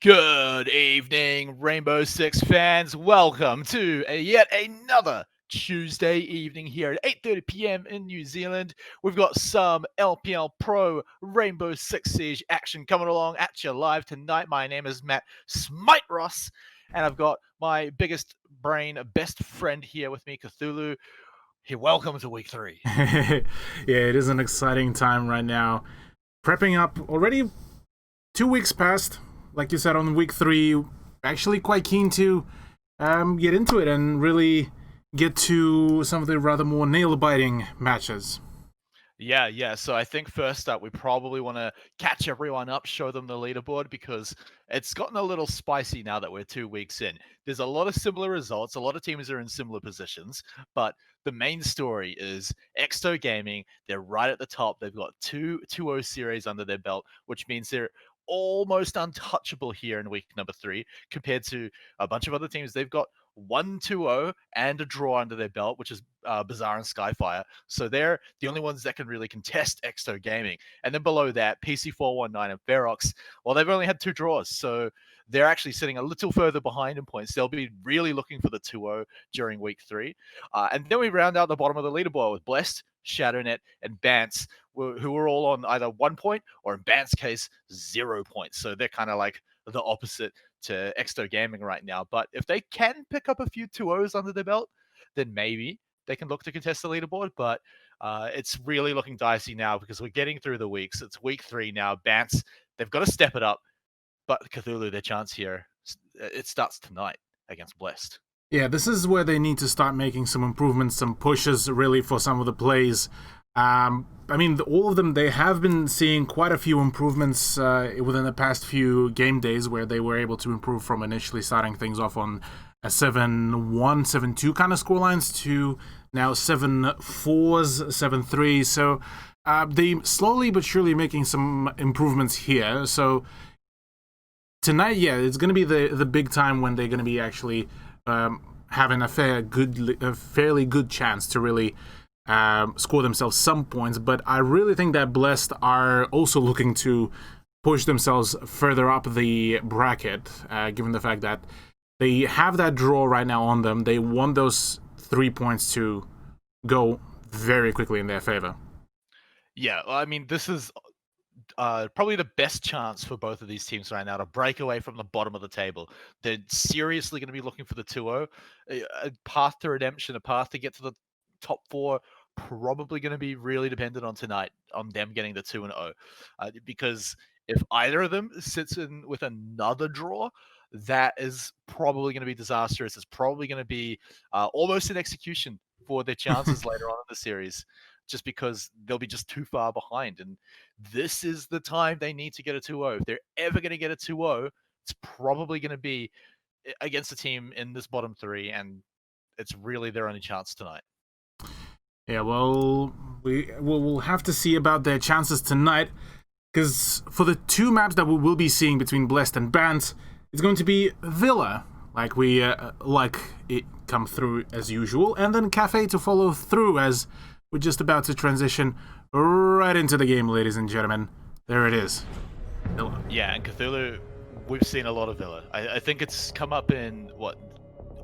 Good evening, Rainbow Six fans. Welcome to yet another Tuesday evening here at 8:30 p.m. in New Zealand. We've got some LPL Pro Rainbow Six Siege action coming along at you live tonight. My name is Matt Smite Ross, and I've got my biggest brain, best friend here with me, Cthulhu. Hey, welcome to week 3. Yeah, it is an exciting time right now. Prepping up already 2 weeks past, like you said, on week 3. Actually quite keen to get into it and really get to some of the rather more nail-biting matches. Yeah. So I think first up, we probably want to catch everyone up, show them the leaderboard, because it's gotten a little spicy now that we're 2 weeks in. There's a lot of similar results. A lot of teams are in similar positions, but the main story is Exto Gaming. They're right at the top. They've got 2-0 series under their belt, which means they're almost untouchable here in week number 3 compared to a bunch of other teams. They've got 1-2-0 and a draw under their belt, which is Bazaar and Skyfire. So they're the only ones that can really contest Exto Gaming. And then below that, PC419 and Ferox, well, they've only had 2 draws. So they're actually sitting a little further behind in points. They'll be really looking for the 2-0 during week 3. And then we round out the bottom of the leaderboard with Blessed, Shadownet, and Bance, who are all on either 1 point or, in Bance's case, 0 points. So they're kind of like the opposite to Exto Gaming right now. But if they can pick up a few 2-0s under their belt, then maybe they can look to contest the leaderboard. But it's really looking dicey now because we're getting through the weeks. It's week 3 now. Bance, they've got to step it up. But Cthulhu, their chance here, it starts tonight against Blessed. Yeah, this is where they need to start making some improvements, some pushes really for some of the plays. All of them, they have been seeing quite a few improvements within the past few game days where they were able to improve from initially starting things off on a 7-1, 7-2 kind of scorelines to now 7-4s, 7-3. So they slowly but surely making some improvements here. So tonight, yeah, it's going to be the big time when they're going to be actually having a fairly good chance to really score themselves some points. But I really think that Blessed are also looking to push themselves further up the bracket, given the fact that they have that draw right now on them. They want those 3 points to go very quickly in their favor. Yeah, I mean, this is probably the best chance for both of these teams right now to break away from the bottom of the table. They're seriously going to be looking for the 2-0. A path to redemption, a path to get to the top 4, probably going to be really dependent on tonight, on them getting the 2-0. Because if either of them sits in with another draw, that is probably going to be disastrous. It's probably going to be almost an execution for their chances later on in the series, just because they'll be just too far behind. And this is the time they need to get a 2-0. If they're ever going to get a 2-0, it's probably going to be against a team in this bottom 3, and it's really their only chance tonight. Yeah, well, we'll have to see about their chances tonight, because for the 2 maps that we will be seeing between Blessed and Bance, it's going to be Villa, like we like it come through as usual, and then Cafe to follow through as we're just about to transition right into the game, ladies and gentlemen. There it is. Villa. Yeah, and Cthulhu, we've seen a lot of Villa. I think it's come up in,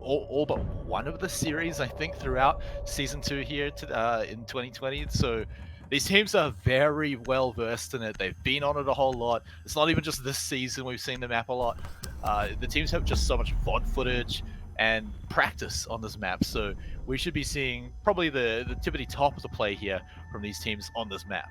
all but one of the series, I think, throughout Season 2 here in 2020. So these teams are very well versed in it. They've been on it a whole lot. It's not even just this season we've seen the map a lot. The teams have just so much VOD footage and practice on this map. So we should be seeing probably the tippity top of the play here from these teams on this map.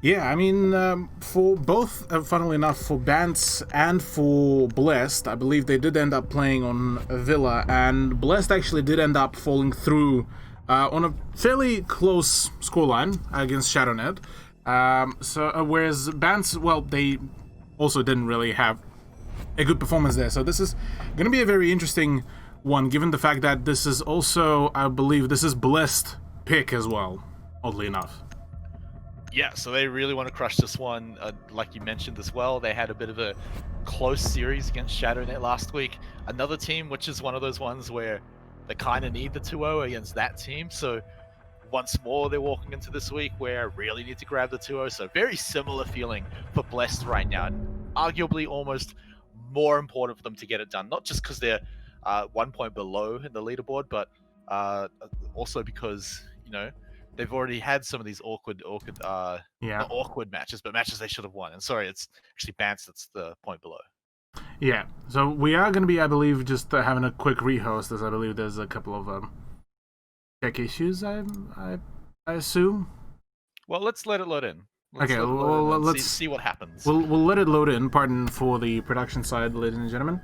Yeah, I mean, for both, funnily enough, for Bance and for Blessed, I believe they did end up playing on Villa, and Blessed actually did end up falling through on a fairly close scoreline against Shadownet. Whereas Bance, well, they also didn't really have a good performance there. So this is going to be a very interesting one, given the fact that this is also, I believe, this is Blessed pick as well, oddly enough. Yeah, so they really want to crush this one. Like you mentioned as well, they had a bit of a close series against Shadownet last week. Another team, which is one of those ones where they kind of need the 2-0 against that team. So once more, they're walking into this week where really need to grab the 2-0. So very similar feeling for Blessed right now. And arguably almost more important for them to get it done, not just because they're 1 point below in the leaderboard, but also because they've already had some of these awkward, Yeah. not awkward matches, but matches they should have won. And sorry, it's actually Bance that's the point below. Yeah. So we are going to be, I believe, just having a quick rehost, as I believe there's a couple of tech issues. I assume. Well, let's let it load in. Let's Okay. let it load Well, in and let's see what happens. we'll let it load in. Pardon for the production side, ladies and gentlemen.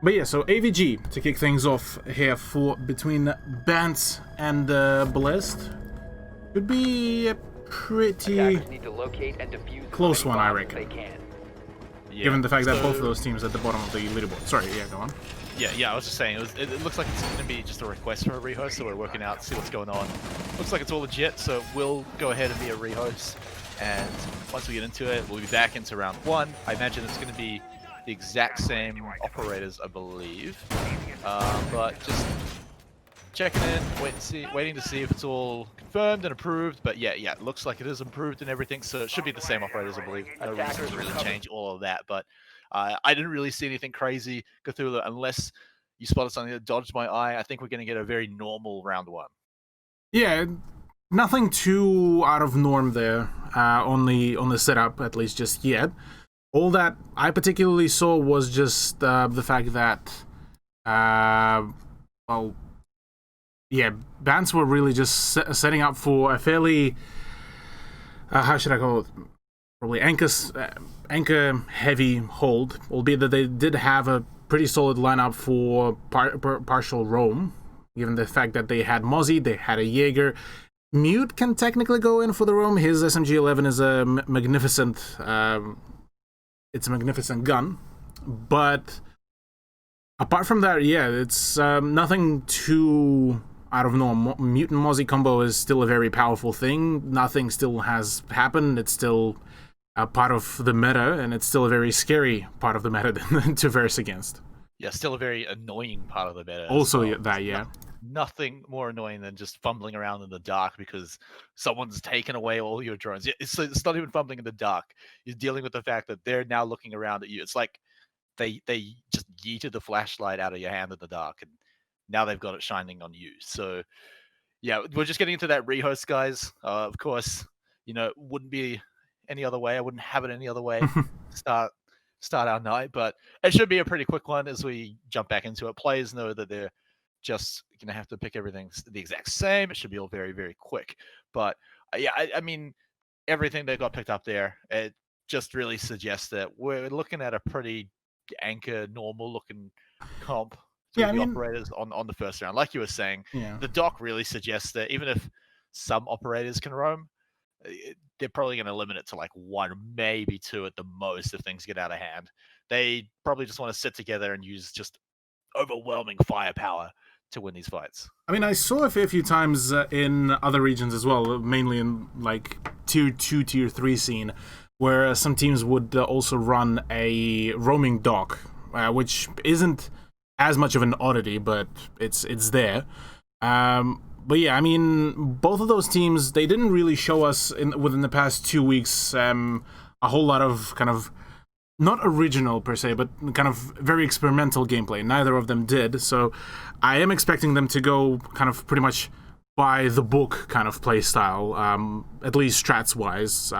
But yeah, so AVG to kick things off here for between Bance and Blessed. Could be a pretty Need to locate and defuse close one, I bombs reckon. they can. Yeah. Given the fact that both of those teams are at the bottom of the leaderboard. Sorry, yeah, go on. Yeah, I was just saying, it looks like it's going to be just a request for a rehost, so we're working out, see what's going on. Looks like it's all legit, so we'll go ahead and be a rehost, and once we get into it, we'll be back into round 1. I imagine it's going to be the exact same operators, I believe, but just checking in, waiting to see if it's all confirmed and approved. But yeah, it looks like it is approved and everything, so it should be the same operators, I believe. No reason to really change all of that, but I didn't really see anything crazy, Cthulhu, unless you spotted something that dodged my eye. I think we're going to get a very normal round 1. Yeah, nothing too out of norm there on the setup, at least just yet. All that I particularly saw was just the fact that, Bants were really just setting up for a fairly, how should I call it? Probably anchor heavy hold, albeit that they did have a pretty solid lineup for partial roam, given the fact that they had Mozzie, they had a Jaeger. Mute can technically go in for the roam. His SMG-11 is a magnificent, it's a magnificent gun, but apart from that, yeah, it's nothing too out of norm. Mutant Mozzie combo is still a very powerful thing. Nothing still has happened. It's still a part of the meta, and it's still a very scary part of the meta to verse against. Yeah, still a very annoying part of the meta. Also, well. that, yeah. Nothing more annoying than just fumbling around in the dark because someone's taken away all your drones. It's not even fumbling in the dark. You're dealing with the fact that they're now looking around at you. It's like they just yeeted the flashlight out of your hand in the dark, and now they've got it shining on you. So yeah, we're just getting into that rehost, guys. Of course, wouldn't be any other way. I wouldn't have it any other way. Start our night, but it should be a pretty quick one as we jump back into it. Players know that they're just going to have to pick everything the exact same. It should be all very, very quick. But yeah, I mean, everything that got picked up there, it just really suggests that we're looking at a pretty anchor, normal looking comp to the operators on the first round. Like you were saying, the doc really suggests that even if some operators can roam, they're probably going to limit it to like 1, maybe 2 at the most if things get out of hand. They probably just want to sit together and use just overwhelming firepower to win these fights. I mean, I saw a fair few times in other regions as well, mainly in like tier 2, tier 3 scene, where some teams would also run a roaming dock, which isn't as much of an oddity, but it's there. But yeah, I mean, both of those teams, they didn't really show us within the past 2 weeks a whole lot of kind of, not original per se, but kind of very experimental gameplay. Neither of them did, so I am expecting them to go kind of pretty much by the book kind of play style, at least strats-wise.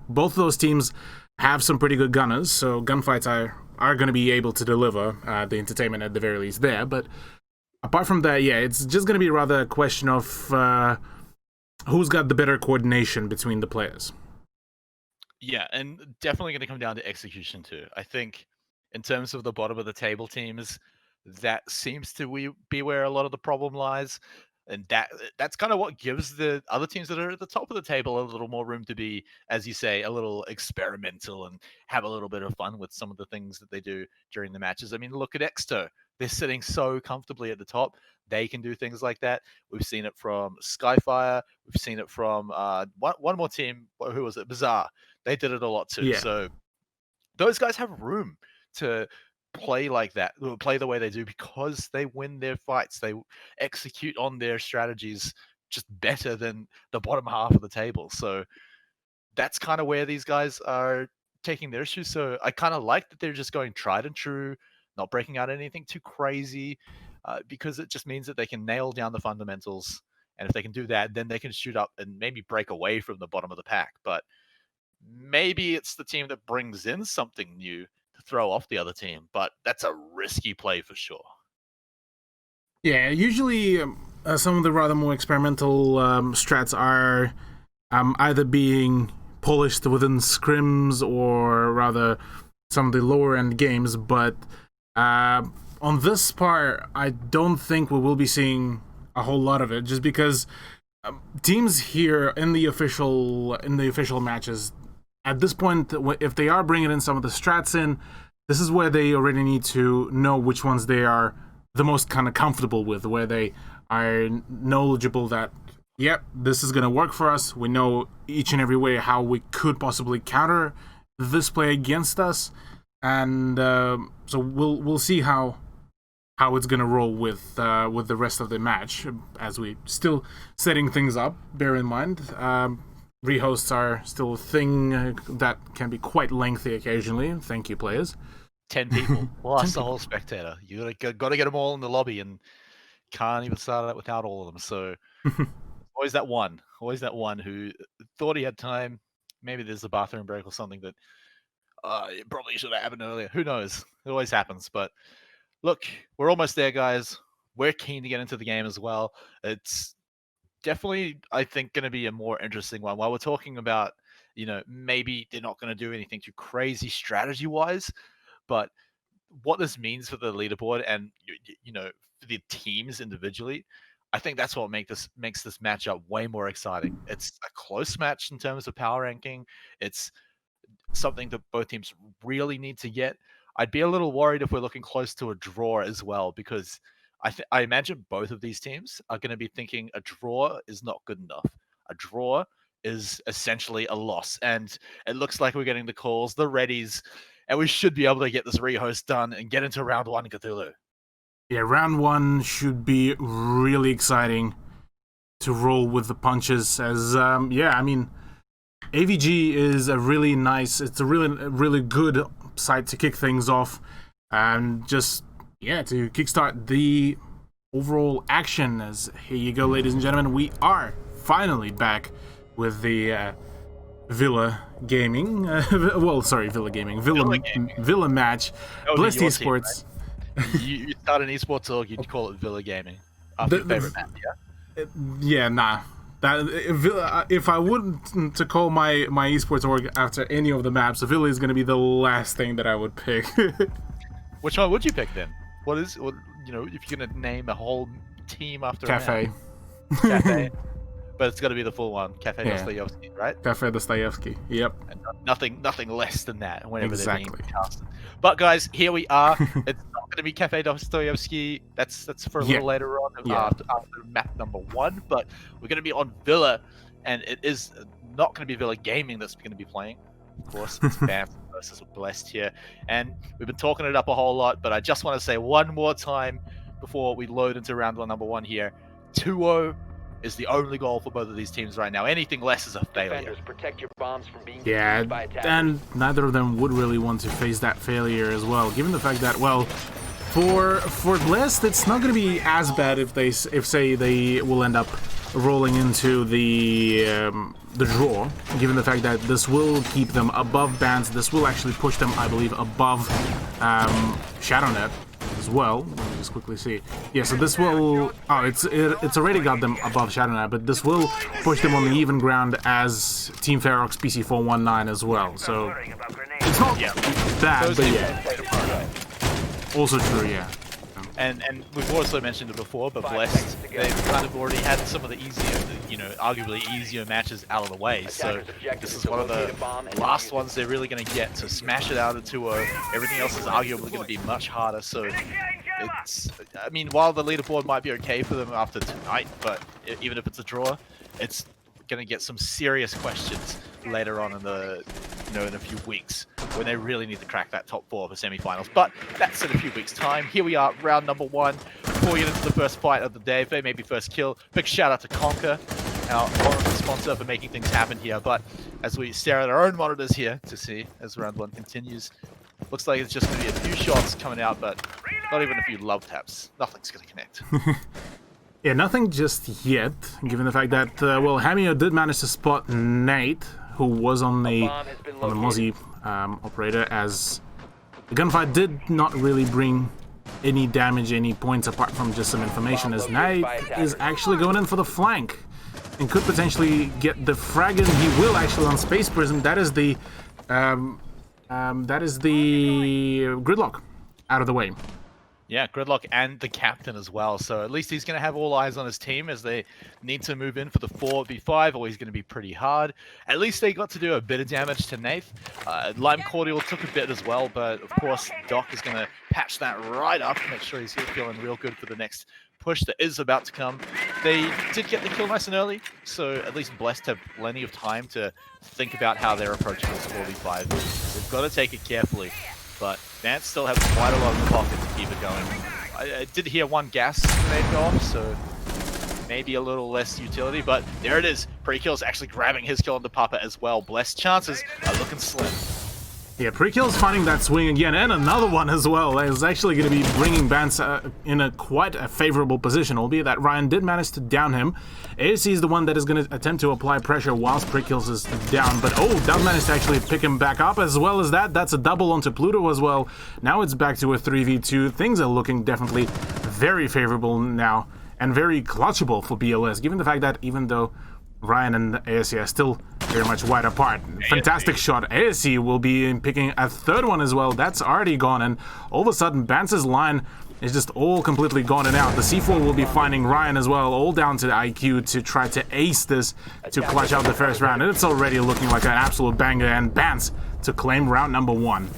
Both of those teams have some pretty good gunners, so gunfights are going to be able to deliver the entertainment at the very least there, but apart from that, yeah, it's just going to be rather a question of who's got the better coordination between the players. Yeah, and definitely going to come down to execution too. I think in terms of the bottom of the table teams, that seems to be where a lot of the problem lies. And that's kind of what gives the other teams that are at the top of the table a little more room to be, as you say, a little experimental and have a little bit of fun with some of the things that they do during the matches. I mean, look at Exto. They're sitting so comfortably at the top. They can do things like that. We've seen it from Skyfire. We've seen it from one more team. Who was it? Bizarre. They did it a lot too. Yeah. So those guys have room to play like that, play the way they do because they win their fights. They execute on their strategies just better than the bottom half of the table. So that's kind of where these guys are taking their issues. So I kind of like that they're just going tried and true, not breaking out anything too crazy, because it just means that they can nail down the fundamentals. And if they can do that, then they can shoot up and maybe break away from the bottom of the pack. But maybe it's the team that brings in something new to throw off the other team. But that's a risky play for sure. Yeah, usually some of the rather more experimental strats are either being polished within scrims or rather some of the lower end games, but on this part, I don't think we will be seeing a whole lot of it, just because teams here in the official matches at this point, if they are bringing in some of the strats in, this is where they already need to know which ones they are the most kind of comfortable with, where they are knowledgeable that, yep, this is going to work for us. We know each and every way how we could possibly counter this play against us, and so we'll see how it's going to roll with the rest of the match as we still setting things up. Bear in mind, rehosts are still a thing that can be quite lengthy occasionally. Thank you, players. 10 people plus the whole spectator. You got to get them all in the lobby, and can't even start it without all of them. So always that one who thought he had time. Maybe there's a bathroom break or something that it probably should have happened earlier. Who knows? It always happens. But look, we're almost there, guys. We're keen to get into the game as well. It's definitely, I think, going to be a more interesting one. While we're talking about, maybe they're not going to do anything too crazy strategy-wise, but what this means for the leaderboard and for the teams individually, I think that's what makes this matchup way more exciting. It's a close match in terms of power ranking. It's something that both teams really need to get. I'd be a little worried if we're looking close to a draw as well, because I imagine both of these teams are going to be thinking a draw is not good enough. A draw is essentially a loss, and it looks like we're getting the calls, the readies, and we should be able to get this rehost done and get into round one, Cthulhu. Yeah, round one should be really exciting to roll with the punches. As AVG is a really really good site to kick things off, and just to kickstart the overall action. As here you go, ladies and gentlemen, we are finally back with the Villa Gaming. Villa Gaming. Villa match. Blessed Esports. You start an esports org, you'd call it Villa Gaming. After your favorite map, yeah? Yeah, nah. If I wouldn't to call my esports org after any of the maps, Villa is going to be the last thing that I would pick. Which one would you pick then? If you're going to name a whole team after Cafe. a map? Cafe. But it's got to be the full one, Cafe Dostoyevsky, right? Cafe Dostoyevsky, yep. And nothing less than that whenever exactly. they're being casted. But guys, here we are. It's not going to be Cafe Dostoyevsky. That's for a little later on after map number 1. But we're going to be on Villa, and it is not going to be Villa Gaming that's going to be playing. Of course, it's BAM versus Blessed here, and we've been talking it up a whole lot. But I just want to say one more time before we load into round one, number 1 here: 2-0. Is the only goal for both of these teams right now. Anything less is a failure. Protect your bombs from being by and neither of them would really want to face that failure as well, given the fact that, well, for Blessed, it's not going to be as bad if say they will end up rolling into the draw, given the fact that this will keep them above bans. This will actually push them, I believe, above ShadowNet as well. Let me just quickly see. Yeah, so this will... it's already got them above ShadowNet, but this will push them on the even ground as Team Ferox PC419 as well. So it's not bad, but yeah. Also true, yeah. And we've also mentioned it before, but Blessed, they've kind of already had some of the easier, arguably easier matches out of the way. So this is one of the last ones they're really going to get to smash it out of 2-0. Everything else is arguably going to be much harder. So it's, while the leaderboard might be okay for them after tonight, but even if it's a draw, it's going to get some serious questions later on in the in a few weeks when they really need to crack that top 4 for semi-finals. But that's in a few weeks' time. Here we are, round number 1. Before we get into the first fight of the day, maybe first kill, big shout out to Conker our horrible sponsor for making things happen here. But as we stare at our own monitors here to see as round 1 continues, looks like it's just going to be a few shots coming out, but not even a few love taps. Nothing's going to connect. Yeah, nothing just yet, given the fact that, well, Hamio did manage to spot Nate, who was on the Mozzie operator, as the gunfight did not really bring any damage, any points, apart from just some information, as Nate is actually going in for the flank and could potentially get the frag in. He will actually on Space Prism. That is the Gridlock out of the way. Yeah, Gridlock and the captain as well. So at least he's going to have all eyes on his team as they need to move in for the 4v5, or he's going to be pretty hard. At least they got to do a bit of damage to Nath. Lime Cordial took a bit as well, but of course Doc is going to patch that right up, make sure he's feeling real good for the next push that is about to come. They did get the kill nice and early, so at least Blessed have plenty of time to think about how they're approaching this 4v5. They've got to take it carefully. But Vance still has quite a lot in the pocket to keep it going. I did hear one gas grenade go off, so maybe a little less utility, but there it is. Prekill's actually grabbing his kill on the Papa as well. Blessed chances are looking slim. Yeah, Prekill's finding that swing again, and another one as well. It's actually going to be bringing Vance in quite a favorable position, albeit that Ryan did manage to down him. ASC is the one that is going to attempt to apply pressure whilst Prekill's is down, but does manage to actually pick him back up as well as that. That's a double onto Pluto as well. Now it's back to a 3v2. Things are looking definitely very favorable now, and very clutchable for BLS, given the fact that even though Ryan and ASC are still very much wide apart. Fantastic shot. ASC will be picking a third one as well. That's already gone, and all of a sudden Vance's line is just all completely gone and out. The C4 will be finding Ryan as well, all down to the IQ to try to ace this to clutch out the first round, and it's already looking like an absolute banger, and Vance to claim round number 1.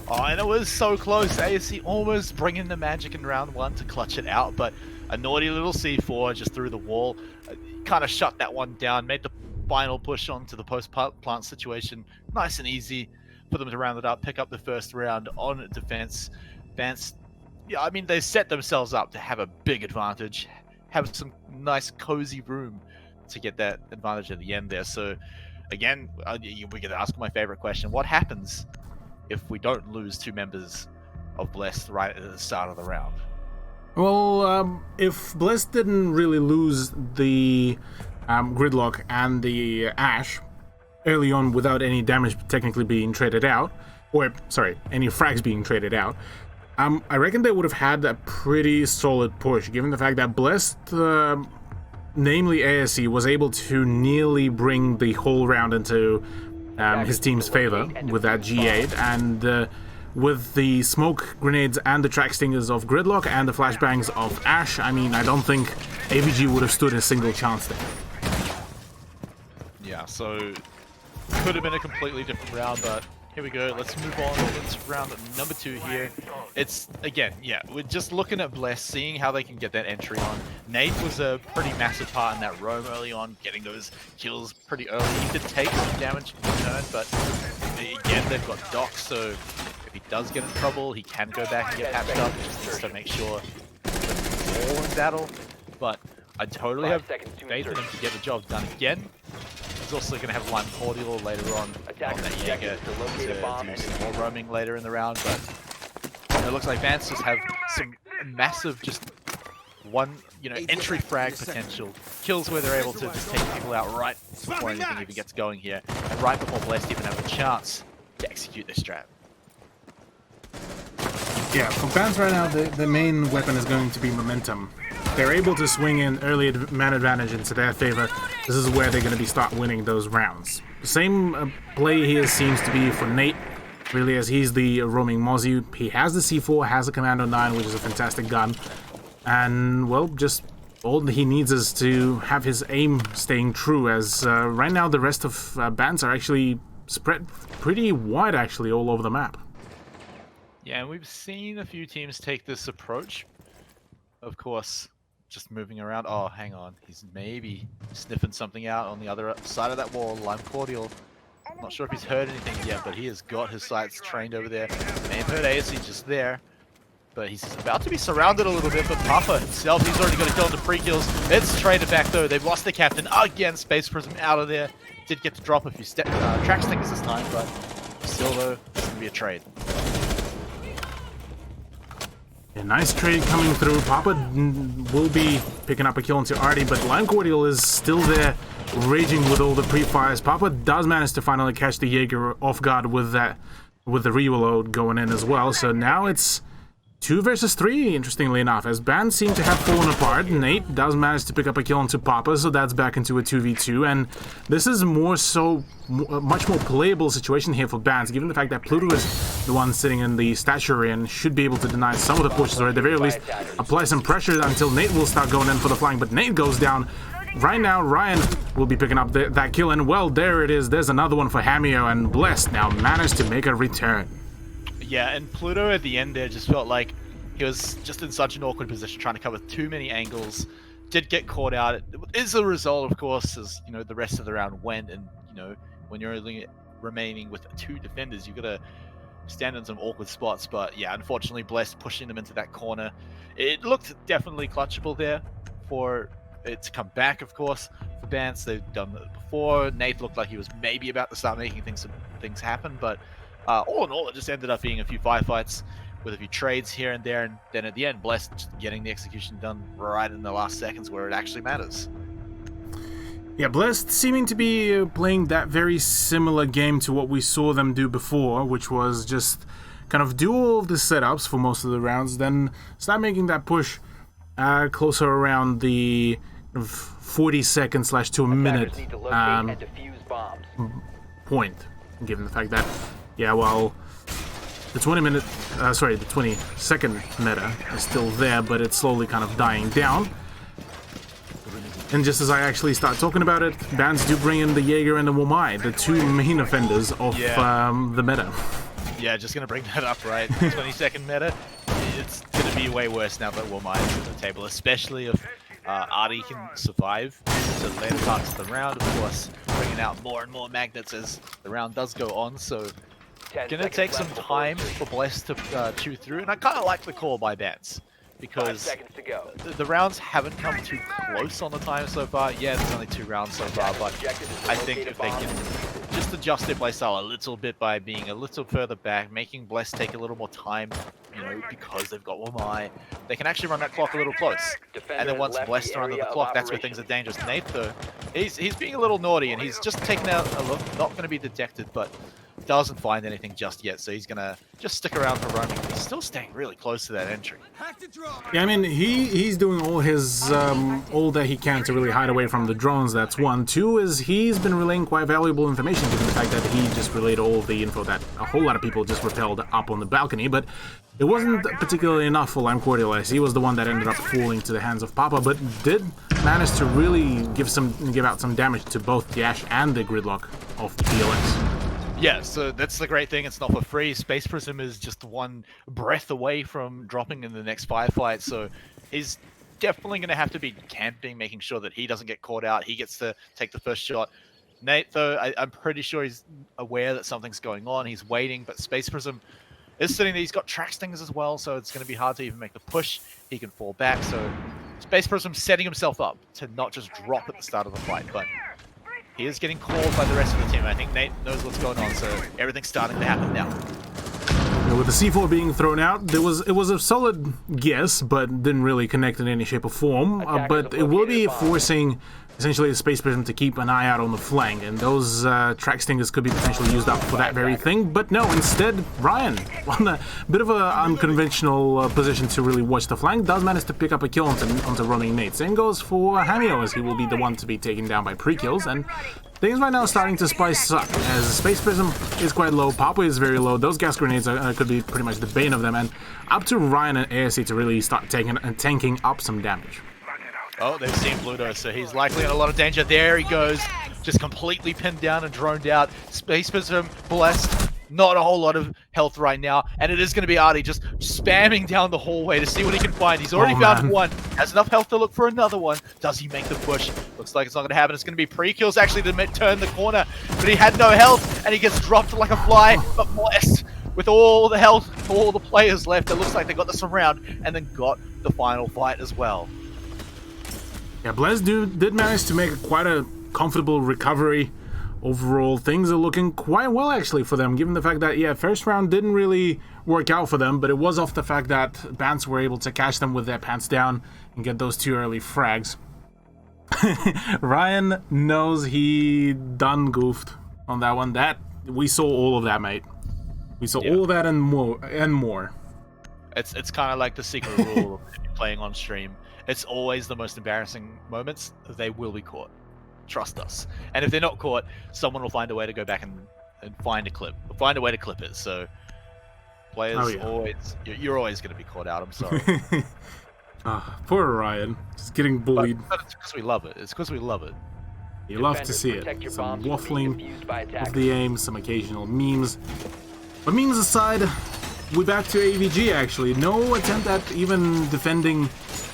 Oh, and it was so close. ASC almost bringing the magic in round 1 to clutch it out, but a naughty little C4 just through the wall kind of shut that one down, made the final push onto the post-plant situation nice and easy for them to round it up, pick up the first round on defense. Vance, yeah, I mean, they set themselves up to have a big advantage, have some nice cozy room to get that advantage at the end there. So again, we could ask my favorite question: what happens if we don't lose 2 members of Blessed right at the start of the round? Well, if Blessed didn't really lose the Gridlock and the Ash early on without any damage technically being traded out, or, sorry, any frags being traded out, I reckon they would have had a pretty solid push, given the fact that Blessed, namely ASC, was able to nearly bring the whole round into his team's favor with that G8, and with the smoke grenades and the track stingers of Gridlock and the flashbangs of Ash, I mean, I don't think AVG would have stood a single chance there. Yeah, so could have been a completely different round, but here we go. Let's move on to round number 2 here. It's, again, yeah, we're just looking at Bless, seeing how they can get that entry on. Nate was a pretty massive part in that roam early on, getting those kills pretty early. He did take some damage in return, but again, they've got Doc, so if he does get in trouble, he can go back and get patched up. He just needs to make sure he's all in battle. But I totally have faith in him to get the job done again. He's also going to have Lime Cordial later on that Jaeger to do some more roaming later in the round, but it looks like Vance just have some massive just entry frag potential. Kills where they're able to just take people out right before anything even gets going here, and right before Blessed even have a chance to execute this strat. Yeah, for Vance right now, the main weapon is going to be momentum. They're able to swing in early man advantage into their favor. This is where they're going to be start winning those rounds. The same play here seems to be for Nate, really, as he's the roaming Mozzie. He has the C4, has a Commando 9, which is a fantastic gun. And, well, just all he needs is to have his aim staying true, as right now the rest of bands are actually spread pretty wide, actually, all over the map. Yeah, and we've seen a few teams take this approach. Of course, just moving around. Oh, hang on. He's maybe sniffing something out on the other side of that wall. Lime Cordial. Not sure if he's heard anything yet, but he has got his sights trained over there. May have heard ASC just there. But he's about to be surrounded a little bit, but Papa himself, he's already got a kill into pre-kills. It's traded back though. They've lost the captain again. Space Prism out of there. Did get to drop a few track stingers this time, but still though, it's going to be a trade. A nice trade coming through. Papa will be picking up a kill into Artie, but Lime Cordial is still there, raging with all the pre-fires. Papa does manage to finally catch the Jaeger off guard with the reload going in as well. So now it's 2 versus 3, interestingly enough, as bands seem to have fallen apart. Nate does manage to pick up a kill into Papa, so that's back into a 2v2, and this is more so a much more playable situation here for bands, given the fact that Pluto is the one sitting in the statue and should be able to deny some of the pushes, or at the very least apply some pressure until Nate will start going in for the flank. But Nate goes down. Right now, Ryan will be picking up that kill, and well, there it is. There's another one for Hamio, and Blessed now managed to make a return. Yeah, and Pluto at the end there just felt like he was just in such an awkward position, trying to cover too many angles. Did get caught out. It is a result, of course, as you know the rest of the round went, and you know when you're only remaining with 2 defenders, you gotta stand in some awkward spots. But yeah, unfortunately, Blessed pushing them into that corner. It looked definitely clutchable there for it to come back, of course, for Bance. They've done it before. Nate looked like he was maybe about to start making things happen, but all in all, it just ended up being a few firefights with a few trades here and there, and then at the end, Blessed just getting the execution done right in the last seconds where it actually matters. Yeah, Blessed seeming to be playing that very similar game to what we saw them do before, which was just kind of do all of the setups for most of the rounds, then start making that push closer around the 40 seconds / to a minute point, given the fact that, yeah, well, the 20-second meta is still there, but it's slowly kind of dying down. And just as I actually start talking about it, bands do bring in the Jaeger and the Womai, the 2 main offenders of the meta. Yeah, just gonna bring that up, right? 20-second meta, it's gonna be way worse now that Womai is at the table, especially if Artie can survive to later parts of the round, of course, bringing out more and more magnets as the round does go on, so gonna take some time for Blessed to chew through, and I kind of like the call by Bance, because the rounds haven't come too close on the time so far. Yeah, there's only 2 rounds so far, but I think if they can just adjust their playstyle a little bit by being a little further back, making Blessed take a little more time, you know, because they've got Womai, they can actually run that clock a little close. And then once Blessed are under the clock, that's where things are dangerous. Nate, though, he's being a little naughty, and he's just taken out a look, not going to be detected, but doesn't find anything just yet, so he's gonna just stick around for roaming. He's still staying really close to that entry. Yeah, I mean, he's doing all his all that he can to really hide away from the drones. That's 1. 2 is he's been relaying quite valuable information, given the fact that he just relayed all of the info that a whole lot of people just repelled up on the balcony. But it wasn't particularly enough for Lime Cordial, as he was the one that ended up falling to the hands of Papa, but did manage to really give out some damage to both the Ash and the Gridlock of the PLX. Yeah, so that's the great thing, it's not for free. Space Prism is just 1 breath away from dropping in the next firefight, so he's definitely going to have to be camping, making sure that he doesn't get caught out, he gets to take the first shot. Nate, though, I'm pretty sure he's aware that something's going on, he's waiting, but Space Prism is sitting there, he's got track stingers as well, so it's going to be hard to even make the push. He can fall back, so Space Prism setting himself up to not just drop at the start of the fight, but he is getting called by the rest of the team. I think Nate knows what's going on, so everything's starting to happen now. With the C4 being thrown out, it was a solid guess, but didn't really connect in any shape or form. But it will be forcing essentially the Space Prism to keep an eye out on the flank, and those track stingers could be potentially used up for that very thing. But no, instead, Ryan, on a bit of an unconventional position to really watch the flank, does manage to pick up a kill onto running Nate. Same goes for Hamio, as he will be the one to be taken down by pre-kills, and things right now are starting to spice up, as Space Prism is quite low, Papa is very low, those gas grenades could be pretty much the bane of them, and up to Ryan and ASC to really start tanking up some damage. Oh, they've seen Pluto, so he's likely in a lot of danger. There he goes, just completely pinned down and droned out. Space Prism, Blessed, not a whole lot of health right now, and it is going to be Artie just spamming down the hallway to see what he can find. He's already found 1, has enough health to look for another one. Does he make the push? Looks like it's not going to happen. It's going to be pre-kills actually to turn the corner, but he had no health, and he gets dropped like a fly, but Blessed with all the health, all the players left, it looks like they got this round and then got the final fight as well. Yeah, Blez did manage to make quite a comfortable recovery. Overall, things are looking quite well actually for them, given the fact that, yeah, first round didn't really work out for them, but it was off the fact that Bants were able to catch them with their pants down and get those 2 early frags. Ryan knows he done goofed on that one. That we saw all of that, mate. We saw all of that and more. It's kind of like the secret rule of playing on stream. It's always the most embarrassing moments. They will be caught. Trust us. And if they're not caught, someone will find a way to go back and find a clip. Find a way to clip it. So players always, you're always going to be caught out. I'm sorry. Poor Ryan, just getting bullied. But it's because we love it. It's because we love it. You love to see it. Some waffling of the aim, some occasional memes. But memes aside, we're back to AVG actually. No attempt at even defending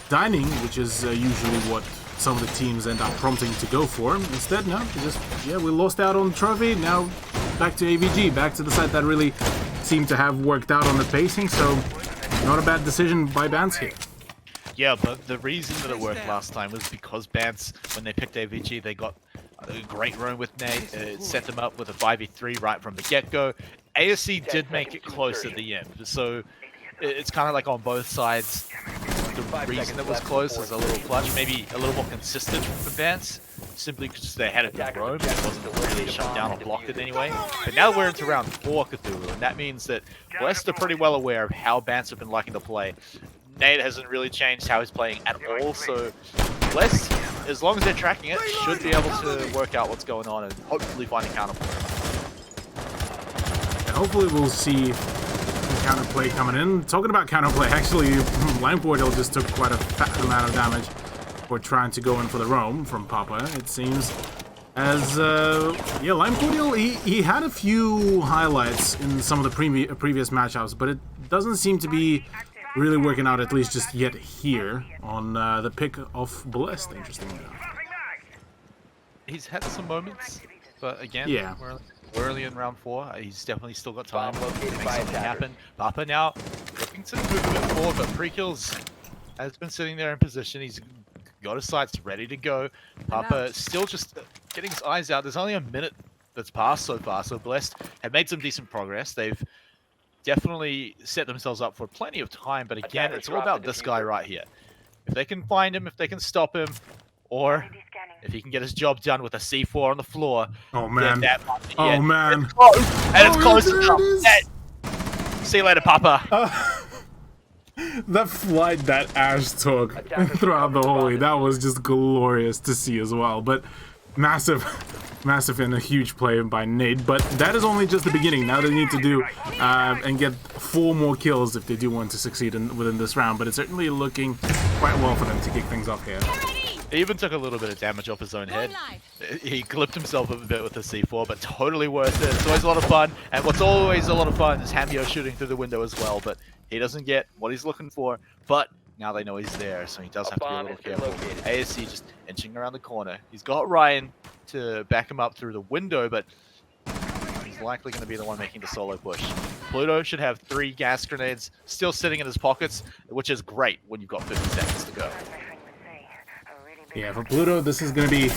dining, which is usually what some of the teams end up prompting to go for. Instead, no, we lost out on the trophy. Now back to AVG, back to the side that really seemed to have worked out on the pacing. So not a bad decision by Bants here. Yeah, but the reason that it worked last time was because Bants, when they picked AVG, they got a great run with Nate. It set them up with a 5v3 right from the get-go. ASC did make it close at the end, so it's kind of like on both sides. The reason it was close was a little clutch, maybe a little more consistent for Bants, simply because they had it in Rome. It wasn't really shut down or blocked it anyway. But now we're into round 4 Cthulhu, and that means that Blessed are pretty well aware of how Bants have been liking to play. Nate hasn't really changed how he's playing at all, so Blessed, as long as they're tracking it, should be able to work out what's going on and hopefully find a counterplay. And hopefully we'll see counterplay coming in. Talking about counterplay, actually, Lime Portal just took quite a fat amount of damage for trying to go in for the roam from Papa, it seems. As, Lime Portal, he had a few highlights in some of the previous matchups, but it doesn't seem to be really working out, at least just yet here, on the pick of Blessed, interestingly enough. He's had some moments, but again, we're early in round 4. He's definitely still got time to make something happen. Papa now looking to move a bit forward, but pre-kills has been sitting there in position. He's got his sights ready to go. Papa still just getting his eyes out. There's only a minute that's passed so far, so Blessed have made some decent progress. They've definitely set themselves up for plenty of time, but again, it's all about this guy right here. If they can find him, if they can stop him, or if he can get his job done with a C4 on the floor, oh man, that might be oh it. man, it's close, and it's close enough. See you later, Papa. That flight that Ash took throughout the holy, that was just glorious to see as well. But massive and a huge play by Nate. But that is only just the beginning. Now they need to do and get 4 more kills if they do want to succeed within this round. But it's certainly looking quite well for them to kick things off here. He even took a little bit of damage off his own head. He clipped himself a bit with the C4, but totally worth it. It's always a lot of fun. And what's always a lot of fun is Hamio shooting through the window as well. But he doesn't get what he's looking for. But now they know he's there, so he does have to be a little careful. ASC just inching around the corner. He's got Ryan to back him up through the window, but he's likely going to be the one making the solo push. Pluto should have 3 gas grenades still sitting in his pockets, which is great when you've got 50 seconds to go. Yeah, for Pluto, this is going to be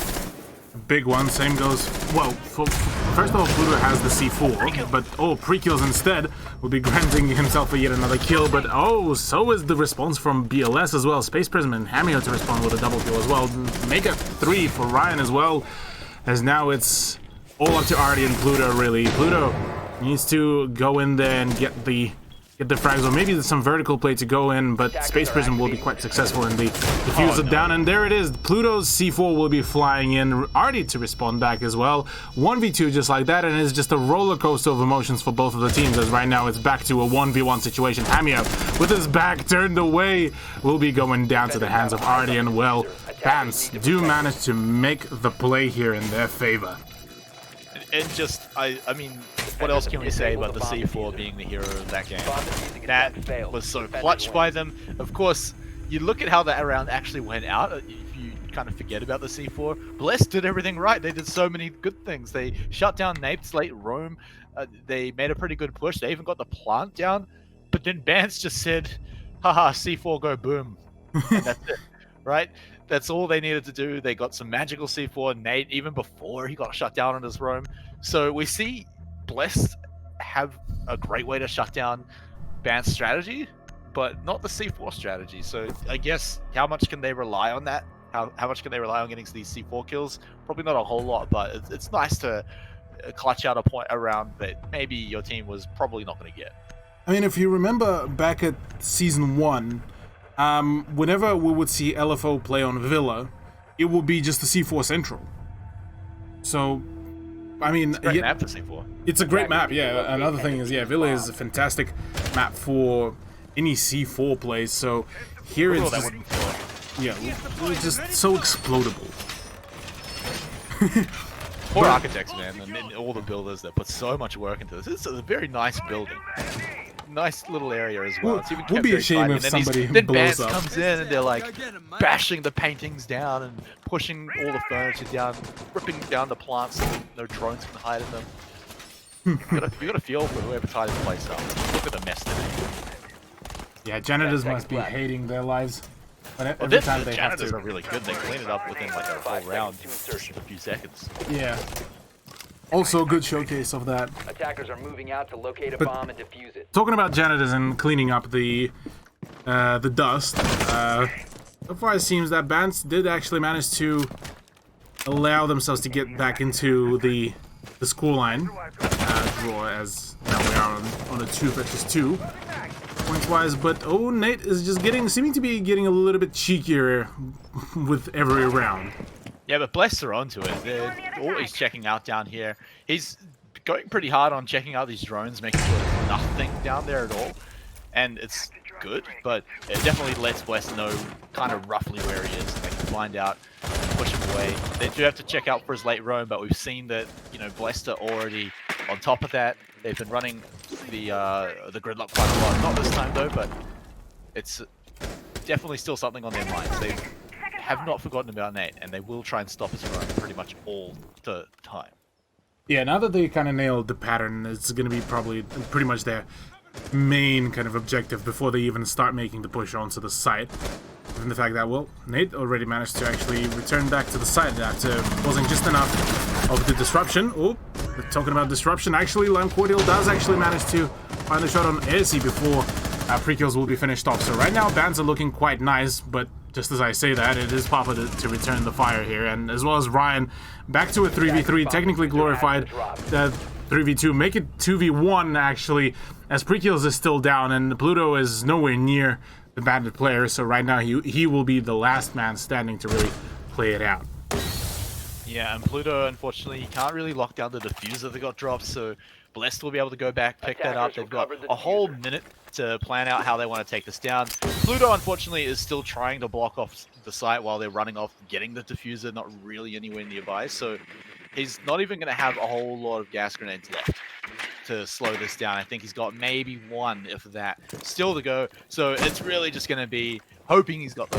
a big one. Same goes... Well, first of all, Pluto has the C4, but pre-kills instead will be granting himself yet another kill. But so is the response from BLS as well. Space Prism and Hamio to respond with a double kill as well. Make it 3 for Ryan as well, as now it's all up to Artie and Pluto, really. Pluto needs to go in there and get the frags, or maybe there's some vertical play to go in, but Space Prism will be quite successful in the defuse it down, and there it is. Pluto's C4 will be flying in, Artie to respond back as well. 1v2 just like that, and it's just a roller coaster of emotions for both of the teams, as right now it's back to a 1v1 situation. Hamio, with his back turned away, will be going down to the hands of Artie, and well, Bants do manage to make the play here in their favor. And just, I mean, what else can we say about the C4 being the hero of that game? That was so clutch by them. Of course, you look at how that round actually went out. If you kind of forget about the C4. Bless did everything right. They did so many good things. They shut down Nape's late roam. They made a pretty good push. They even got the plant down. But then Bance just said, haha, C4 go boom. And that's it, right? That's all they needed to do. They got some magical C4. Nate, even before he got shut down on his roam. So we see Bless have a great way to shut down Bance strategy, but not the C4 strategy. So I guess how much can they rely on that? How much can they rely on getting these C4 kills? Probably not a whole lot, but it's nice to clutch out a point around that maybe your team was probably not going to get. I mean, if you remember back at Season 1, whenever we would see LFO play on Villa, it would be just the C4 Central. So, I mean... It's a great map for C4. It's a great map, yeah. Another thing is, yeah, Villa is a fantastic map for any C4 plays, so here it's just... Yeah, it's just so explodable. Poor architects, man, and all the builders that put so much work into this. It's a very nice building. Nice little area as well. Would be a shame if somebody then blows Bance up. comes in and they're like bashing the paintings down and pushing all the furniture down, ripping down the plants so that no drones can hide in them. You got a feel for whoever tied this place up. Look at the mess today. Yeah, janitors must be hating their lives. But Well, every time they have janitors to. are really good. They clean it up within like a whole round, just a few seconds. Yeah. Also a good showcase of that. Attackers are moving out to locate a But- bomb and defuse it. Talking about janitors and cleaning up the dust, so far it seems that Bance did actually manage to allow themselves to get back into the scoreline draw, as now we are on a 2 versus 2 points wise. But oh, Nate is just seeming to be getting a little bit cheekier with every round. Yeah, but Bless are onto it. They're always checking out down here. He's going pretty hard on checking out these drones, making sure there's nothing down there at all. And it's good, but it definitely lets Bless know kind of roughly where he is. They can find out and push him away. They do have to check out for his late roam, but we've seen that, you know, Blessed are already on top of that. They've been running the gridlock quite a lot. Not this time though, but it's definitely still something on their minds. They have not forgotten about Nate, and they will try and stop his run pretty much all the time. Yeah, now that they kind of nailed the pattern, it's going to be probably pretty much their main kind of objective before they even start making the push onto the site. Given the fact that, well, Nate already managed to actually return back to the site. That wasn't just enough of the disruption. Oh, we're talking about disruption. Actually, Lime Cordial does actually manage to find the shot on Aircy before pre-kills will be finished off. So right now, bans are looking quite nice, but just as I say that, it is Papa to return the fire here, and as well as Ryan, back to a 3v3, technically glorified 3v2, make it 2v1 actually, as Prekills is still down, and Pluto is nowhere near the bandit player, so right now he will be the last man standing to really play it out. Yeah, and Pluto, unfortunately, he can't really lock down the diffuser that got dropped, so Blessed will be able to go back, pick that up. They've got a whole minute to plan out how they want to take this down. Pluto, unfortunately, is still trying to block off the site while they're running off, getting the diffuser, not really anywhere nearby, so he's not even going to have a whole lot of gas grenades left to slow this down. I think he's got maybe one, if that, still to go, so it's really just going to be hoping he's got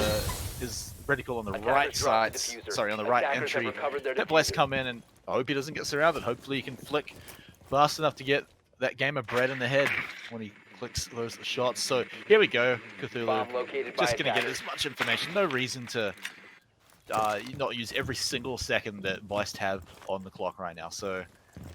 his reticle on the right side, sorry, on the right entry, let Bless come in, and I hope he doesn't get surrounded. Hopefully he can flick fast enough to get that game of bread in the head when he clicks those shots. So here we go, Cthulhu. Just going to get as much information. No reason to not use every single second that Blessed have on the clock right now. So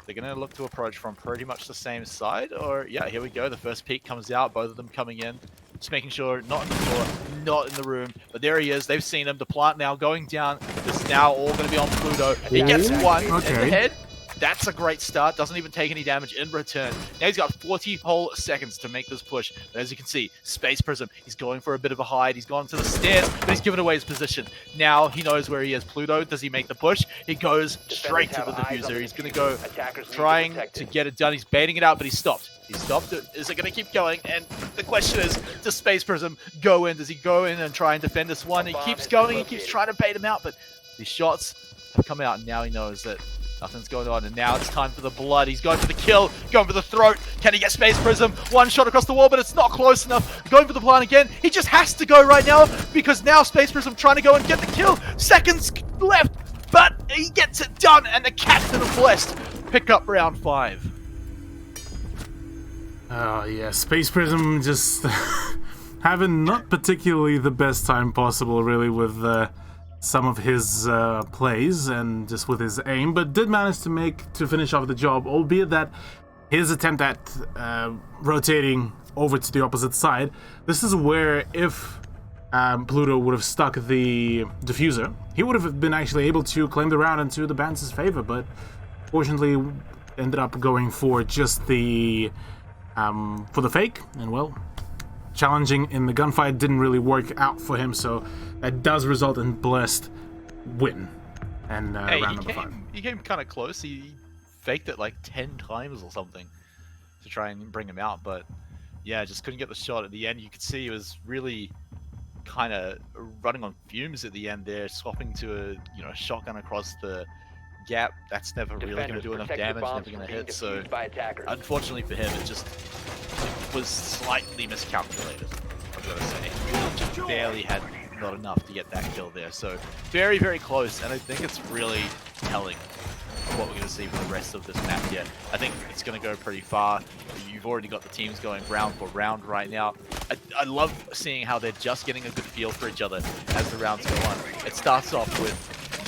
they're going to look to approach from pretty much the same side. Or, yeah, here we go. The first peek comes out. Both of them coming in. Just making sure, not in the door, not in the room. But there he is. They've seen him. The plant now going down. This is now all going to be on Pluto. He gets one in the head. That's a great start. Doesn't even take any damage in return. Now he's got 40 whole seconds to make this push. But as you can see, Space Prism, he's going for a bit of a hide. He's gone to the stairs, but he's given away his position. Now he knows where he is. Pluto, does he make the push? He goes straight to the diffuser. He's going to go trying to get it done. He's baiting it out, but he stopped. He stopped it. Is it going to keep going? And the question is, does Space Prism go in? Does he go in and try and defend this one? He keeps going. He keeps trying to bait him out, but these shots have come out, and now he knows that Nothing's going on, and now it's time for the blood. He's going for the kill, going for the throat. Can he get Space Prism? One shot across the wall, but it's not close enough. Going for the plan again. He just has to go right now, because now Space Prism trying to go and get the kill. Seconds left, but he gets it done, and the Captain of Blessed pick up round 5. Oh yeah, Space Prism just having not particularly the best time possible, really, with some of his plays and just with his aim, but did manage to finish off the job, albeit that his attempt at rotating over to the opposite side, this is where if Pluto would have stuck the diffuser, he would have been actually able to claim the round into the Bants' favor, but fortunately ended up going for just the for the fake, and well, challenging in the gunfight didn't really work out for him, so that does result in Blessed win and Hey, round number 5. he came kind of close. He faked it like 10 times or something to try and bring him out, but yeah, just couldn't get the shot at the end. You could see he was really kind of running on fumes at the end there, swapping to a shotgun across the gap. That's never really going to do enough damage, never going to hit, so unfortunately for him, it was slightly miscalculated, I've got to say. He just barely had not enough to get that kill there, so very, very close, and I think it's really telling what we're going to see for the rest of this map here. I think it's going to go pretty far. You've already got the teams going round for round right now. I love seeing how they're just getting a good feel for each other as the rounds go on. It starts off with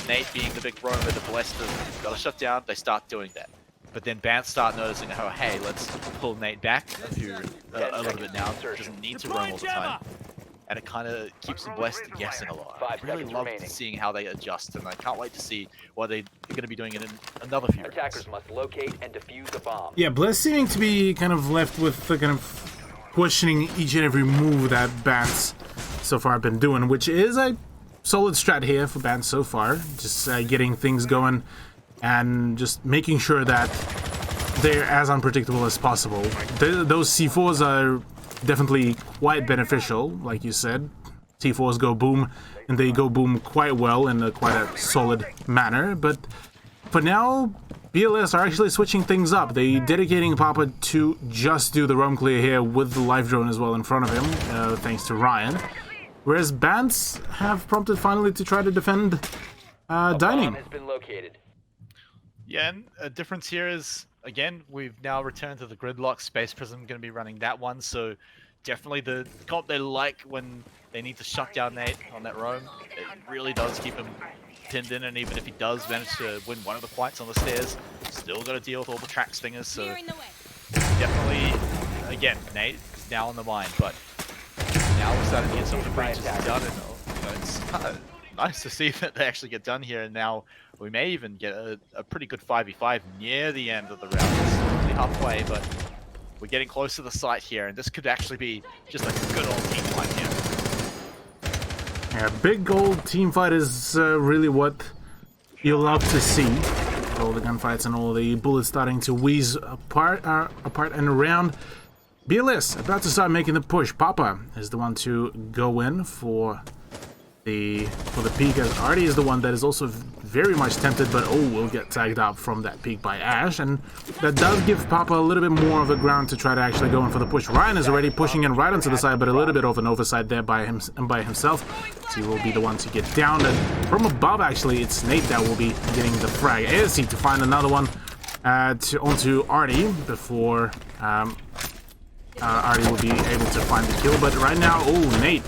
Nate being the big roamer, the Blessed have got to shut down, they start doing that. But then Bants start noticing, oh hey, let's pull Nate back a little bit now, doesn't need to roam all the time. And it kind of keeps the Blessed guessing a lot. I really love seeing how they adjust, and I can't wait to see what they're going to be doing in another few rounds. Attackers must locate and defuse a bomb. Yeah, Blessed seeming to be kind of left with the kind of questioning each and every move that Bants so far have been doing, which is a solid strat here for Bants so far. Just getting things going and just making sure that they're as unpredictable as possible. Those C4s are definitely quite beneficial, like you said. C4s go boom, and they go boom quite well in quite a solid manner, but for now, BLS are actually switching things up. They dedicating Papa to just do the roam clear here with the live drone as well in front of him, thanks to Ryan. Whereas Bants have prompted finally to try to defend Dining. Bomb has been located. Yeah, and a difference here is, again, we've now returned to the gridlock. Space Prism going to be running that one, so definitely the comp they like when they need to shut down Nate on that roam. It really does keep him pinned in, and even if he does manage to win one of the fights on the stairs, still got to deal with all the track stingers, so definitely, again, Nate is now on the mind, but now we're starting to get some of the breaches done, and it's kind of nice to see that they actually get done here, and now we may even get a pretty good 5v5 near the end of the round. It's only halfway, but we're getting close to the site here, and this could actually be just like a good old team fight here. Yeah, big old team fight is really what you love to see. All the gunfights and all the bullets starting to wheeze apart and around. BLS about to start making the push. Papa is the one to go in for the peak, as Artie is the one that is also very much tempted, but will get tagged up from that peak by Ash, and that does give Papa a little bit more of the ground to try to actually go in for the push. Ryan is already pushing in right onto the side, but a little bit of an oversight there by himself. So he will be the one to get down, and from above actually it's Nate that will be getting the frag. ASC to find another one onto Artie before Artie will be able to find the kill, but right now, Nate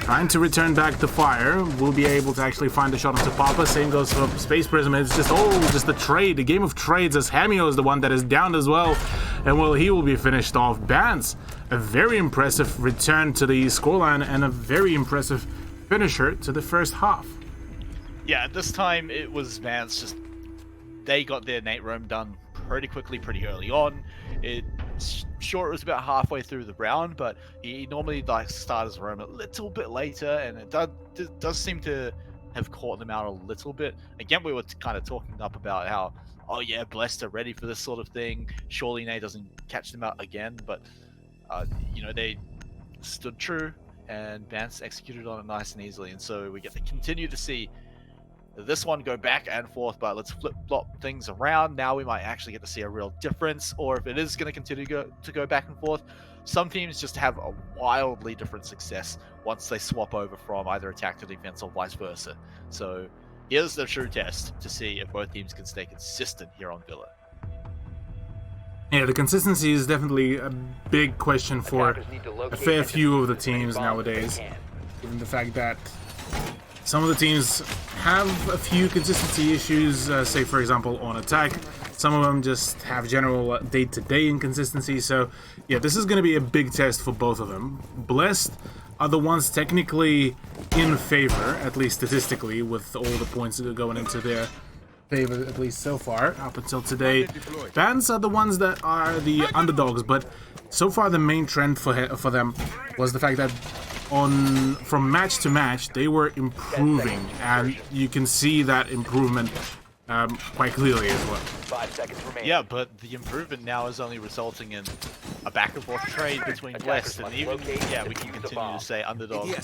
trying to return back the fire, will be able to actually find a shot onto Papa. Same goes for Space Prism. It's just, just the trade, the game of trades, as Hamio is the one that is down as well. And well, he will be finished off. Bants, a very impressive return to the scoreline and a very impressive finisher to the first half. Yeah, this time it was Bants, just they got their Nate roam done pretty quickly, pretty early on. Sure, it was about halfway through the round, but he normally likes to start his roam a little bit later, and it does seem to have caught them out a little bit. Again, we were kind of talking up about how, oh yeah, Blessed are ready for this sort of thing. Surely Nate doesn't catch them out again, but they stood true, and Bants executed on it nice and easily, and so we get to continue to see this one go back and forth, but let's flip-flop things around. Now we might actually get to see a real difference, or if it is going to continue to go back and forth, some teams just have a wildly different success once they swap over from either attack to defense or vice versa. So here's the true test to see if both teams can stay consistent here on Villa. Yeah, the consistency is definitely a big question for a fair few of the teams nowadays, given the fact that some of the teams have a few consistency issues, say for example on attack. Some of them just have general day-to-day inconsistency, so yeah, this is going to be a big test for both of them. Blessed are the ones technically in favor, at least statistically, with all the points that are going into their favor, at least so far, up until today. Bans are the ones that are the underdogs, but so far the main trend for them was the fact that from match to match they were improving, and you can see that improvement quite clearly as well. 5 seconds remaining. Yeah, but the improvement now is only resulting in a back and forth trade between Blessed and even, yeah, we can continue to say underdog,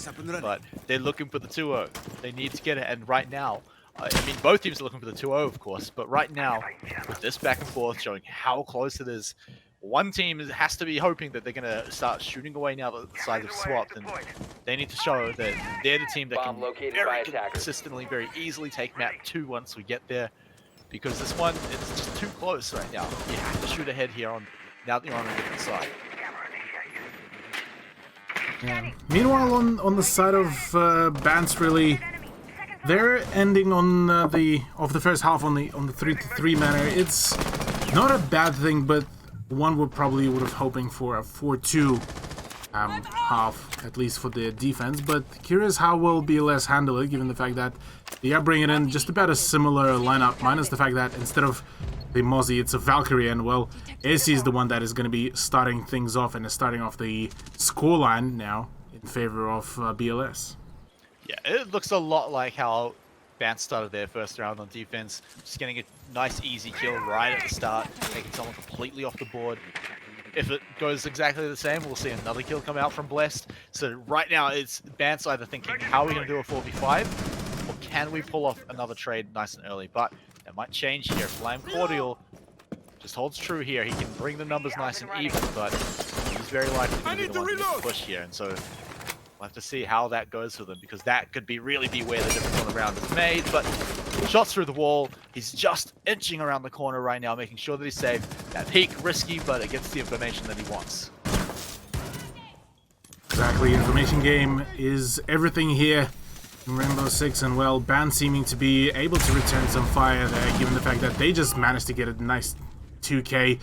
but they're looking for the 2-0. They need to get it, and right now, I mean, both teams are looking for the 2-0, of course, but right now, with this back and forth showing how close it is, one team has to be hoping that they're going to start shooting away now that the sides have swapped, and they need to show that they're the team that can very consistently, very easily take map 2 once we get there, because this one, it's just too close right now. You have to shoot ahead here now that you're on a different side. Yeah. Meanwhile, on the side of Bans, really, they're ending on the first half on the 3-3 manner. It's not a bad thing, but one would have hoping for a 4-2 half, at least for the defense. But curious how will BLS handle it, given the fact that they are bringing in just about a similar lineup, minus the fact that instead of the Mozzie, it's a Valkyrie, and well, AC is the one that is going to be starting things off and is starting off the scoreline now in favor of BLS. Yeah, it looks a lot like how Bans started their first round on defense, just getting a nice easy kill right at the start, taking someone completely off the board. If it goes exactly the same, we'll see another kill come out from Blessed. So right now, it's Bans either thinking, how are we going to do a 4v5, or can we pull off another trade nice and early? But that might change here. Flame Cordial just holds true here. He can bring the numbers nice and even, but he's very likely to be the one to push here. And so we'll have to see how that goes for them, because that could really be where the difference on the round is made. But shots through the wall. He's just inching around the corner right now, making sure that he's safe. That peak, risky, but it gets the information that he wants. Exactly, information game is everything here in Rainbow Six, and well, Ban seeming to be able to return some fire there, given the fact that they just managed to get a nice 2K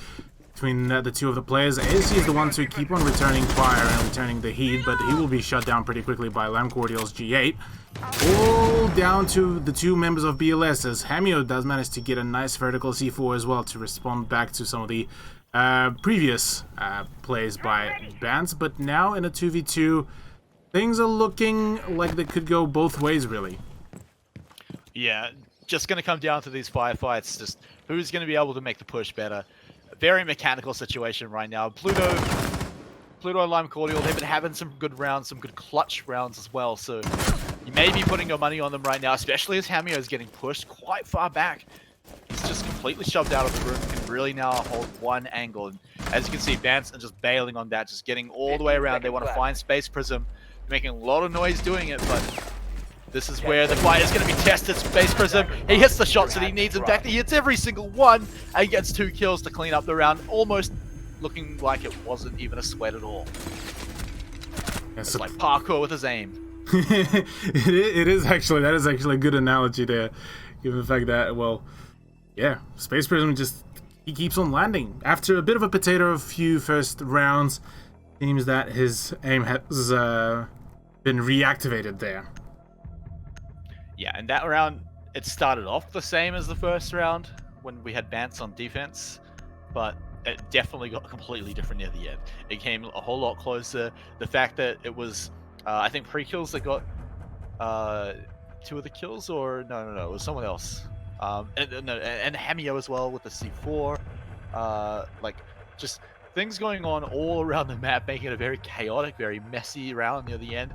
between the two of the players. AC is the one to keep on returning fire and returning the heat, but he will be shut down pretty quickly by Lamb Cordial's G8. All down to the two members of BLS, as Hamio does manage to get a nice vertical C4 as well to respond back to some of the previous plays by Bans. But now in a 2v2, things are looking like they could go both ways, really. Yeah, just going to come down to these firefights, just who's going to be able to make the push better. A very mechanical situation right now. Pluto and Lime Cordial, they've been having some good rounds, some good clutch rounds as well, so you may be putting your money on them right now, especially as Hamio is getting pushed quite far back. He's just completely shoved out of the room, can really now hold one angle. And as you can see, Bans are just bailing on that, just getting all the way around. They want to find Space Prism, making a lot of noise doing it, but this is where the fight is going to be tested. Space Prism, he hits the shots that he needs. In fact, he hits every single one, and he gets 2 kills to clean up the round, almost looking like it wasn't even a sweat at all. It's like parkour with his aim. It is actually, that is actually a good analogy there, given the fact that, well, yeah, Space Prism just, he keeps on landing. After a bit of a potato of few first rounds, it seems that his aim has been reactivated there. Yeah, and that round, it started off the same as the first round when we had Bans on defense, but it definitely got completely different near the end. It came a whole lot closer. The fact that it was, I think pre-kills that got 2 of the kills, or no, it was someone else. And Hamio as well with the C4. Like, just things going on all around the map, making it a very chaotic, very messy round near the end.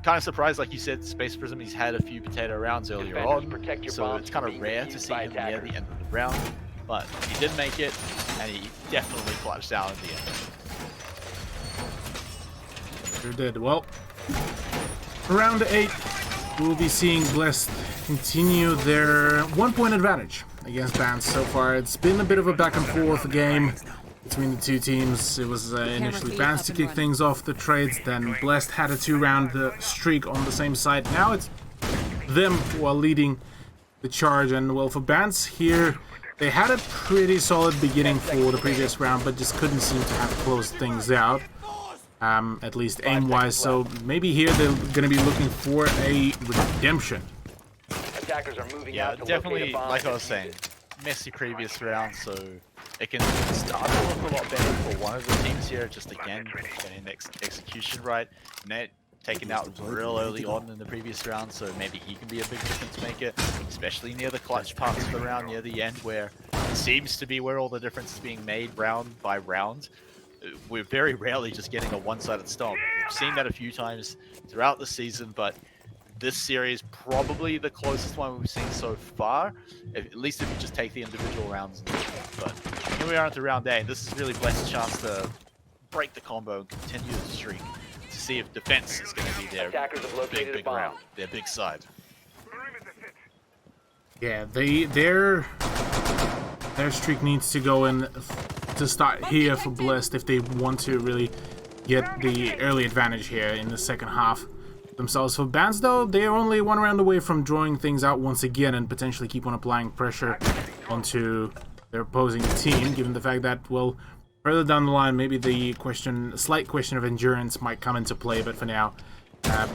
kind of surprised, like you said, Space Prism, he's had a few potato rounds earlier Defenders, on, protect your so bombs it's kind from of being rare to defused see by him near attackers. the end of the round, but he did make it, and he definitely clutched out in the end. Sure did. Well, round 8, we'll be seeing Blessed continue their 1-point advantage against Bans so far. It's been a bit of a back and forth game between the two teams. It was initially Bans to kick things off the trades, then Blessed had a 2-round streak on the same side. Now it's them who are leading the charge, and well, for Bans here, they had a pretty solid beginning for the previous round, but just couldn't seem to have closed things out. At least aim-wise, so maybe here they're going to be looking for a redemption. Attackers are moving Yeah, out to definitely, locate a bomb like I and was defuse saying, it. messy previous round, so it can start to look a lot better for one of the teams here, just again, getting the execution right. Net taken out real early on in the previous round, so maybe he can be a big difference maker, especially near the clutch parts of the round, near the end, where it seems to be where all the difference is being made round by round. We're very rarely just getting a one-sided stomp. We've seen that a few times throughout the season, but this series probably the closest one we've seen so far, at least if you just take the individual rounds. But here we are into round 8. This is really Bless's chance to break the combo and continue the streak to see if defense is going to be their Attackers have located a big bomb. round, their big side. Yeah, their streak needs to go in to start here for Blessed if they want to really get the early advantage here in the second half themselves. For Bans, though, they're only 1 round away from drawing things out once again and potentially keep on applying pressure onto their opposing team, given the fact that, well, further down the line, maybe the slight question of endurance might come into play, but for now,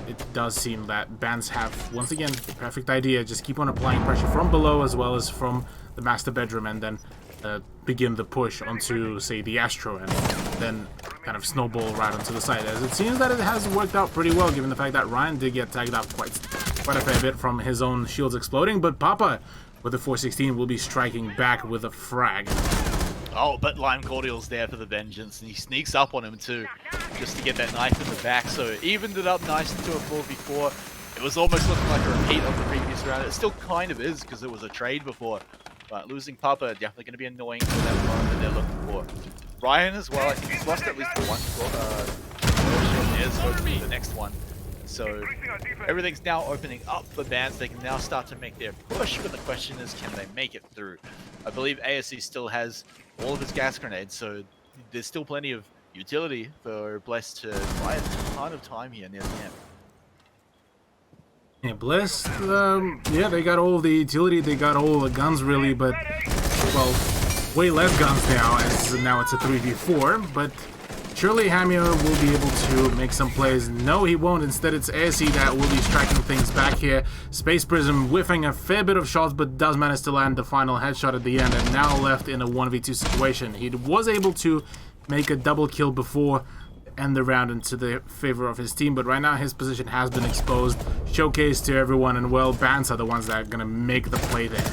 it does seem that Bans have, once again, the perfect idea. Just keep on applying pressure from below as well as from the master bedroom, and then begin the push onto, say, the Astro, and then kind of snowball right onto the side. As it seems that it has worked out pretty well, given the fact that Ryan did get tagged up quite a fair bit from his own shields exploding, but Papa, with the 416, will be striking back with a frag. Oh, but Lime Cordial's there for the vengeance, and he sneaks up on him too, just to get that knife in the back, so it evened it up nice into a 4v4. It was almost looking like a repeat of the previous round. It still kind of is, because it was a trade before, but losing Papa definitely going to be annoying for that one that they're looking for. Ryan as well, I think he's lost at least one shield. There's hopefully the next one. So everything's now opening up for Bans. They can now start to make their push, but the question is, can they make it through? I believe ASC still has all of his gas grenades, so there's still plenty of utility for Blessed to buy a ton of time here near the end. Yeah, Blessed, yeah, they got all the utility, they got all the guns really, but, well, way less guns now, as now it's a 3v4, but surely Hamir will be able to make some plays. No, he won't. Instead, it's ASC that will be striking things back here. Space Prism whiffing a fair bit of shots, but does manage to land the final headshot at the end, and now left in a 1v2 situation. He was able to make a double kill before end the round into the favor of his team, but right now his position has been exposed, showcased to everyone, and well, Bans are the ones that are going to make the play there.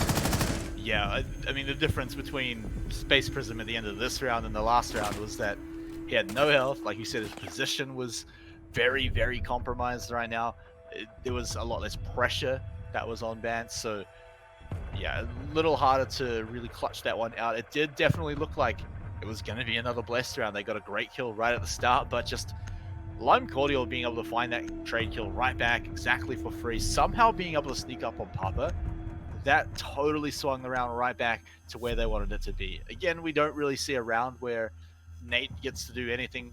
Yeah, I mean, the difference between Space Prism at the end of this round and the last round was that he had no health. Like you said, his position was very, very compromised right now. There was a lot less pressure that was on Bans, so yeah, a little harder to really clutch that one out. It did definitely look like it was going to be another Blessed round. They got a great kill right at the start, but just Lime Cordial being able to find that trade kill right back exactly for free, somehow being able to sneak up on Papa, that totally swung the round right back to where they wanted it to be. Again, we don't really see a round where Nate gets to do anything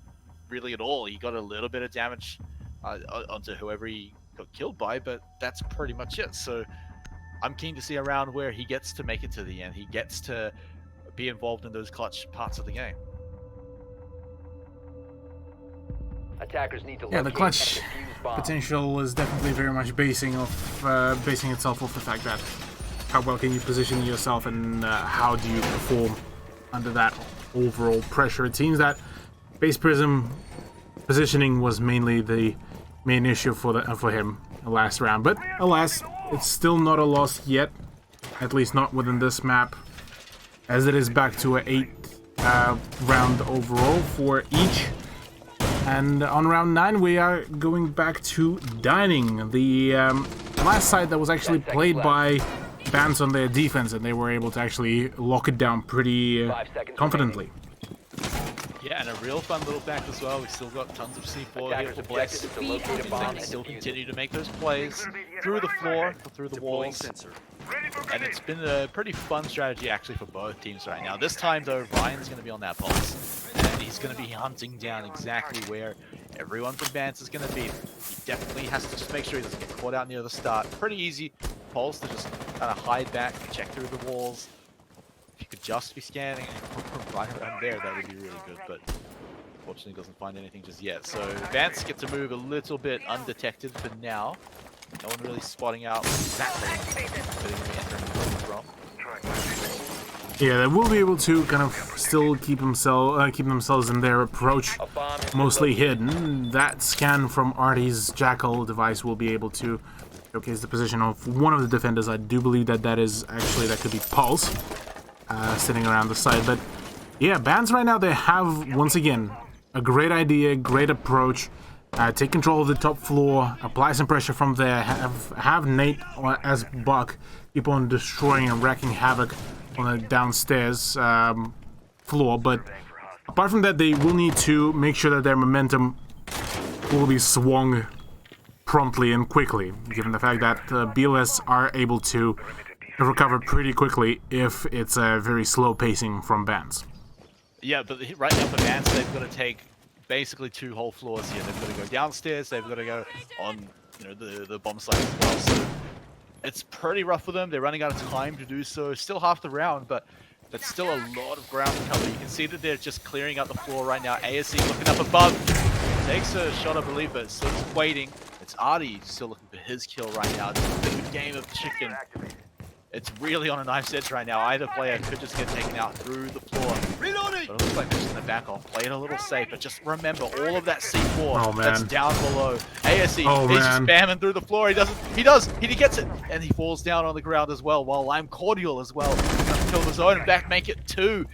really at all. He got a little bit of damage onto whoever he got killed by, but that's pretty much it. So I'm keen to see a round where he gets to make it to the end. He gets to be involved in those clutch parts of the game. Attackers need to Yeah, the locate clutch and defuse bombs. potential is definitely very much basing itself off the fact that how well can you position yourself and how do you perform under that overall pressure. It seems that Space Prism positioning was mainly the main issue for him the last round, but alas, it's still not a loss yet, at least not within this map, as it is back to an 8 round overall for each. And on round 9, we are going back to dining. The last side that was actually played by Bans on their defense, and they were able to actually lock it down pretty confidently. Yeah, and a real fun little fact as well. We've still got tons of C4 here for Bless. To locate a bomb They still continue to make those plays through the floor, through the walls. And it's been a pretty fun strategy actually for both teams right now. This time though, Ryan's going to be on that pulse. And he's going to be hunting down exactly where everyone from Vance is going to be. He definitely has to just make sure he doesn't get caught out near the start. Pretty easy pulse to just kind of hide back, check through the walls. If you could just be scanning right around there, that would be really good, but unfortunately doesn't find anything just yet. So Vance get to move a little bit undetected for now. No one really spotting out exactly where they're going to be entering the building from. Yeah, they will be able to kind of still keep themselves in their approach mostly hidden. That scan from Artie's Jackal device will be able to showcase the position of one of the defenders. I do believe that that could be Pulse. Sitting around the side, but yeah, Bans right now, they have once again a great idea, great approach. Take control of the top floor, apply some pressure from there, have Nate as Buck keep on destroying and wreaking havoc on the downstairs floor. But apart from that, they will need to make sure that their momentum will be swung promptly and quickly, given the fact that BLS are able to recover pretty quickly if it's a very slow pacing from Bans. Yeah, but right now for Vance, they've got to take basically 2 whole floors here. They've got to go downstairs, they've got to go on, you know, the bomb site as well. So it's pretty rough for them. They're running out of time to do so. Still half the round, but that's still a lot of ground to cover. You can see that they're just clearing out the floor right now. ASC looking up above. Takes a shot, I believe, but still just waiting. It's Artie still looking for his kill right now. It's a bit of a game of chicken. It's really on a knife's edge right now. Either player could just get taken out through the floor. Reloading! But it looks like they're just going to back off. Play it a little safe, but just remember all of that C4 that's down below. ASE, he's just spamming through the floor. He gets it! And he falls down on the ground as well, while I'm cordial as well. Kill the zone and back make it 2.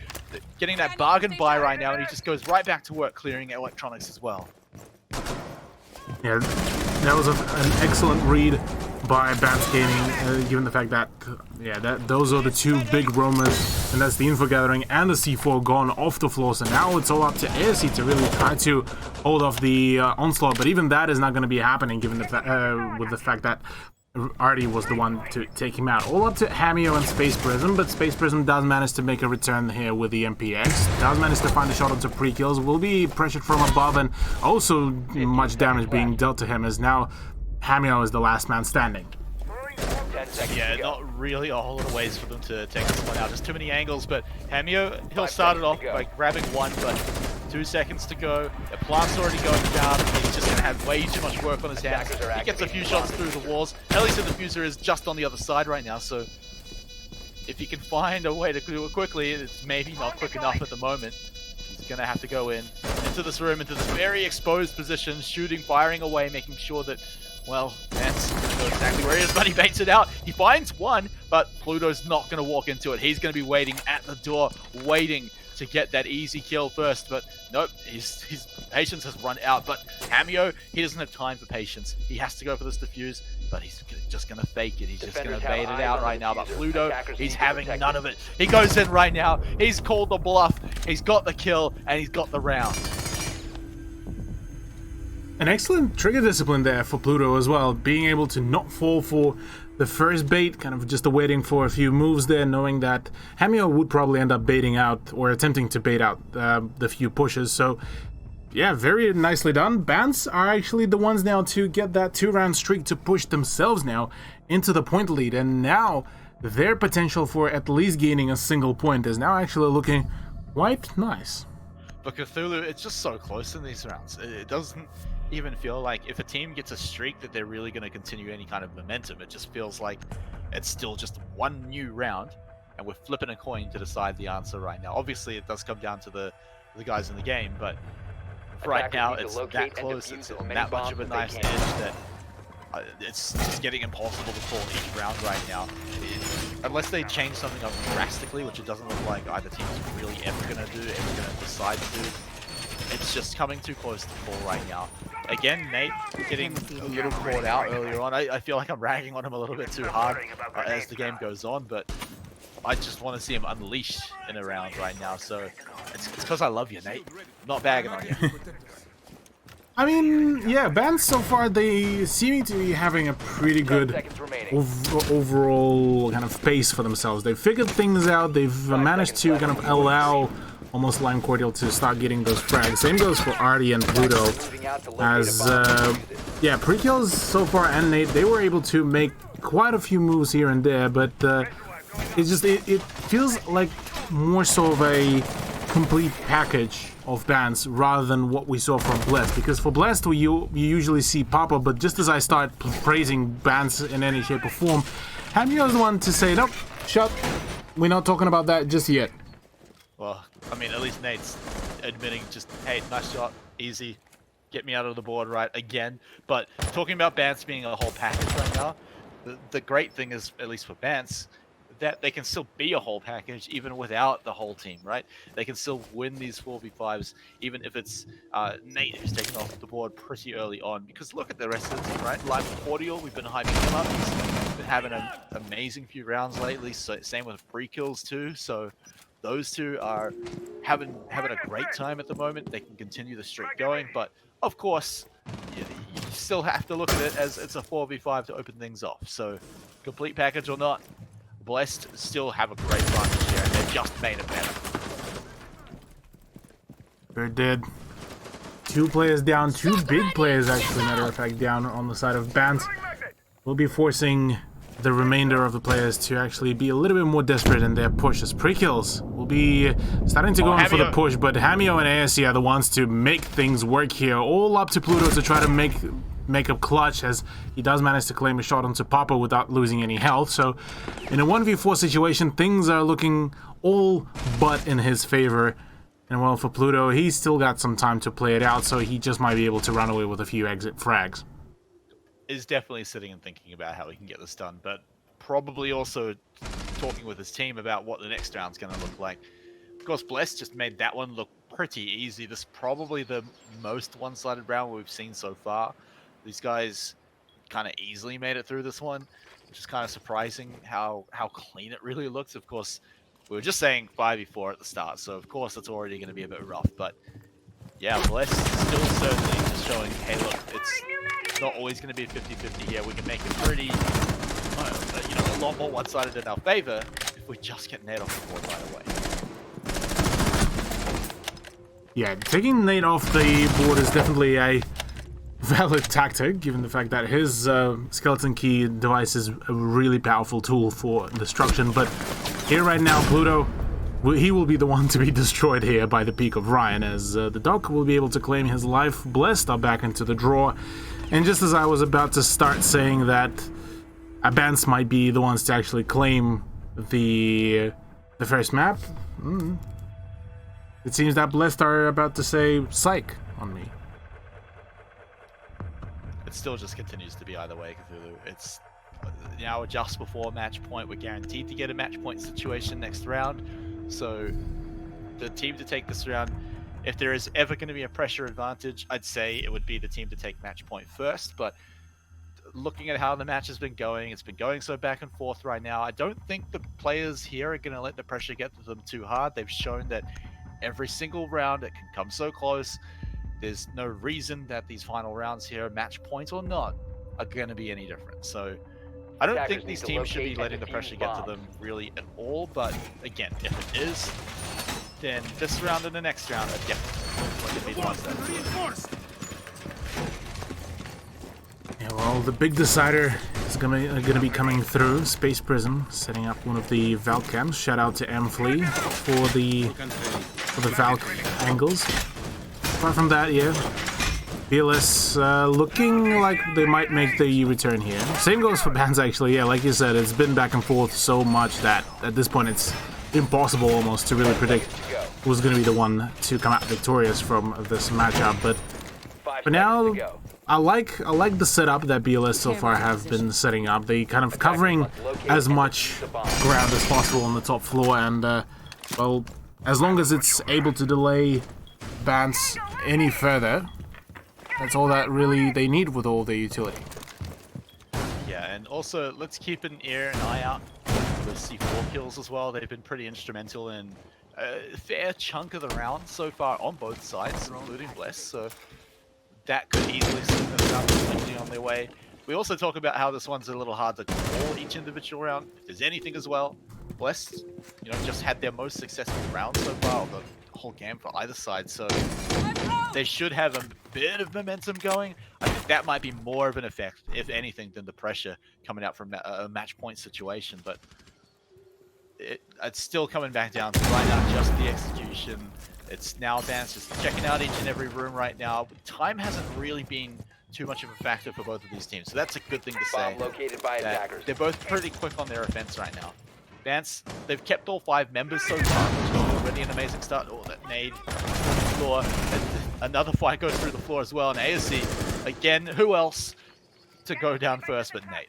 Getting that bargain buy right now, and he just goes right back to work clearing electronics as well. Yeah, that was an excellent read by Bans Gaming, given the fact that, those are the 2 big roamers, and that's the info gathering and the C4 gone off the floor. So now it's all up to ASC to really try to hold off the onslaught, but even that is not going to be happening, given the with the fact that Artie was the one to take him out. All up to Hamio and Space Prism, but Space Prism does manage to make a return here with the MPX. Does manage to find a shot onto pre-kills. Will be pressured from above, and also much damage being dealt to him, as now Hamio is the last man standing. Yeah, not really a whole lot of ways for them to take this one out. Just too many angles, but Hamio, he'll start it off by grabbing 1, but 2 seconds to go. The plant's already going down. He's just going to have way too much work on his hands. He gets a few shots through the walls. At least the diffuser is just on the other side right now, so if he can find a way to do it quickly, it's maybe not quick enough at the moment. He's going to have to go into this room, into this very exposed position, shooting, firing away, making sure that, well, Vance doesn't know exactly where he is, but he baits it out. He finds 1, but Pluto's not going to walk into it. He's going to be waiting at the door, waiting to get that easy kill first, but nope, his patience has run out. But Hamio, he doesn't have time for patience. He has to go for this defuse, but he's just going to fake it. He's just going to bait it out right now. But Pluto, he's having none of it. He goes in right now. He's called the bluff. He's got the kill, and he's got the round. An excellent trigger discipline there for Pluto as well, being able to not fall for the first bait, kind of just waiting for a few moves there, knowing that Hamio would probably end up baiting out, or attempting to bait out the few pushes. So yeah, very nicely done. Bans are actually the ones now to get that 2-round streak to push themselves now into the point lead, and now their potential for at least gaining a single point is now actually looking quite nice. But Cthulhu, it's just so close in these rounds. It doesn't even feel like if a team gets a streak that they're really going to continue any kind of momentum. It just feels like it's still just one new round, and we're flipping a coin to decide the answer right now. Obviously, it does come down to the guys in the game, but right now it's that close. It's that much of a nice edge that it's just getting impossible to call each round right now. Unless they change something up drastically, which it doesn't look like either team is really ever going to do, ever going to decide to do. it's just coming too close to fall right now. Again, Nate getting a little caught out earlier on. I feel like I'm ragging on him a little bit too hard as the game goes on, but I just want to see him unleashed in a round right now. So it's because I love you, Nate. I'm not bagging on you. I mean, yeah, bands so far, they seem to be having a pretty 10 good seconds remaining. overall kind of pace for themselves. They've figured things out. They've managed to kind of allow almost Lime Cordial to start getting those frags. Same goes for Artie and Pluto. Moving out to locate As, a bomb. Use it. yeah, pre-kills so far and Nate, they were able to make quite a few moves here and there, but it feels like more so of a complete package of bans rather than what we saw from Blessed, because for Blessed you usually see Papa, but just as I start praising bans in any shape or form, Hamio is the one to say, nope, shut, we're not talking about that just yet. Well, I mean, at least Nate's admitting just, hey, nice shot, easy, get me out of the board right again. But talking about bans being a whole package right now, the great thing is, at least for bans, that they can still be a whole package even without the whole team, right? They can still win these 4v5s even if it's Nate who's taken off the board pretty early on. Because look at the rest of the team, right? Live Cordial, we've been hyping him up. He's been having an amazing few rounds lately. So same with pre-kills too. So those two are having a great time at the moment. They can continue the streak going, but of course, you still have to look at it as it's a 4v5 to open things off. So complete package or not, Blessed still have a great advantage here, and they've just made it better. They're dead. 2 players down, 2 big players actually, matter of fact, down on the side of Bans. We'll be forcing the remainder of the players to actually be a little bit more desperate in their pushes. Pre-kills will be starting to go in for the push, but Hamio and ASC are the ones to make things work here. All up to Pluto to try to make a clutch, as he does manage to claim a shot onto Papa without losing any health. So in a 1v4 situation, things are looking all but in his favor. And well, for Pluto, he's still got some time to play it out, so he just might be able to run away with a few exit frags. Is definitely sitting and thinking about how he can get this done, but probably also talking with his team about what the next round's going to look like. Of course, Bless just made that one look pretty easy. This is probably the most one-sided round we've seen so far. These guys kind of easily made it through this one, which is kind of surprising how clean it really looks. Of course, we were just saying 5v4 at the start, so of course it's already going to be a bit rough. But yeah, Bless still certainly just showing, hey, look, it's not always going to be 50-50 here. We can make it pretty, a lot more one-sided in our favor if we just get Nate off the board right away. Yeah, taking Nate off the board is definitely a valid tactic, given the fact that his skeleton key device is a really powerful tool for destruction. But here right now, Pluto, he will be the one to be destroyed here by the peak of Ryan, as the Doc will be able to claim his life. Blessed are back into the draw. And just as I was about to start saying that Abans might be the ones to actually claim the first map, it seems that Blessed are about to say psych on me. It still just continues to be either way, Cthulhu. It's now just before match point. We're guaranteed to get a match point situation next round. So the team to take this round, if there is ever going to be a pressure advantage, I'd say it would be the team to take match point first. But looking at how the match has been going, it's been going so back and forth right now. I don't think the players here are going to let the pressure get to them too hard. They've shown that every single round it can come so close. There's no reason that these final rounds here, match point or not, are going to be any different. So I don't think these teams should be letting the pressure get to them really at all. But again, if it is, then this round and the next round are definitely going to be the ones that Yeah, well, the big decider is gonna be coming through. Space Prism setting up one of the Valk camps. Shout out to Flea for the Valk angles. Apart from that, yeah, BLS looking like they might make the return here. Same goes for Bans actually. Yeah, like you said, it's been back and forth so much that at this point it's impossible almost to really predict who's going to be the one to come out victorious from this matchup. But for now, I like the setup that BLS so far have been setting up. They kind of covering as much ground as possible on the top floor, and well, as long as it's able to delay Bance any further. That's all that really they need with all their utility. Yeah, and also let's keep an eye out for C4 kills as well. They've been pretty instrumental in a fair chunk of the round so far on both sides, including Bless. So that could easily send them down completely on their way. We also talk about how this one's a little hard to call each individual round. If there's anything as well, Bless, just had their most successful round so far of the whole game for either side. So they should have a bit of momentum going. I think that might be more of an effect, if anything, than the pressure coming out from a match point situation. But it's still coming back down to right now just the execution. It's now Vance just checking out each and every room right now. Time hasn't really been too much of a factor for both of these teams, so that's a good thing to say. Bomb located by attackers. They're both pretty quick on their offense right now. Vance, they've kept all 5 members so far, which is already an amazing start. Oh, that nade floor. And another fight goes through the floor as well. And ASC, again, who else to go down first but Nate?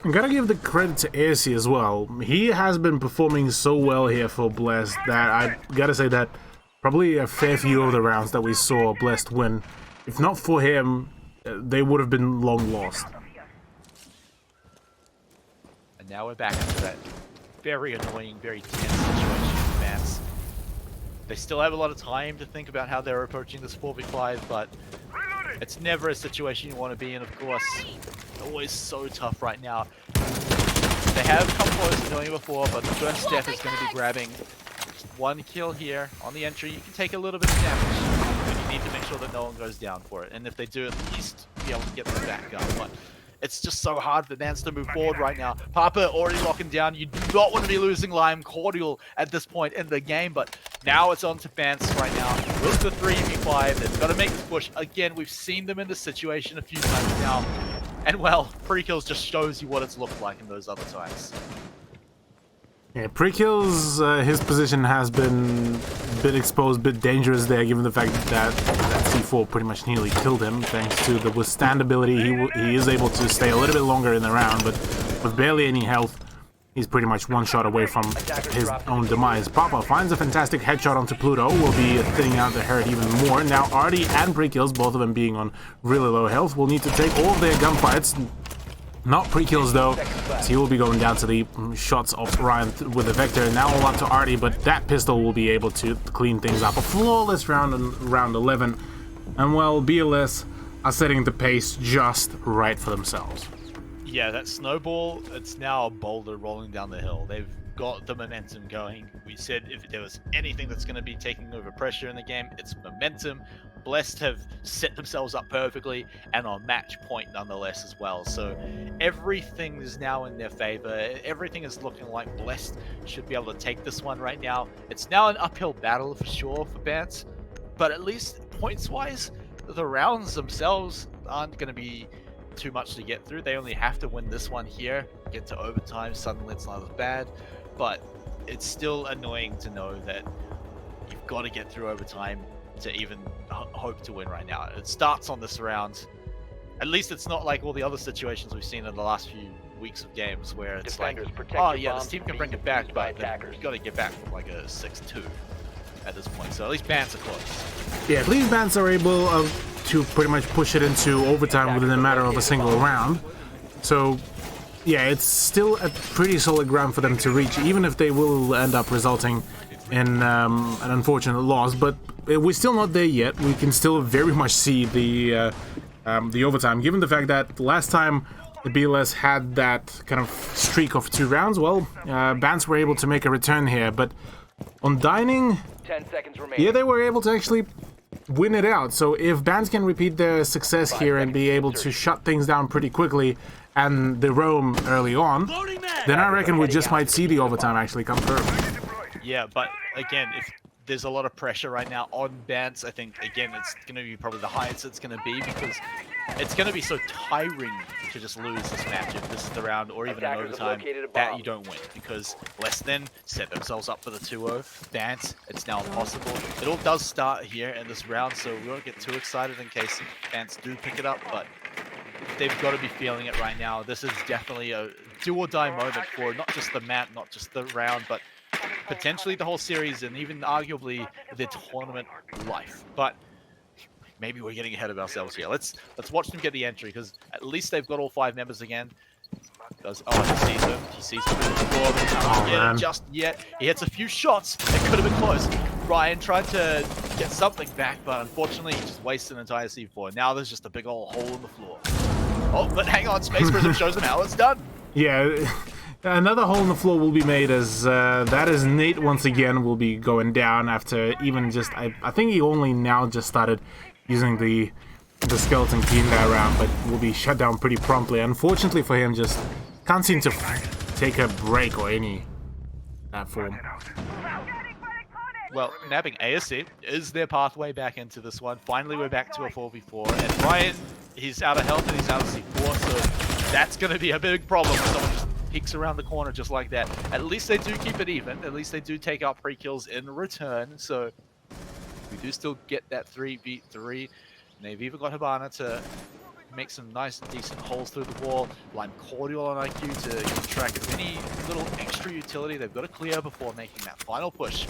I'm gotta give the credit to ASC as well. He has been performing so well here for Blessed that I gotta say that probably a fair few of the rounds that we saw Blessed win, if not for him, they would have been long lost. And now we're back into that very annoying, very tense situation for Vance. They still have a lot of time to think about how they're approaching this 4v5, but it's never a situation you want to be in, of course. Always so tough right now. They have come close to doing it before, but the first step is going to be grabbing just 1 kill here on the entry. You can take a little bit of damage, but you need to make sure that no one goes down for it. And if they do, at least be able to get the back gun. But it's just so hard for Vance to move forward right now. Papa already locking down. You do not want to be losing Lime Cordial at this point in the game, but now it's on to Vance right now. With the 3v5, they've got to make this push. Again, we've seen them in this situation a few times now. And well, pre-kills just shows you what it's looked like in those other times. Yeah, pre-kills, his position has been a bit exposed, a bit dangerous there, given the fact that C4 pretty much nearly killed him. Thanks to the withstand ability, he is able to stay a little bit longer in the round, but with barely any health, he's pretty much one shot away from his own demise. Papa finds a fantastic headshot onto Pluto, will be thinning out the hurt even more. Now Artie and pre-kills, both of them being on really low health, will need to take all of their gunfights. Not pre-kills though, so he will be going down to the shots of Ryan with the Vector, and now all up to Artie, but that pistol will be able to clean things up. A flawless round in round 11, and well, BLS are setting the pace just right for themselves. Yeah, that snowball, it's now a boulder rolling down the hill. They've got the momentum going. We said if there was anything that's going to be taking over pressure in the game, it's momentum. Blessed have set themselves up perfectly and on match point nonetheless as well. So everything is now in their favor. Everything is looking like Blessed should be able to take this one right now. It's now an uphill battle for sure for Bance, but at least points-wise, the rounds themselves aren't going to be too much to get through. They only have to win this one here, get to overtime, suddenly it's not as bad, but it's still annoying to know that you've got to get through overtime to even hope to win right now. It starts on this round. At least it's not like all the other situations we've seen in the last few weeks of games where it's Defenders, like, protect oh your yeah, this bombs team from can bring being it back, used by but then attackers. you got to get back from like a 6-2 at this point. So at least Bans are close. Yeah, at least Bans are able to pretty much push it into overtime within a matter of a single round. So yeah, it's still a pretty solid ground for them to reach, even if they will end up resulting in an unfortunate loss. But we're still not there yet. We can still very much see the overtime, given the fact that last time the BLS had that kind of streak of 2 rounds. Well, Bans were able to make a return here, but on Dining, 10 seconds remaining. yeah, they were able to actually win it out. So if Bans can repeat their success here and be able to shut things down pretty quickly and the roam early on, then I reckon we just might see the overtime actually come through. Yeah, but again, if there's a lot of pressure right now on Bans, I think, again, it's going to be probably the highest it's going to be, because it's going to be so tiring to just lose this match if this is the round or even in overtime that you don't win, because Less Than set themselves up for the 2-0. Bans, it's now impossible. It all does start here in this round, so we won't get too excited in case Bans do pick it up, but they've got to be feeling it right now. This is definitely a do-or-die moment for not just the map, not just the round, but potentially the whole series and even arguably their tournament life. But maybe we're getting ahead of ourselves here. Let's watch them get the entry, because at least they've got all 5 members again. He sees him. He sees him moving forward. He can't get it just yet. He hits a few shots. It could have been close. Ryan tried to get something back, but unfortunately he just wasted an entire C4. Now there's just a big old hole in the floor. Oh, but hang on. Space Prism shows him how it's done. Yeah, another hole in the floor will be made as that is Nate once again will be going down after even just... I think he only now just started using the skeleton key in that round, but will be shut down pretty promptly. Unfortunately for him, just can't seem to take a break or any form. Well, nabbing ASC is their pathway back into this one. Finally, we're back to a 4v4, and Ryan, he's out of health and he's out of C4, so that's going to be a big problem when someone just peeks around the corner just like that. At least they do keep it even. At least they do take out pre-kills in return, so we do still get that 3v3. And they've even got Hibana to make some nice, decent holes through the wall. Lime Cordial on IQ to keep track of any little extra utility they've got to clear before making that final push.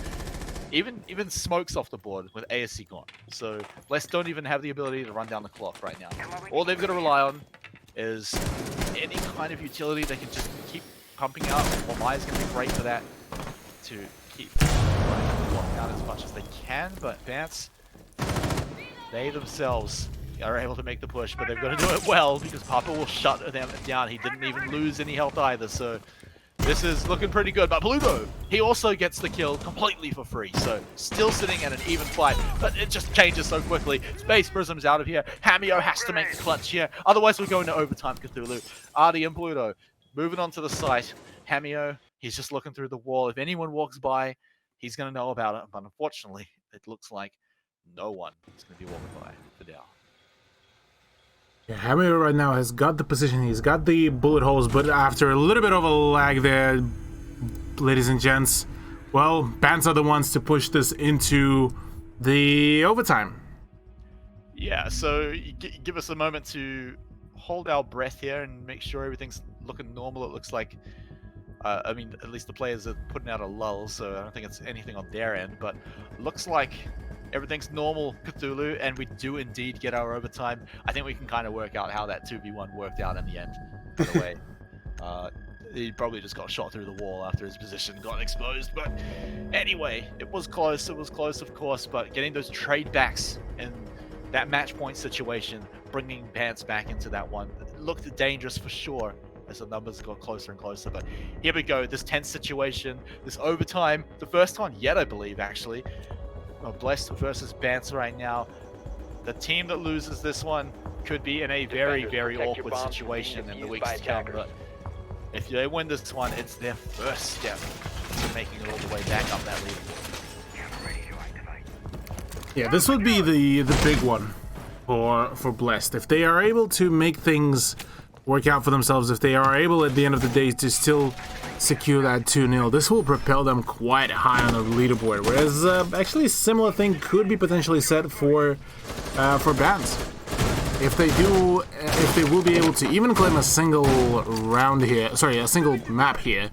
Even Smoke's off the board with ASC gone. So Blessed don't even have the ability to run down the clock right now. All they've got to rely on is any kind of utility they can just keep pumping out. Well, Maya's going to be great for that, to keep running the clock out as much as they can. But Vance, they themselves are able to make the push, but they've got to do it well, because Papa will shut them down. He didn't even lose any health either, so this is looking pretty good. But Pluto, he also gets the kill completely for free, so still sitting at an even fight, but it just changes so quickly. Space Prism's out of here. Hamio has to make the clutch here, otherwise we're going to overtime. Cthulhu, Artie and Pluto moving on to the site. Hamio, he's just looking through the wall. If anyone walks by, he's going to know about it, but unfortunately, it looks like no one is going to be walking by for now. Yeah, Hammer right now has got the position, he's got the bullet holes, but after a little bit of a lag there, ladies and gents, well, Bants are the ones to push this into the overtime. Yeah, so give us a moment to hold our breath here and make sure everything's looking normal. It looks like, I mean, at least the players are putting out a lull, so I don't think it's anything on their end, but looks like everything's normal, Cthulhu, and we do indeed get our overtime. I think we can kind of work out how that 2v1 worked out in the end, by the way. He probably just got shot through the wall after his position got exposed, but anyway, it was close, of course, but getting those trade backs in that match point situation, bringing Pants back into that one, looked dangerous for sure as the numbers got closer and closer, but here we go, this tense situation, this overtime, the first one yet, I believe, actually. Blessed versus Bants right now. The team that loses this one could be in a very, very awkward situation in the weeks to come. But if they win this one, it's their first step to making it all the way back up that leaderboard. Yeah, this would be the big one for Blessed. If they are able to make things work out for themselves, if they are able at the end of the day to still secure that 2-0, this will propel them quite high on the leaderboard. Whereas actually a similar thing could be potentially said for Bants. If they do, if they will be able to even claim a single round here, sorry, a single map here,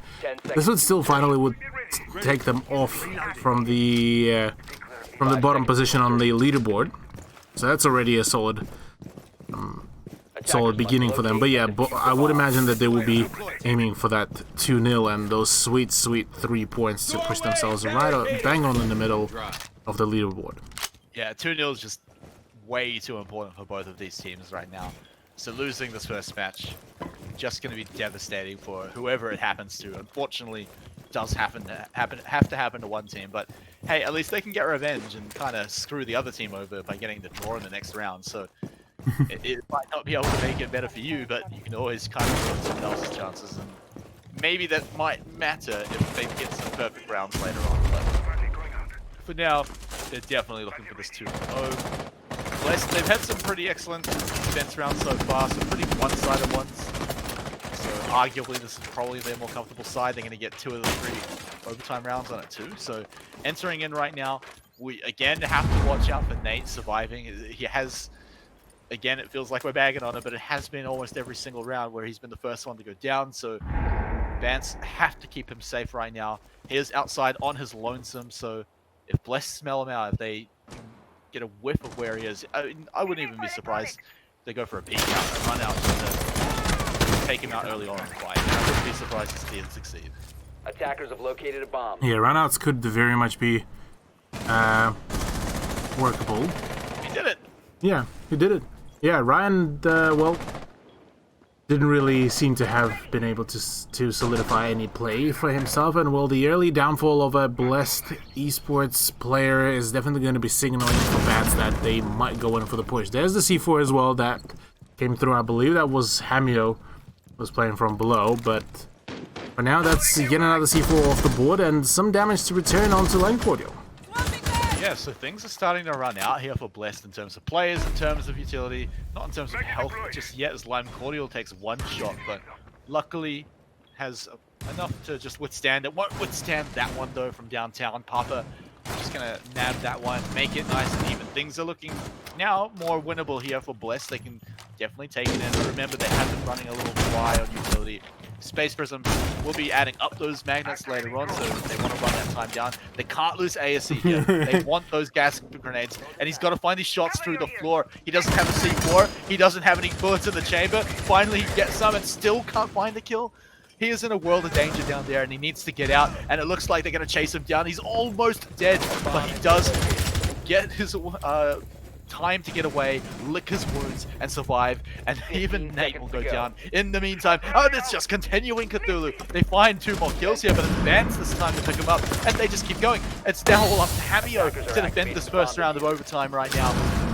this would still finally would take them off from the bottom position on the leaderboard. So that's already a solid beginning for them. But yeah, I would imagine that they will be aiming for that 2-0 and those sweet 3 points to push themselves right bang on in the middle of the leaderboard. Yeah, 2-0 is just way too important for both of these teams right now. So losing this first match, just going to be devastating for whoever it happens to. Unfortunately, does have to happen to one team, but hey, at least they can get revenge and kind of screw the other team over by getting the draw in the next round. So it might not be able to make it better for you, but you can always kind of ruin someone else's chances, and maybe that might matter if they get some perfect rounds later on. But for now, they're definitely looking for this 2-0. Blessed, they've had some pretty excellent defense rounds so far, some pretty one-sided ones. So arguably this is probably their more comfortable side. They're going to get 2 of the 3 overtime rounds on it too. So entering in right now, we again have to watch out for Nate surviving. He has, again, it feels like we're bagging on him, but it has been almost every single round where he's been the first one to go down. So Vance have to keep him safe right now. He is outside on his lonesome, so if Bless smell him out, if they can get a whiff of where he is, I wouldn't even be surprised if they go for a peek out, a run out just to take him out early on in the fight. I wouldn't be surprised to see him succeed. Attackers have located a bomb. Yeah, runouts could very much be workable. He did it! Yeah, he did it. Yeah, Ryan, well, didn't really seem to have been able to solidify any play for himself, and well, the early downfall of a blessed esports player is definitely going to be signaling for bats that they might go in for the push. There's the C4 as well that came through. I believe that was Hamio was playing from below, but for now that's yet another C4 off the board and some damage to return onto Lane Cordial. Yeah, so things are starting to run out here for Blessed in terms of players, in terms of utility, not in terms of health just yet, as Lime Cordial takes one shot, but luckily has enough to just withstand it. Won't withstand that one though from downtown. Papa just gonna nab that one, make it nice and even. Things are looking now more winnable here for Blessed. They can definitely take it in. Remember, they have been running a little dry on utility. Space Prism will be adding up those magnets later on, so they want to run that time down. They can't lose ASC here. They want those gas grenades, and he's got to find these shots through the floor. He doesn't have a C4. He doesn't have any bullets in the chamber. Finally, he gets some and still can't find the kill. He is in a world of danger down there, and he needs to get out, and it looks like they're going to chase him down. He's almost dead, but he does get his time to get away, lick his wounds, and survive, and even Nate will go down. In the meantime, it's just continuing Cthulhu. They find 2 more kills here, but it's Vance this time to pick him up, and they just keep going. It's now all up to Hamio to defend this first round of overtime right now.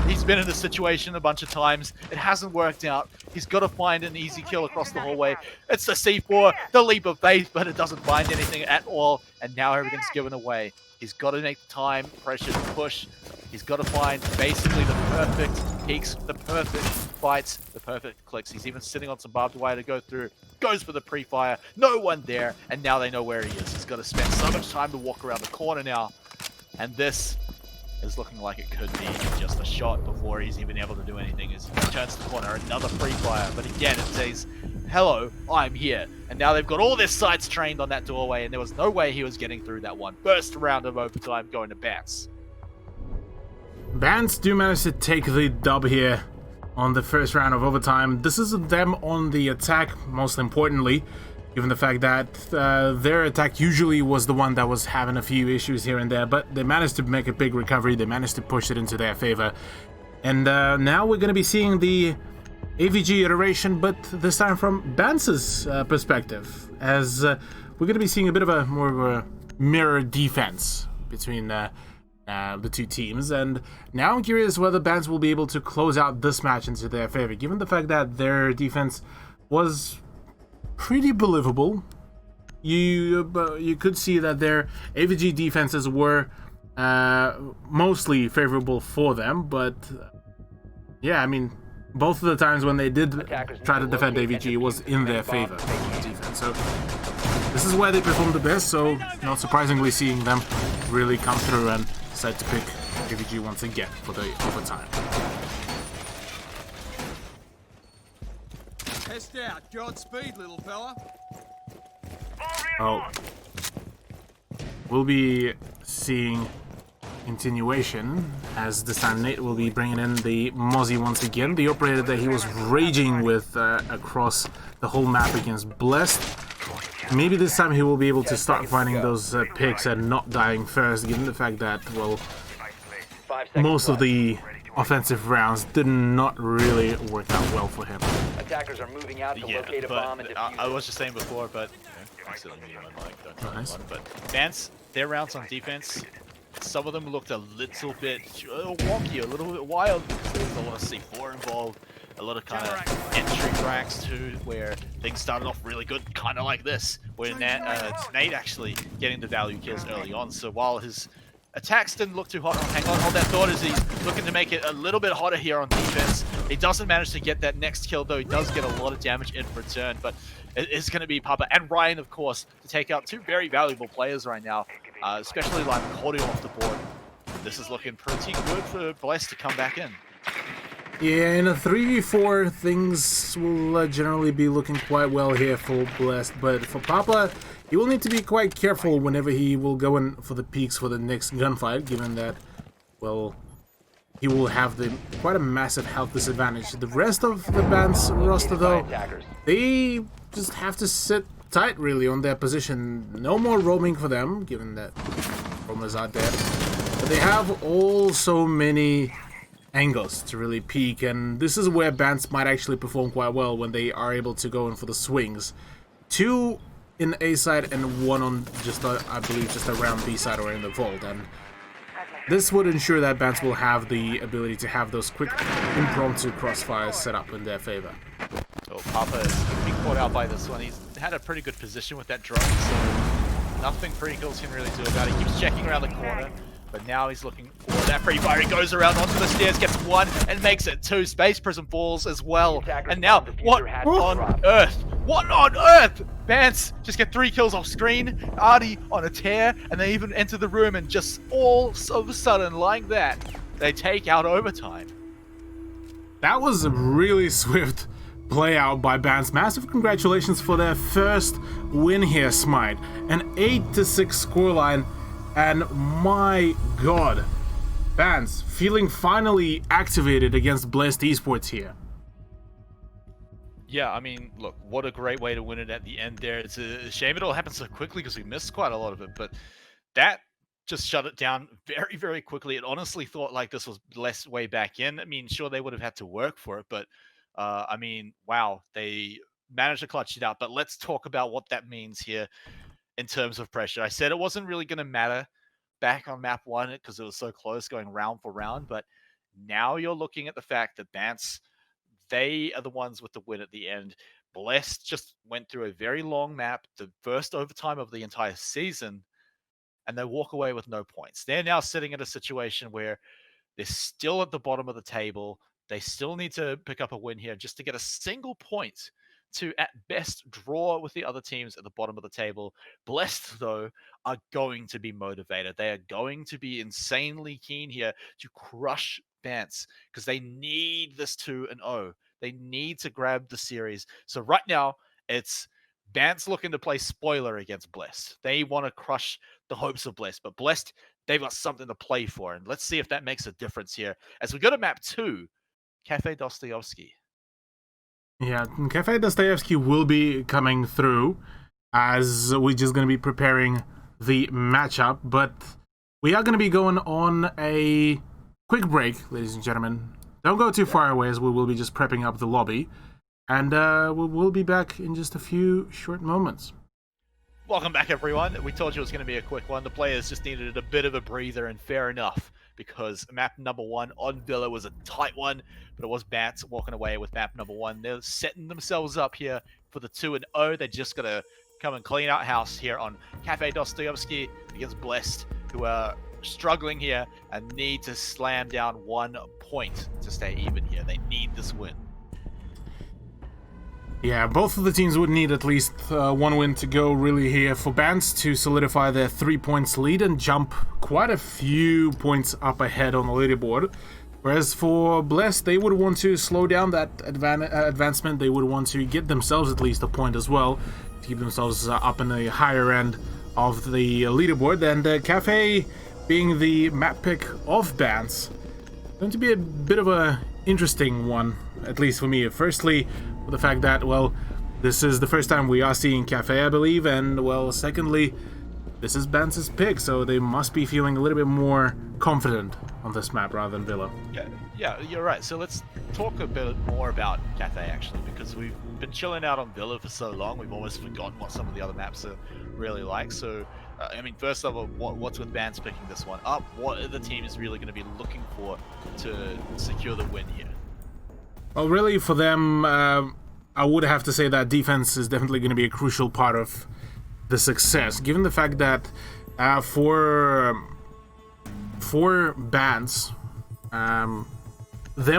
He's been in this situation a bunch of times. It hasn't worked out. He's got to find an easy kill across the hallway. It's the C4, the leap of faith, but it doesn't find anything at all, and now everything's given away. He's got to make the time, pressure to push. He's got to find basically the perfect peaks, the perfect fights, the perfect clicks. He's even sitting on some barbed wire to go through. Goes for the pre-fire. No one there, and now they know where he is. He's got to spend so much time to walk around the corner now. And this is looking like it could be just a shot before he's even able to do anything. As he turns the corner, another pre-fire. But again, it says, hello, I'm here. And now they've got all their sights trained on that doorway, and there was no way he was getting through that one. First round of overtime going to Bats. Bans do manage to take the dub here on the first round of overtime. This is them on the attack, most importantly, given the fact that their attack usually was the one that was having a few issues here and there, but they managed to make a big recovery. They managed to push it into their favor. And now we're going to be seeing the AVG iteration, but this time from Bance's perspective, as we're going to be seeing a bit of a more of a mirror defense between the two teams, and now I'm curious whether Bance will be able to close out this match into their favor, given the fact that their defense was pretty believable. You could see that their AVG defenses were mostly favorable for them, but yeah, I mean, both of the times when they did try to defend AVG was in their favor defense. So this is where they performed the best, so not surprisingly seeing them really come through and decide to pick AVG once again for the overtime. Test out. Godspeed, little fella. Oh. We'll be seeing continuation, as this time Nate will be bringing in the Mozzie once again, the operator that he was raging with across the whole map against Blessed. Maybe this time he will be able to start finding those picks and not dying first, given the fact that, well, most of the offensive rounds did not really work out well for him. Attackers are moving out to locate a bomb and defuse I was just saying before, but I accidentally muted my mic. Don't tell anyone. But Vance, their rounds on defense, some of them looked a little bit wonky, a little bit wild, because there was a lot of C4 involved, a lot of kind of entry cracks too, where things started off really good, kind of like this, where Nate actually getting the value kills early on. So while his attacks didn't look too hot, hang on, hold that thought, as he's looking to make it a little bit hotter here on defense. He doesn't manage to get that next kill, though he does get a lot of damage in return, but it is going to be Papa and Ryan, of course, to take out two very valuable players right now, especially like Cordial off the board. This is looking pretty good for Bless to come back in. Yeah, in a 3v4, things will generally be looking quite well here for Blessed, but for Papa, he will need to be quite careful whenever he will go in for the peaks for the next gunfight, given that, well, he will have quite a massive health disadvantage. The rest of the band's roster, though, they just have to sit tight, really, on their position. No more roaming for them, given that roamers are dead. But they have all so many angles to really peak, and this is where bands might actually perform quite well when they are able to go in for the swings. 2 in A side and 1 on just, I believe, just around B side or in the vault, and this would ensure that bands will have the ability to have those quick impromptu crossfires set up in their favor. Oh, Papa is going to be caught out by this one. He's had a pretty good position with that drone, so nothing Pringles can really do about it. He keeps checking around the corner. But now he's looking for that free fire. He goes around onto the stairs, gets 1, and makes it 2. Space Prism falls as well. And now, what on earth? What on earth? Vance just get 3 kills off screen. Artie on a tear, and they even enter the room, and just all of a sudden, like that, they take out overtime. That was a really swift play out by Vance. Massive congratulations for their first win here, Smite. An 8-6 scoreline. And my god, fans feeling finally activated against Blessed Esports here. Yeah, I mean, look, what a great way to win it at the end there. It's a shame it all happened so quickly because we missed quite a lot of it, but that just shut it down very, very quickly. It honestly thought like this was Blessed way back in. I mean, sure, they would have had to work for it, but I mean, wow, they managed to clutch it out. But let's talk about what that means here in terms of pressure. I said it wasn't really going to matter back on map 1 because it was so close going round for round, but now you're looking at the fact that Bance, they are the ones with the win at the end. Blessed just went through a very long map, the first overtime of the entire season, and they walk away with no points. They're now sitting in a situation where they're still at the bottom of the table. They still need to pick up a win here just to get a single point to, at best, draw with the other teams at the bottom of the table. Blessed, though, are going to be motivated. They are going to be insanely keen here to crush Vance because they need this 2-0. They need to grab the series. So right now, it's Vance looking to play spoiler against Blessed. They want to crush the hopes of Blessed, but Blessed, they've got something to play for, and let's see if that makes a difference here. As we go to map 2, Cafe Dostoyevsky. Yeah, Cafe Dostoyevsky will be coming through as we're just going to be preparing the matchup, but we are going to be going on a quick break, ladies and gentlemen. Don't go too far away as we will be just prepping up the lobby, and we'll be back in just a few short moments. Welcome back, everyone. We told you it was going to be a quick one. The players just needed a bit of a breather, and fair enough, because map number 1 on Villa was a tight one, but it was Bats walking away with map number 1. They're setting themselves up here for the 2-0. They just got to come and clean out house here on Cafe Dostoyevsky against Blessed, who are struggling here and need to slam down 1 point to stay even here. They need this win. Yeah, both of the teams would need at least 1 win to go really here for Bants to solidify their 3 points lead and jump quite a few points up ahead on the leaderboard. Whereas for Blessed, they would want to slow down that advancement. They would want to get themselves at least a point as well to keep themselves up in the higher end of the leaderboard. And Cafe, being the map pick of Bants, going to be a bit of a interesting one, at least for me. Firstly, the fact that, well, this is the first time we are seeing Cafe, I believe, and, well, secondly, this is Bance's pick, so they must be feeling a little bit more confident on this map rather than Villa. Yeah, you're right. So let's talk a bit more about Cafe, actually, because we've been chilling out on Villa for so long, we've almost forgotten what some of the other maps are really like. So, I mean, first of all, what's with Bance picking this one up? What are the teams really going to be looking for to secure the win here? Well, really, for them, I would have to say that defense is definitely going to be a crucial part of the success, given the fact that for Bance, them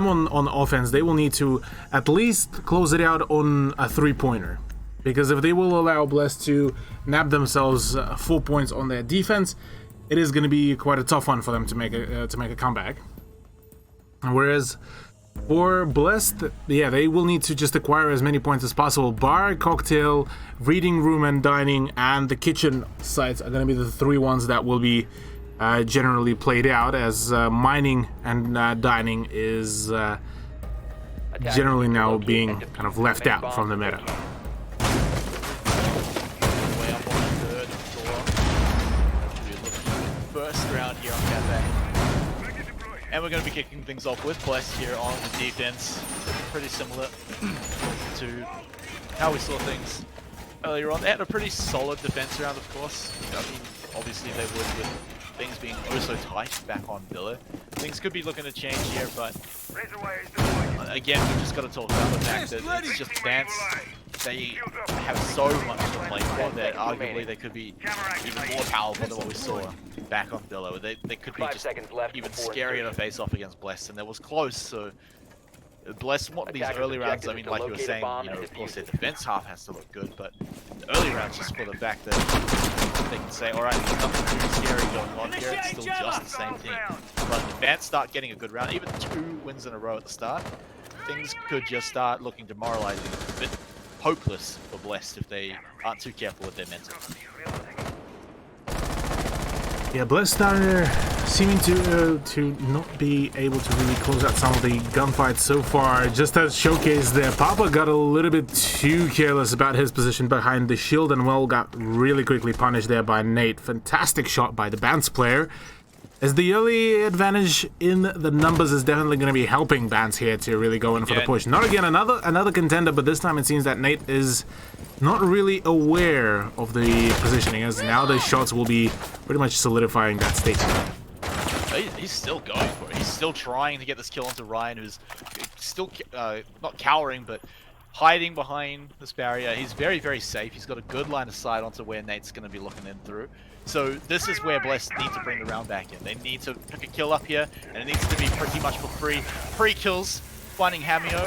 on offense, they will need to at least close it out on a 3-pointer. Because if they will allow Blessed to nab themselves 4 points on their defense, it is going to be quite a tough one for them to make a comeback. Whereas For Blessed, yeah, they will need to just acquire as many points as possible. Bar, cocktail, reading room and dining, and the kitchen sites are going to be the three ones that will be generally played out, as mining and dining is generally now being kind of left out from the meta. Way up on the third floor. We're looking first round here on Cafe. And we're going to be kicking things off with Bless here on the defense. Pretty similar to how we saw things earlier on. They had a pretty solid defense round, of course. I mean, obviously they would with things being oh so tight back on Villa. Things could be looking to change here, but again, we've just got to talk about the fact that it's just Dance. They have so much to play for that arguably they could be even more powerful than what we saw back on Villa. They could be just even scarier to face off against Bless, and that was close. So Bless, what these early rounds, I mean, like you were saying, you know, of course their defense half has to look good, but the early rounds just for the fact that they can say, all right, there's nothing too scary going on here. It's still just the same team. But if Vance start getting a good round, even 2 wins in a row at the start, things could just start looking demoralizing, a bit hopeless for Blessed if they aren't too careful with their mental. Yeah, Blessed are seeming to not be able to really close out some of the gunfights so far. Just as showcased there, Papa got a little bit too careless about his position behind the shield and well got really quickly punished there by Nate. Fantastic shot by the Bance player. As the early advantage in the numbers is definitely going to be helping Bance here to really go in for the push. Not again, another contender, but this time it seems that Nate is not really aware of the positioning, as now the shots will be pretty much solidifying that statement. He's still going for it. He's still trying to get this kill onto Ryan, who's still not cowering, but hiding behind this barrier. He's very, very safe. He's got a good line of sight onto where Nate's going to be looking in through. So this is where Blessed need to bring the round back in. They need to pick a kill up here, and it needs to be pretty much for free. Free kills, finding Hamio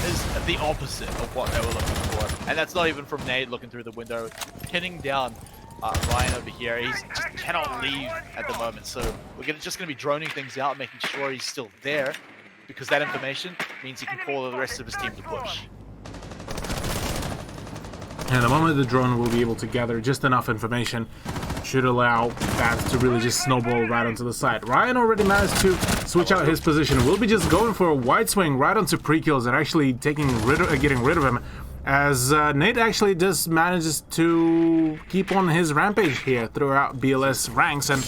is the opposite of what they were looking for. And that's not even from Nate looking through the window, pinning down Ryan over here. He just cannot leave at the moment. So we're just going to be droning things out, making sure he's still there, because that information means he can call the rest of his team to push. And the moment the drone will be able to gather just enough information should allow Bats to really just snowball right onto the side. Ryan already managed to switch out his position. We'll be just going for a wide swing right onto pre-kills and actually getting rid of him, as Nate actually just manages to keep on his rampage here throughout BLS ranks, and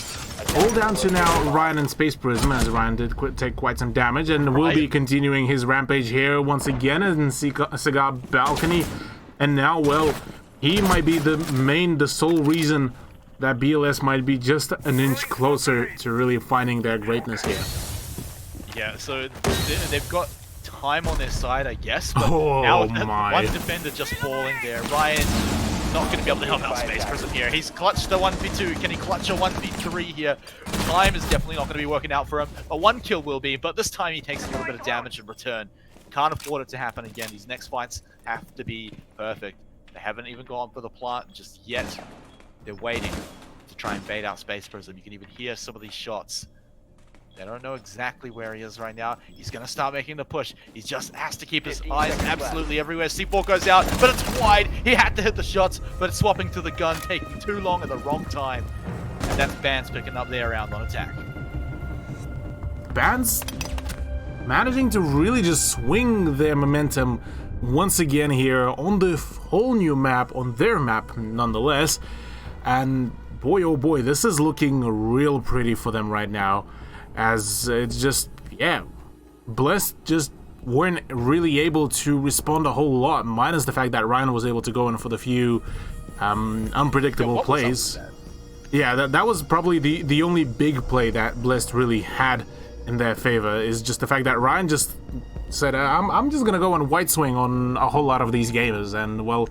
all down to now Ryan and Space Prism, as Ryan did take quite some damage and will be continuing his rampage here once again in Cigar Balcony. And now, well, he might be the sole reason that BLS might be just an inch closer to really finding their greatness here. Yeah, so they've got time on their side, I guess, but now one defender just falling there. Ryan's not going to be able to help out Space Prism here. He's clutched a 1v2. Can he clutch a 1v3 here? Time is definitely not going to be working out for him. A 1 kill will be, but this time he takes a little bit of damage in return. Can't afford it to happen again. These next fights have to be perfect. They haven't even gone for the plant just yet. They're waiting to try and bait out Space Prism. You can even hear some of these shots. They don't know exactly where he is right now. He's going to start making the push. He just has to keep his eyes absolutely everywhere. C4 goes out, but it's wide. He had to hit the shots, but it's swapping to the gun, taking too long at the wrong time. And that's Bans picking up their round on attack. Bans managing to really just swing their momentum once again here on the whole new map, on their map nonetheless. And boy, oh boy, this is looking real pretty for them right now, as it's just, yeah, Blessed just weren't really able to respond a whole lot, minus the fact that Ryan was able to go in for the few unpredictable plays. Yeah, that was probably the only big play that Blessed really had in their favor, is just the fact that Ryan just said, I'm just gonna go on white swing on a whole lot of these gamers, and well,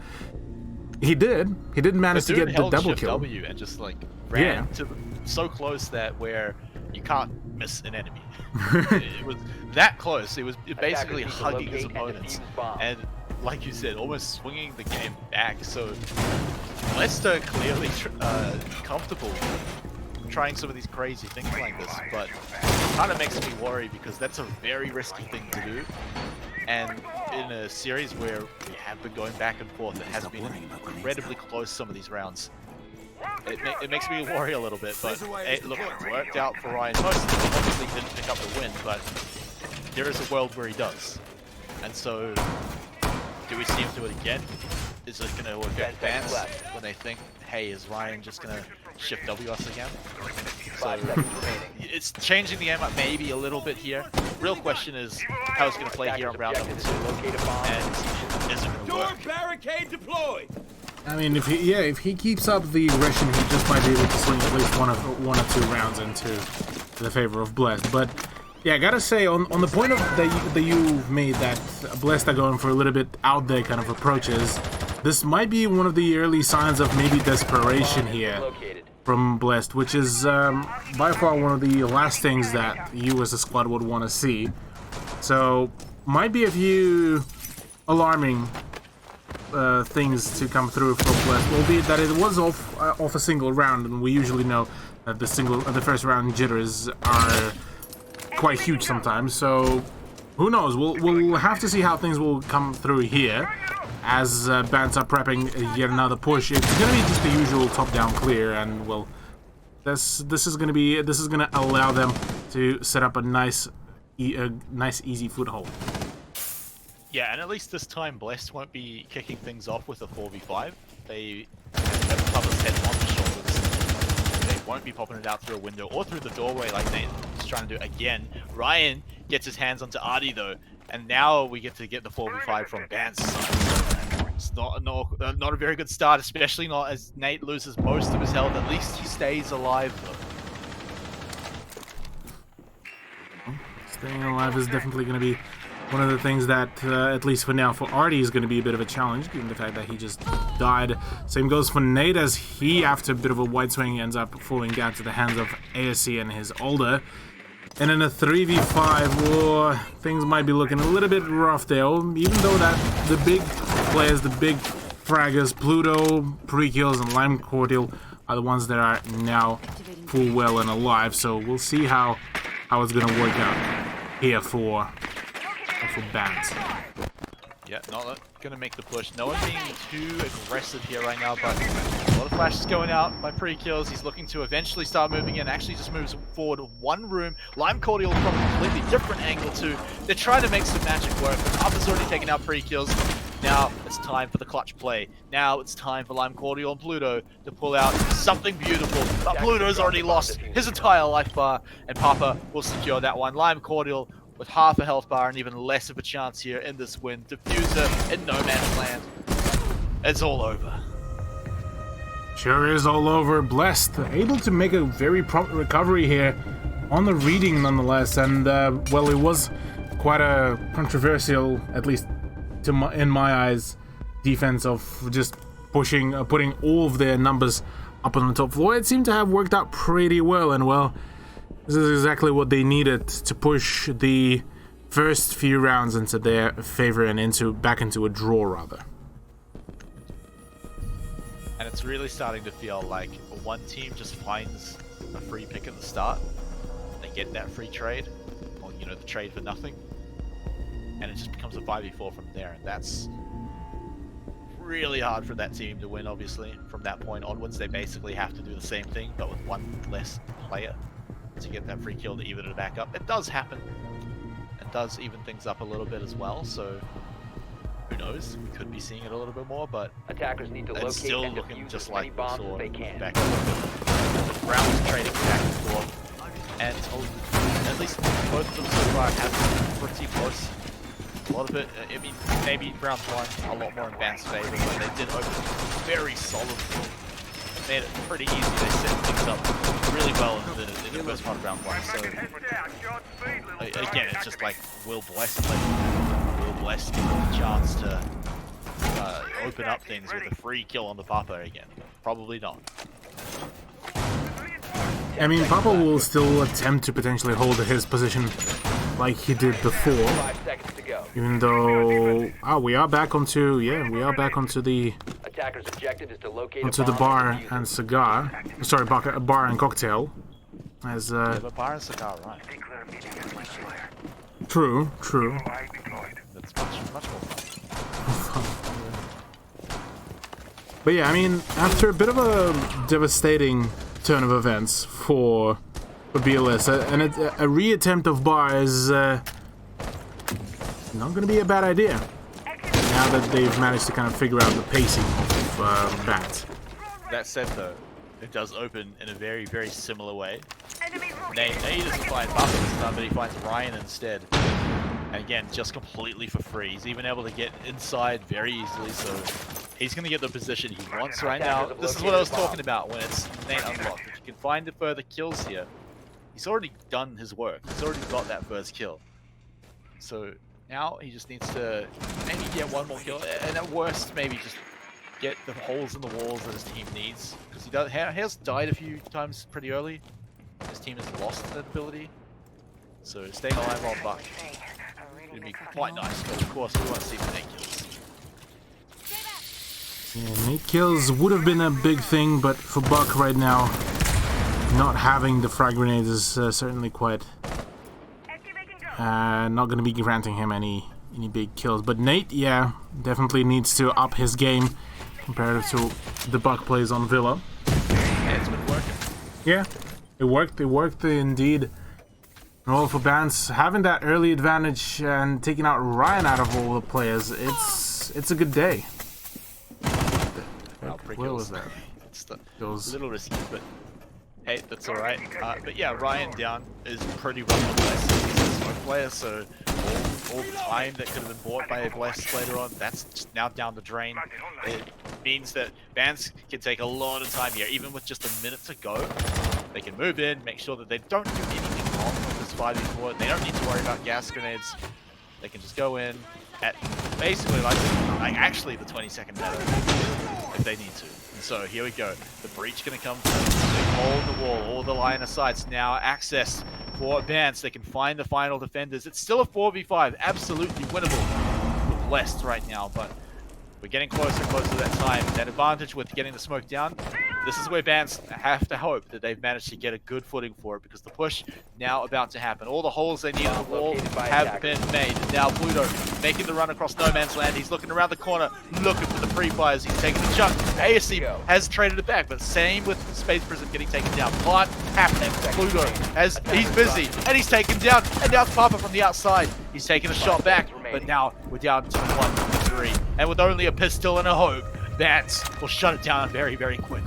he did manage to get the double kill. W and just like ran to so close that where you can't miss an enemy. It was that close. It was basically hugging his opponents, and like you said, almost swinging the game back. So Leicester clearly comfortable trying some of these crazy things like this, but it kind of makes me worry because that's a very risky thing to do. And in a series where we have been going back and forth, it has been incredibly close some of these rounds. It makes me worry a little bit, but look, it worked out for Ryan most. He obviously didn't pick up the win, but there is a world where he does. And so, do we see him do it again? Is it going to work out fans when they think, hey, is Ryan just going to shift W us again? So, it's changing the game up maybe a little bit here. Real question is how it's going to play here on round number 2, and is it going to work? Barricade deployed. I mean, if he keeps up the aggression, he just might be able to swing at least one or two rounds into the favor of Blessed. But yeah, I gotta say, on the point of that you've made, that Blessed are going for a little bit out there kind of approaches, this might be one of the early signs of maybe desperation here from Blessed, which is by far one of the last things that you as a squad would want to see. So might be a few alarming things to come through from Blessed, albeit that it was off a single round, and we usually know that the first round jitters are quite huge sometimes. So who knows? We'll have to see how things will come through here as Bants are prepping yet another push. It's gonna be just the usual top-down clear, and well, this is gonna allow them to set up a nice easy foothold. Yeah, and at least this time Blessed won't be kicking things off with a 4v5. They have Pupper's head on the shoulders. They won't be popping it out through a window or through the doorway like Nate's trying to do again. Ryan gets his hands onto Artie though, and now we get the 4v5 from Bant's side. It's not a very good start, especially not as Nate loses most of his health. At least he stays alive though. Staying alive is definitely going to be one of the things that, at least for now, for Artie is going to be a bit of a challenge, given the fact that he just died. Same goes for Nate, as he, after a bit of a wide swing, ends up falling down to the hands of ASC and his older. And in a 3v5 war, things might be looking a little bit rough there, even though that the big players, the big fraggers, Pluto, Prekills, and Lime Cordial are the ones that are now full well and alive. So we'll see how it's going to work out here for Bants. Yeah, not gonna make the push. No one being too aggressive here right now, but a lot of flashes going out by Prekills. He's looking to eventually start moving in. Actually just moves forward one room. Lime Cordial from a completely different angle too. They're trying to make some magic work. Papa's already taken out Prekills. Now it's time for the clutch play. Now it's time for Lime Cordial and Pluto to pull out something beautiful. But Pluto's already lost his entire life bar, and Papa will secure that one. Lime Cordial with half a health bar and even less of a chance here in this win. Diffuser in no man's land. It's all over. Sure is all over. Blessed, able to make a very prompt recovery here on the reading nonetheless, and well, it was quite a controversial, at least in my eyes, defense of just putting all of their numbers up on the top floor. It seemed to have worked out pretty well, and well, this is exactly what they needed to push the first few rounds into their favor and back into a draw, rather. And it's really starting to feel like one team just finds a free pick at the start. They get that free trade, or the trade for nothing, and it just becomes a 5v4 from there. And that's really hard for that team to win. Obviously, from that point onwards, they basically have to do the same thing, but with one less player to get that free kill to even it back up. It does happen. It does even things up a little bit as well, so who knows? We could be seeing it a little bit more, but attackers need to it's locate still and looking defuse just as many like we bombs saw as they can. back the Browns trading back and forth, and at least both of them so far have been pretty close. A lot of it, I mean, maybe round one a lot more in Bant's favor, but they did open very solidly. Made it pretty easy. They set things up really well in the first part of round one. So again, it's just like, will Blessed get the chance to open up things with a free kill on the Papa again? Probably not. I mean, Papa will still attempt to potentially hold his position like he did before. 5 seconds to go. Even though we are back onto the Attacker's objective is to locate onto a the bomb bar and defuse and it. cigar. Sorry, bar and cocktail. As Yeah, but bar and cigar, right? true. That's much more fun. But yeah, I mean, after a bit of a devastating turn of events for BLS, and a reattempt of bar is not going to be a bad idea. Now that they've managed to kind of figure out the pacing of bats. That said, though, it does open in a very, very similar way. Nate doesn't find Buffett this time, but he finds Ryan instead. And again, just completely for free. He's even able to get inside very easily, so he's going to get the position he wants right now. This is what I was talking about when it's Nate unlocked. If you can find the further kills here, he's already done his work. He's already got that first kill. So now he just needs to maybe get one more kill, and at worst, maybe just get the holes in the walls that his team needs. Because he has died a few times pretty early. His team has lost that ability. So staying alive while Buck would be quite nice, but of course we want to see the Nate kills. Yeah, Nate kills would have been a big thing, but for Buck right now, not having the frag grenades is certainly quite not going to be granting him any big kills. But Nate, yeah, definitely needs to up his game compared to the Buck plays on Villa. Yeah, it's been working. Yeah, it worked. It worked indeed. Roll for Bans having that early advantage and taking out Ryan out of all the players. It's a good day. Where was that? It's a little risky, but hey, that's all right. But yeah, Ryan down is pretty rough on Bless. He's a smoke player, so all the time that could have been bought by a Bless later on, that's just now down the drain. It means that Bans can take a lot of time here, even with just a minute to go. They can move in, make sure that they don't do anything wrong with this 5v4. They don't need to worry about gas grenades. They can just go in at basically like actually the 20-second meta if they need to. And so here we go. The breach going to come through. Big hole in the wall. All the line of sights now access for Vance. They can find the final defenders. It's still a 4v5. Absolutely winnable for Blessed right now, but we're getting closer and closer to that time. That advantage with getting the smoke down. This is where Vance have to hope that they've managed to get a good footing for it, because the push now about to happen. All the holes they need in the wall have been made. Now Pluto making the run across no man's land. He's looking around the corner, looking for the pre-fires. He's taking the chunk. ASC has traded it back, but same with Space Prism getting taken down. Can't happen. Pluto he's busy and he's taken down. And now Papa from the outside. He's taking a shot back, but now we're down to 1-3. And with only a pistol and a hope, Vance will shut it down very, very quick.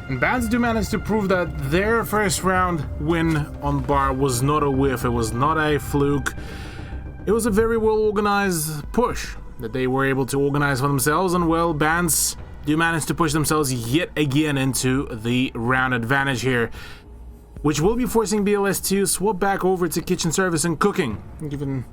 And Bans do manage to prove that their first round win on bar was not a whiff, it was not a fluke. It was a very well organized push that they were able to organize for themselves, and well, Bans do manage to push themselves yet again into the round advantage here, which will be forcing BLS to swap back over to kitchen service and cooking, given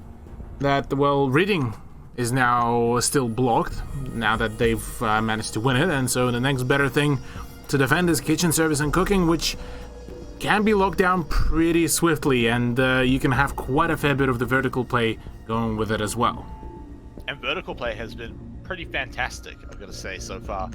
that, well, reading is now still blocked now that they've managed to win it, and so the next better thing to defend is kitchen service and cooking, which can be locked down pretty swiftly, and you can have quite a fair bit of the vertical play going with it as well. And vertical play has been pretty fantastic, I've got to say, so far.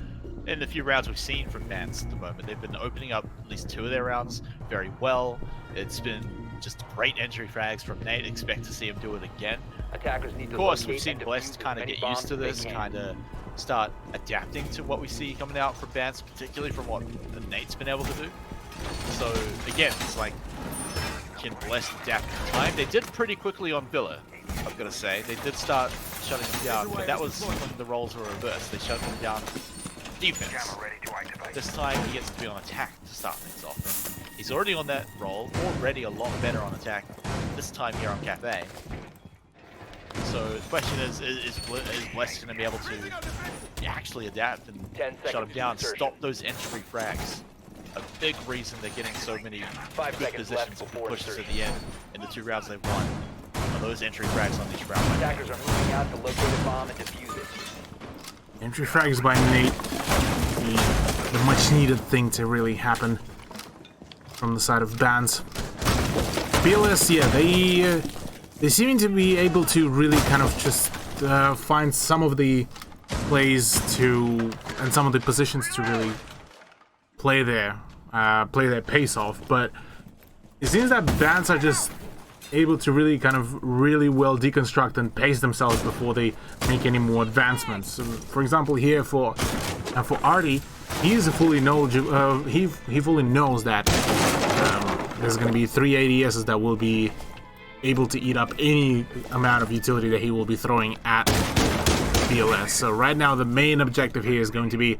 In the few rounds we've seen from Vance at the moment, they've been opening up at least 2 of their rounds very well. It's been just great entry frags from Nate. Expect to see him do it again. Attackers need of course, we've seen Blessed kind of get used to this, kind of start adapting to what we see coming out from Vance, particularly from what Nate's been able to do. So again, it's like, can Blessed adapt in time? They did pretty quickly on Villa, I've got to say. They did start shutting them down, but that was when the roles were reversed. They shut them down defense. This time he gets to be on attack to start things off. And he's already on that role, already a lot better on attack this time here on Cafe. So the question is Blessed going to be able to actually adapt and shut him down, stop those entry frags? A big reason they're getting so many good positions and pushes at the end in the 2 rounds they've won are those entry frags on each round. Attackers are moving out to locate a bomb and defuse it. Entry frags by Nate, the much needed thing to really happen from the side of Bans. BLS, yeah, they seem to be able to really kind of just find some of the plays to and some of the positions to really play their pace off, but it seems that Bants are just able to really kind of really well deconstruct and pace themselves before they make any more advancements. So, for example, here for Artie, he fully knows that there's going to be 3 ADSs that will be able to eat up any amount of utility that he will be throwing at BLS. So right now the main objective here is going to be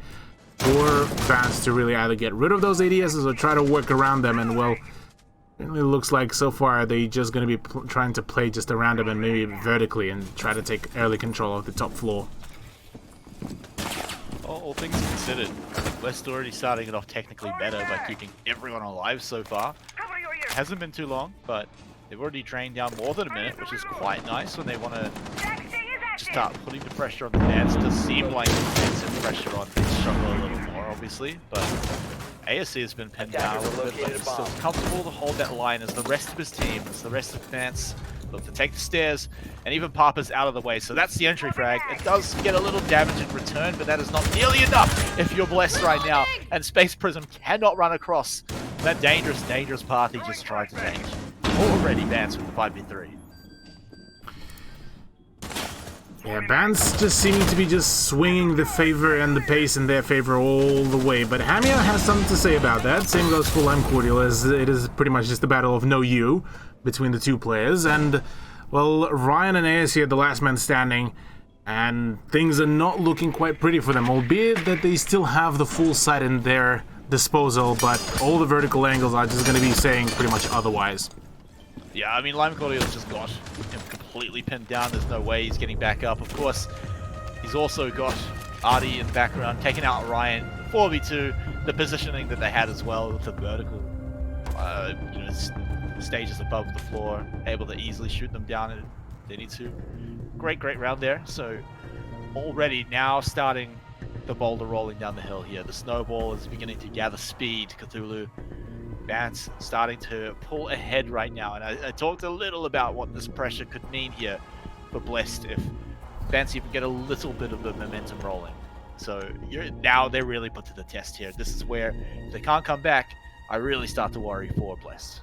for Vance to really either get rid of those ADSs or try to work around them, and well, it looks like so far they're just going to be trying to play just around them and maybe vertically and try to take early control of the top floor. All things considered, I think West already starting it off technically better by keeping everyone alive so far. It hasn't been too long, but they've already drained down more than a minute, which is quite nice when they want to start putting the pressure on the Bants. It does seem like defensive pressure on they struggle a little more, obviously, but ASC has been pinned down a little bit, but he's still comfortable to hold that line as the rest of his team, as the rest of Bants look to take the stairs, and even Papa's out of the way. So that's the entry frag. It does get a little damage in return, but that is not nearly enough if you're blessed right now, and Space Prism cannot run across that dangerous, dangerous path he just tried to change. Already Bants with the 5v3. Yeah, Bants just seeming to be just swinging the favor and the pace in their favor all the way, but Hamia has something to say about that. Same goes for Lime Cordial, as it is pretty much just a battle of no you between the two players, and well, Ryan and ASC are the last man standing, and things are not looking quite pretty for them, albeit that they still have the full site in their disposal, but all the vertical angles are just going to be saying pretty much otherwise. Yeah, I mean, Lime Cordial's just got him completely pinned down. There's no way he's getting back up. Of course, he's also got Artie in the background, taking out Ryan. 4v2, the positioning that they had as well with the vertical, stages above the floor, able to easily shoot them down if they need to. Great round there. So already now starting the boulder rolling down the hill here. The snowball is beginning to gather speed, Cthulhu. Bants starting to pull ahead right now, and I talked a little about what this pressure could mean here for Blessed if Bants even get a little bit of the momentum rolling. So now they're really put to the test here. This is where if they can't come back, I really start to worry for Blessed.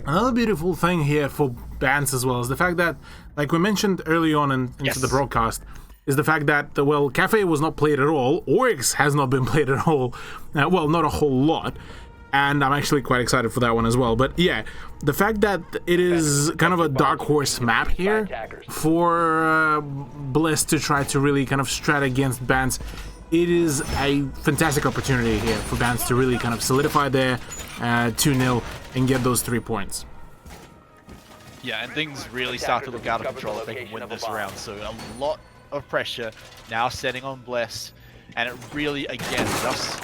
Another beautiful thing here for Bants as well is the fact that, like we mentioned early on into the broadcast, is the fact that, well, Cafe was not played at all, Oryx has not been played at all, well, not a whole lot, and I'm actually quite excited for that one as well. But yeah, the fact that it is kind of a dark horse map here for Bliss to try to really kind of strat against Bants, it is a fantastic opportunity here for Bants to really kind of solidify their 2-0 and get those 3 points. Yeah, and things really start to look out of control if they can win this round. So a lot of pressure now setting on Bless, and it really, again, just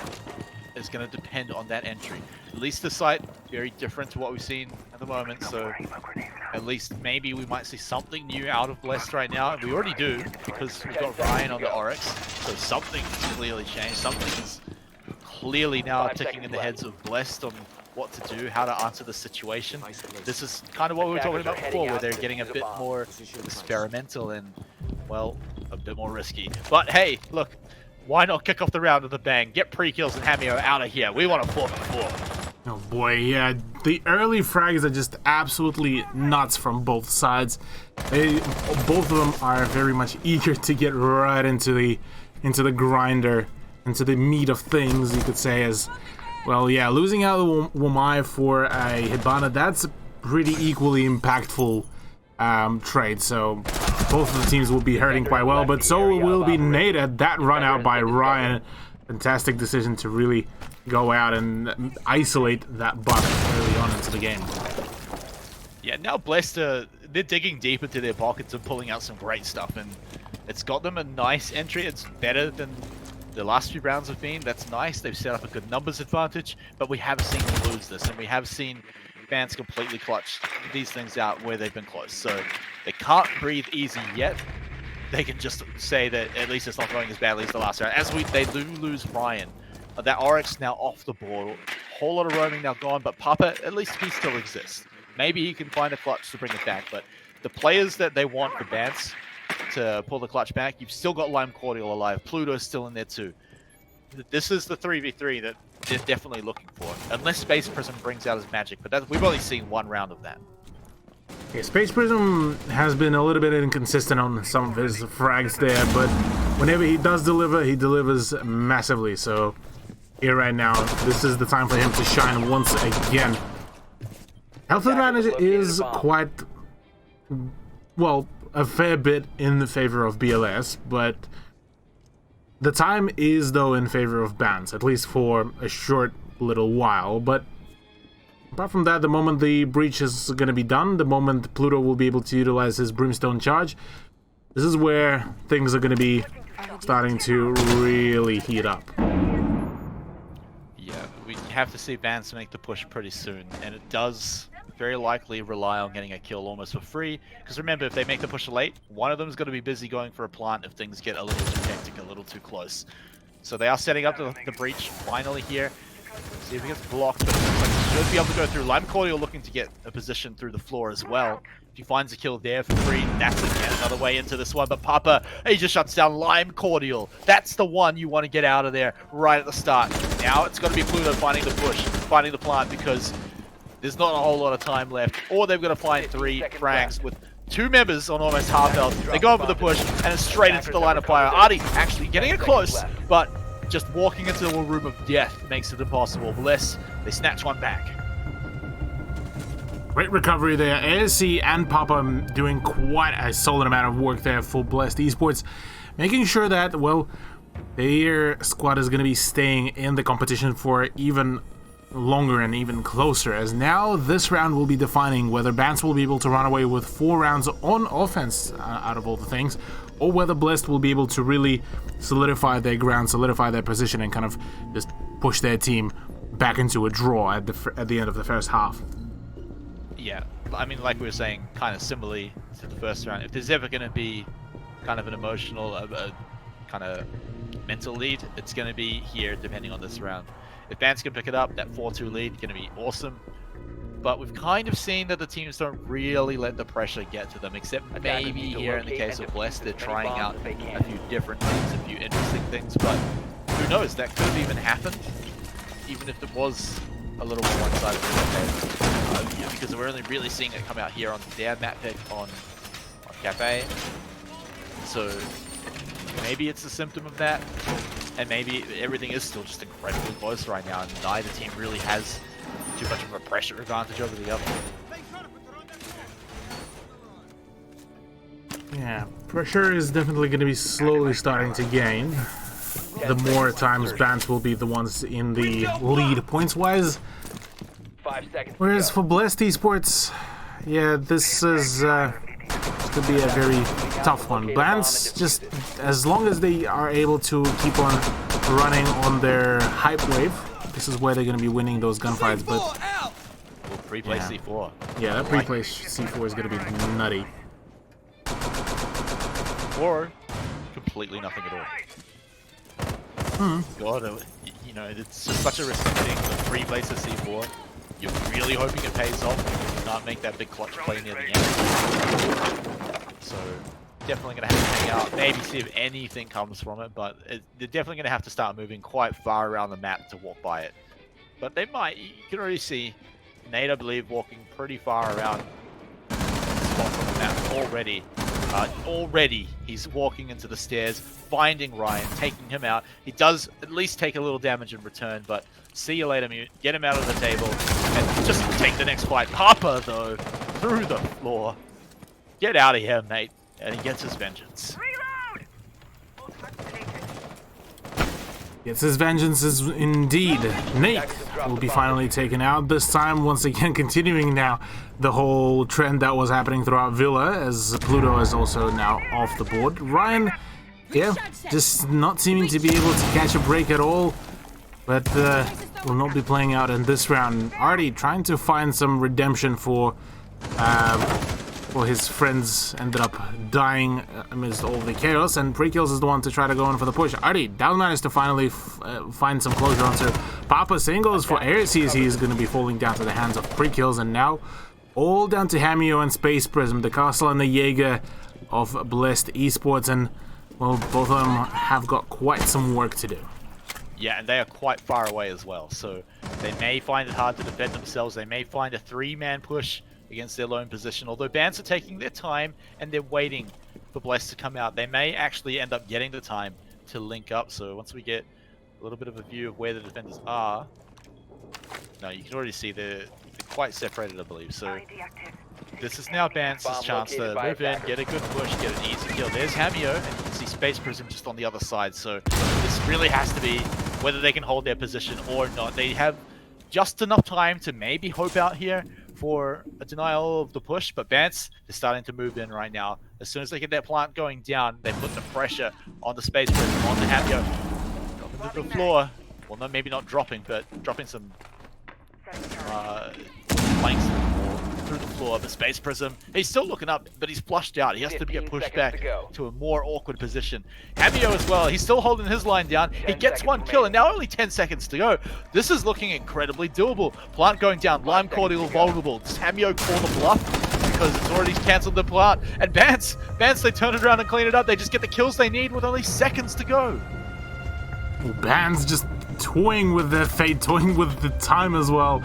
is going to depend on that entry. At least the site, very different to what we've seen at the moment, so at least maybe we might see something new out of Blessed right now. We already do, because we've got Ryan on the Oryx, so something's clearly changed. Something is clearly now ticking in the heads of Blessed on what to do, how to answer the situation. This is kind of what we were talking about before, where they're getting a bit more experimental and, well, a bit more risky. But hey, look, why not kick off the round with a bang? Get pre-kills and Hamio out of here. We want a 4v4. Oh boy, yeah, the early frags are just absolutely nuts from both sides. Both of them are very much eager to get right into the grinder, into the meat of things, you could say. As well, yeah, losing out of Wamai for a Hibana, that's a pretty equally impactful trade, so both of the teams will be hurting quite well, but so will be Nada. That run out by Ryan, fantastic decision to really go out and isolate that buck early on into the game. Yeah, now Blessed, they're digging deep into their pockets and pulling out some great stuff, and it's got them a nice entry. It's better than the last few rounds have been. That's nice. They've set up a good numbers advantage, but we have seen them lose this, and we have seen Bants completely clutch these things out where they've been close. So they can't breathe easy yet. They can just say that at least it's not going as badly as the last round. As they do lose Ryan, that Oryx now off the board. Whole lot of roaming now gone, but Papa, at least he still exists. Maybe he can find a clutch to bring it back, but the players that they want for Bants to pull the clutch back. You've still got Lime Cordial alive. Pluto's still in there too. This is the 3v3 that they're definitely looking for. Unless Space Prism brings out his magic, but we've only seen one round of that. Yeah, Space Prism has been a little bit inconsistent on some of his frags there, but whenever he does deliver, he delivers massively. So here right now, this is the time for him to shine once again. Health advantage is quite, well, a fair bit in the favor of BLS, but the time is, though, in favor of Bans, at least for a short little while. But apart from that, the moment the breach is going to be done, the moment Pluto will be able to utilize his Brimstone charge, this is where things are going to be starting to really heat up. Yeah, we have to see Vance make the push pretty soon, and it does very likely rely on getting a kill almost for free, because remember, if they make the push late, one of them is going to be busy going for a plant if things get a little too hectic, a little too close. So they are setting up the breach finally here. See if he gets blocked, but it looks like he should be able to go through. Lime Cordial looking to get a position through the floor as well. If he finds a kill there for free, that's again another way into this one. But Papa, he just shuts down Lime Cordial. That's the one you want to get out of there right at the start. Now it's got to be Pluto finding the push, finding the plant, because there's not a whole lot of time left. Or they've got to find 3 frags with 2 members on almost half health. They go over the push and it's straight into the line of fire. Artie actually getting it close, but just walking into a room of death makes it impossible. Bless, they snatch one back. Great recovery there. ASC and Papa doing quite a solid amount of work there for Blessed Esports, making sure that, well, their squad is going to be staying in the competition for even longer and even closer, as now this round will be defining whether Bans will be able to run away with 4 rounds on offense out of all the things, or whether Blessed will be able to really solidify their ground, solidify their position, and kind of just push their team back into a draw at the end of the first half. Yeah, I mean, like we were saying, kind of similarly to the first round, if there's ever going to be kind of an emotional, kind of mental lead, it's going to be here, depending on this round. If Bans can pick it up, that 4-2 lead is going to be awesome. But we've kind of seen that the teams don't really let the pressure get to them, except maybe here in the case of Blessed, they're trying out a few different things, a few interesting things, but who knows, that could have even happened, even if it was a little more one-sided because we're only really seeing it come out here on their map pick on Cafe. So maybe it's a symptom of that. And maybe everything is still just incredibly close right now, and neither team really has too much of a pressure advantage over the other. Yeah, pressure is definitely going to be slowly starting to gain. The more times Bans will be the ones in the lead points-wise. 5 seconds. Whereas for Blessed Esports, yeah, this is could be a very tough one. Bans, just as long as they are able to keep on running on their hype wave, this is where they're going to be winning those gunfights. But We'll pre-play C4. Yeah, that pre-play C4 is going to be nutty. Or completely nothing at all. God, you know, it's just such a risky thing. The pre-play to C4. You're really hoping it pays off. You can't make that big clutch play near the end. So definitely going to have to hang out, maybe see if anything comes from it, but they're definitely going to have to start moving quite far around the map to walk by it. But they might, you can already see Nate, I believe, walking pretty far around spots on the map already. Already he's walking into the stairs, finding Ryan, taking him out. He does at least take a little damage in return, but see you later, Mute. Get him out of the table and just take the next fight. Papa, though, through the floor. Get out of here, mate. And he gets his vengeance. Gets his vengeance is indeed. Nate will be finally taken out, this time once again continuing now the whole trend that was happening throughout Villa, as Pluto is also now off the board. Ryan, yeah, just not seeming to be able to catch a break at all, but will not be playing out in this round. Artie trying to find some redemption for his friends ended up dying amidst all the chaos, and Prekills is the one to try to go in for the push. Artie down managed to finally find some closure onto Papa. Same goes for Ares. He is going to be falling down to the hands of Prekills, and now all down to Hamio and Space Prism. The Castle and the Jaeger of Blessed Esports, and well, both of them have got quite some work to do. Yeah, and they are quite far away as well, so they may find it hard to defend themselves. They may find a 3-man push against their lone position, although Bans are taking their time and they're waiting for Blessed to come out. They may actually end up getting the time to link up, so once we get a little bit of a view of where the defenders are... No, you can already see they're quite separated, I believe, so... This is now Bance's chance to move in, get a good push, get an easy kill. There's Hamio, and you can see Space Prism just on the other side, so this really has to be whether they can hold their position or not. They have just enough time to maybe hope out here for a denial of the push, but Bance is starting to move in right now. As soon as they get their plant going down, they put the pressure on the Space Prism, on the Hamio. Dropping to the floor. Well, no, maybe not dropping, but dropping some planks through the floor of the Space Prism. He's still looking up, but he's flushed out. He has to get pushed back to a more awkward position. Hamio as well, he's still holding his line down. He gets one kill, and now only 10 seconds to go. This is looking incredibly doable. Plant going down, Lime Cordial vulnerable. Does Hamio call the bluff? Because it's already cancelled the plant. And Bance, they turn it around and clean it up. They just get the kills they need with only seconds to go. Bands just toying with their fate, toying with the time as well.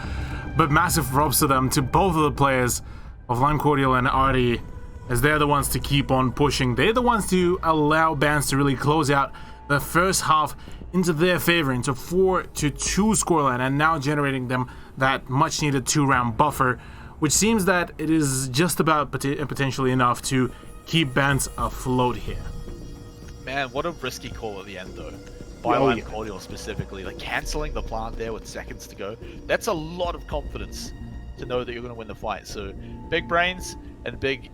But massive props to them, to both of the players of Lime Cordial and Artie, as they're the ones to keep on pushing. They're the ones to allow Bands to really close out the first half into their favor, into 4-2 scoreline, and now generating them that much needed 2-round buffer, which seems that it is just about potentially enough to keep Bands afloat here. Man, what a risky call at the end though. By Lime Cordial specifically, like cancelling the plant there with seconds to go. That's a lot of confidence to know that you're going to win the fight. So big brains and big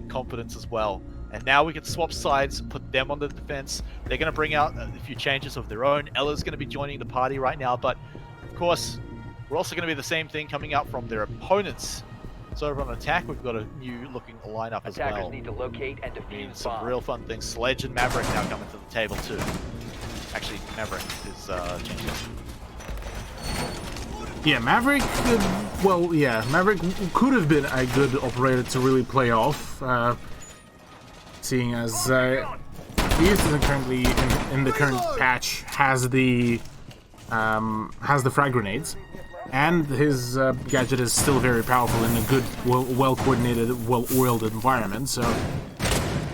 confidence as well. And now we can swap sides, put them on the defense. They're going to bring out a few changes of their own. Ella's going to be joining the party right now, but of course, we're also going to be the same thing coming out from their opponents. So over on attack, we've got a new looking lineup as well. Attackers need to locate and defuse some bombs. real fun things. Sledge and Maverick now coming to the table too. Actually, Maverick is changing. Yeah, Maverick, Maverick could have been a good operator to really play off, seeing as he is currently in the current patch has the frag grenades, and his gadget is still very powerful in a good, well-coordinated, well-oiled environment. So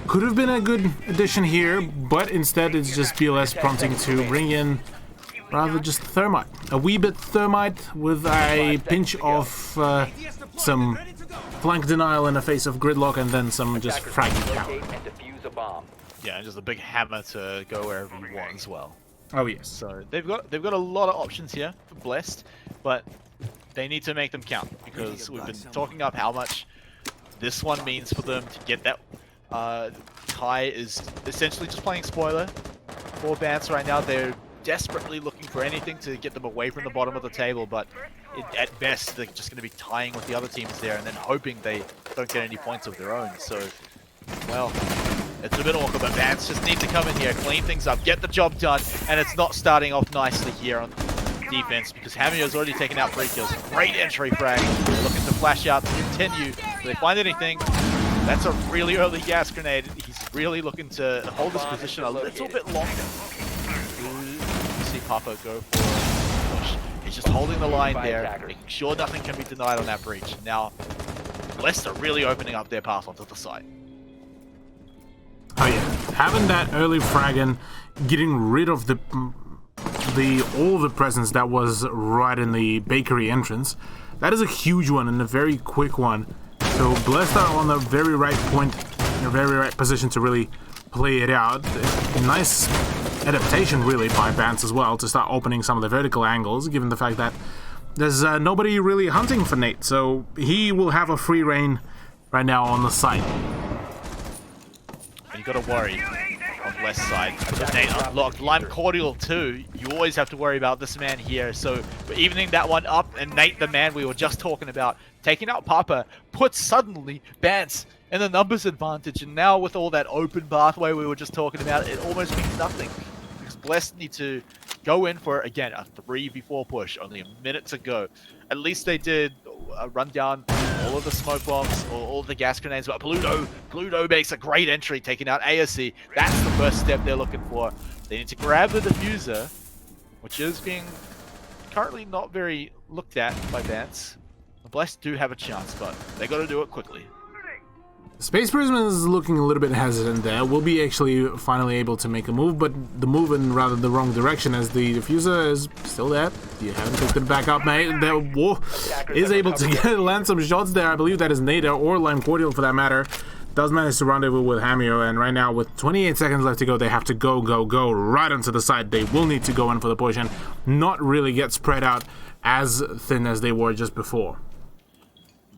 could have been a good addition here, but instead it's just BLS prompting to bring in rather just Thermite. A wee bit Thermite with a pinch of some flank denial in the face of Gridlock, and then some just fragment power. Yeah, and just a big hammer to go wherever you want as well. Oh yes. So they've got a lot of options here for Blessed, but they need to make them count, because we've been talking up how much this one means for them to get that. Kai is essentially just playing spoiler for Bance right now. They're desperately looking for anything to get them away from the bottom of the table, but at best they're just going to be tying with the other teams there and then hoping they don't get any points of their own. So, well, it's a bit awkward, but Bance just need to come in here, clean things up, get the job done, and it's not starting off nicely here on defense because Hamio's already taken out 3 kills. Great entry frag, looking to flash out to continue. If they find anything, that's a really early gas grenade. He's really looking to hold his position a little bit longer. You see Papa go for a push. He's just holding the line there, making sure nothing can be denied on that breach. Now, Leicester really opening up their path onto the side. Oh yeah, having that early frag and getting rid of all the presence that was right in the bakery entrance, that is a huge one and a very quick one. So Blessed are on the very right point, in a very right position to really play it out. A nice adaptation really by Bance as well to start opening some of the vertical angles, given the fact that there's nobody really hunting for Nate, so he will have a free reign right now on the site. And you got to worry on left side. With Nate unlocked, Lime Cordial too. You always have to worry about this man here. So we're evening that one up, and Nate, the man we were just talking about, taking out Papa, puts suddenly Bance in the numbers advantage. And now with all that open pathway we were just talking about, it almost means nothing. Because Blessed need to go in for, again, a 3v4 push. Only a minute to go. At least they did run down all of the smoke bombs, or all of the gas grenades, but Pluto makes a great entry, taking out ASC. That's the first step they're looking for. They need to grab the diffuser, which is being currently not very looked at by Vance. The Blessed do have a chance, but they got to do it quickly. Space Prism is looking a little bit hesitant there. Will be actually finally able to make a move, but the move in rather the wrong direction, as the diffuser is still there. You haven't picked it back up, mate. Is able to land some shots there. I believe that is Nada or Lime Cordial for that matter. Does manage to rendezvous with Hamio, and right now with 28 seconds left to go, they have to go right onto the side. They will need to go in for the push and not really get spread out as thin as they were just before.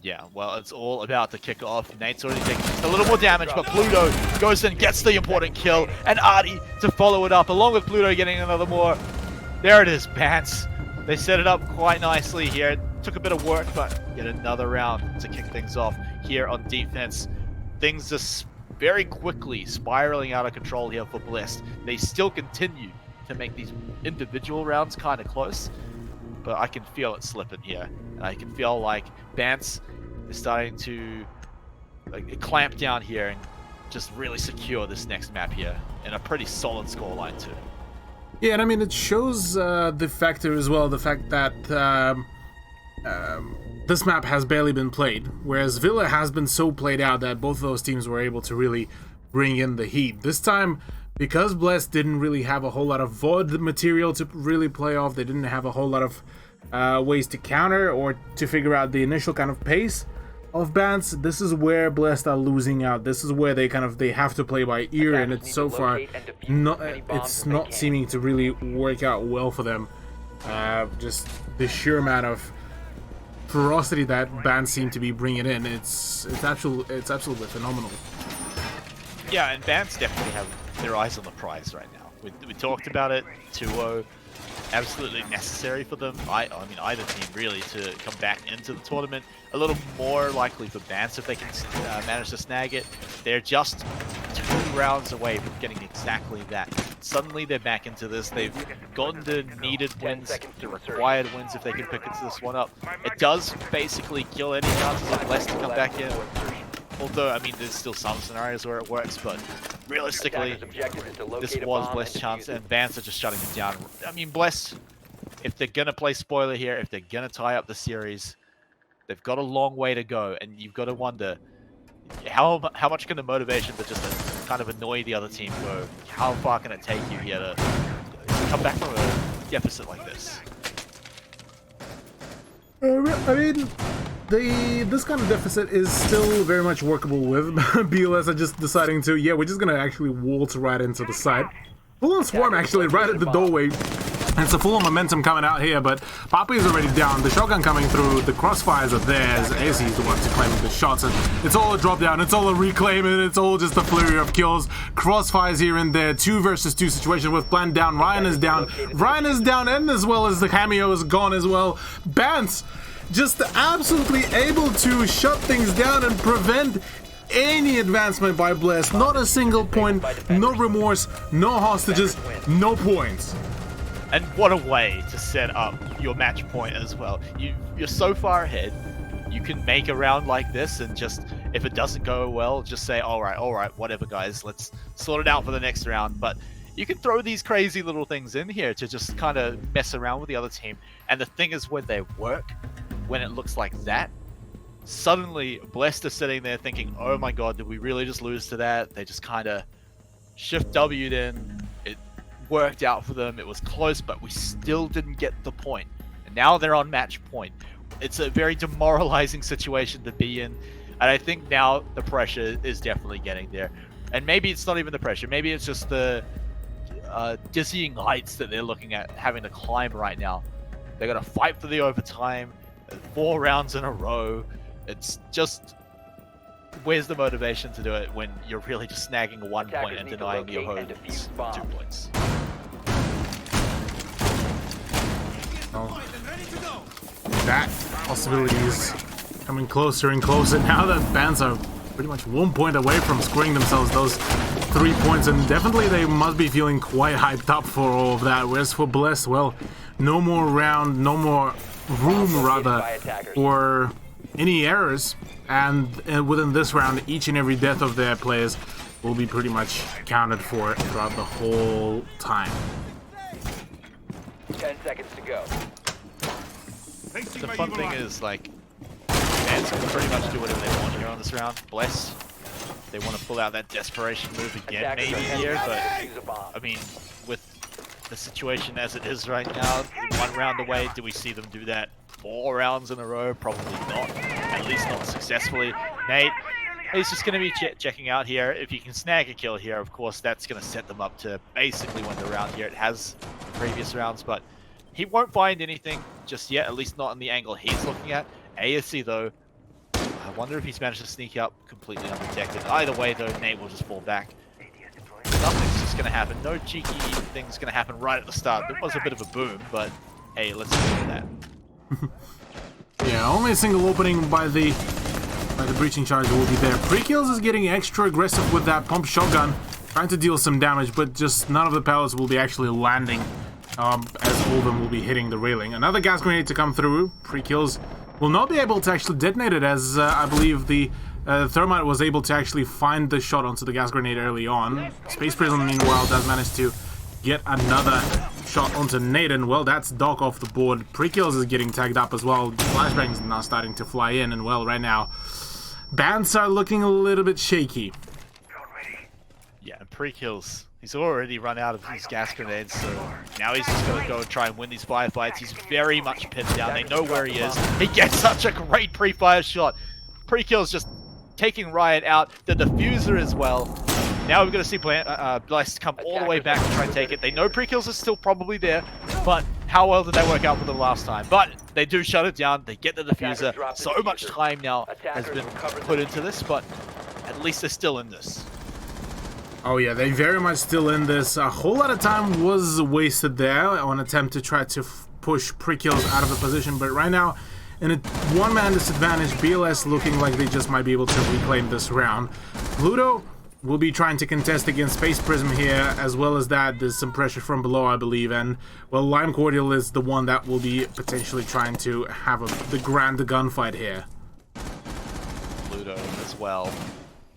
Yeah, well, it's all about the kickoff. Nate's already taking a little more damage, but Pluto goes in, gets the important kill, and Artie to follow it up, along with Pluto getting another more. There it is, Bance. They set it up quite nicely here. It took a bit of work, but get another round to kick things off here on defense. Things just very quickly spiraling out of control here for Blessed. They still continue to make these individual rounds kind of close, but I can feel it slipping here. And I can feel like Bance is starting to clamp down here and just really secure this next map here in a pretty solid scoreline too. Yeah, and I mean, it shows the factor as well, the fact that this map has barely been played, whereas Villa has been so played out that both of those teams were able to really bring in the heat. This time, because Blessed didn't really have a whole lot of VOD material to really play off, they didn't have a whole lot of ways to counter or to figure out the initial kind of pace of Bance. This is where Blessed are losing out. This is where they have to play by ear, and it's so far not seeming to really work out well for them. Just the sheer amount of ferocity that Bance seem to be bringing in, it's absolutely phenomenal. Yeah, and Bance definitely have their eyes on the prize right now. We talked about it. 2-0. Absolutely necessary for them. I mean, either team really to come back into the tournament. A little more likely for Bance if they can manage to snag it. They're just 2 rounds away from getting exactly that. Suddenly they're back into this. They've gotten the needed wins, the required wins if they can pick this one up. It does basically kill any chances of Blessed to come back in. Although, I mean, there's still some scenarios where it works, but realistically, this was Bless's chance, and Vance are just shutting it down. I mean, Bless, if they're going to play spoiler here, if they're going to tie up the series, they've got a long way to go, and you've got to wonder, how much can the motivation to just kind of annoy the other team go? How far can it take you here to come back from a deficit like this? I mean, this kind of deficit is still very much workable with. BLS are just deciding to, yeah, we're just gonna actually waltz right into the side. Full-on swarm actually right at the doorway. And it's a full-on momentum coming out here, but Papi is already down. The shotgun coming through, the crossfires are there, as AC is the one to claim the shots, and it's all a drop down, it's all a reclaim, and it's all just a flurry of kills. Crossfires here and there, 2 versus 2 situation with Plan down, Ryan is down, and as well as the cameo is gone as well. Bance just absolutely able to shut things down and prevent any advancement by Bless. Not a single point, no remorse, no hostages, no points. And what a way to set up your match point as well. You're so far ahead, you can make a round like this and just, if it doesn't go well, just say, all right, whatever guys, let's sort it out for the next round. But you can throw these crazy little things in here to just kind of mess around with the other team. And the thing is, when they work, when it looks like that, suddenly Blessed is sitting there thinking, oh my god, did we really just lose to that? They just kind of shift W'd in. It worked out for them. It was close, but we still didn't get the point. And now they're on match point. It's a very demoralizing situation to be in. And I think now the pressure is definitely getting there. And maybe it's not even the pressure. Maybe it's just the dizzying heights that they're looking at having to climb right now. They're going to fight for the overtime. 4 rounds in a row. It's just, where's the motivation to do it when you're really just snagging 1 point and denying your opponents 2 points? Oh. That possibility is coming closer and closer now that Bance are pretty much 1 point away from scoring themselves those 3 points, and definitely they must be feeling quite hyped up for all of that. Whereas for Bless, well, no more round, no more room rather for any errors, and within this round, each and every death of their players will be pretty much counted for throughout the whole time. 10 seconds to go. The fun thing is, like, fans can pretty much do whatever they want here on this round. Bless. They want to pull out that desperation move again, Attackers maybe are heading here, out but to defuse a bomb. I mean, with the situation as it is right now, 1 round away, do we see them do that 4 rounds in a row? Probably not. At least not successfully. Nate, he's just going to be checking out here. If you can snag a kill here, of course, that's going to set them up to basically win the round here. It has previous rounds, but he won't find anything just yet, at least not in the angle he's looking at. ASC, though, I wonder if he's managed to sneak up completely undetected. Either way, though, Nate will just fall back. Nothing's just going to happen. No cheeky thing's going to happen right at the start. There was a bit of a boom, but hey, let's deal with that. Yeah, only a single opening by the breaching charger will be there. Prekills is getting extra aggressive with that pump shotgun, trying to deal some damage, but just none of the pellets will be actually landing, as all of them will be hitting the railing. Another gas grenade to come through. Prekills will not be able to actually detonate it, as I believe the Thermite was able to actually find the shot onto the gas grenade early on. Space Prism, meanwhile, does manage to get another shot onto Nathan. Well, that's Doc off the board. Prekills is getting tagged up as well. Flashbangs now starting to fly in, and well, right now, Bans are looking a little bit shaky. Yeah, and Prekills, he's already run out of his gas grenades, so now he's just going to go and try and win these firefights. He's very much pinned down. They know where he is. He gets such a great pre-fire shot. Prekills just taking Riot out. The diffuser as well. Now we're going to see Blessed come all the way back and try and take it. They know Prekills are still probably there, but how well did that work out for them last time? But they do shut it down. They get the diffuser. So much time now has been put into this, but at least they're still in this. Oh yeah, they very much still in this. A whole lot of time was wasted there on an attempt to try to push Prekills out of the position, but right now, in a one-man disadvantage, BLS looking like they just might be able to reclaim this round. Pluto will be trying to contest against Space Prism here, as well as that, there's some pressure from below, I believe, and, well, Lime Cordial is the one that will be potentially trying to have the grand gunfight here. Pluto as well.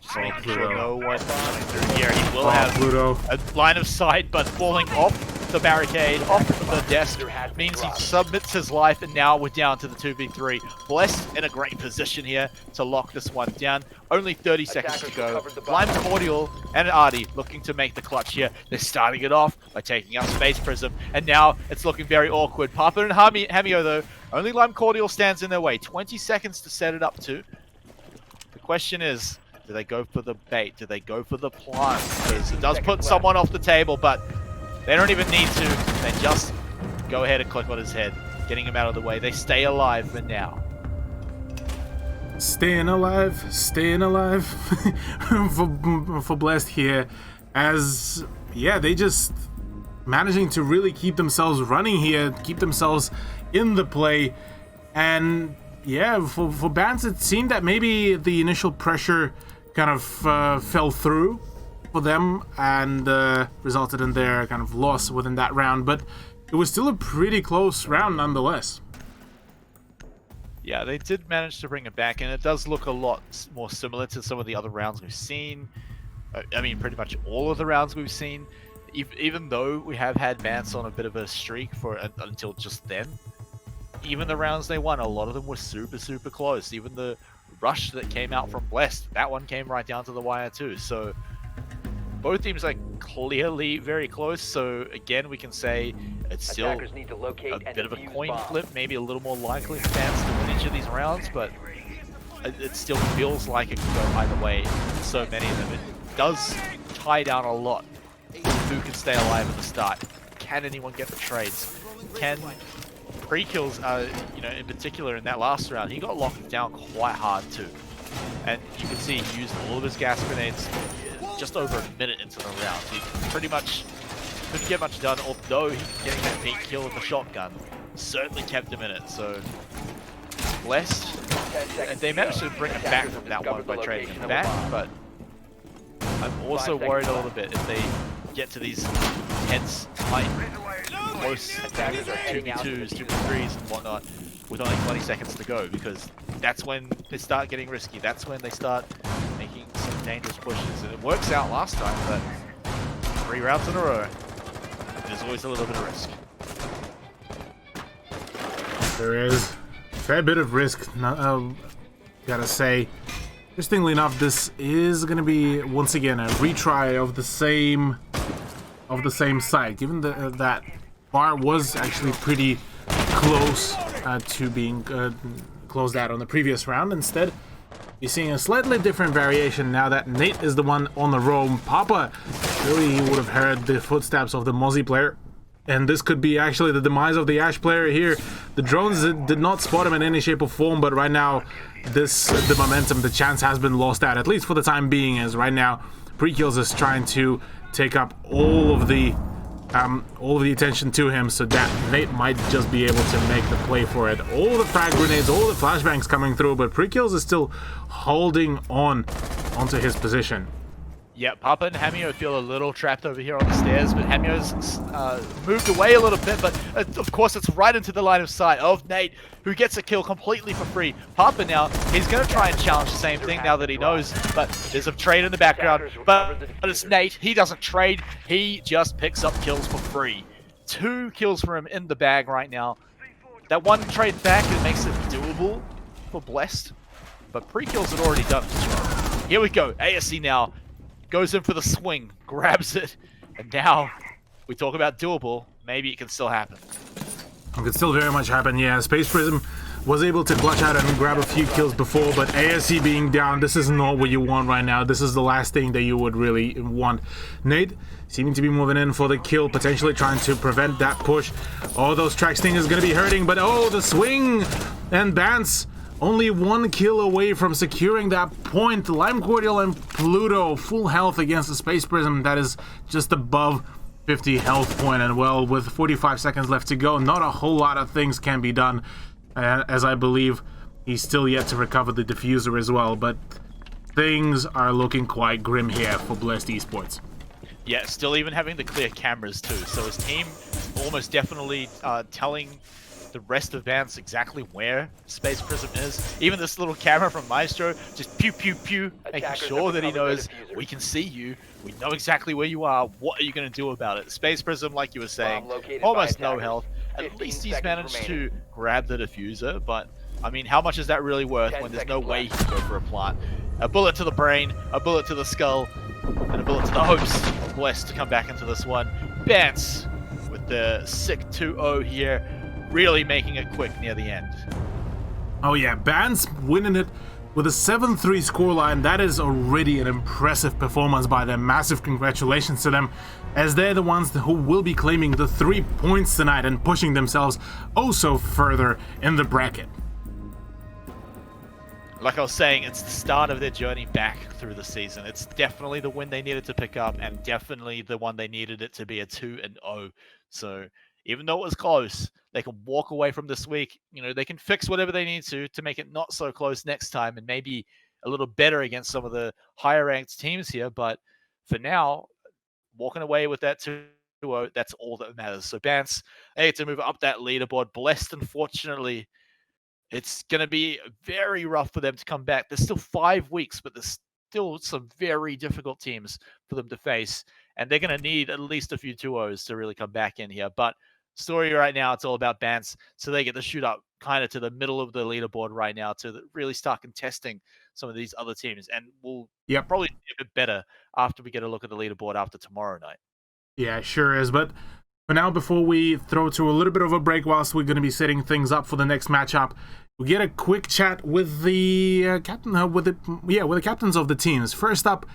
So Pluto. know what's coming through here. He will have Pluto. a line of sight, but falling off the barricade, off the desk, means he submits his life, and now we're down to the 2v3. Blessed in a great position here to lock this one down. Only 30 seconds to go. Lime Cordial and Artie looking to make the clutch here. They're starting it off by taking out Space Prism, and now it's looking very awkward. Papa and Hamio, though, only Lime Cordial stands in their way. 20 seconds to set it up to. The question is, do they go for the bait? Do they go for the plant? Because it does put someone off the table, but they don't even need to. They just go ahead and click on his head, getting him out of the way. They stay alive for now. Staying alive for Blessed here, as, yeah, they just managing to really keep themselves running here, keep themselves in the play, and yeah, for Bans, it seemed that maybe the initial pressure kind of fell through for them and resulted in their kind of loss within that round, but it was still a pretty close round nonetheless. Yeah, they did manage to bring it back, and it does look a lot more similar to some of the other rounds we've seen. I mean, pretty much all of the rounds we've seen, even though we have had Bans on a bit of a streak for until just then. Even the rounds they won, a lot of them were super, super close. Even the rush that came out from Blessed, that one came right down to the wire too. So both teams are clearly very close. So again, we can say it's still a bit of a coin flip, maybe a little more likely for Bans to win each of these rounds, but it still feels like it can go either way. So many of them. It does tie down a lot who can stay alive at the start. Can anyone get the trades? Can Prekills, you know, in particular in that last round, he got locked down quite hard too. And you can see he used all of his gas grenades just over a minute into the round. He pretty much couldn't get much done, although he getting that big kill with the shotgun certainly kept him in it. So Blessed, and they managed to bring it back from that one by trading him back, but I'm also worried a little bit if they get to these tense, tight, close 2v2s, 2v3s and whatnot with only 20 seconds to go, because that's when they start getting risky. That's when they start making some dangerous pushes. And it works out last time, but 3 rounds in a row, there's always a little bit of risk. There is a fair bit of risk, gotta say. Interestingly enough, this is going to be once again a retry of the same site. Given that bar was actually pretty close to being closed out on the previous round, instead you're seeing a slightly different variation now that Nate is the one on the roam. Papa, really, he would have heard the footsteps of the Mozzie player. And this could be actually the demise of the Ash player here. The drones did not spot him in any shape or form, but right now, the momentum, the chance has been lost out, at least for the time being, as right now, Prekills is trying to take up all of the attention to him, so that Nate might just be able to make the play for it. All the frag grenades, all the flashbangs coming through, but Prekills is still holding onto his position. Yeah, Papa and Hamio feel a little trapped over here on the stairs, but Hamio's moved away a little bit, but of course it's right into the line of sight of Nate, who gets a kill completely for free. Papa now, he's going to try and challenge the same thing now that he knows, but there's a trade in the background, but it's Nate. He doesn't trade, he just picks up kills for free. 2 kills for him in the bag right now. That one trade back, it makes it doable for Blessed, but Prekills had already done it. Here we go, ASC now. Goes in for the swing, grabs it, and now we talk about doable. Maybe it can still happen. It could still very much happen, yeah. Space Prism was able to clutch out and grab a few kills before, but ASC being down, this is not what you want right now. This is the last thing that you would really want. Nate seeming to be moving in for the kill, potentially trying to prevent that push. Oh, those track sting is going to be hurting, but oh, the swing! And Bance only 1 kill away from securing that point. Lime Cordial and Pluto full health against the Space Prism that is just above 50 health point, and well, with 45 seconds left to go, not a whole lot of things can be done, as I believe he's still yet to recover the diffuser as well, but things are looking quite grim here for Blessed Esports. Yeah, still even having the clear cameras too, so his team almost definitely telling the rest of Vance exactly where Space Prism is. Even this little camera from Maestro, just pew pew pew, making sure that he knows we can see you, we know exactly where you are, what are you going to do about it? Space Prism, like you were saying, almost no health. At least he's managed to grab the diffuser, but I mean, how much is that really worth when there's no way he can go for a plant? A bullet to the brain, a bullet to the skull, and a bullet to the hopes of Blessed to come back into this one. Vance with the sick 2-0 here, really making it quick near the end. Oh yeah, Bance winning it with a 7-3 scoreline. That is already an impressive performance by them. Massive congratulations to them, as they're the ones who will be claiming the 3 points tonight and pushing themselves also further in the bracket. Like I was saying, it's the start of their journey back through the season. It's definitely the win they needed to pick up, and definitely the one they needed it to be a 2-0. So even though it was close, they can walk away from this week. You know, they can fix whatever they need to make it not so close next time, and maybe a little better against some of the higher ranked teams here. But for now, walking away with that 2-0, that's all that matters. So Bance, they get to move up that leaderboard. Blessed, unfortunately, it's going to be very rough for them to come back. There's still 5 weeks, but there's still some very difficult teams for them to face, and they're going to need at least a few 2-0s to really come back in here. But story right now, it's all about Bance, so they get to shoot up kind of to the middle of the leaderboard right now to really start contesting some of these other teams, and we'll probably be a bit better after we get a look at the leaderboard after tomorrow night. Yeah, sure is, but for now, before we throw to a little bit of a break whilst we're going to be setting things up for the next matchup, we get a quick chat with the with the captains of the teams. First up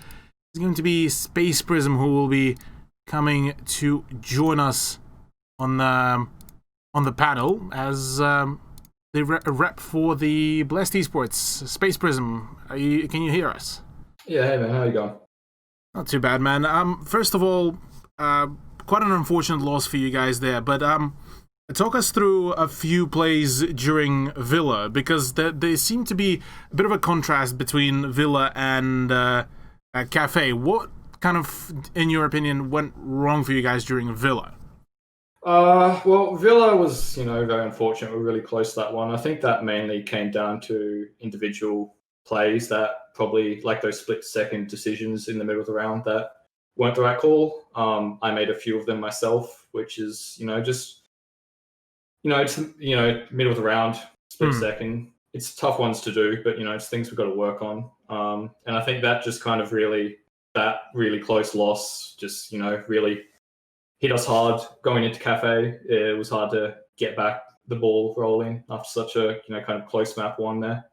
is going to be Space Prism, who will be coming to join us on the panel as the rep for the Blessed Esports. Space Prism, can you hear us? Yeah, hey man, how you going? Not too bad, man. First of all, quite an unfortunate loss for you guys there, but talk us through a few plays during Villa, because there seemed to be a bit of a contrast between Villa and Cafe. What kind of, in your opinion, went wrong for you guys during Villa? Well, Villa was, very unfortunate. We're really close to that one. I think that mainly came down to individual plays that probably like those split-second decisions in the middle of the round that weren't the right call. I made a few of them myself, which is, just, it's, middle of the round, split second. It's tough ones to do, but, it's things we've got to work on. And I think that just kind of that really close loss just, really hit us hard going into Cafe. It was hard to get back the ball rolling after such a kind of close map one there.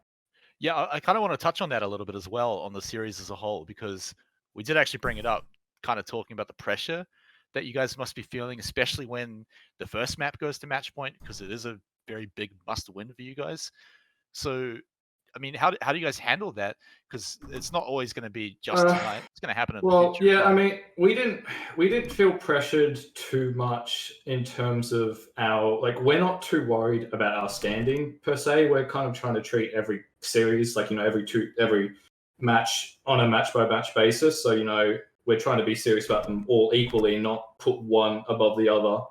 Yeah, I kind of want to touch on that a little bit as well on the series as a whole, because we did actually bring it up, kind of talking about the pressure that you guys must be feeling, especially when the first map goes to match point, because it is a very big must win for you guys. So, I mean, how do you guys handle that? Because it's not always going to be just tonight. It's going to happen in the Well, future. yeah, I mean, we didn't feel pressured too much in terms of we're not too worried about our standing per se. We're kind of trying to treat every series like, every match on a match by match basis. So, we're trying to be serious about them all equally and not put one above the other.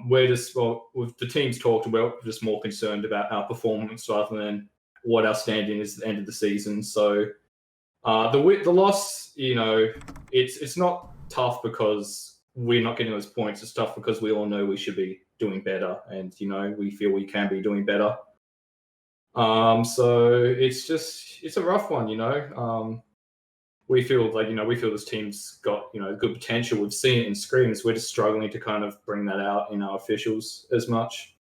With the teams talked, we're just more concerned about our performance rather than what our standing is at the end of the season. So the loss, it's not tough because we're not getting those points. It's tough because we all know we should be doing better, and we feel we can be doing better. So it's a rough one. We feel this team's got good potential. We've seen it in scrims. We're just struggling to kind of bring that out in our officials as much.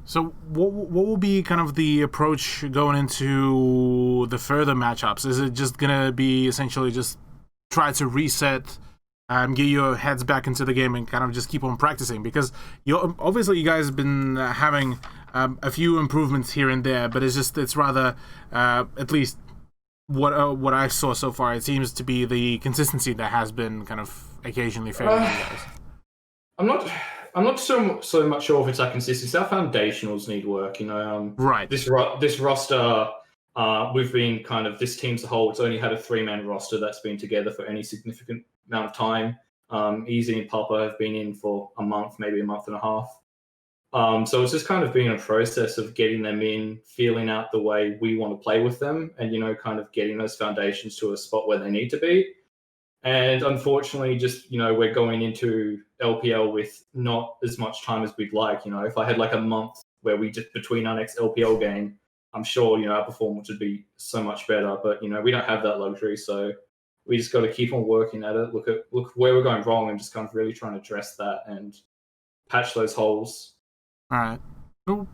So what will be kind of the approach going into the further matchups? Is it just gonna be essentially just try to reset, get your heads back into the game and kind of just keep on practicing? Because obviously you guys have been having a few improvements here and there, but it's rather at least what I saw so far, it seems to be the consistency that has been kind of occasionally failing you guys. I'm not so much sure if it's our consistency. Our foundationals need work. Right. This roster, we've been this team as a whole. It's only had a 3-man roster that's been together for any significant amount of time. Easy and Papa have been in for a month, maybe a month and a half. So it's just kind of been a process of getting them in, feeling out the way we want to play with them, and kind of getting those foundations to a spot where they need to be. And unfortunately, just we're going into LPL with not as much time as we'd like. If I had like a month where we just between our next LPL game, I'm sure our performance would be so much better. But we don't have that luxury, so we just got to keep on working at it. Look where we're going wrong, and just kind of really trying to address that and patch those holes. All right. Well,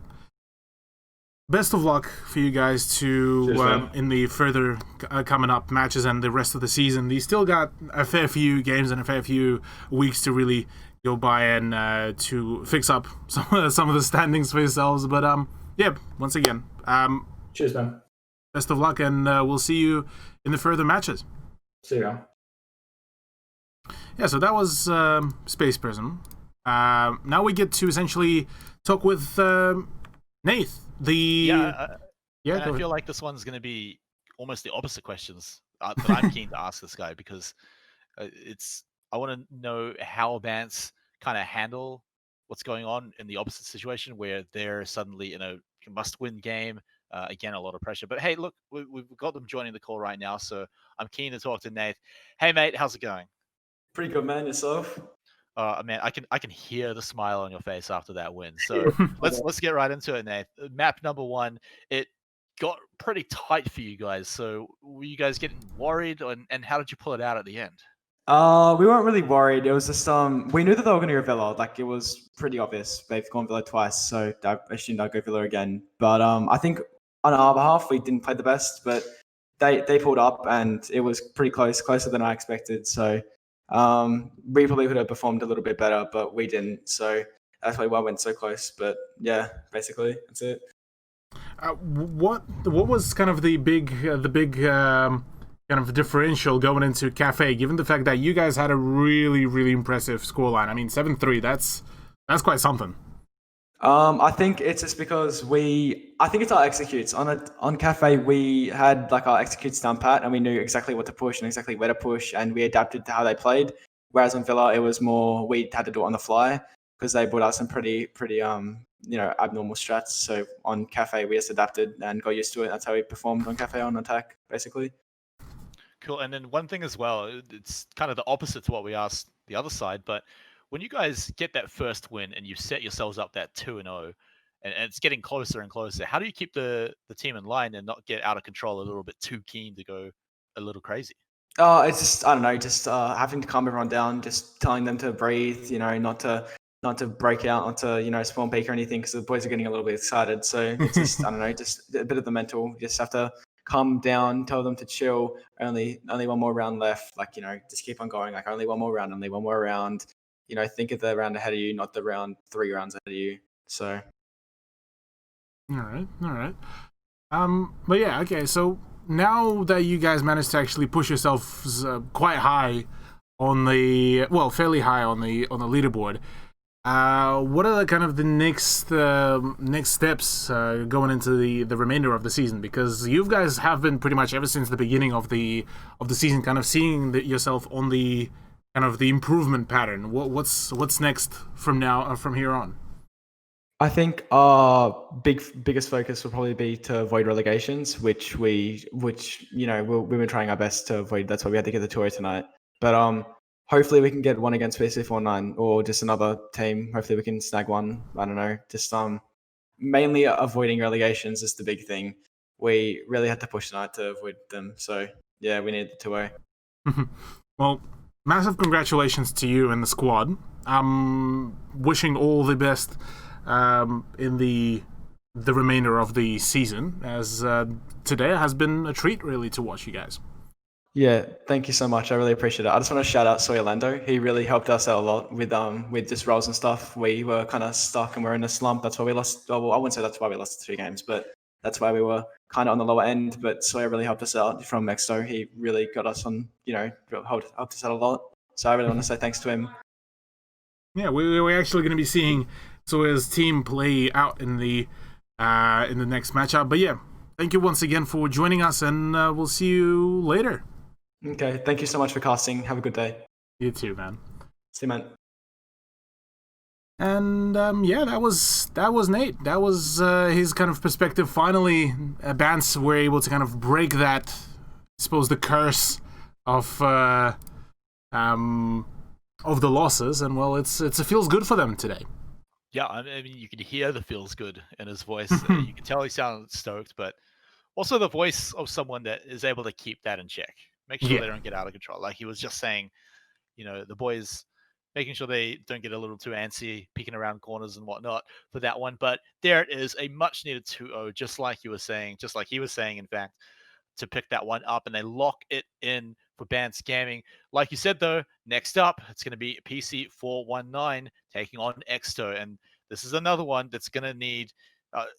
best of luck for you guys to in the further coming up matches and the rest of the season. You still got a fair few games and a fair few weeks to really go by and to fix up some of the standings for yourselves. But yeah, once again, cheers, man. Best of luck, and we'll see you in the further matches. See you. Yeah, so that was Space Prism. Now we get to essentially talk with Nath. I feel like this one's going to be almost the opposite questions that I'm keen to ask this guy, because I want to know how Vance kind of handle what's going on in the opposite situation where they're suddenly in a must-win game. Again, a lot of pressure. But hey, look, we've got them joining the call right now, so I'm keen to talk to Nath. Hey, mate, how's it going? Pretty good, man. Yourself? Man, I can hear the smile on your face after that win. So let's get right into it, Nate. Map number 1, it got pretty tight for you guys. So were you guys getting worried, and how did you pull it out at the end? We weren't really worried. It was just we knew that they were going to go Villa. Like, it was pretty obvious. They've gone Villa twice, so I assumed I'd go Villa again. But I think on our behalf, we didn't play the best, but they pulled up, and it was pretty closer than I expected. So we probably could have performed a little bit better, but we didn't. So that's why I went so close. But yeah, basically that's it. What was kind of the big kind of differential going into Cafe, given the fact that you guys had a really, really impressive scoreline? I mean, 7-3. That's quite something. I think it's just because I think it's our executes. On Cafe, we had like our executes down pat, and we knew exactly what to push and exactly where to push, and we adapted to how they played. Whereas on Villa, it was more we had to do it on the fly because they brought out some pretty abnormal strats. So on Cafe, we just adapted and got used to it. That's how we performed on Cafe on attack, basically. Cool. And then one thing as well, it's kind of the opposite to what we asked the other side, but when you guys get that first win and you set yourselves up that 2-0, and it's getting closer and closer, how do you keep the team in line and not get out of control a little bit too keen to go a little crazy? It's just I don't know, just having to calm everyone down, just telling them to breathe, not to break out onto spawn peak or anything because the boys are getting a little bit excited. So it's just I don't know, just a bit of the mental. You just have to calm down, tell them to chill. Only one more round left. Just keep on going. Like only one more round. Think of the round ahead of you, not the 3 rounds ahead of you. So. All right. But yeah, okay. So now that you guys managed to actually push yourselves quite high on the fairly high on the leaderboard, what are kind of the next steps going into the remainder of the season? Because you guys have been pretty much ever since the beginning of the season, kind of seeing yourself on the kind of the improvement pattern. What's next from here on? I think our biggest focus will probably be to avoid relegations, which we've been trying our best to avoid. That's why we had to get the 2-0 tonight. But hopefully we can get one against PC49 or just another team. Hopefully we can snag one. I don't know. Just mainly avoiding relegations is the big thing. We really had to push tonight to avoid them. So yeah, we need the 2-0. Well, massive congratulations to you and the squad. I'm wishing all the best in the remainder of the season, as today has been a treat really to watch you guys. Yeah, thank you so much. I really appreciate it. I just want to shout out Sawyer Lando. He really helped us out a lot with just roles and stuff. We were kind of stuck and we're in a slump. That's why we lost. Well, I wouldn't say that's why we lost the 2 games, but that's why we were kind of on the lower end. But Sawyer really helped us out from Exto. He really got us on, helped us out a lot. So I really want to say thanks to him. Yeah, we're actually going to be seeing Sawyer's team play out in the next matchup. But yeah, thank you once again for joining us, and we'll see you later. Okay, thank you so much for casting. Have a good day. You too, man. See you, man. And yeah, that was Nate. That was his kind of perspective. Finally, Bants were able to kind of break that, I suppose, the curse of the losses, and well, it feels good for them today. Yeah, I mean, you can hear the feels good in his voice. You can tell he sounded stoked, but also the voice of someone that is able to keep that in check. Make sure they don't get out of control. Like he was just saying, the boys making sure they don't get a little too antsy, peeking around corners and whatnot for that one. But there it is, a much needed 2-0, just like he was saying, in fact, to pick that one up, and they lock it in for Band Scamming. Like you said, though, next up, it's going to be PC419 taking on Exto, and this is another one that's going to need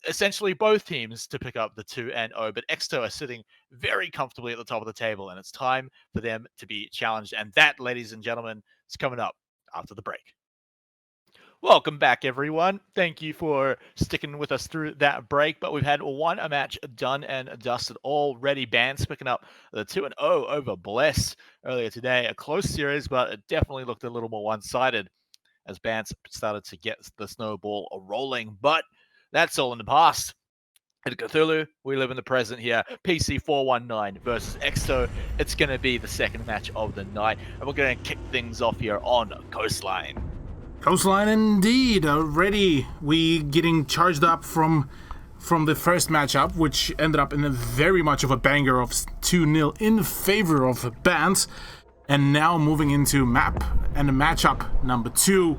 essentially both teams to pick up the 2-0, but Exto are sitting very comfortably at the top of the table, and it's time for them to be challenged, and that, ladies and gentlemen, is coming up after the break. Welcome back, everyone. Thank you for sticking with us through that break, but we've had one match done and dusted already. Bands picking up the 2-0 over Bless earlier today. A close series, but it definitely looked a little more one-sided as Bands started to get the snowball rolling, but that's all in the past. At Cthulhu, we live in the present here. PC419 versus Exto. It's going to be the second match of the night, and we're going to kick things off here on Coastline. Coastline indeed. Already we getting charged up from the first matchup, which ended up in a very much of a banger of 2-0 in favor of Bands. And now moving into map and matchup number 2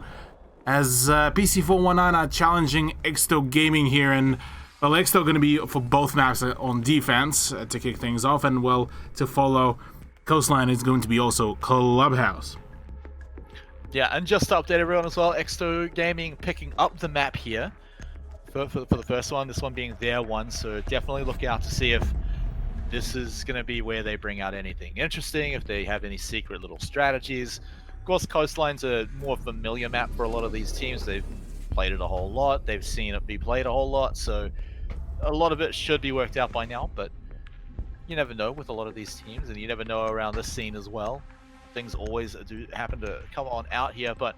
as PC419 are challenging Exto Gaming here. And well, Exto going to be for both maps on defense to kick things off. And well, to follow, Coastline is going to be also Clubhouse. Yeah, and just to update everyone as well, Exto Gaming picking up the map here for the first one, this one being their one, so definitely look out to see if this is going to be where they bring out anything interesting, if they have any secret little strategies. Of course, Coastline's a more familiar map for a lot of these teams. They've played it a whole lot, they've seen it be played a whole lot, so a lot of it should be worked out by now, but you never know with a lot of these teams, and you never know around this scene as well. things always do happen to come on out here, but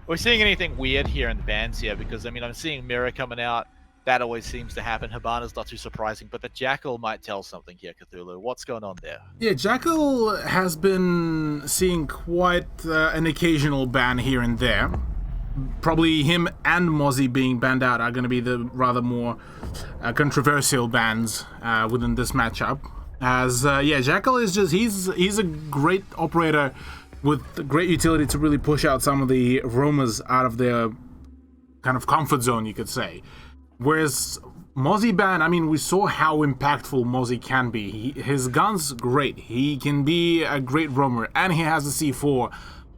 we're seeing anything weird here in the bans here, because I mean, I'm seeing Mirror coming out. That always seems to happen. Hibana's not too surprising, but the Jackal might tell something here, Cthulhu. What's going on there? Yeah, Jackal has been seeing quite an occasional ban here and there. Probably him and Mozzie being banned out are going to be the rather more controversial bans within this matchup. As yeah, Jackal is just he's a great operator with great utility to really push out some of the roamers out of their kind of comfort zone, you could say. Whereas Mozzie ban, I mean, we saw how impactful Mozzie can be. His gun's great. He can be a great roamer, and he has a C4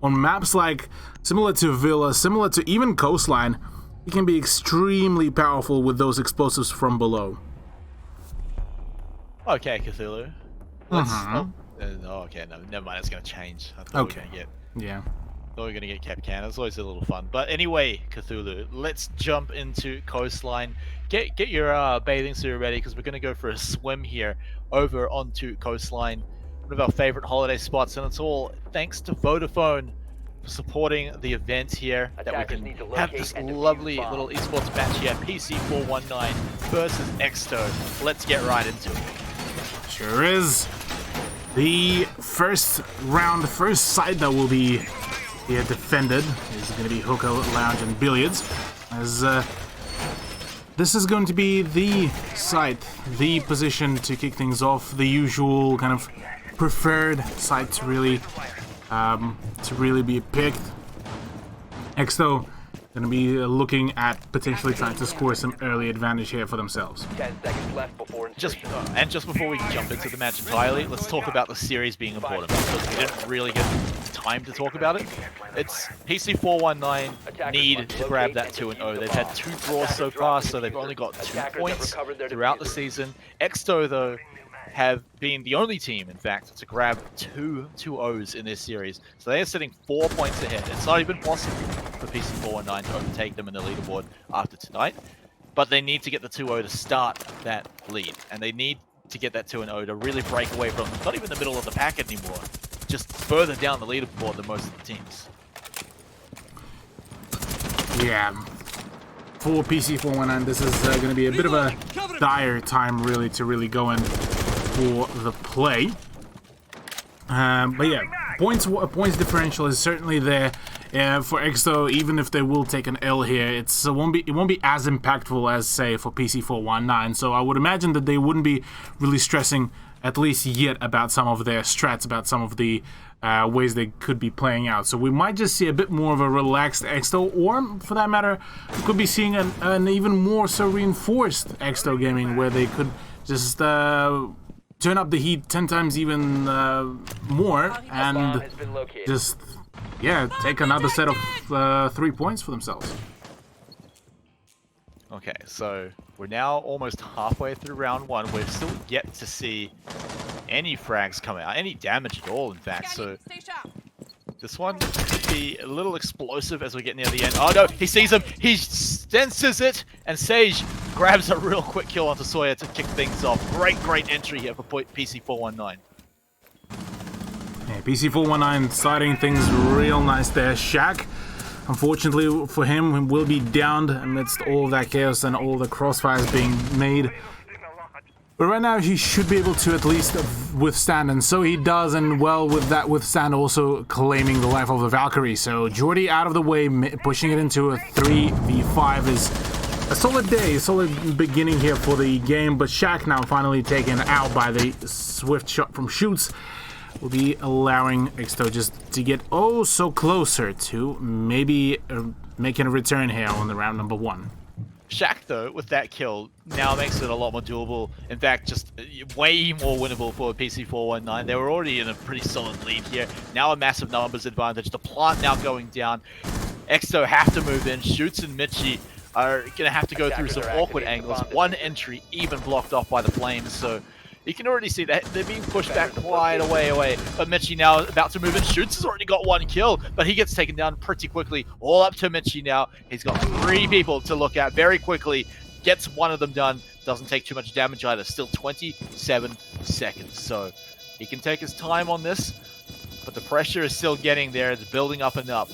on maps like similar to Villa, similar to even Coastline. He can be extremely powerful with those explosives from below. Okay, Cthulhu. Let's, okay, no, never mind. It's going to change. I thought we were going to get. Yeah. Thought we were going to get Capcan. It's always a little fun. But anyway, Cthulhu, let's jump into Coastline. Get your bathing suit ready, because we're going to go for a swim here over onto Coastline, one of our favorite holiday spots, and it's all thanks to Vodafone for supporting the event here, that we can have this lovely little esports match here. PC419 versus Exto. Let's get right into it. Sure is. The first round, first side that will be here defended is going to be Hookah Lounge and Billiards, as this is going to be the site, the position to kick things off, the usual kind of preferred site to really be picked. Exto going to be looking at potentially trying to score some early advantage here for themselves. 10 seconds left before Just before we jump into the match entirely, let's talk about the series being important, because we didn't really get time to talk about it. It's PC419 need to grab that 2-0. They've had 2 draws so far, so they've only got 2 points throughout the season. Exto, though, have been the only team, in fact, to grab 2 2-0s in this series. So they are sitting 4 points ahead. It's not even possible for PC419 to overtake them in the leaderboard after tonight, but they need to get the 2-0 to start that lead, and they need to get that 2-0 to really break away from not even the middle of the pack anymore, just further down the leaderboard than most of the teams. Yeah, for PC419, this is going to be a bit of a dire time, really, to really go in for the play. But yeah, points differential is certainly there for Exto. Even if they will take an L here, it won't be as impactful as, say, for PC419. So I would imagine that they wouldn't be really stressing, at least yet, about some of their strats, about some of the ways they could be playing out. So we might just see a bit more of a relaxed Exto, or for that matter, we could be seeing an even more so reinforced Exto gaming, where they could just turn up the heat 10 times even more, and just, yeah, take another set of 3 points for themselves. Okay, so we're now almost halfway through round 1. We've still yet to see any frags come out, any damage at all, in fact. So this one could be a little explosive as we get near the end. Oh no, he sees him, he senses it, and Sage grabs a real quick kill onto Sawyer to kick things off. Great entry here for PC419. Yeah, PC419 starting things real nice there. Shaq, unfortunately for him, will be downed amidst all of that chaos and all the crossfires being made. But right now he should be able to at least withstand, and so he does, and well, with that withstand also claiming the life of the Valkyrie. So Jordy out of the way, pushing it into a 3v5 is a solid day, a solid beginning here for the game, but Shaq now finally taken out by the swift shot from Shoots will be allowing Exto just to get oh so closer to maybe making a return here on the round number 1. Shaq, though, with that kill, now makes it a lot more doable. In fact, just way more winnable for PC419. They were already in a pretty solid lead here. Now a massive numbers advantage. The plant now going down. Exto have to move in. Shoots and Mitchie are going to have to go through some awkward angles. One entry even blocked off by the flames, so you can already see that they're being pushed back quite a way away. But Mitchie now about to move in. Shoots has already got 1 kill, but he gets taken down pretty quickly. All up to Mitchie now. He's got 3 people to look at very quickly. Gets 1 of them done. Doesn't take too much damage either. Still 27 seconds. So he can take his time on this. but the pressure is still getting there. It's building up and up.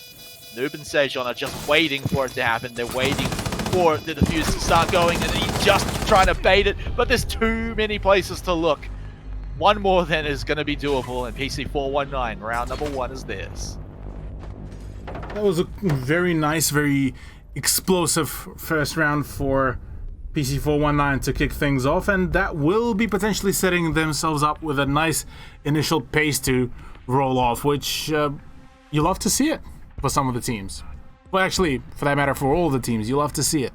Noob and Sejon are just waiting for it to happen. They're waiting for the defuse to start going, and he's just trying to bait it, but there's too many places to look. One more then is going to be doable, and PC419, round number 1 is theirs. That was a very nice, very explosive first round for PC419 to kick things off, and that will be potentially setting themselves up with a nice initial pace to roll off, which you love to see it for some of the teams. Well, actually, for that matter, for all the teams, you love to see it.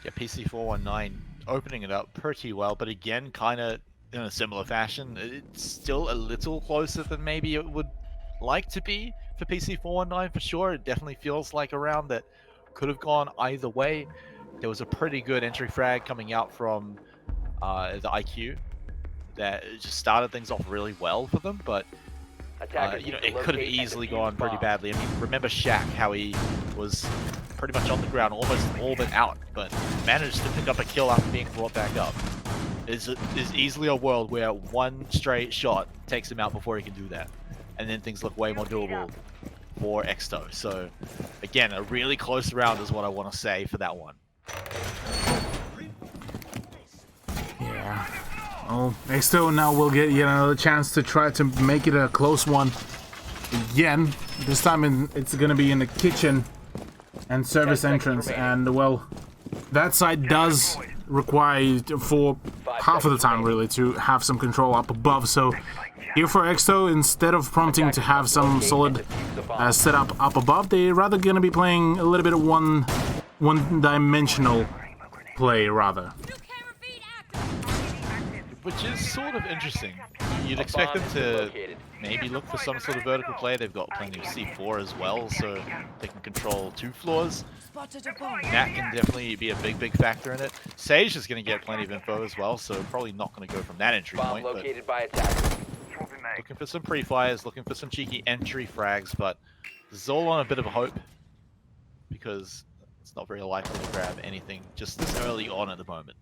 Yeah, PC419 opening it up pretty well, but again, kind of in a similar fashion. It's still a little closer than maybe it would like to be for PC419 for sure. It definitely feels like a round that could have gone either way. There was a pretty good entry frag coming out from the IQ that just started things off really well for them, but you know, it could have easily gone pretty badly. I mean, remember Shaq, how he was pretty much on the ground, almost all but out, but managed to pick up a kill after being brought back up. There's easily a world where one straight shot takes him out before he can do that, and then things look way more doable for Exto. So, again, a really close round is what I want to say for that one. Yeah. Well, Exto now will get yet another chance to try to make it a close one again. This time it's going to be in the kitchen and service entrance, and well, that side does require for half of the time really to have some control up above. So here for Exto, instead of prompting to have some solid setup up above, they're rather going to be playing a little bit of one-dimensional play rather. Which is sort of interesting. You'd expect them to maybe look for some sort of vertical play. They've got plenty of C4 as well, so they can control 2 floors. That can definitely be a big factor in it. Sage is going to get plenty of info as well, so probably not going to go from that entry point. But looking for some pre-fires, looking for some cheeky entry frags, but this is all on a bit of a hope, because it's not very likely to grab anything just this early on at the moment.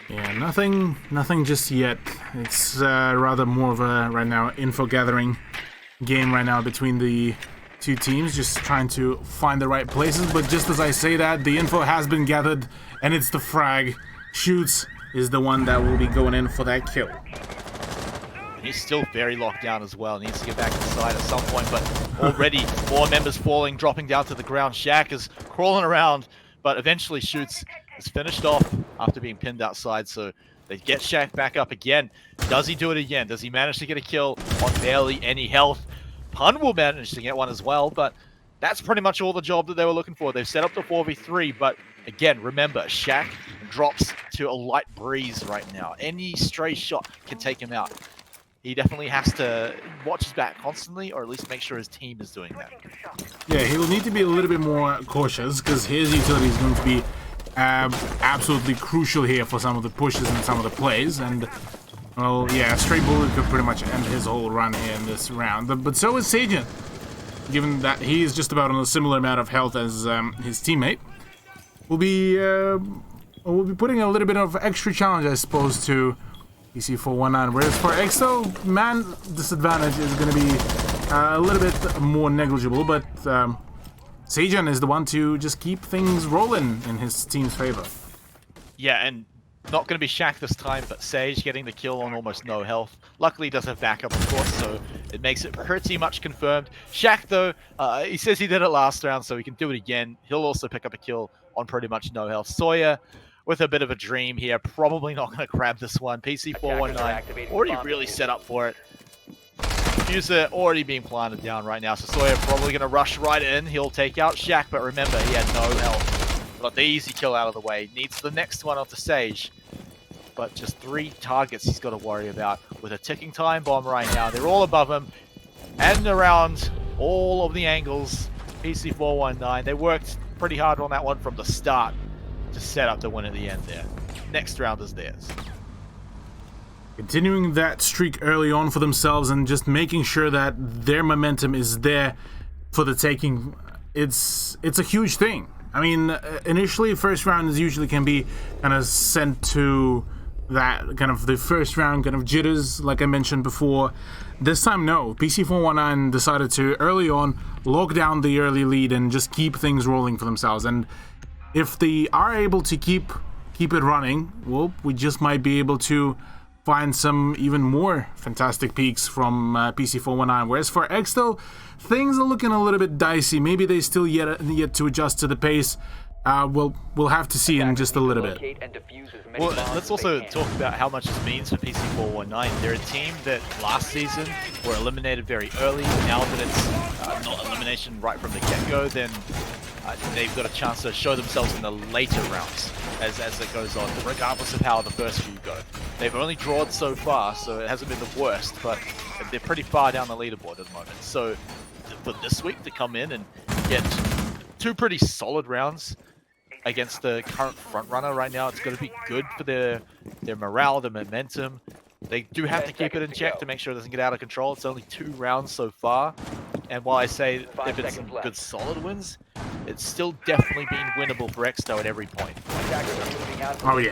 Yeah, nothing just yet. It's rather more of a, right now, info gathering game right now between the two teams, just trying to find the right places. But just as I say that, the info has been gathered, and it's the frag. Shoots is the one that will be going in for that kill. And he's still very locked down as well. Needs to get back inside at some point, but already 4 members falling, dropping down to the ground. Shaq is crawling around, but eventually Shoots is finished off after being pinned outside, so they get Shaq back up again. Does he do it again? Does he manage to get a kill on barely any health? Pun will manage to get one as well, but that's pretty much all the job that they were looking for. They've set up the 4v3, but again, remember, Shaq drops to a light breeze right now. Any stray shot can take him out. He definitely has to watch his back constantly, or at least make sure his team is doing that. Yeah, he'll need to be a little bit more cautious, because his utility is going to be absolutely crucial here for some of the pushes and some of the plays. And well, yeah, straight bullet could pretty much end his whole run here in this round. But so is Sajin, given that he is just about on a similar amount of health as his teammate. We'll be putting a little bit of extra challenge, I suppose, to PC419. Whereas for Exo, man disadvantage is going to be a little bit more negligible, but Sajin is the one to just keep things rolling in his team's favor. Yeah, and not going to be Shaq this time, but Sage getting the kill on almost no health. Luckily, he does have backup, of course, so it makes it pretty much confirmed. Shaq, though, he says he did it last round, so he can do it again. He'll also pick up a kill on pretty much no health. Sawyer, with a bit of a dream here, probably not going to grab this one. PC419 already really set up for it. Diffuser already being planted down right now, so Sawyer probably going to rush right in. He'll take out Shaq, but remember, he had no health. Got the easy kill out of the way. Needs the next one off the Sage. But just 3 targets he's got to worry about with a ticking time bomb right now. They're all above him and around all of the angles. PC419, they worked pretty hard on that one from the start to set up the win at the end there. Next round is theirs. Continuing that streak early on for themselves and just making sure that their momentum is there for the taking. It's a huge thing. I mean, initially, first rounds usually can be kind of sent to that kind of the first round kind of jitters, like I mentioned before. This time, no. PC419 decided to early on lock down the early lead and just keep things rolling for themselves. And if they are able to keep it running, well, we just might be able to find some even more fantastic peaks from PC419. Whereas for Exto, things are looking a little bit dicey. Maybe they still yet to adjust to the pace. We'll have to see in just a little bit. Well, let's also talk about how much this means for PC419. They're a team that last season were eliminated very early. Now that it's not elimination right from the get-go, then they've got a chance to show themselves in the later rounds as it goes on, regardless of how the first few go. They've only drawn so far, so it hasn't been the worst, but they're pretty far down the leaderboard at the moment. So for this week to come in and get 2 pretty solid rounds against the current front runner right now, it's going to be good for their morale, their momentum. They do have to keep it in check to make sure it doesn't get out of control. It's only 2 rounds so far, and while I say if it's some good solid wins, it's still definitely been winnable for Exto at every point. Oh yeah,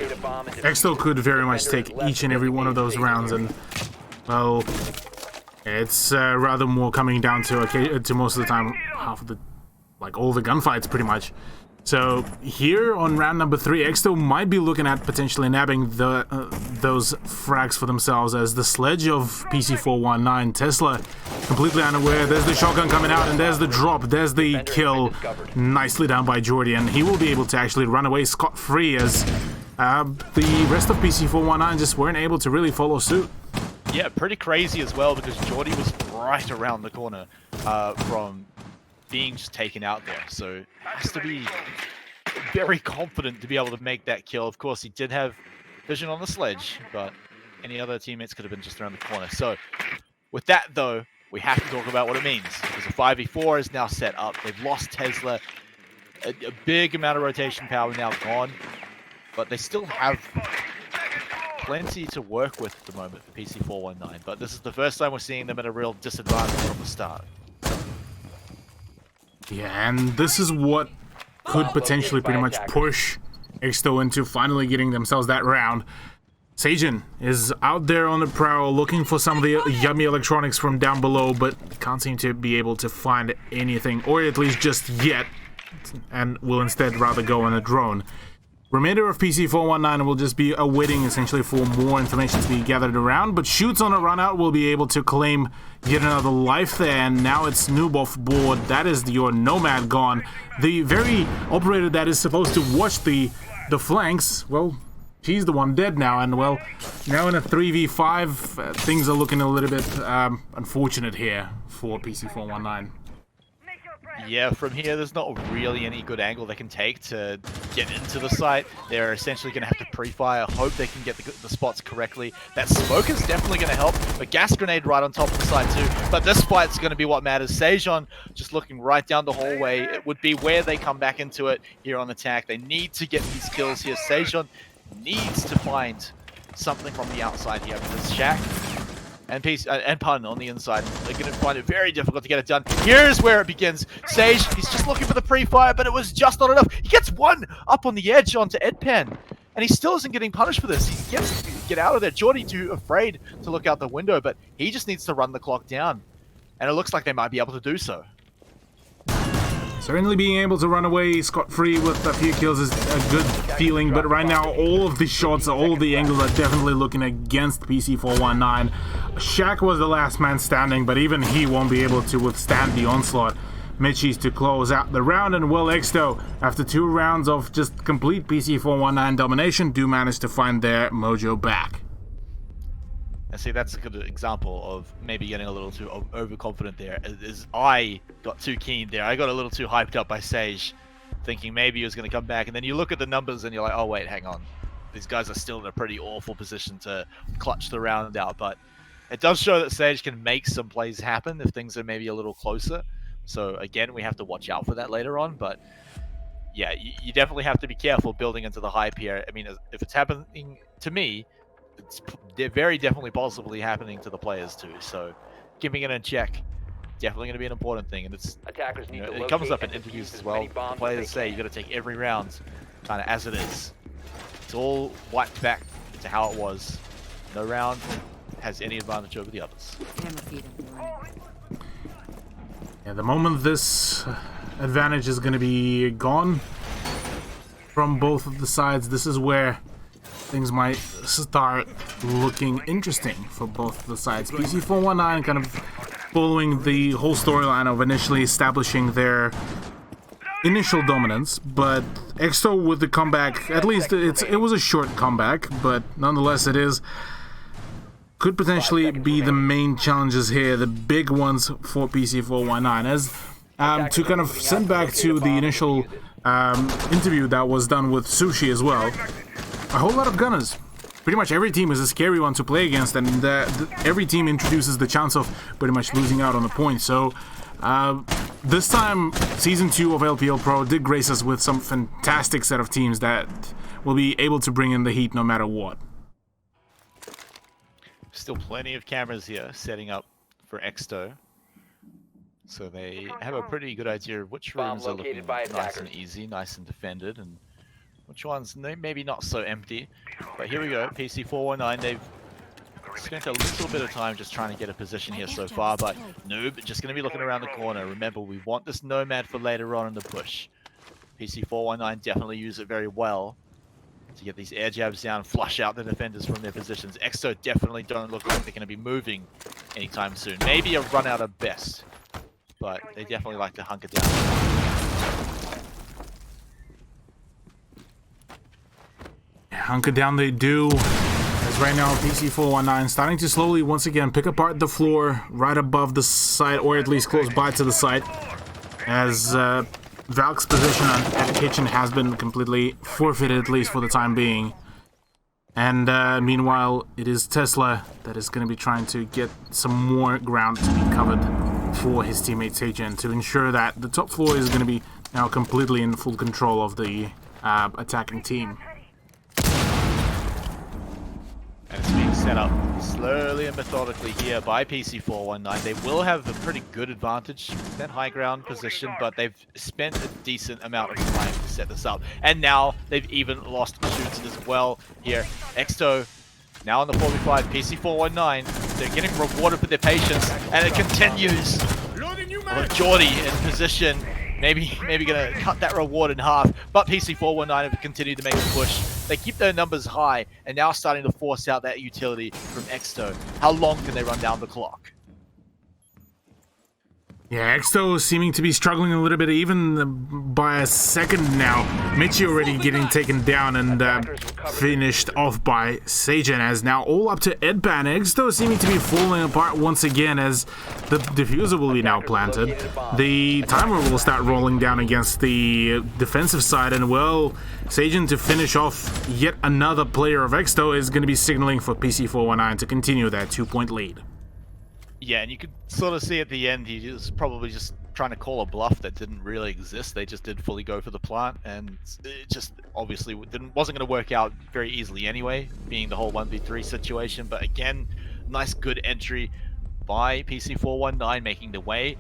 Exto could very much take each and every one of those rounds, and well, it's rather more coming down to most of the time half of the, like all the gunfights pretty much. So here on round number 3, Exto might be looking at potentially nabbing those frags for themselves, as the sledge of PC419 Tesla completely unaware. There's the shotgun coming out, and there's the drop, there's the kill, nicely done by Jordy, and he will be able to actually run away scot-free, as the rest of PC419 just weren't able to really follow suit. Yeah, pretty crazy as well, because Jordy was right around the corner from being just taken out there, so has to be very confident to be able to make that kill. Of course, he did have vision on the sledge, but any other teammates could have been just around the corner. So with that, though, we have to talk about what it means, because the 5v4 is now set up. They've lost Tesla, a big amount of rotation power now gone, but they still have plenty to work with at the moment for PC419, but this is the first time we're seeing them at a real disadvantage from the start. Yeah, and this is what could potentially pretty much push Exto into finally getting themselves that round. Sajin is out there on the prowl looking for some of the yummy electronics from down below, but can't seem to be able to find anything, or at least just yet, and will instead rather go on a drone. Remainder of PC419 will just be awaiting essentially for more information to be gathered around, but Shoots on a run out will be able to claim yet another life there, and now it's Noob off board. That is your Nomad gone. The very operator that is supposed to watch the flanks, well, she's the one dead now, and well, now in a 3v5, things are looking a little bit unfortunate here for PC419. Yeah, from here, there's not really any good angle they can take to get into the site. They're essentially going to have to pre-fire, hope they can get the spots correctly. That smoke is definitely going to help. A gas grenade right on top of the site too. But this fight's going to be what matters. Sejon just looking right down the hallway. It would be where they come back into it here on attack. They need to get these kills here. Sejon needs to find something from the outside here, because Shaq and Pun on the inside, they're going to find it very difficult to get it done. Here's where it begins. Sage, he's just looking for the pre-fire, but it was just not enough. He gets one up on the edge onto Edpan, and he still isn't getting punished for this. He gets to get out of there. Jordy too afraid to look out the window, but he just needs to run the clock down, and it looks like they might be able to do so. Certainly being able to run away scot-free with a few kills is a good feeling, but right now all of the shots, all of the angles are definitely looking against PC419. Shaq was the last man standing, but even he won't be able to withstand the onslaught. Mitchie's to close out the round, and Will Exto, after 2 rounds of just complete PC419 domination, do manage to find their mojo back. And see, that's a good example of maybe getting a little too overconfident there. As I got too keen there. I got a little too hyped up by Sage, thinking maybe he was going to come back. And then you look at the numbers and you're like, oh, wait, hang on. These guys are still in a pretty awful position to clutch the round out. But it does show that Sage can make some plays happen if things are maybe a little closer. So, again, we have to watch out for that later on. But, yeah, you definitely have to be careful building into the hype here. I mean, if it's happening to me, it's very definitely possibly happening to the players too, so keeping it in check definitely going to be an important thing. And it's, you know, it comes up in interviews as well. The players say you got to take every round kind of as it is. It's all wiped back to how it was. No round has any advantage over the others. Yeah, the moment this advantage is going to be gone from both of the sides, this is where things might start looking interesting for both of the sides. PC419 kind of following the whole storyline of initially establishing their initial dominance, but Exto with the comeback, at least it was a short comeback, but nonetheless could potentially be the main challenges here, the big ones for PC419. As to kind of send back to the initial interview that was done with Sushi as well, a whole lot of gunners. Pretty much every team is a scary one to play against, and every team introduces the chance of pretty much losing out on the point. So this time, Season 2 of LPL Pro did grace us with some fantastic set of teams that will be able to bring in the heat no matter what. Still plenty of cameras here setting up for Exto. So they have a pretty good idea of which rooms are looking nice and easy, nice and defended, and which ones maybe not so empty. But here we go, PC419, they've spent a little bit of time just trying to get a position here so far, but Noob just going to be looking around the corner. Remember, we want this Nomad for later on in the push. PC419 definitely use it very well to get these air jabs down, flush out the defenders from their positions. Exo definitely don't look like they're going to be moving anytime soon. Maybe a run out of best, but they definitely like to hunker down. Hunker down they do, as right now PC419 starting to slowly once again pick apart the floor right above the site, or at least close by to the site, as Valk's position at kitchen has been completely forfeited, at least for the time being. And meanwhile, it is Tesla that is going to be trying to get some more ground to be covered for his teammate Seijen to ensure that the top floor is going to be now completely in full control of the attacking team. And it's being set up slowly and methodically here by PC419. They will have a pretty good advantage in that high ground position, but they've spent a decent amount of time to set this up. And now they've even lost shoots as well here. Exto now on the 4v5, PC419, they're getting rewarded for their patience, and it continues. With Geordie in position, maybe gonna cut that reward in half, but PC419 have continued to make a push. They keep their numbers high, and now starting to force out that utility from Exto. How long can they run down the clock? Yeah, Exto seeming to be struggling a little bit, even by a second now. Michi already getting taken down and finished off by Seijen, as now all up to Edban. Exto seeming to be falling apart once again, as the diffuser will be now planted. The timer will start rolling down against the defensive side, and well, Seijen to finish off yet another player of Exto is going to be signaling for PC419 to continue that 2-point lead. Yeah, and you could sort of see at the end he was probably just trying to call a bluff that didn't really exist. They just did fully go for the plant, and it just obviously wasn't going to work out very easily anyway, being the whole 1v3 situation. But again, nice good entry by PC419, making the way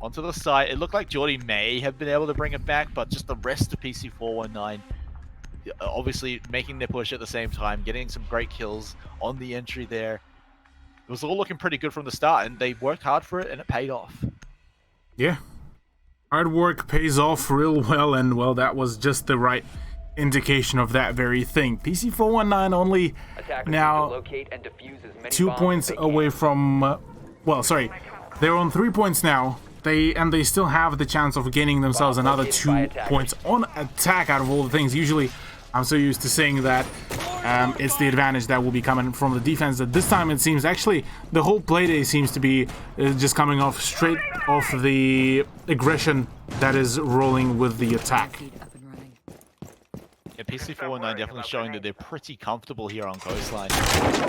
onto the side. It looked like Geordie may have been able to bring it back, but just the rest of PC419 obviously making their push at the same time, getting some great kills on the entry there. It was all looking pretty good from the start, and they worked hard for it, and it paid off. Yeah. Hard work pays off real well, and well, that was just the right indication of that very thing. PC419 only now 2 points away from... well, sorry. They're on 3 points now. They still have the chance of gaining themselves another 2 points on attack out of all the things. Usually, I'm so used to saying that it's the advantage that will be coming from the defense. That this time it seems actually the whole playday seems to be just coming off straight off the aggression that is rolling with the attack. Yeah, PC419 definitely showing that they're pretty comfortable here on Coastline.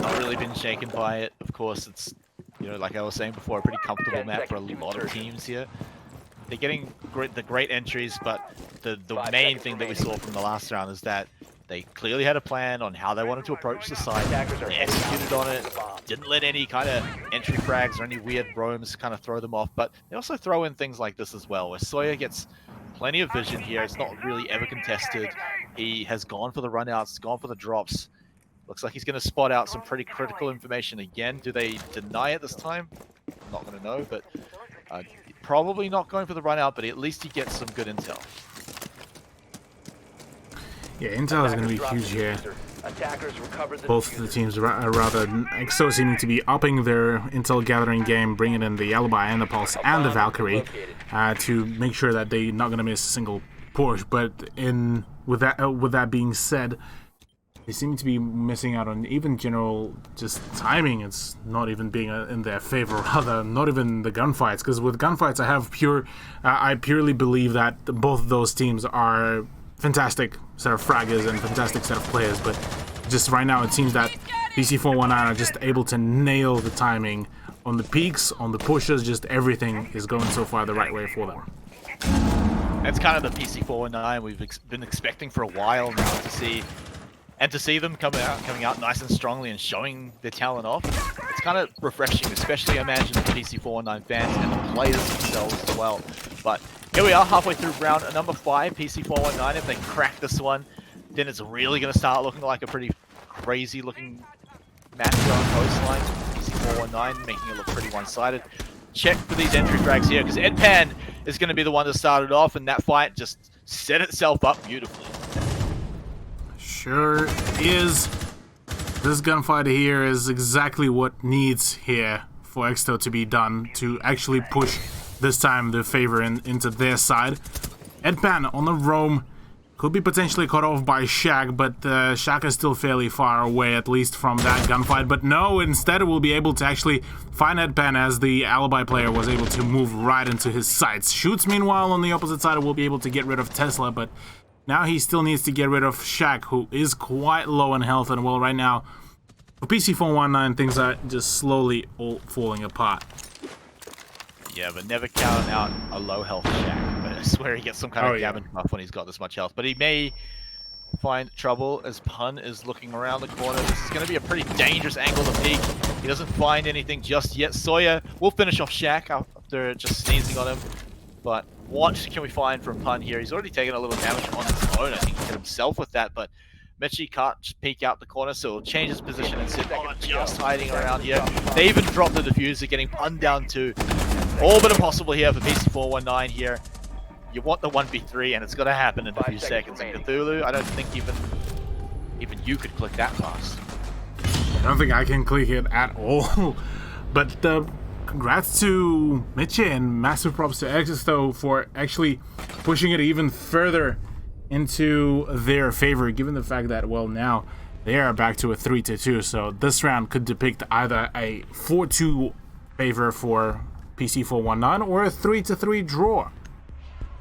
Not really been shaken by it. Of course, it's, you know, like I was saying before, a pretty comfortable map for a lot of teams here. They're getting the great entries, but the main thing that we saw from the last round is that they clearly had a plan on how they wanted to approach the site. They executed on it, didn't let any kind of entry frags or any weird roams kind of throw them off, but they also throw in things like this as well, where Sawyer gets plenty of vision here. It's not really ever contested. He has gone for the runouts, gone for the drops, Looks like he's going to spot out some pretty critical information again. Do they deny it this time? I'm not going to know, but probably not going for the run out, but at least he gets some good intel. Yeah, intel is going to be huge here. Attackers recovered the Both the teams rather Exo seeming to be upping their intel gathering game, bringing in the Alibi and the Pulse and the Valkyrie to make sure that they're not going to miss a single push. But with that being said, they seem to be missing out on even general just timing. It's not even being in their favor, rather not even the gunfights. Because with gunfights, I purely believe that both of those teams are fantastic set of fraggers and fantastic set of players, but just right now it seems that PC419 are just able to nail the timing on the peaks, on the pushes, just everything is going so far the right way for them. That's kind of the PC419 we've been expecting for a while now to see, and to see them coming out nice and strongly and showing their talent off. It's kind of refreshing, especially I imagine the PC419 fans and the players themselves as well. But here we are, halfway through round number 5, PC419. If they crack this one, then it's really going to start looking like a pretty crazy looking match on coastline. PC419 making it look pretty one-sided. Check for these entry frags here, because Edpan is going to be the one that started off, and that fight just set itself up beautifully. Sure is. This gunfight here is exactly what needs here for Exto to be done to actually push this time the favor into their side. Edpan on the roam could be potentially cut off by Shaq, but Shaq is still fairly far away, at least from that gunfight. But no, instead we'll be able to actually find Edpan as the Alibi player was able to move right into his sights. Shoots, meanwhile, on the opposite side will be able to get rid of Tesla, but now he still needs to get rid of Shaq, who is quite low in health, and well, right now, for PC419, things are just slowly all falling apart. Yeah, but never count out a low health Shaq. But I swear he gets some kind of damage buff when he's got this much health. But he may find trouble as Pun is looking around the corner. This is going to be a pretty dangerous angle to peek. He doesn't find anything just yet. Sawyer will finish off Shaq after just sneezing on him. But what can we find from Pun here? He's already taken a little damage on his own. I think he hit himself with that, but Mitchie can't peek out the corner, so he'll change his position and sit just hiding around here. They even drop the diffuser, getting Pun down to all but impossible here for PC419 here. You want the 1v3, and it's going to happen in a few seconds. And Cthulhu, I don't think even you could click that fast. I don't think I can click it at all. But congrats to Mitchie and massive props to Exo for actually pushing it even further into their favor, given the fact that, well, now they are back to a 3-2, so this round could depict either a 4-2 favor for PC419 or a 3-3 draw,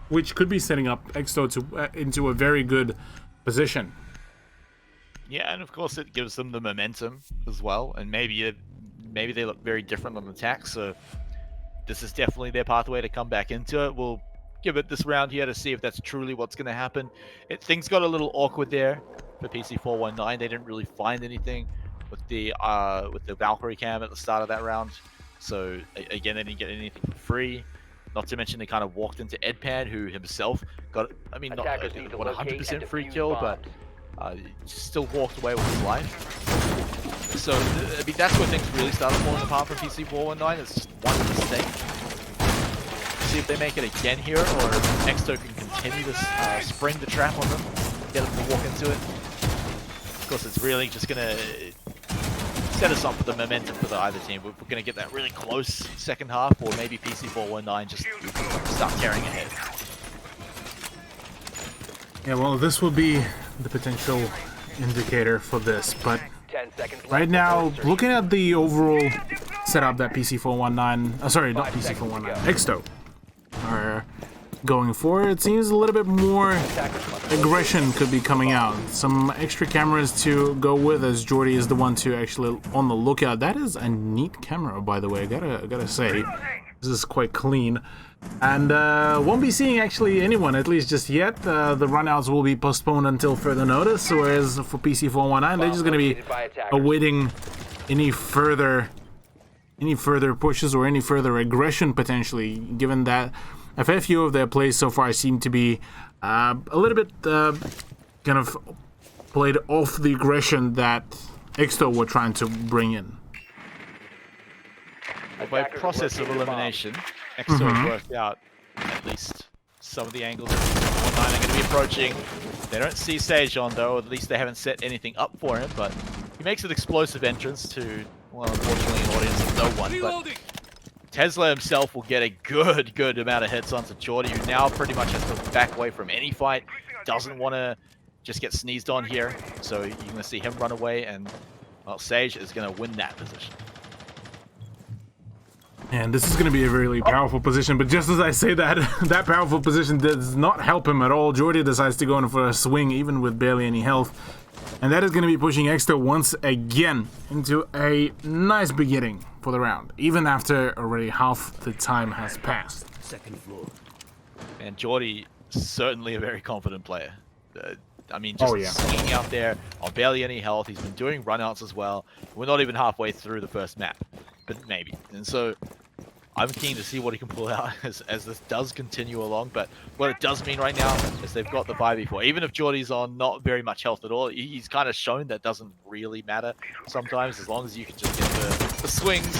which could be setting up Exo into a very good position. Yeah, and of course it gives them the momentum as well, and maybe they look very different on attack, so this is definitely their pathway to come back into it. We'll give it this round here to see if that's truly what's going to happen. Things got a little awkward there for PC419. They didn't really find anything with the Valkyrie cam at the start of that round. So again, they didn't get anything for free. Not to mention they kind of walked into Edpan, who himself got, I mean, not a 100% free kill, but still walked away with his life. So I mean, that's where things really started falling apart for PC419. It's just one mistake. See if they make it again here, or if Exo can continue to spring the trap on them, get them to walk into it. Of course, it's really just going to set us up for the momentum for either team. We're going to get that really close second half, or maybe PC419 just start carrying ahead. Yeah, well, this will be the potential indicator for this, but right now, looking at the overall setup that PC419, sorry, not PC419, Exto are going for, it seems a little bit more aggression could be coming out. Some extra cameras to go with, as Jordy is the one to actually on the lookout. That is a neat camera, by the way, I gotta say. This is quite clean. And won't be seeing actually anyone, at least just yet. The runouts will be postponed until further notice, whereas for PC419, they're just going to be awaiting any further pushes or any further aggression, potentially, given that a fair few of their plays so far seem to be a little bit kind of played off the aggression that Exto were trying to bring in. By process of elimination, Exo have worked out at least some of the angles that 4-9 are going to be approaching. They don't see Sage on though, at least they haven't set anything up for him, but he makes an explosive entrance to, well, unfortunately an audience of no one, but Tesla himself will get a good amount of hits onto Jordy, who now pretty much has to back away from any fight, doesn't want to just get sneezed on here, so you're going to see him run away, and, well, Sage is going to win that position. And this is going to be a really powerful position, but just as I say that, that powerful position does not help him at all. Jordy decides to go in for a swing, even with barely any health. And that is going to be pushing Exto once again into a nice beginning for the round, even after already half the time has passed. Second floor. And Jordy, certainly a very confident player. I mean, just swinging out there on barely any health. He's been doing runouts as well. We're not even halfway through the first map, but maybe. And so I'm keen to see what he can pull out as this does continue along. But what it does mean right now is they've got the 5v4. Even if Jordy's on not very much health at all, he's kind of shown that doesn't really matter sometimes, as long as you can just get the swings,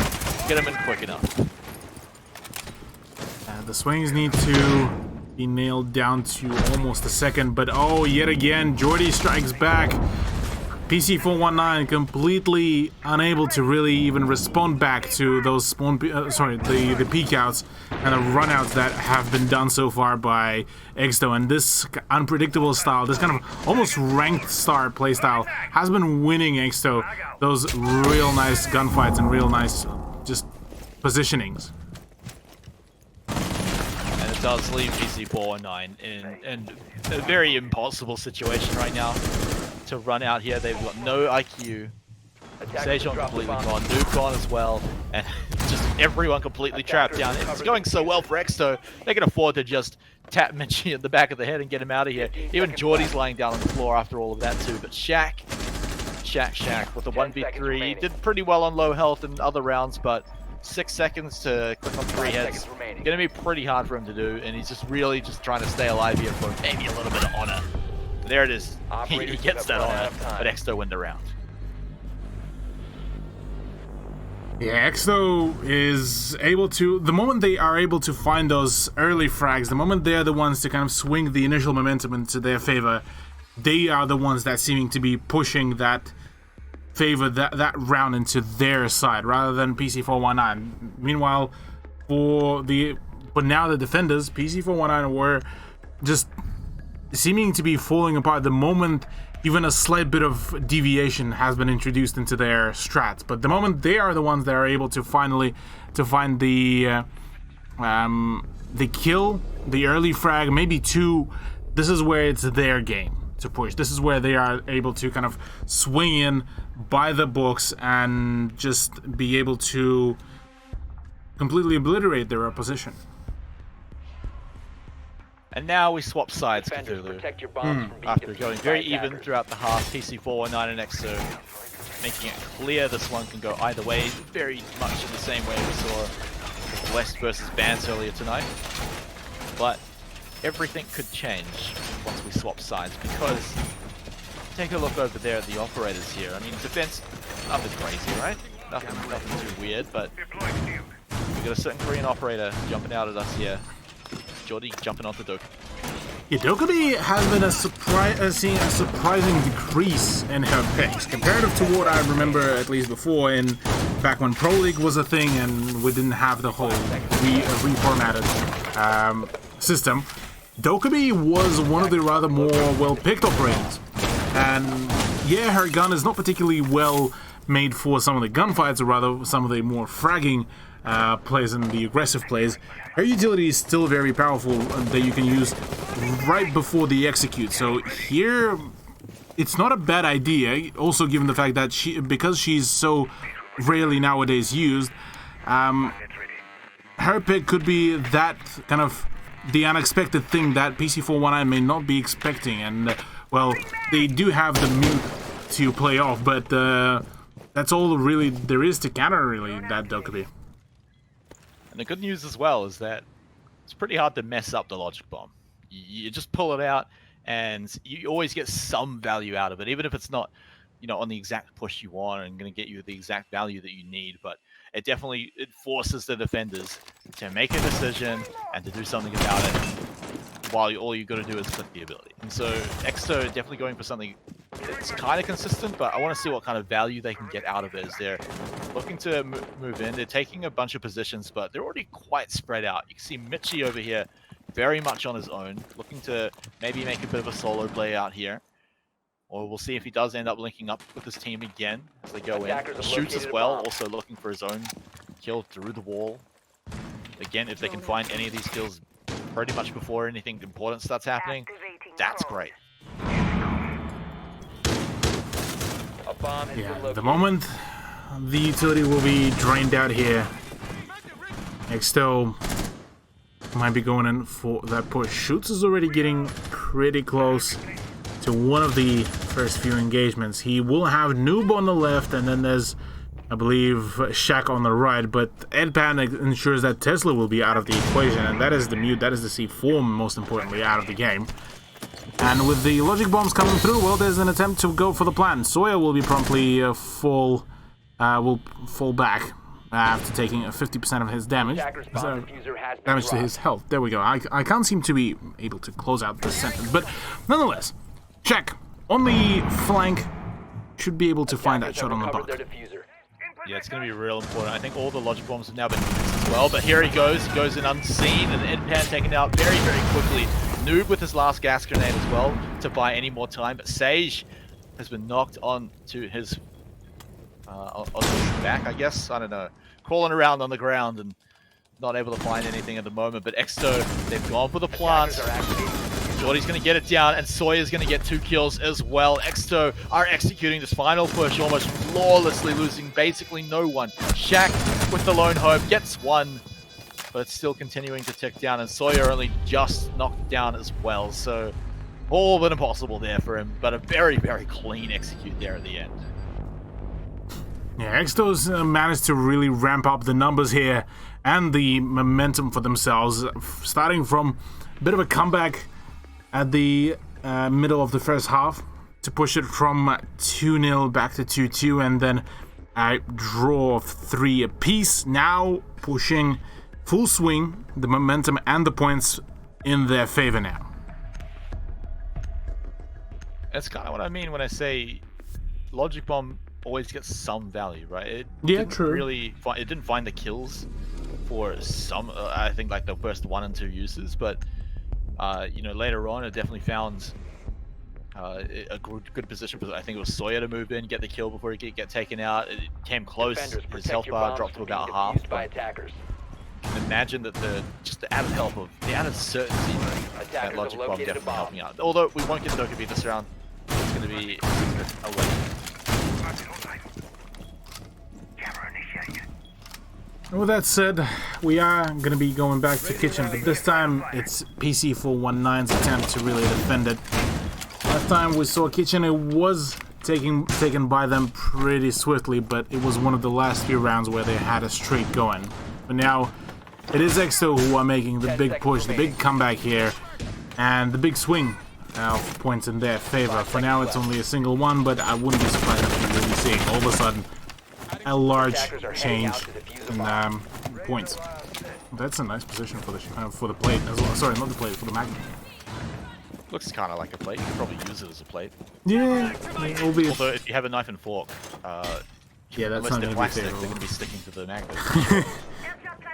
get him in quick enough. The swings need to be nailed down to almost a second, but oh, yet again, Jordy strikes back. PC419 completely unable to really even respond back to those the peek outs and the run outs that have been done so far by Exto. And this unpredictable style, this kind of almost ranked star playstyle, has been winning Exto those real nice gunfights and real nice just positionings. And it does leave PC419 in a very impossible situation right now to run out here. They've got no IQ. Sejon completely gone, Noob gone as well, and just everyone completely trapped down. It's going so well for Exto, they can afford to just tap Minchi in the back of the head and get him out of here. Even Jordy's lying down on the floor after all of that too, but Shaq with the 1v3, did pretty well on low health in other rounds, but 6 seconds to click on 3 heads, gonna be pretty hard for him to do, and he's just really just trying to stay alive here for maybe a little bit of honor. There it is. He gets that honor, but Exto win the round. Yeah, Exto is able to, the moment they are able to find those early frags, the moment they're the ones to kind of swing the initial momentum into their favor, they are the ones that seeming to be pushing that favor, that round into their side, rather than PC419. Meanwhile, but now the defenders, PC419 were just seeming to be falling apart the moment even a slight bit of deviation has been introduced into their strats. But the moment they are the ones that are able to finally find the kill, the early frag, maybe 2, this is where it's their game to push. This is where they are able to kind of swing in by the books and just be able to completely obliterate their opposition. And now we swap sides, Cthulhu. After going very even throughout the half, PC419 and Exo making it clear this one can go either way, very much in the same way we saw West versus Bans earlier tonight. But everything could change once we swap sides, because take a look over there at the operators here. I mean, defense, nothing crazy, right? Nothing too weird, but we got a certain Korean operator jumping out at us here. Jordy jumping onto Doku. Yeah, Dokubi has been seeing a surprising decrease in her picks, comparative to what I remember at least before, back when Pro League was a thing and we didn't have the whole reformatted system. Dokubi was one of the rather more well-picked operators, and yeah, her gun is not particularly well made for some of the gunfights, or rather some of the more fragging plays and the aggressive plays. Her utility is still very powerful that you can use right before the execute. So here, it's not a bad idea. Also, given the fact that because she's so rarely nowadays used, her pick could be that kind of the unexpected thing that PC419 may not be expecting. And well, they do have the mute to play off, but that's all really there is to counter really that Dokubi. And the good news as well is that it's pretty hard to mess up the logic bomb. You just pull it out and you always get some value out of it, even if it's not, on the exact push you want and going to get you the exact value that you need, but it forces the defenders to make a decision and to do something about it while all you got to do is click the ability. And so Exo definitely going for something that's kind of consistent, but I want to see what kind of value they can get out of it as they're looking to move in. They're taking a bunch of positions, but they're already quite spread out. You can see Mitchie over here very much on his own, looking to maybe make a bit of a solo play out here. Or we'll see if he does end up linking up with his team again as they go in. He shoots as well, also looking for his own kill through the wall. Again, if they can find any of these kills pretty much before anything important starts happening, that's great. Yeah, the moment the utility will be drained out here, Exto might be going in for that push. Shoots is already getting pretty close to one of the first few engagements. He will have Noob on the left, and then there's, I believe, Shaq on the right, but Edpan ensures that Tesla will be out of the equation, and that is the mute, that is the C4, most importantly, out of the game. And with the logic bombs coming through, well, there's an attempt to go for the plan. Sawyer will be promptly will fall back after taking 50% of his damage. Damage to his health. There we go. I can't seem to be able to close out this sentence, but nonetheless, check on the flank. Should be able to find that shot on the bump. Yeah, it's going to be real important. I think all the logic bombs have now been used as well, but here he goes. He goes in unseen, and Edpan taken out very, very quickly. Noob with his last gas grenade as well to buy any more time, but Sage has been knocked on to his on his back, I guess. I don't know, crawling around on the ground and not able to find anything at the moment. But Exto, they've gone for the plant. Jordy's going to get it down, and Sawyer's going to get 2 kills as well. Exto are executing this final push almost flawlessly, losing basically no one. Shaq with the lone hope gets 1, but it's still continuing to tick down, and Sawyer only just knocked down as well. So all but impossible there for him, but a very, very clean execute there at the end. Yeah, Exto's managed to really ramp up the numbers here and the momentum for themselves, starting from a bit of a comeback at the middle of the first half to push it from 2-0 back to 2-2, and then a draw of 3 apiece. Now pushing full swing, the momentum and the points in their favor now. That's kind of what I mean when I say Logic Bomb always gets some value, right? It didn't find the kills for some, I think, like the first 1 and 2 uses, but later on it definitely found a good position for, I think it was Sawyer, to move in, get the kill before he could get taken out. It came close. His health bar dropped to about half. Imagine that the added help of the added certainty that Logic Bomb definitely helping out. Although we won't get Dokkaebi this round, it's going to be a win. With that said, we are going to be going back to kitchen, but this time it's PC419's attempt to really defend it. Last time we saw kitchen, it was taken by them pretty swiftly, but it was one of the last few rounds where they had a streak going. But now it is Exo who are making the big push, the big comeback here, and the big swing of points in their favor. For now it's only a single one, but I wouldn't be surprised if we're really seeing all of a sudden a large change in points. That's a nice position for the plate as well. Sorry, not the plate, for the magnet. Looks kind of like a plate. You could probably use it as a plate. Yeah, although if you have a knife and fork, yeah, that's unless not they're going to be plastic, favorable. they're going to be sticking to the magnet.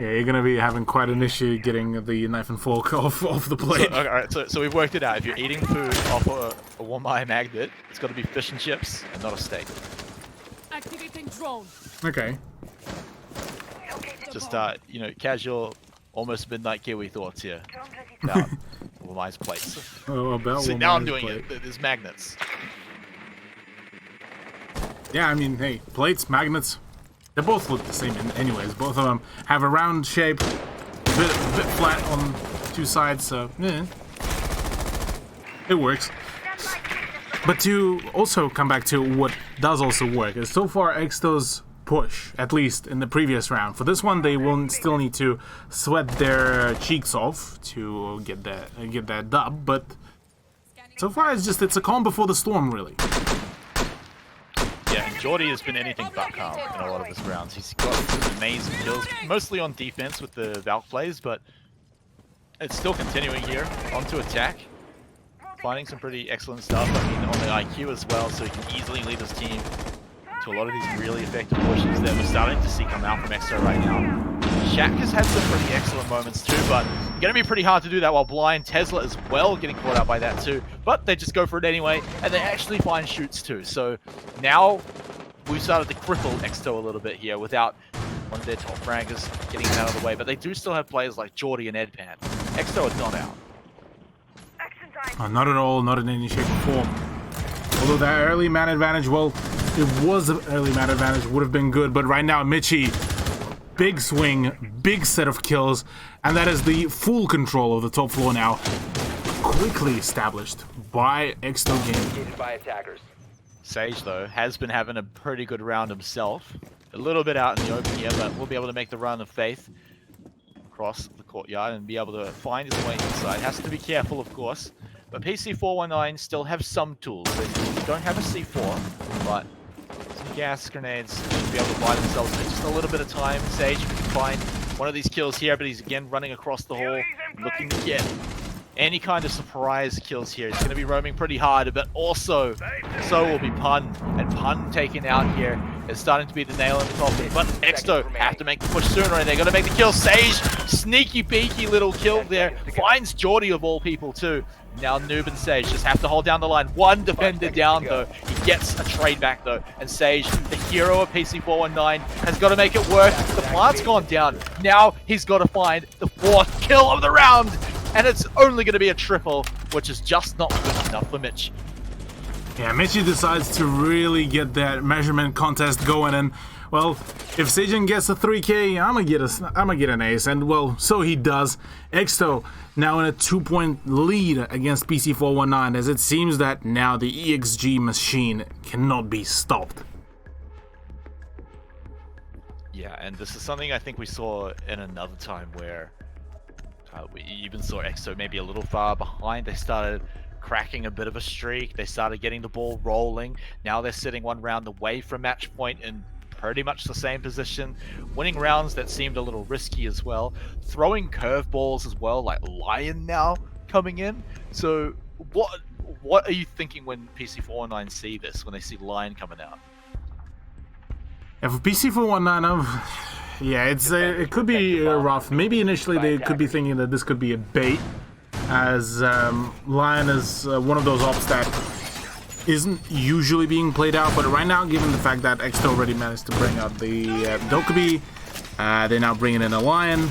Yeah, you're going to be having quite an issue getting the knife and fork off the plate. So, alright, so we've worked it out. If you're eating food off a 1x magnet, it's got to be fish and chips and not a steak. Activating drone. Okay. Just casual, almost midnight Kiwi thoughts here about Wamai's plates. Oh, about See, now I'm Wamai's doing plate. it. There's magnets. Yeah, I mean, hey, plates, magnets, they both look the same anyways. Both of them have a round shape, a bit flat on 2 sides, so yeah, it works. But to also come back to what does also work is so far Exto's push, at least in the previous round. For this one, they will still need to sweat their cheeks off to get that dub, but so far it's a calm before the storm, really. Jordy has been anything but calm in a lot of his rounds. He's got some amazing kills, mostly on defense with the Valk plays, but it's still continuing here. Onto attack. Finding some pretty excellent stuff. I mean, on the IQ as well, so he can easily lead his team to a lot of these really effective pushes that we're starting to see come out from Exo right now. Shaq has had some pretty excellent moments too, but going to be pretty hard to do that while blind. Tesla as well getting caught out by that too, but they just go for it anyway, and they actually find shoots too. So now we've started to cripple Exo a little bit here without one of their top fraggers getting it out of the way, but they do still have players like Jordy and Edpan. Exo are not out. Not at all, not in any shape or form. Although that early man advantage, well, it was an early man advantage, would have been good, but right now Mitchie, big swing, big set of kills, and that is the full control of the top floor now, quickly established by Exto Game. By attackers. Sage, though, has been having a pretty good round himself. A little bit out in the open here, but we'll be able to make the run of faith across the courtyard and be able to find his way inside. Has to be careful, of course, but PC419 still have some tools. They don't have a C4, but some gas grenades to be able to buy themselves in just a little bit of time. Sage can find one of these kills here, but he's again running across the hall, looking to get any kind of surprise kills here. He's going to be roaming pretty hard, but also so will be Pun. And Pun taken out here is starting to be the nail in the coffin. But Exto have to make the push sooner, and they're going to make the kill. Sage, sneaky beaky little kill there. Finds Jordy of all people too. Now Noob and Sage just have to hold down the line. One defender down though. He gets a trade back though. And Sage, the hero of PC419, has got to make it work. The plant's gone down. Now he's got to find the 4th kill of the round. And it's only going to be a triple, which is just not good enough for Mitch. Yeah, Mitchie decides to really get that measurement contest going, and well, if Sajin gets a 3K, I'm gonna get an ace, and well, so he does. Exto now in a 2-point lead against PC419, as it seems that now the EXG machine cannot be stopped. Yeah, and this is something I think we saw in another time where we even saw Exo maybe a little far behind. They started cracking a bit of a streak. They started getting the ball rolling. Now they're sitting one round away from match point in pretty much the same position, winning rounds that seemed a little risky as well, throwing curveballs as well, like Lion now coming in. So what are you thinking when PC419 see this, when they see Lion coming out? Yeah, for PC419, yeah, it could be rough. Maybe initially they could be thinking that this could be a bait, as Lion is one of those ops that isn't usually being played out, but right now, given the fact that Exto already managed to bring out the Dokkaebi, they're now bringing in a Lion.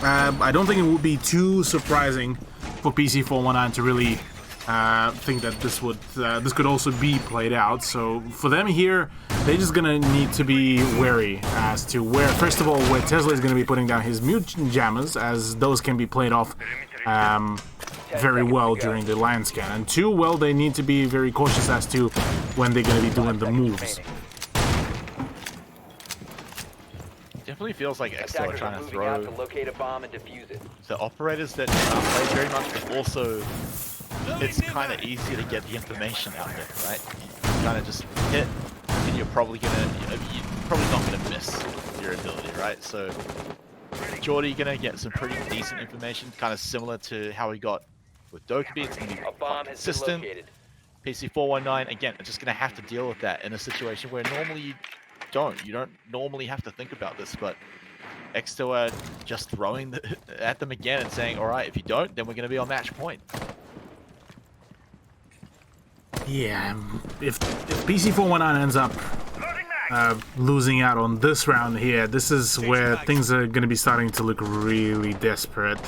I don't think it would be too surprising for PC419 to really think that this could also be played out. So for them here, they're just gonna need to be wary as to where, first of all, where Tesla is gonna be putting down his mute jammers, as those can be played off very well during the Lion scan. And 2, well, they need to be very cautious as to when they're gonna be doing the moves. Definitely feels like Exo are trying to throw to locate a bomb and defuse it. the operators that play very much, but also it's kind of easy to get the information out there, right? You kind of just hit, and you're probably not gonna miss your ability, right? So Jordy gonna get some pretty decent information, kind of similar to how he got with Dokkaebi. It's gonna be A bomb has been consistent. located. PC419 again, are just gonna have to deal with that in a situation where normally you don't normally have to think about this, but Exto are just throwing at them again and saying, all right, if you don't, then we're going to be on match point. Yeah, if PC419 ends up losing out on this round here, this is where things are going to be starting to look really desperate.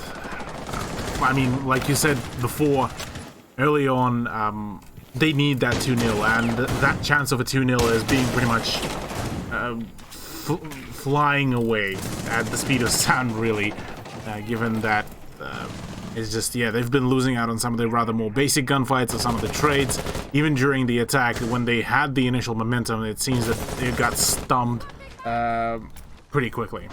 I mean, like you said before, early on, they need that 2-0, and that chance of a 2-0 is being pretty much flying away at the speed of sound, really, given that it's just, yeah, they've been losing out on some of the rather more basic gunfights or some of the trades. Even during the attack, when they had the initial momentum, it seems that it got stumped pretty quickly.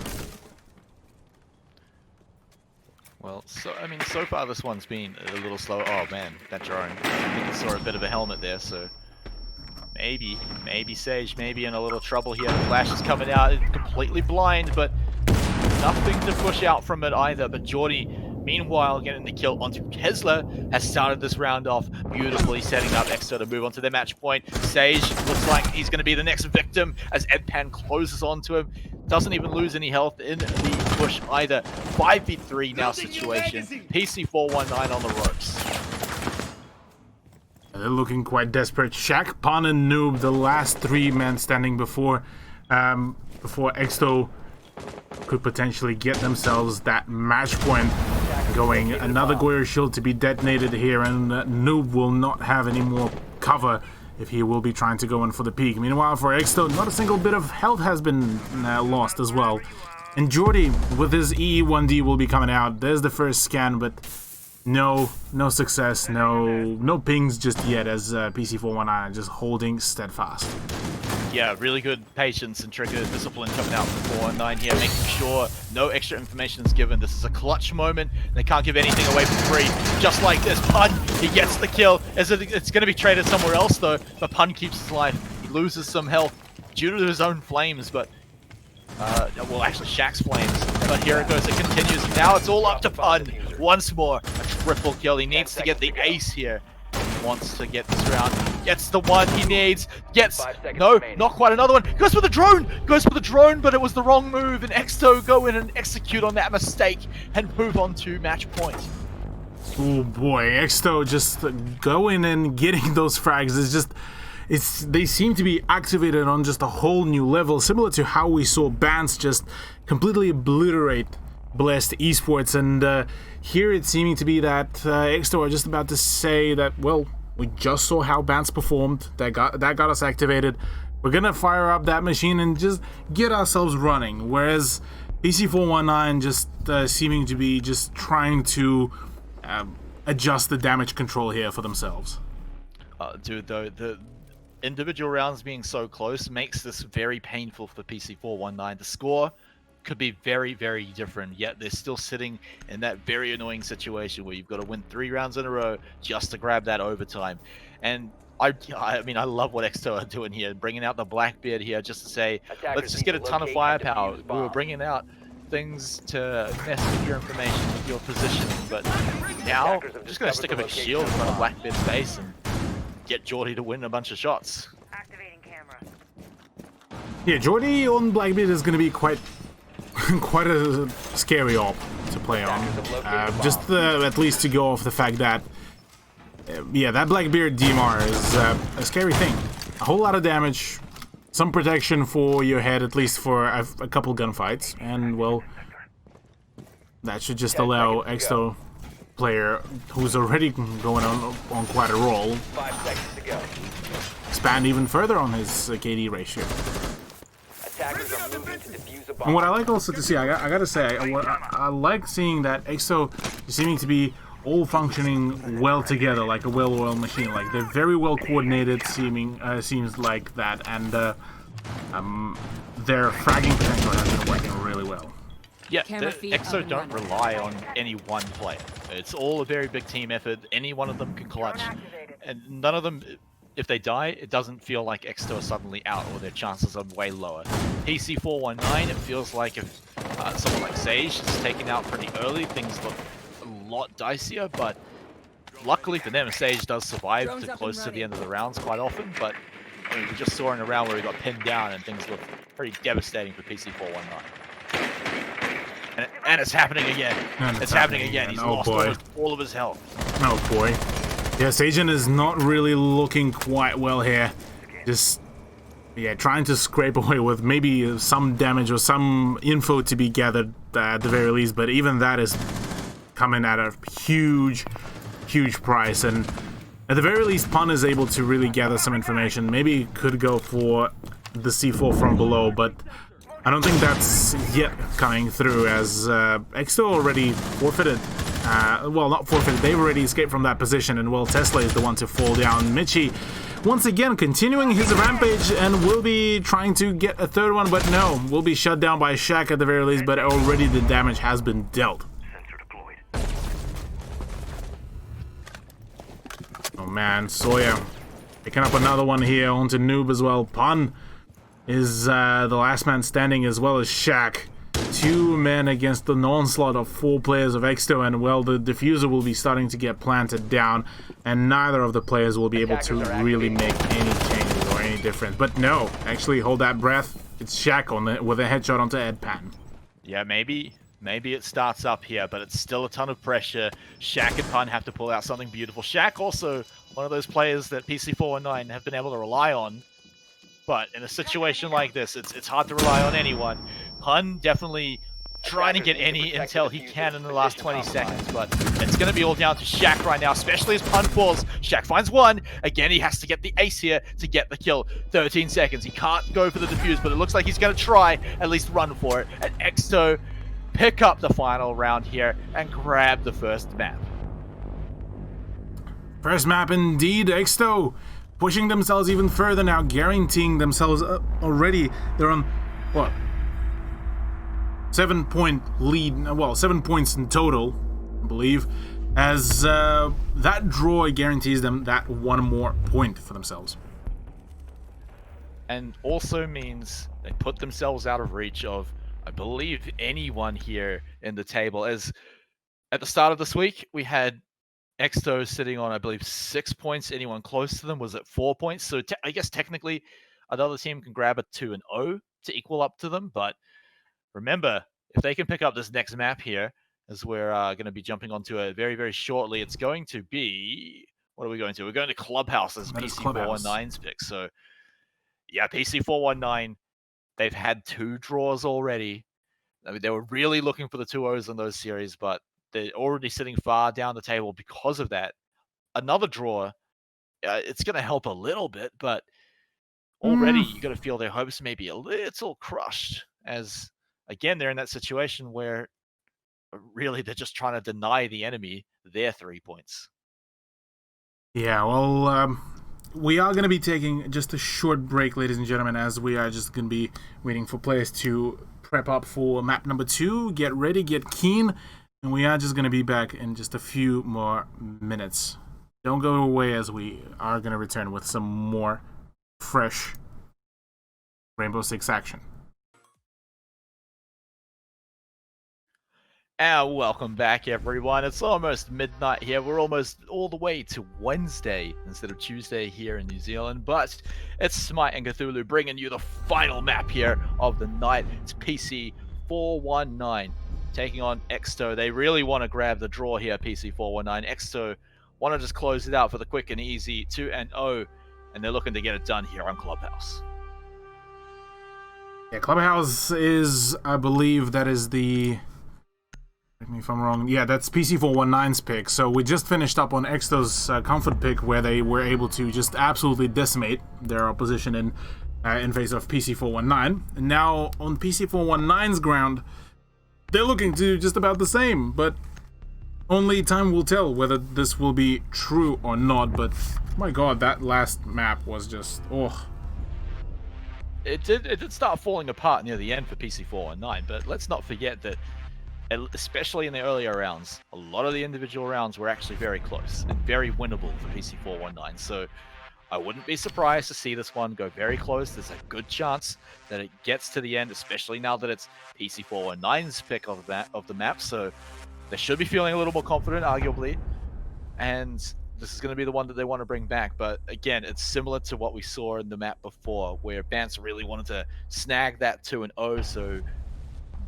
Well, so I mean, so far this one's been a little slow. Oh man, that drone. I think I saw a bit of a helmet there, so Maybe Sage, maybe in a little trouble here. The flash is coming out, it's completely blind, but nothing to push out from it either. But Geordie, meanwhile, getting the kill onto Kessler, has started this round off beautifully, setting up Exeter to move on to their match point. Sage looks like he's going to be the next victim as Edpan closes onto him. Doesn't even lose any health in the push either. 5v3 now situation. PC419 on the ropes. They're looking quite desperate. Shaq, Pun, and Noob, the last 3 men standing before Exto could potentially get themselves that match point going. Another Goyer shield to be detonated here, and Noob will not have any more cover if he will be trying to go in for the peak. Meanwhile, for Exto, not a single bit of health has been lost as well. And Geordie, with his EE1D, will be coming out. There's the first scan, but no success, no pings just yet, as PC419 just holding steadfast. Yeah, really good patience and trigger discipline coming out from 419 here, making sure no extra information is given. This is a clutch moment. They can't give anything away for free. Just like this, Pun, he gets the kill. It's going to be traded somewhere else though, but Pun keeps his life. He loses some health due to his own flames, but well, actually Shaq's flames. But here it goes, it continues. Now it's all up to Pun. Once more, a triple kill. He needs to get the ace here. He wants to get this round. Gets the one he needs. Gets no, not quite another one. Goes for the drone. Goes for the drone, but it was the wrong move. And Exto go in and execute on that mistake and move on to match point. Oh boy, Exto just going and getting those frags is just. They seem to be activated on just a whole new level, similar to how we saw Bans just completely obliterate Blessed Esports, and here it's seeming to be that Exto are just about to say that, well, we just saw how Bans performed, that got us activated, we're gonna fire up that machine and just get ourselves running, whereas PC419 just seeming to be just trying to adjust the damage control here for themselves. Dude, though, the individual rounds being so close makes this very painful for PC419. The score could be very, very different, yet they're still sitting in that very annoying situation where you've got to win 3 rounds in a row just to grab that overtime. And I mean, I love what Exto are doing here, bringing out the Blackbeard here just to say, let's just get a ton of firepower. We were bringing out things to mess with your information, with your positioning, but now I'm just going to stick a big shield in front of Blackbeard's face and get Geordie to win a bunch of shots. Activating camera. Yeah, Geordie on Blackbeard is going to be quite a scary op to play on. Just at least to go off the fact that, yeah, that Blackbeard DMR is a scary thing. A whole lot of damage, some protection for your head, at least for a couple gunfights, and, well, that should just allow Exto player, who's already going on quite a roll, 5 seconds to go. expand even further on his KD ratio. Attackers are moving to defuse a bomb. And what I like also to see, I gotta say, I like seeing that Exo is seeming to be all functioning well together, like a well-oiled machine. Like they're very well coordinated, seems like that, and their fragging potential has been working really well. Yeah, Camera feed Exo up don't and running. rely on any one player. It's all a very big team effort. Any one of them can clutch, and none of them, if they die, it doesn't feel like Exo are suddenly out or their chances are way lower. PC419, it feels like if someone like Sage is taken out pretty early, things look a lot dicier, but luckily for them, Sage does survive Drones to up close and to the running. end of the rounds quite often, but I mean, we just saw in a round where he got pinned down and things look pretty devastating for PC419. And it's happening again. It's happening again. He's lost almost all of his health. Oh boy. Yeah, Sagen is not really looking quite well here. Just, yeah, trying to scrape away with maybe some damage or some info to be gathered at the very least, but even that is coming at a huge price. And at the very least, Pun is able to really gather some information. Maybe could go for the C4 from below, but I don't think that's yet coming through, as Exo already forfeited. Well, not forfeited, they've already escaped from that position, and, well, Tesla is the one to fall down. Mitchie, once again, continuing his rampage, and will be trying to get a third one, but no, will be shut down by Shaq at the very least, but already the damage has been dealt. Oh man, Sawyer Picking up another one here onto Noob as well. Pun is the last man standing, as well as Shaq. 2 men against the onslaught of 4 players of Exto, and well, the diffuser will be starting to get planted down, and neither of the players will be able to really make any changes or any difference. But no, actually, hold that breath. It's Shaq with a headshot onto Ed Pan. Yeah, maybe it starts up here, but it's still a ton of pressure. Shaq and Pun have to pull out something beautiful. Shaq also one of those players that PC419 have been able to rely on. But in a situation like this, it's hard to rely on anyone. Pun definitely trying to get any intel he can in the last 20 seconds, but it's going to be all down to Shaq right now, especially as Pun falls. Shaq finds one. Again, he has to get the ace here to get the kill. 13 seconds. He can't go for the defuse, but it looks like he's going to try, at least run for it. And Exto pick up the final round here and grab the first map. First map indeed. Exto pushing themselves even further now, guaranteeing themselves already. They're on, what? 7-point lead, well, 7 points in total, I believe, as that draw guarantees them that 1 more point for themselves. And also means they put themselves out of reach of, I believe, anyone here in the table. As at the start of this week, we had Exto sitting on, I believe, 6 points. Anyone close to them was at 4 points. So I guess technically another team can grab a 2-0 to equal up to them. But remember, if they can pick up this next map here, as we're going to be jumping onto it very, very shortly, it's going to be... What are we going to? We're going to Clubhouse as PC419's pick. So, yeah, PC419, they've had 2 draws already. I mean, they were really looking for the 2-0s in those series, but they're already sitting far down the table because of that. Another draw, it's going to help a little bit, but already you got to feel their hopes may be a little crushed, as, again, they're in that situation where really they're just trying to deny the enemy their 3 points. Yeah, well, we are going to be taking just a short break, ladies and gentlemen, as we are just going to be waiting for players to prep up for map number 2, get ready, get keen, and we are just going to be back in just a few more minutes. Don't go away, as we are going to return with some more fresh Rainbow Six action. And welcome back, everyone. It's almost midnight here. We're almost all the way to Wednesday instead of Tuesday here in New Zealand. But it's Smite and Cthulhu bringing you the final map here of the night. It's PC419 taking on Exto. They really want to grab the draw here, PC419. Exto want to just close it out for the quick and easy 2-0, and they're looking to get it done here on Clubhouse. Yeah, Clubhouse is, I believe, that is the... Correct me if I'm wrong. Yeah, that's PC419's pick. So we just finished up on Exto's comfort pick, where they were able to just absolutely decimate their opposition in face of PC419. And now on PC419's ground, they're looking to do just about the same, but only time will tell whether this will be true or not. But my god, that last map was just... oh. It did start falling apart near the end for PC419, but let's not forget that, especially in the earlier rounds, a lot of the individual rounds were actually very close and very winnable for PC419. So I wouldn't be surprised to see this one go very close. There's a good chance that it gets to the end, especially now that it's PC419's pick of the map. So they should be feeling a little more confident, arguably. And this is going to be the one that they want to bring back. But again, it's similar to what we saw in the map before, where Vance really wanted to snag that 2-0. So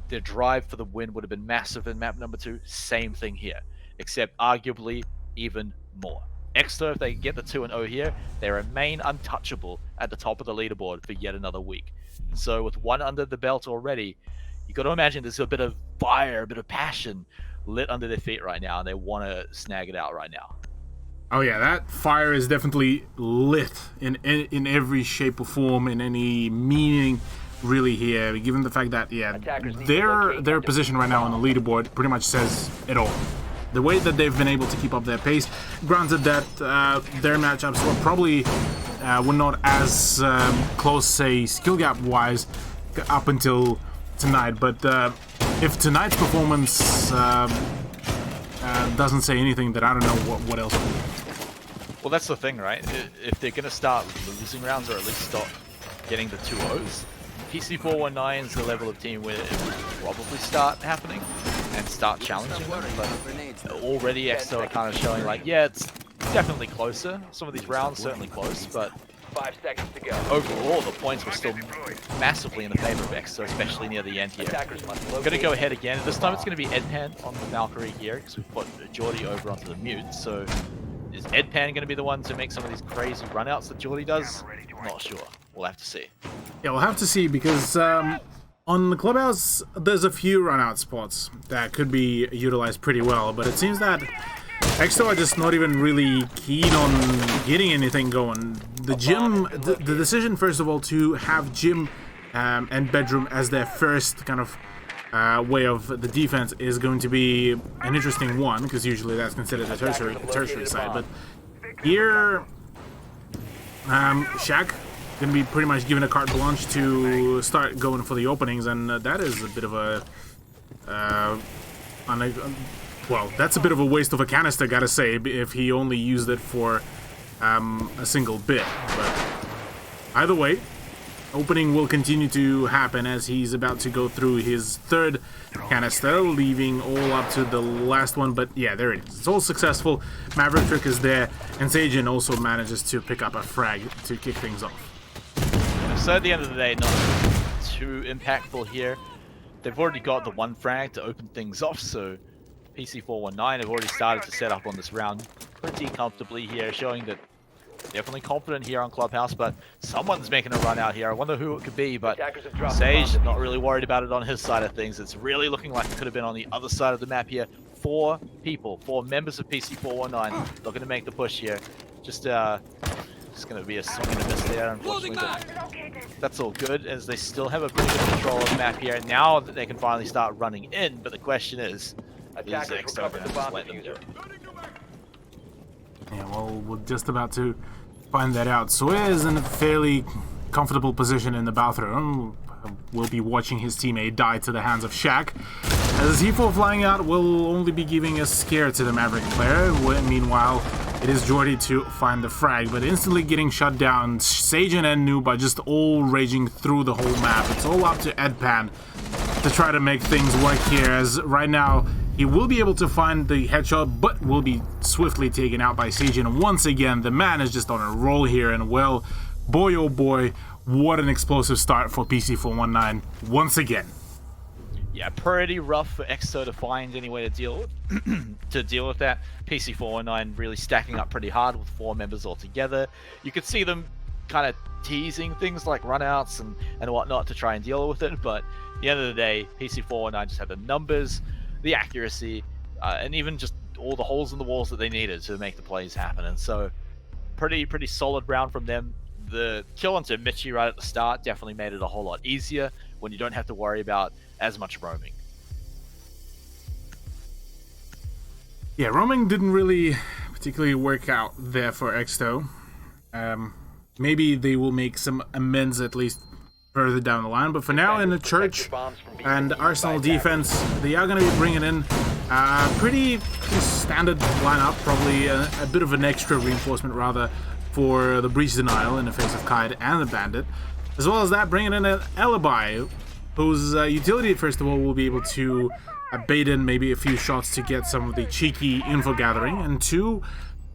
their drive for the win would have been massive in map number 2. Same thing here, except arguably even more. Exto, if they get the 2-0 here, they remain untouchable at the top of the leaderboard for yet another week. So with one under the belt already, you got to imagine there's a bit of fire, a bit of passion lit under their feet right now, and they want to snag it out right now. Oh yeah, that fire is definitely lit in every shape or form, in any meaning, really, here, given the fact that, yeah, their position right now on the leaderboard pretty much says it all. The way that they've been able to keep up their pace, granted that their matchups were probably were not as close, say, skill gap wise, up until tonight, but if tonight's performance doesn't say anything, then I don't know what else will. Well, that's the thing, right? If they're going to start losing rounds or at least stop getting the 2-0s, PC419 is the level of team where it will probably start happening and start challenging them. But already XO are kind of showing like, yeah, it's definitely closer. Some of these rounds certainly close, but 5 seconds to go. overall the points were still massively in the favor of XO, especially near the end here. Attackers must I'm locate going to go ahead again. This time it's going to be Edpan on the Valkyrie here because we've put Geordie over onto the mute. So is Edpan going to be the one to make some of these crazy runouts that Geordie does? Not sure. We'll have to see. Yeah, we'll have to see because on the clubhouse there's a few run-out spots that could be utilized pretty well, but it seems that XO are just not even really keen on getting anything going. The gym, the decision first of all to have gym and bedroom as their first kind of way of the defense is going to be an interesting one because usually that's considered a tertiary side. But here, Shaq gonna be pretty much given a carte blanche to start going for the openings, and that is a bit of a well, that's a bit of a waste of a canister, gotta say, if he only used it for a single bit. But either way, opening will continue to happen as he's about to go through his third canister, leaving all up to the last one. But yeah, there it is. It's all successful. Maverick Trick is there, and Sajin also manages to pick up a frag to kick things off. So at the end of the day, not too impactful here. They've already got the one frag to open things off, so PC419 have already started to set up on this round pretty comfortably here, showing that definitely confident here on Clubhouse, but someone's making a run out here. I wonder who it could be, but Sage not really worried about it on his side of things. It's really looking like it could have been on the other side of the map here. 4 members of PC419 looking to make the push here. Just going to be a swing and a miss there, unfortunately. But that's all good, as they still have a pretty good control of the map here. Now that they can finally start running in, but the question is XO going to just let them do it? Yeah, well, we're just about to find that out. Sawyer is in a fairly comfortable position in the bathroom. We'll be watching his teammate die to the hands of Shaq. As Z4 flying out will only be giving a scare to the Maverick player. Meanwhile, it is Geordie to find the frag, but instantly getting shut down. Sajin and Noob are just all raging through the whole map. It's all up to Edpan to try to make things work here, as right now he will be able to find the headshot, but will be swiftly taken out by Sajin. Once again, the man is just on a roll here, and well, boy oh boy, what an explosive start for PC419 once again. Yeah, pretty rough for XO to find any way to deal with that. PC419 really stacking up pretty hard with 4 members all together. You could see them kind of teasing things like runouts and whatnot to try and deal with it, but at the end of the day, PC419 just had the numbers, the accuracy, and even just all the holes in the walls that they needed to make the plays happen. And so, pretty solid round from them. The kill onto Michi right at the start definitely made it a whole lot easier when you don't have to worry about as much roaming. Yeah, roaming didn't really particularly work out there for XO. Maybe they will make some amends at least further down the line, but for now in the church and Arsenal defense, they are going to be bringing in pretty standard lineup, probably a bit of an extra reinforcement rather for the breach denial in the face of Kaid and the bandit, as well as that bringing in an alibi whose utility first of all will be able to bait in maybe a few shots to get some of the cheeky info gathering, and 2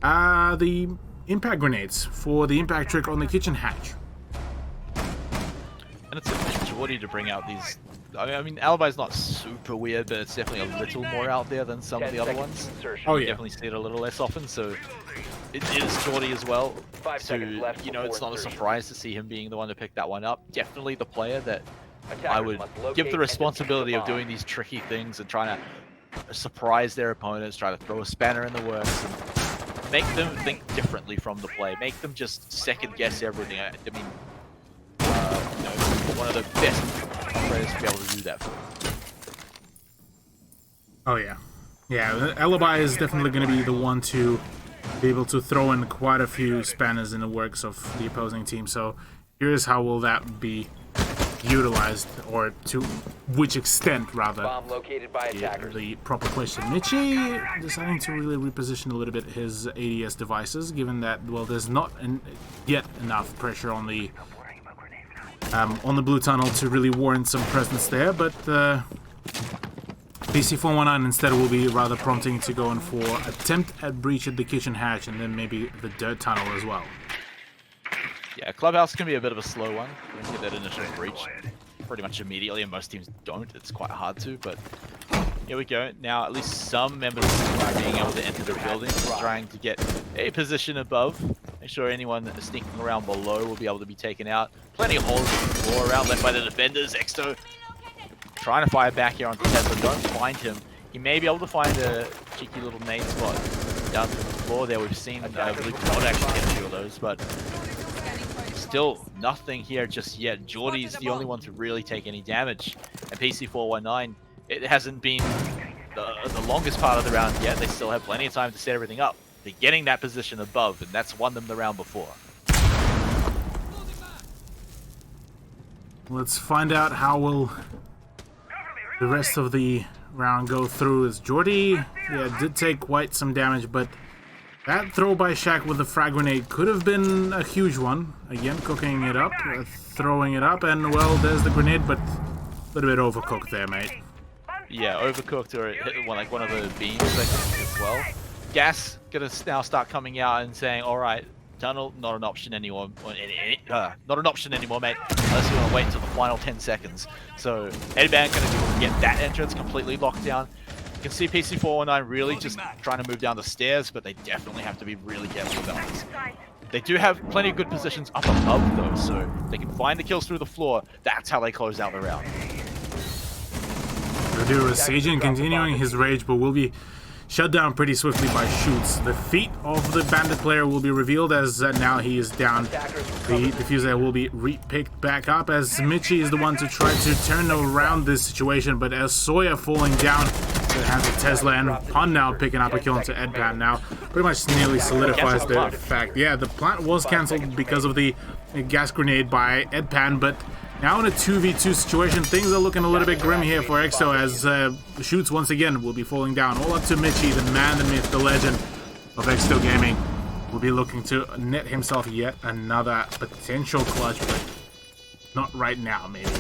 the impact grenades for the impact trick on the kitchen hatch. And it's a Geordie to bring out these. I mean, Alibi's not super weird, but it's definitely a little more out there than some of the other ones. Oh You yeah, definitely see it a little less often, so it is Geordie as well. 5 seconds left It's not a before surprise to see him being the one to pick that one up. Definitely the player that Attackers I would must locate give the and responsibility defuse of the bomb. doing these tricky things and trying to surprise their opponents, try to throw a spanner in the works, and make them think differently from the play, make them just second guess everything. I mean, one of the best players to be able to do that for. oh yeah, the alibi is definitely going to be the one to be able to throw in quite a few spanners in the works of the opposing team. So here's how will that be utilized, or to which extent rather. Bomb located by Yeah, attackers. the proper question. Michi deciding to really reposition a little bit his ADS devices, given that, well, there's not yet enough pressure on the blue tunnel to really warrant some presence there, but PC419 instead will be rather prompting to go in for attempt at breach at the kitchen hatch and then maybe the dirt tunnel as well. Yeah, Clubhouse can be a bit of a slow one. You can get that initial breach pretty much immediately, and most teams don't. It's quite hard to, but here we go. Now, at least some members are being able to enter the building, trying to get a position above. Make sure anyone sneaking around below will be able to be taken out. Plenty of holes in the floor around left by the defenders. Exto trying to fire back here onto Tesla. Don't find him. He may be able to find a cheeky little nade spot down to the floor there. We've seen Luke not actually get a few of those, but still nothing here just yet. Geordie's the only one to really take any damage. And PC419, it hasn't been the longest part of the round yet. They still have plenty of time to set everything up. They're getting that position above, and that's won them the round before. Let's find out how will the rest of the round go through. As Geordie, yeah, did take quite some damage, but that throw by Shaq with the frag grenade could have been a huge one. Again, cooking it up, throwing it up, and well, there's the grenade, but a little bit overcooked there, mate. Yeah, overcooked, or it hit one of the beams, I think, as well. Gas gonna now start coming out and saying, all right, tunnel, not an option anymore. Not an option anymore, mate. Unless you want to wait until the final 10 seconds. So, Edband gonna get that entrance completely locked down. You can see PC419 really just trying to move down the stairs, but they definitely have to be really careful about this. They do have plenty of good positions up above, though, so they can find the kills through the floor. That's how they close out the round. Sajin continuing his rage, but will be shut down pretty swiftly by shoots. The feet of the bandit player will be revealed as now he is down. The diffuser will be re-picked back up as Michi is the one to try to turn around this situation, but as Sawyer falling down, it has a Tesla and Pun now picking up a kill into Edpan now. Pretty much nearly solidifies the fact. Yeah, the plant was cancelled because of the gas grenade by Edpan, but now in a 2v2 situation, things are looking a little bit grim here for Exo as shoots once again will be falling down. All up to Michi, the man, the myth, the legend of Exo Gaming, will be looking to net himself yet another potential clutch, but not right now, maybe.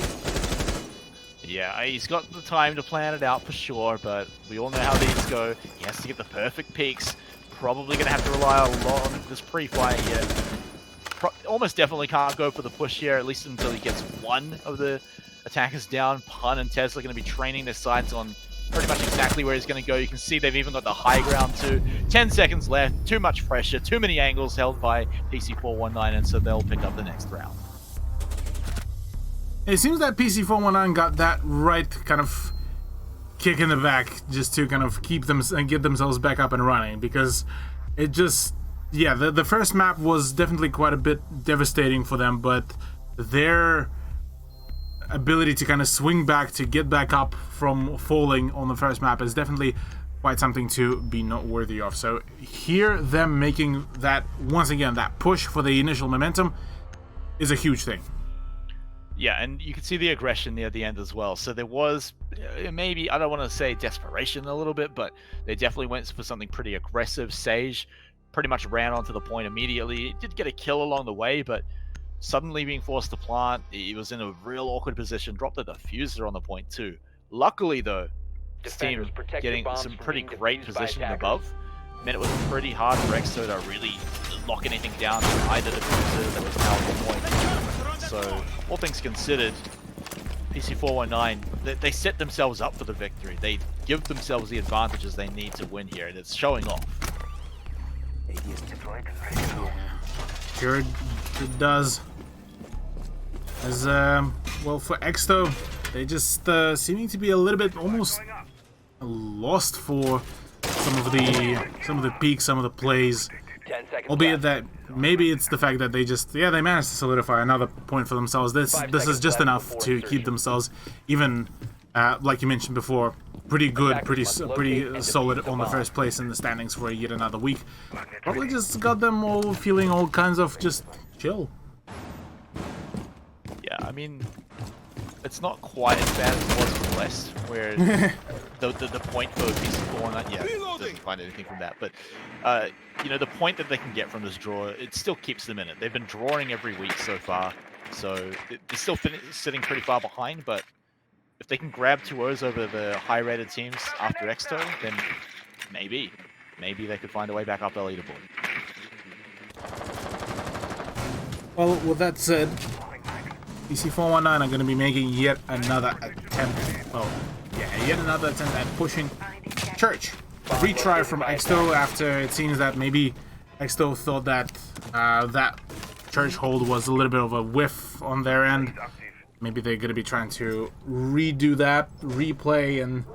Yeah, he's got the time to plan it out for sure, but we all know how these go. He has to get the perfect peaks. Probably going to have to rely a lot on this pre-fire here. Almost definitely can't go for the push here, at least until he gets one of the attackers down. Pun and Tesla are going to be training their sights on pretty much exactly where he's going to go. You can see they've even got the high ground too. 10 seconds left, too much pressure, too many angles held by PC419, and so they'll pick up the next round. It seems that PC419 got that right kind of kick in the back just to kind of keep them and get themselves back up and running, because it just... Yeah, the first map was definitely quite a bit devastating for them, but their ability to kind of swing back, to get back up from falling on the first map is definitely quite something to be noteworthy of. So here, them making that, once again, that push for the initial momentum is a huge thing. Yeah, and you can see the aggression near the end as well. So there was maybe, I don't want to say desperation a little bit, but they definitely went for something pretty aggressive. Sage pretty much ran onto the point immediately. It did get a kill along the way, but suddenly being forced to plant, he was in a real awkward position, dropped the diffuser on the point too. Luckily though, this team getting some pretty great positioning above meant it was pretty hard for Exo to really lock anything down either diffuser that was now on the point. So all things considered, PC419, they set themselves up for the victory. They give themselves the advantages they need to win here, and it's showing off. Sure it does. As well, for Exto, they just seeming to be a little bit almost lost for some of the peaks, some of the plays. Albeit that maybe it's the fact that they just, yeah, they managed to solidify another point for themselves. This is just enough to keep themselves even, like you mentioned before, pretty good, pretty solid on the first place in the standings for yet another week. Probably just got them all feeling all kinds of just chill. Yeah, I mean, it's not quite as bad as it was for West, where the point for PC4 doesn't find anything from that. But you know, the point that they can get from this draw, it still keeps them in it. They've been drawing every week so far, so they're still sitting pretty far behind. But if they can grab 2-0s over the high-rated teams after Exto, then maybe they could find a way back up the leaderboard. Well, with that said, PC419 are going to be making yet another attempt. Oh, yeah, yet another attempt at pushing Church. A retry from Exto after it seems that maybe Exto thought that that Church hold was a little bit of a whiff on their end. Maybe they're going to be trying to redo that, replay, and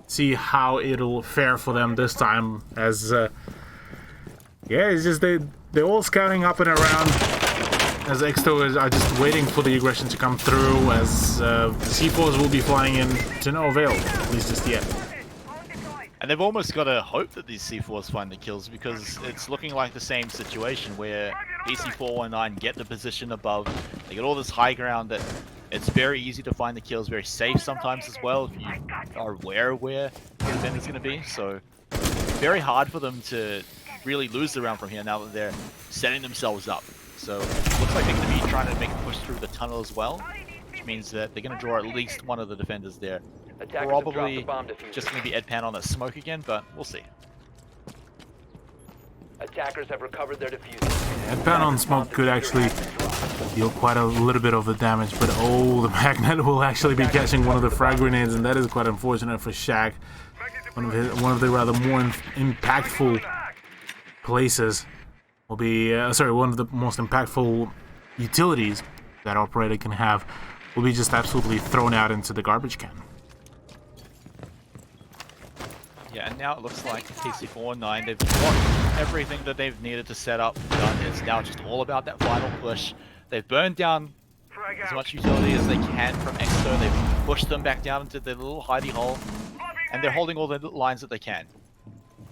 see how it'll fare for them this time. As yeah, it's just they're all scouting up and around. As Exto are just waiting for the aggression to come through, as C4s will be flying in to no avail, at least just yet. And they've almost got to hope that these C4s find the kills, because it's looking like the same situation where PC419 get the position above, they get all this high ground that it's very easy to find the kills, very safe sometimes as well if you are aware of where the defender's going to be. So very hard for them to really lose the round from here now that they're setting themselves up. So it looks like they're going to be trying to make a push through the tunnel as well, which means that they're going to draw at least one of the defenders there. Probably just going to be Edpan on that smoke again, but we'll see. Attackers have recovered their diffuser. Edpan on smoke could actually deal quite a little bit of the damage, but oh, the magnet will actually be catching one of the frag grenades, and that is quite unfortunate for Shaq. One of the rather more impactful places will be, one of the most impactful utilities that operator can have will be just absolutely thrown out into the garbage can. Yeah, and now it looks like PC419, they've got everything that they've needed to set up done. It's now just all about that final push. They've burned down as much utility as they can from Exto. They've pushed them back down into their little hidey hole, and they're holding all the lines that they can.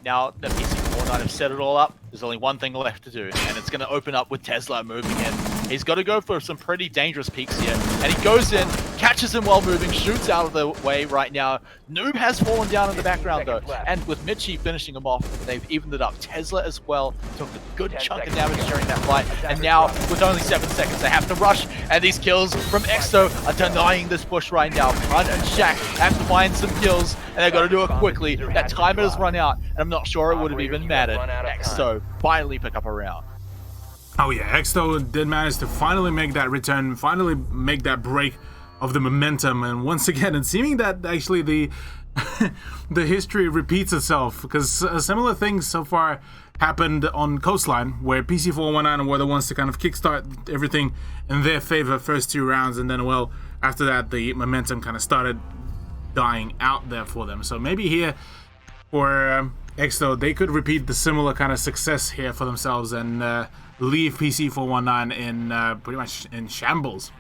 Now that PC419 have set it all up, there's only one thing left to do, and it's going to open up with Tesla moving in. He's got to go for some pretty dangerous peeks here, and he goes in, catches him while moving, shoots out of the way right now. Noob has fallen down in the background though, and with Mitchie finishing him off, they've evened it up. Tesla as well took a good chunk of damage during that fight, and now with only 7 seconds they have to rush, and these kills from Exto are denying this push right now. Hunt and Shaq have to find some kills, and they've got to do it quickly. That timer has run out, and I'm not sure it would have even mattered. Exto finally pick up a round. Oh yeah, Exto did manage to finally make that return, finally make that break of the momentum, and once again, it's seeming that actually the the history repeats itself, because similar things so far happened on Coastline, where PC419 were the ones to kind of kickstart everything in their favor first 2 rounds, and then, well, after that, the momentum kind of started dying out there for them. So maybe here for Exto, they could repeat the similar kind of success here for themselves and leave PC419 in pretty much in shambles.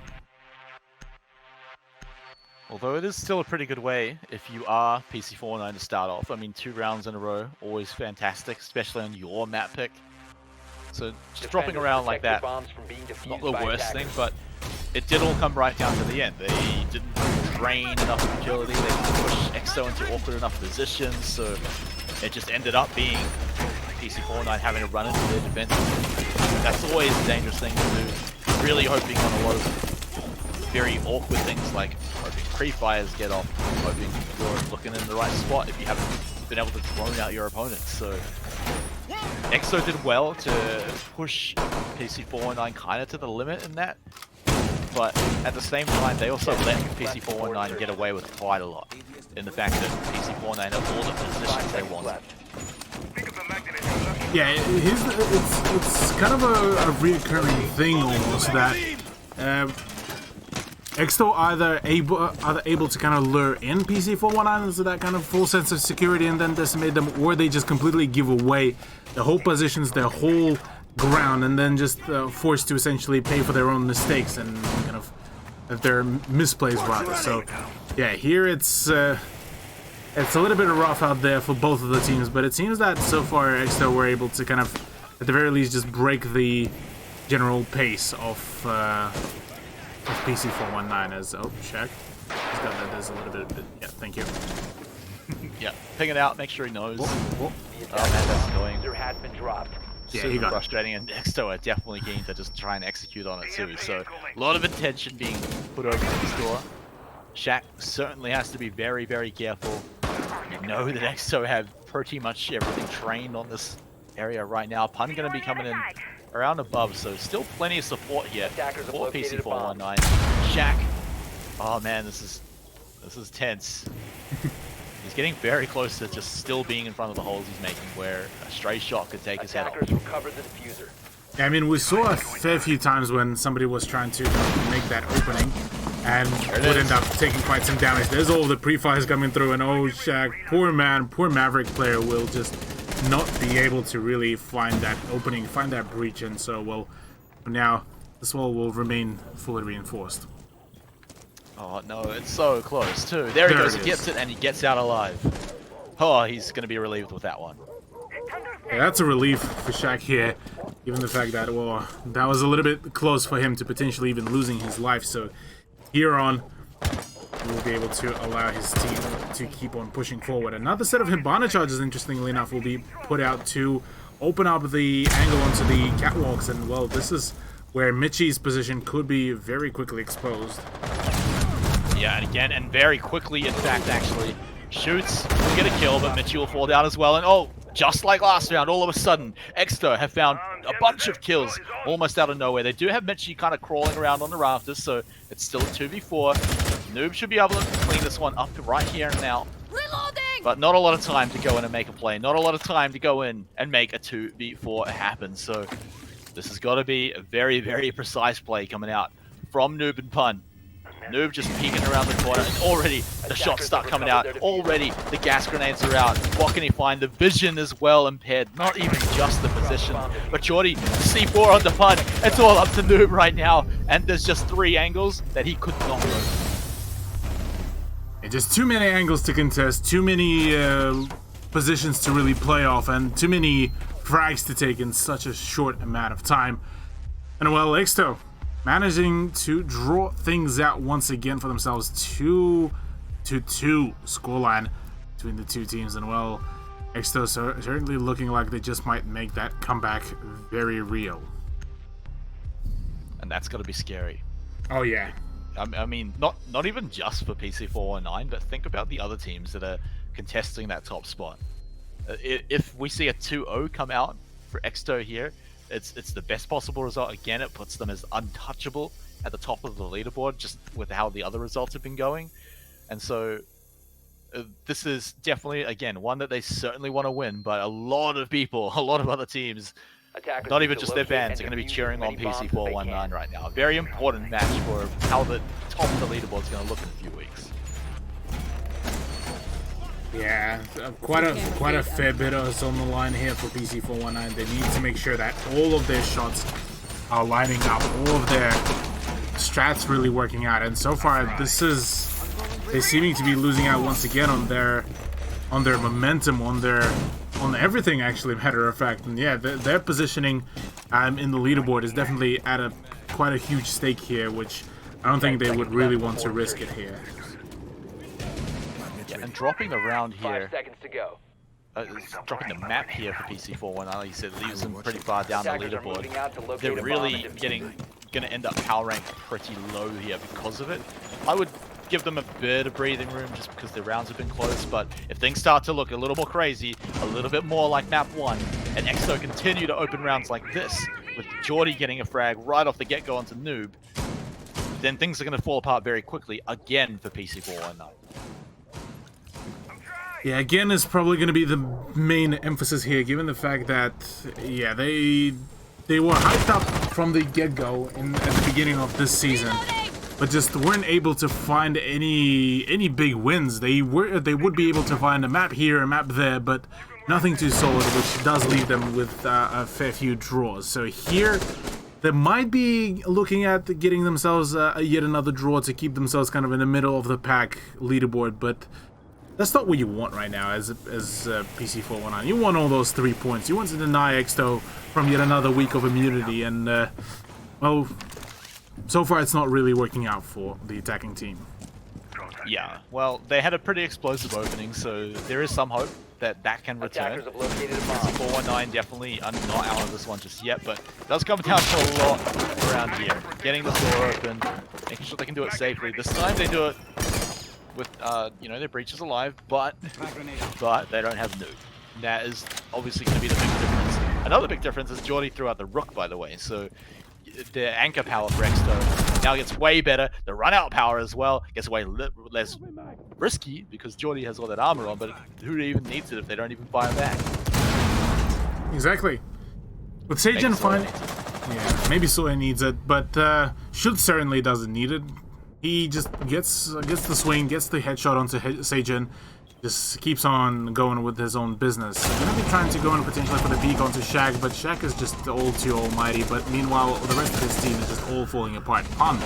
Although it is still a pretty good way if you are PC419 to start off. I mean, 2 rounds in a row, always fantastic, especially on your map pick. So just dropping around like that, not the worst thing, but it did all come right down to the end. They didn't drain enough agility, they didn't push Exo into awkward enough positions, so it just ended up being PC419 having to run into their defense. That's always a dangerous thing to do. Really hoping on a lot of very awkward things like hoping pre-fires get off, hoping you're looking in the right spot if you haven't been able to drone out your opponents. So Exo did well to push PC419 kind of to the limit in that, but at the same time they also let PC419 get away with quite a lot in the fact that PC419 have all the positions they wanted. Yeah, it's kind of a reoccurring thing almost that Exto either able to kind of lure in PC419 into that kind of full sense of security and then decimate them, or they just completely give away the whole positions, their whole ground, and then just forced to essentially pay for their own mistakes and kind of their misplays rather. So yeah, here it's a little bit rough out there for both of the teams, but it seems that so far Exto were able to kind of at the very least just break the general pace of PC419 as, oh, check. He's got that. There's a little bit. Yeah, thank you. Yeah, ping it out, make sure he knows. Oh, The Oh man, that's annoying. diffuser has been dropped. yeah, Super he got it. frustrating, and Exto are definitely keen to just try and execute on it too. So a lot of attention being put over to this door. Shaq certainly has to be very, very careful. You know that Exto have pretty much everything trained on this area right now. Pun going to be coming in around above, so still plenty of support here Attackers have for located a bomb. PC419. Shaq, oh man, this is tense. He's getting very close to just still being in front of the holes he's making, where a stray shot could take his head off. Attackers recovered the diffuser. I mean, we saw a fair few times when somebody was trying to make that opening and would end up taking quite some damage. There's all the pre-fires coming through, and oh, Shaq, poor man, poor Maverick player will just not be able to really find that opening, find that breach, and so, well, now this wall will remain fully reinforced. Oh no, it's so close too. There he There goes, it he gets it, and he gets out alive. Oh, he's going to be relieved with that one. Yeah, that's a relief for Shaq here, given the fact that, well, that was a little bit close for him to potentially even losing his life, so here on, he will be able to allow his team to keep on pushing forward. Another set of Hibana charges, interestingly enough, will be put out to open up the angle onto the catwalks, and, well, this is where Mitchie's position could be very quickly exposed. Yeah, and again, and very quickly, in fact, actually, shoots, will get a kill, but Mitchie will fall down as well, and oh, just like last round, all of a sudden, Exto have found a bunch of kills almost out of nowhere. They do have Mitchie kind of crawling around on the rafters, so it's still a 2v4. Noob should be able to clean this one up right here and now. Reloading! But not a lot of time to go in and make a play. Not a lot of time to go in and make a 2v4 happen. So this has got to be a very, very precise play coming out from Noob and Pun. Noob just peeking around the corner, and already the shots start coming out. Already the gas grenades are out. What can he find? The vision is well impaired. Not even just the position. But Jordy, C4 on the Pun. It's all up to Noob right now. And there's just 3 angles that he could not go. And just too many angles to contest, too many positions to really play off, and too many frags to take in such a short amount of time. And well, Exto managing to draw things out once again for themselves. 2-2 scoreline between the two teams, and well, Exto certainly looking like they just might make that comeback very real. And that's got to be scary. Oh yeah. I mean, not even just for PC419, but think about the other teams that are contesting that top spot. If we see a 2-0 come out for Exto here, it's the best possible result. Again, it puts them as untouchable at the top of the leaderboard, just with how the other results have been going. And so this is definitely, again, one that they certainly want to win, but a lot of people, a lot of other teams, Attackers not need even to just their locate fans, are and going to be defuse cheering as on many bombs as they PC419 can. right now. A very important match for how the top of the leaderboard is going to look in a few weeks. Yeah, quite a fair bit is on the line here for PC419. They need to make sure that all of their shots are lining up, all of their strats really working out. And so far, they're seeming to be losing out once again on their momentum, on everything actually, matter of fact. And yeah, their positioning in the leaderboard is definitely at quite a huge stake here, which I don't think they would really want to risk it here. Yeah, and dropping the round 5 here, seconds to go. dropping the map here for PC419, like you said, leaves them pretty far down the Attackers are leaderboard. moving out to locate They're a bomb really and defuse it. going to end up power ranked pretty low here because of it. I would give them a bit of breathing room just because their rounds have been close, but if things start to look a little more crazy, a little bit more like map 1, and Exto continue to open rounds like this, with Geordie getting a frag right off the get-go onto Noob, then things are going to fall apart very quickly again for PC419. Yeah, again, is probably going to be the main emphasis here, given the fact that, yeah, they were hyped up from the get-go at the beginning of this season, but just weren't able to find any big wins. They would be able to find a map here, a map there, but nothing too solid, which does leave them with a fair few draws. So here, they might be looking at getting themselves yet another draw to keep themselves kind of in the middle of the pack leaderboard, but that's not what you want right now as PC419. You want all those 3 points. You want to deny Exto from yet another week of immunity, and well, so far it's not really working out for the attacking team. Yeah, well, they had a pretty explosive opening, so there is some hope that that can return. Attackers have located a bomb. 419 definitely are not out of this one just yet, but it does come down to a lot around here. Getting the door open, making sure they can do it safely. This time they do it with, you know, their breach is alive, but they don't have nuke. That is obviously going to be the big difference. Another big difference is Geordie threw out the Rook, by the way, so the anchor power for Exto now gets way better. The run-out power as well gets way less risky because Geordie has all that armor on, but who even needs it if they don't even fire back? Exactly. With Sagen fine. Yeah, maybe Soya needs it, but Should certainly doesn't need it. He just gets the swing, gets the headshot onto Sagen, just keeps on going with his own business. I'm gonna be trying to go in potentially for the peek onto Shaq, but Shaq is just all too almighty. But meanwhile, the rest of his team is just all falling apart. Pun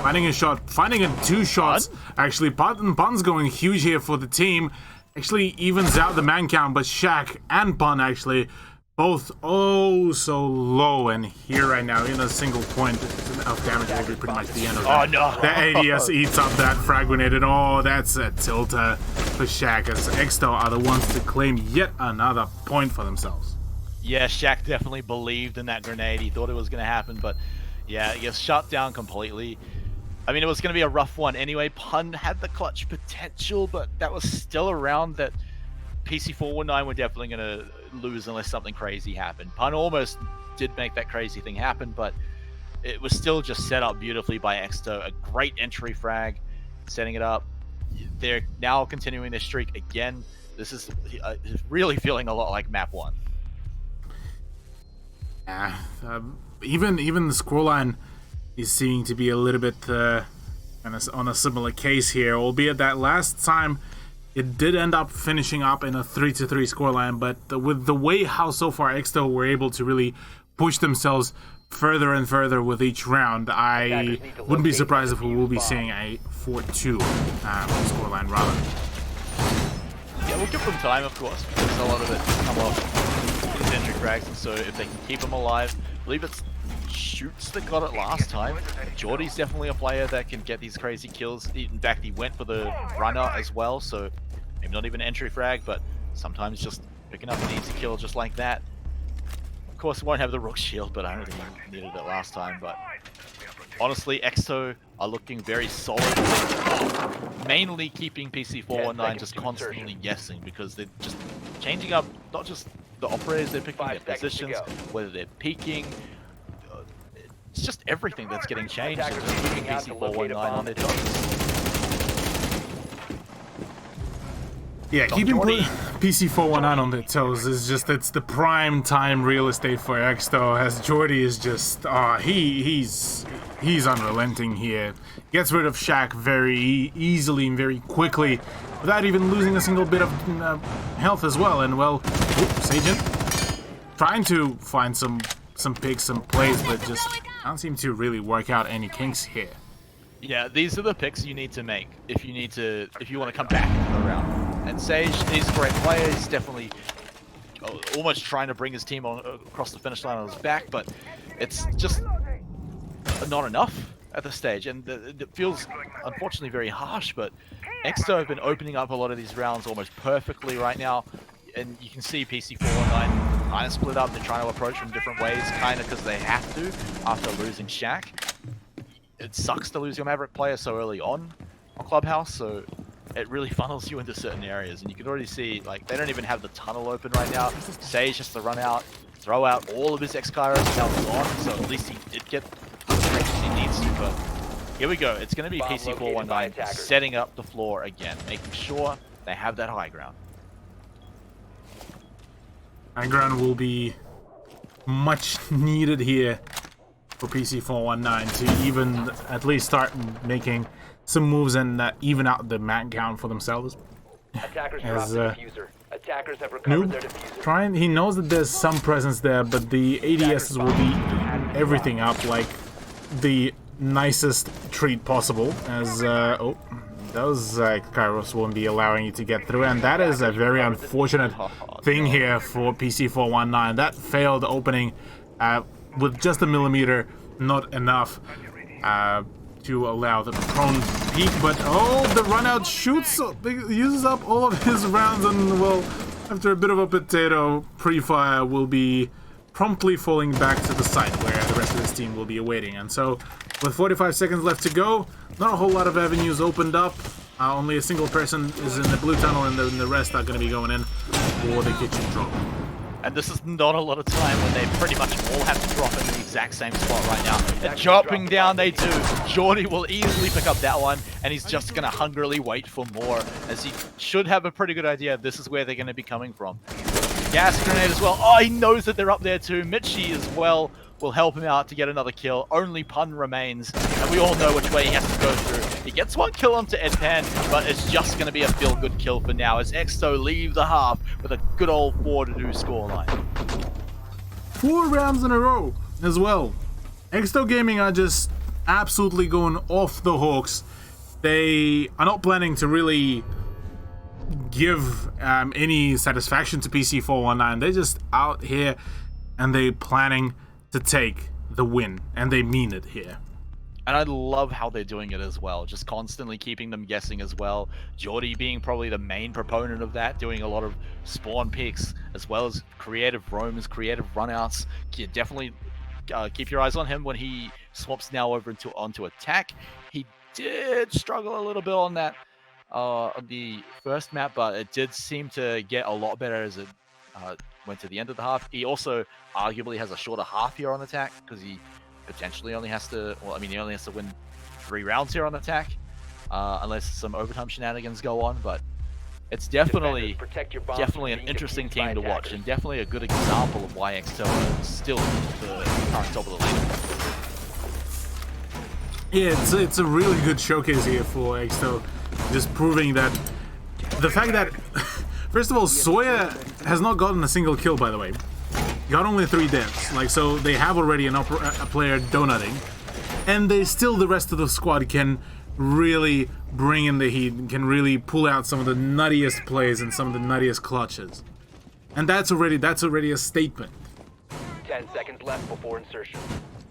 finding a shot, finding in 2 shots. Actually, Pun's going huge here for the team. Actually evens out the man count, but Shaq and Pun actually both oh so low, and here right now in a single point of damage will be pretty much the end of that. Oh no! The ADS eats up that frag grenade, and oh, that's a tilter for Shaq, as Exto are the ones to claim yet another point for themselves. Yeah, Shaq definitely believed in that grenade. He thought it was going to happen, but yeah, it gets shut down completely. I mean, it was going to be a rough one anyway. Pun had the clutch potential, but that was still around that PC419 were definitely going to lose unless something crazy happened. Pun almost did make that crazy thing happen, but it was still just set up beautifully by Exto. A great entry frag, setting it up. They're now continuing their streak again. This is really feeling a lot like map 1. Yeah, even the scoreline is seeming to be a little bit on a similar case here, albeit that last time it did end up finishing up in a 3-3 scoreline, but with the way how so far Exto were able to really push themselves further and further with each round, I wouldn't be surprised if we will be seeing a 4-2 scoreline rather. Yeah, we'll give them time, of course, because a lot of it come off these entry frags, and so if they can keep them alive, I believe it's Shoots that got it last time. Geordie's definitely a player that can get these crazy kills. In fact, he went for the runner as well, so maybe not even entry frag, but sometimes just picking up an easy kill just like that. Of course, it won't have the Rook shield, but I don't think he needed it last time. But honestly, Exto are looking very solid, mainly keeping PC419 just constantly guessing, because they're just changing up not just the operators they're picking, their positions, whether they're peeking. It's just everything that's getting changed and just keeping PC419 on their toes. Yeah, keeping PC419 on their toes is just, it's the prime time real estate for Exto, as Geordie is just, he's unrelenting here. Gets rid of Shaq very easily and very quickly, without even losing a single bit of health as well. And well, Sagen trying to find some picks, some plays, but just don't seem to really work out any kinks here. Yeah, these are the picks you need to make if you want to come back into the round. And Sage, he's a great player. He's definitely almost trying to bring his team on across the finish line on his back, but it's just not enough at this stage. And it feels unfortunately very harsh, but Exto have been opening up a lot of these rounds almost perfectly right now. And you can see PC419 kind of split up. They're trying to approach from different ways, kind of because they have to after losing Shaq. It sucks to lose your Maverick player so early on Clubhouse, so it really funnels you into certain areas. And you can already see, like, they don't even have the tunnel open right now. Sage has to run out, throw out all of his X-Kairos, now gone, so at least he did get the protections he needs to. But here we go. It's going to be PC419 setting up the floor again, making sure they have that high ground. High ground will be much needed here for PC419 to even at least start making some moves and even out the man count for themselves. Attackers dropped the diffuser. Attackers have recovered their diffuser. He knows that there's some presence there, but the ADSs will be everything up like the nicest treat possible, as those Kairos won't be allowing you to get through, and that is a very unfortunate thing here for PC419. That failed opening with just a millimeter, not enough to allow the prone peek, but oh, the run out shoots, uses up all of his rounds, and well, after a bit of a potato, pre-fire will be promptly falling back to the site where the rest of his team will be awaiting. And so, with 45 seconds left to go, not a whole lot of avenues opened up. Only a single person is in the blue tunnel, and the rest are going to be going in for the kitchen drop. And this is not a lot of time when they pretty much all have to drop in the exact same spot right now. And dropping down they do. Jordy will easily pick up that one, and he's just going to hungrily wait for more, as he should have a pretty good idea this is where they're going to be coming from. Gas grenade as well. Oh, he knows that they're up there too. Mitchie as well will help him out to get another kill. Only Pun remains, and we all know which way he has to go through. He gets one kill onto Edpan, but it's just going to be a feel-good kill for now, as Exto leave the half with a good old 4-2 scoreline. 4 rounds in a row as well. Exto Gaming are just absolutely going off the hooks. They are not planning to really give any satisfaction to PC419. They're just out here and they're planning to take the win, and they mean it here. And I love how they're doing it as well, just constantly keeping them guessing as well. Jordy being probably the main proponent of that, doing a lot of spawn picks as well as creative roams, creative runouts. You definitely keep your eyes on him when he swaps now over onto attack. He did struggle a little bit on that on the first map, but it did seem to get a lot better as it went to the end of the half. He also arguably has a shorter half here on attack because he potentially only has to, well, I mean, he only has to win 3 rounds here on attack, unless some overtime shenanigans go on, but it's definitely an interesting team to watch, and definitely a good example of why Exto is still the current top of the league. Yeah, it's a really good showcase here for Exto, just proving that the fact that, first of all, Sawyer has not gotten a single kill, by the way. Got only 3 deaths, like, so they have already a player donutting, and the rest of the squad can really bring in the heat and can really pull out some of the nuttiest plays and some of the nuttiest clutches, and that's already a statement. 10 seconds left before insertion.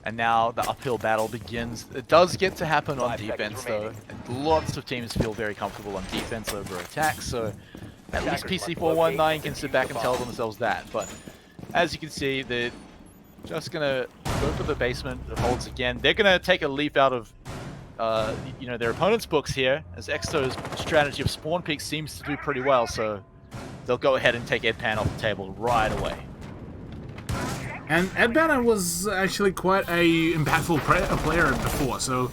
And now the uphill battle begins. It does get to happen on defense though, and lots of teams feel very comfortable on defense over attack, so at least PC419 can sit back and tell themselves that. But as you can see, they're just gonna go for the basement holds again. They're gonna take a leaf out of their opponent's books here, as Exto's strategy of spawn peak seems to do pretty well, so they'll go ahead and take Edpan off the table right away. And Edpan was actually quite a impactful player before, so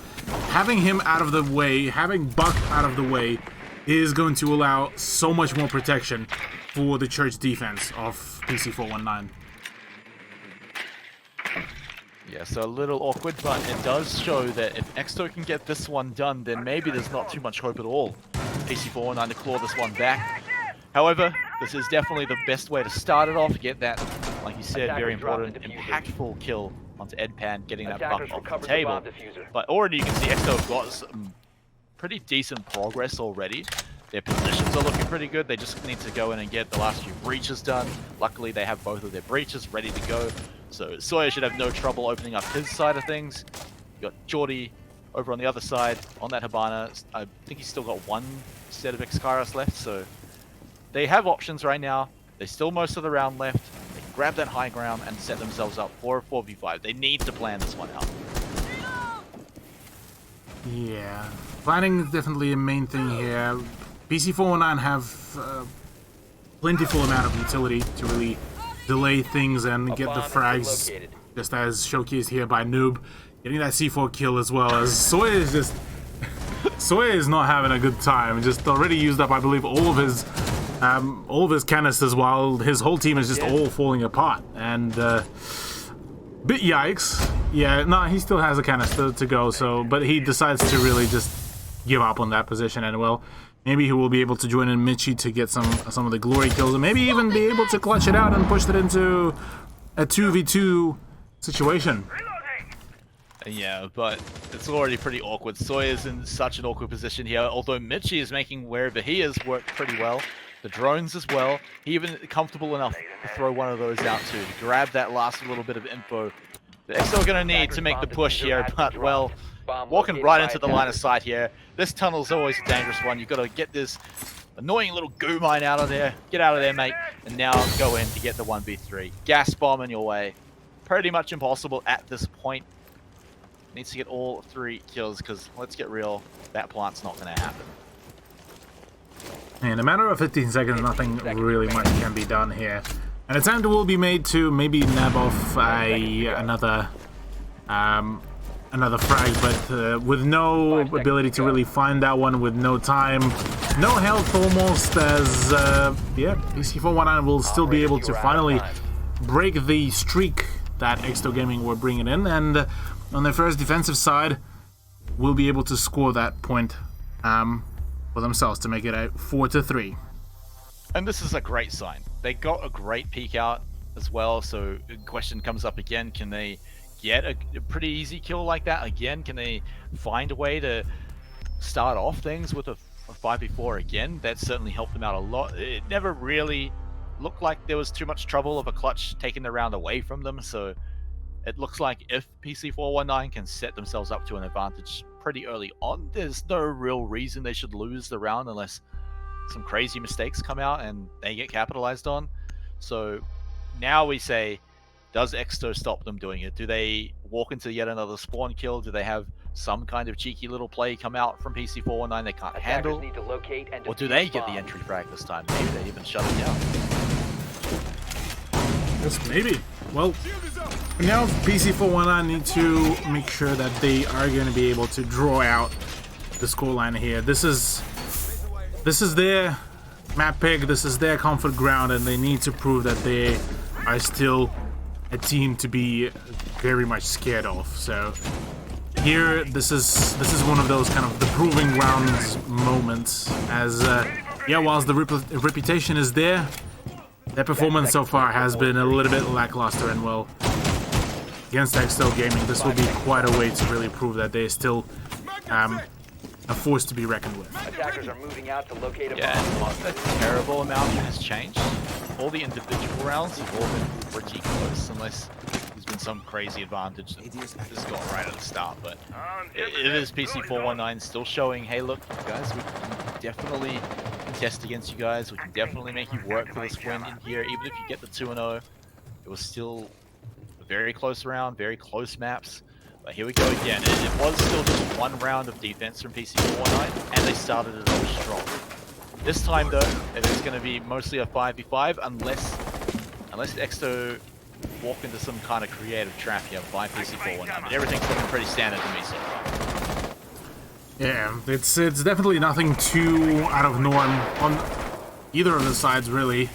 having him out of the way, having Buck out of the way, is going to allow so much more protection for the church defense of PC419. Yeah, so a little awkward, but it does show that if Exto can get this one done, then maybe there's not too much hope at all. PC419 to claw this one back. However, this is definitely the best way to start it off, get that, like you said, very important, impactful kill onto Edpan, getting that Buck off the table. But already you can see Exto have got some pretty decent progress already. Their positions are looking pretty good. They just need to go in and get the last few breaches done. Luckily, they have both of their breaches ready to go. So Sawyer should have no trouble opening up his side of things. You got Jordy over on the other side on that Hibana. I think he's still got 1 set of Excaris left, so they have options right now. There's still most of the round left. They can grab that high ground and set themselves up for a 4v5. They need to plan this one out. Yeah, planning is definitely a main thing here. PC419 have plentiful amount of utility to really delay things and get the frags, just as showcased here by Noob, getting that C4 kill as well, as Sawyer is just Sawyer is not having a good time. Just already used up, I believe, all of his canisters, while his whole team is just all falling apart. And bit yikes. Yeah, no, he still has a canister to go. So, but he decides to really just give up on that position, and well, maybe he will be able to join in Mitchie to get some of the glory kills, and maybe even be able to clutch it out and push it into a 2v2 situation. Yeah, but it's already pretty awkward. Sawyer's in such an awkward position here, although Mitchie is making wherever he is work pretty well. The drones as well. He even comfortable enough to throw one of those out to grab that last little bit of info that Exo are going to need to make the push here, but well, walking right into the line of sight here. This tunnel's always a dangerous one. You've got to get this annoying little goo mine out of there. Get out of there, mate. And now go in to get the 1v3. Gas bomb in your way. Pretty much impossible at this point. Needs to get all 3 kills because, let's get real, that plant's not going to happen. In a matter of 15 seconds, nothing really much can be done here. An attempt will be made to maybe nab off another frag, but with no ability to really find that one, with no time, no health almost, as yeah, PC419 will still be able to finally break the streak that Exto Gaming were bringing in, and on their first defensive side, will be able to score that point for themselves to make it a 4-3. And this is a great sign. They got a great peek out as well, so the question comes up again, can they get a pretty easy kill like that again? Can they find a way to start off things with a 5v4 again? That certainly helped them out a lot. It never really looked like there was too much trouble of a clutch taking the round away from them, so it looks like if PC419 can set themselves up to an advantage pretty early on, there's no real reason they should lose the round unless some crazy mistakes come out and they get capitalized on. So now we say, does Exto stop them doing it? Do they walk into yet another spawn kill? Do they have some kind of cheeky little play come out from PC419 they can't handle? Or do they get the entry frag this time? Maybe they even shut it down. Yes, maybe. Well, now PC419 need to make sure that they are going to be able to draw out the scoreline here. This is their map pick, this is their comfort ground, and they need to prove that they are still a team to be very much scared of. So here, this is one of those kind of the proving grounds moments, as yeah, whilst the reputation is there, their performance so far has been a little bit lackluster, and well, against Exto Gaming, this will be quite a way to really prove that they're still a force to be reckoned with. Attackers are moving out to locate a bomb. Yeah, a terrible amount has changed. All the individual rounds have all been pretty close, unless there's been some crazy advantage that has got right at the start. But it is PC419 still showing, hey look, guys, we can definitely contest against you guys. We can definitely make you work for this win in here, even if you get the 2-0. It was still a very close round, very close maps. But here we go again. It was still just one round of defense from PC419, and they started it off strong. This time, though, it is going to be mostly a 5v5, unless Exto walk into some kind of creative trap here by PC419. But everything's looking pretty standard to me so far. Yeah, it's definitely nothing too out of norm on either of the sides, really.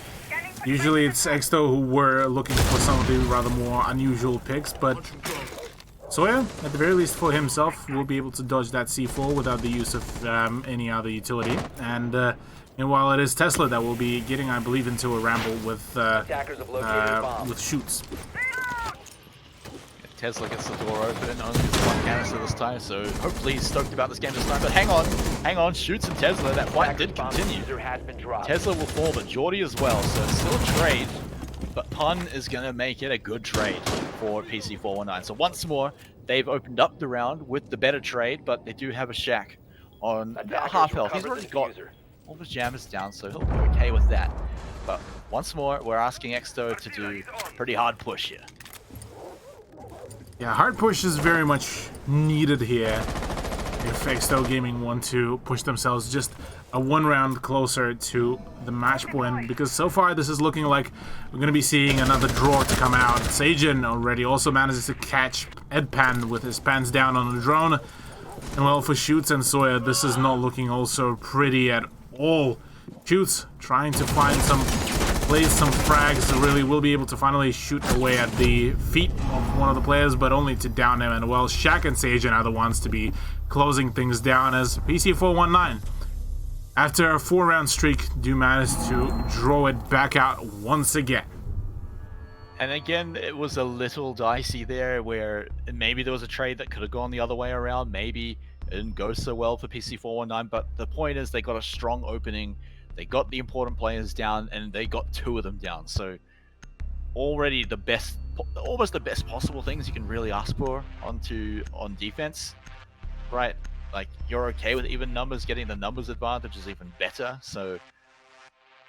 Usually it's Exto who were looking for some of the rather more unusual picks, but Sawyer, at the very least for himself, will be able to dodge that C4 without the use of any other utility. And while it is Tesla that will be getting, I believe, into a ramble with shoots. Tesla gets the door open, only gets one canister this time, so hopefully he's stoked about this game this time. But hang on, shoots and Tesla, that fight did continue. Tesla will fall, but Geordie as well, so it's still a trade. But Pun is going to make it a good trade for PC419. So once more, they've opened up the round with the better trade, but they do have a Shack on half health. He's already got all the jammers down, so he'll be okay with that. But once more, we're asking Exto to do a pretty hard push here. Yeah, hard push is very much needed here if Exto Gaming want to push themselves just a one round closer to the match point, because so far this is looking like we're going to be seeing another draw to come out. Sajin already also manages to catch Edpan with his pants down on the drone. And well, for Shoots and Sawyer, this is not looking also pretty at all. Shoots trying to find some plays, some frags, really will be able to finally shoot away at the feet of one of the players, but only to down him. And well, Shaq and Sajin are the ones to be closing things down, as PC419, after a 4-round streak, do manage to draw it back out once again. And again, it was a little dicey there, where maybe there was a trade that could have gone the other way around. Maybe it didn't go so well for PC419, but the point is they got a strong opening. They got the important players down, and they got 2 of them down. So already the best, almost the best possible things you can really ask for on defense. right? Like, you're okay with even numbers, getting the numbers advantage is even better. So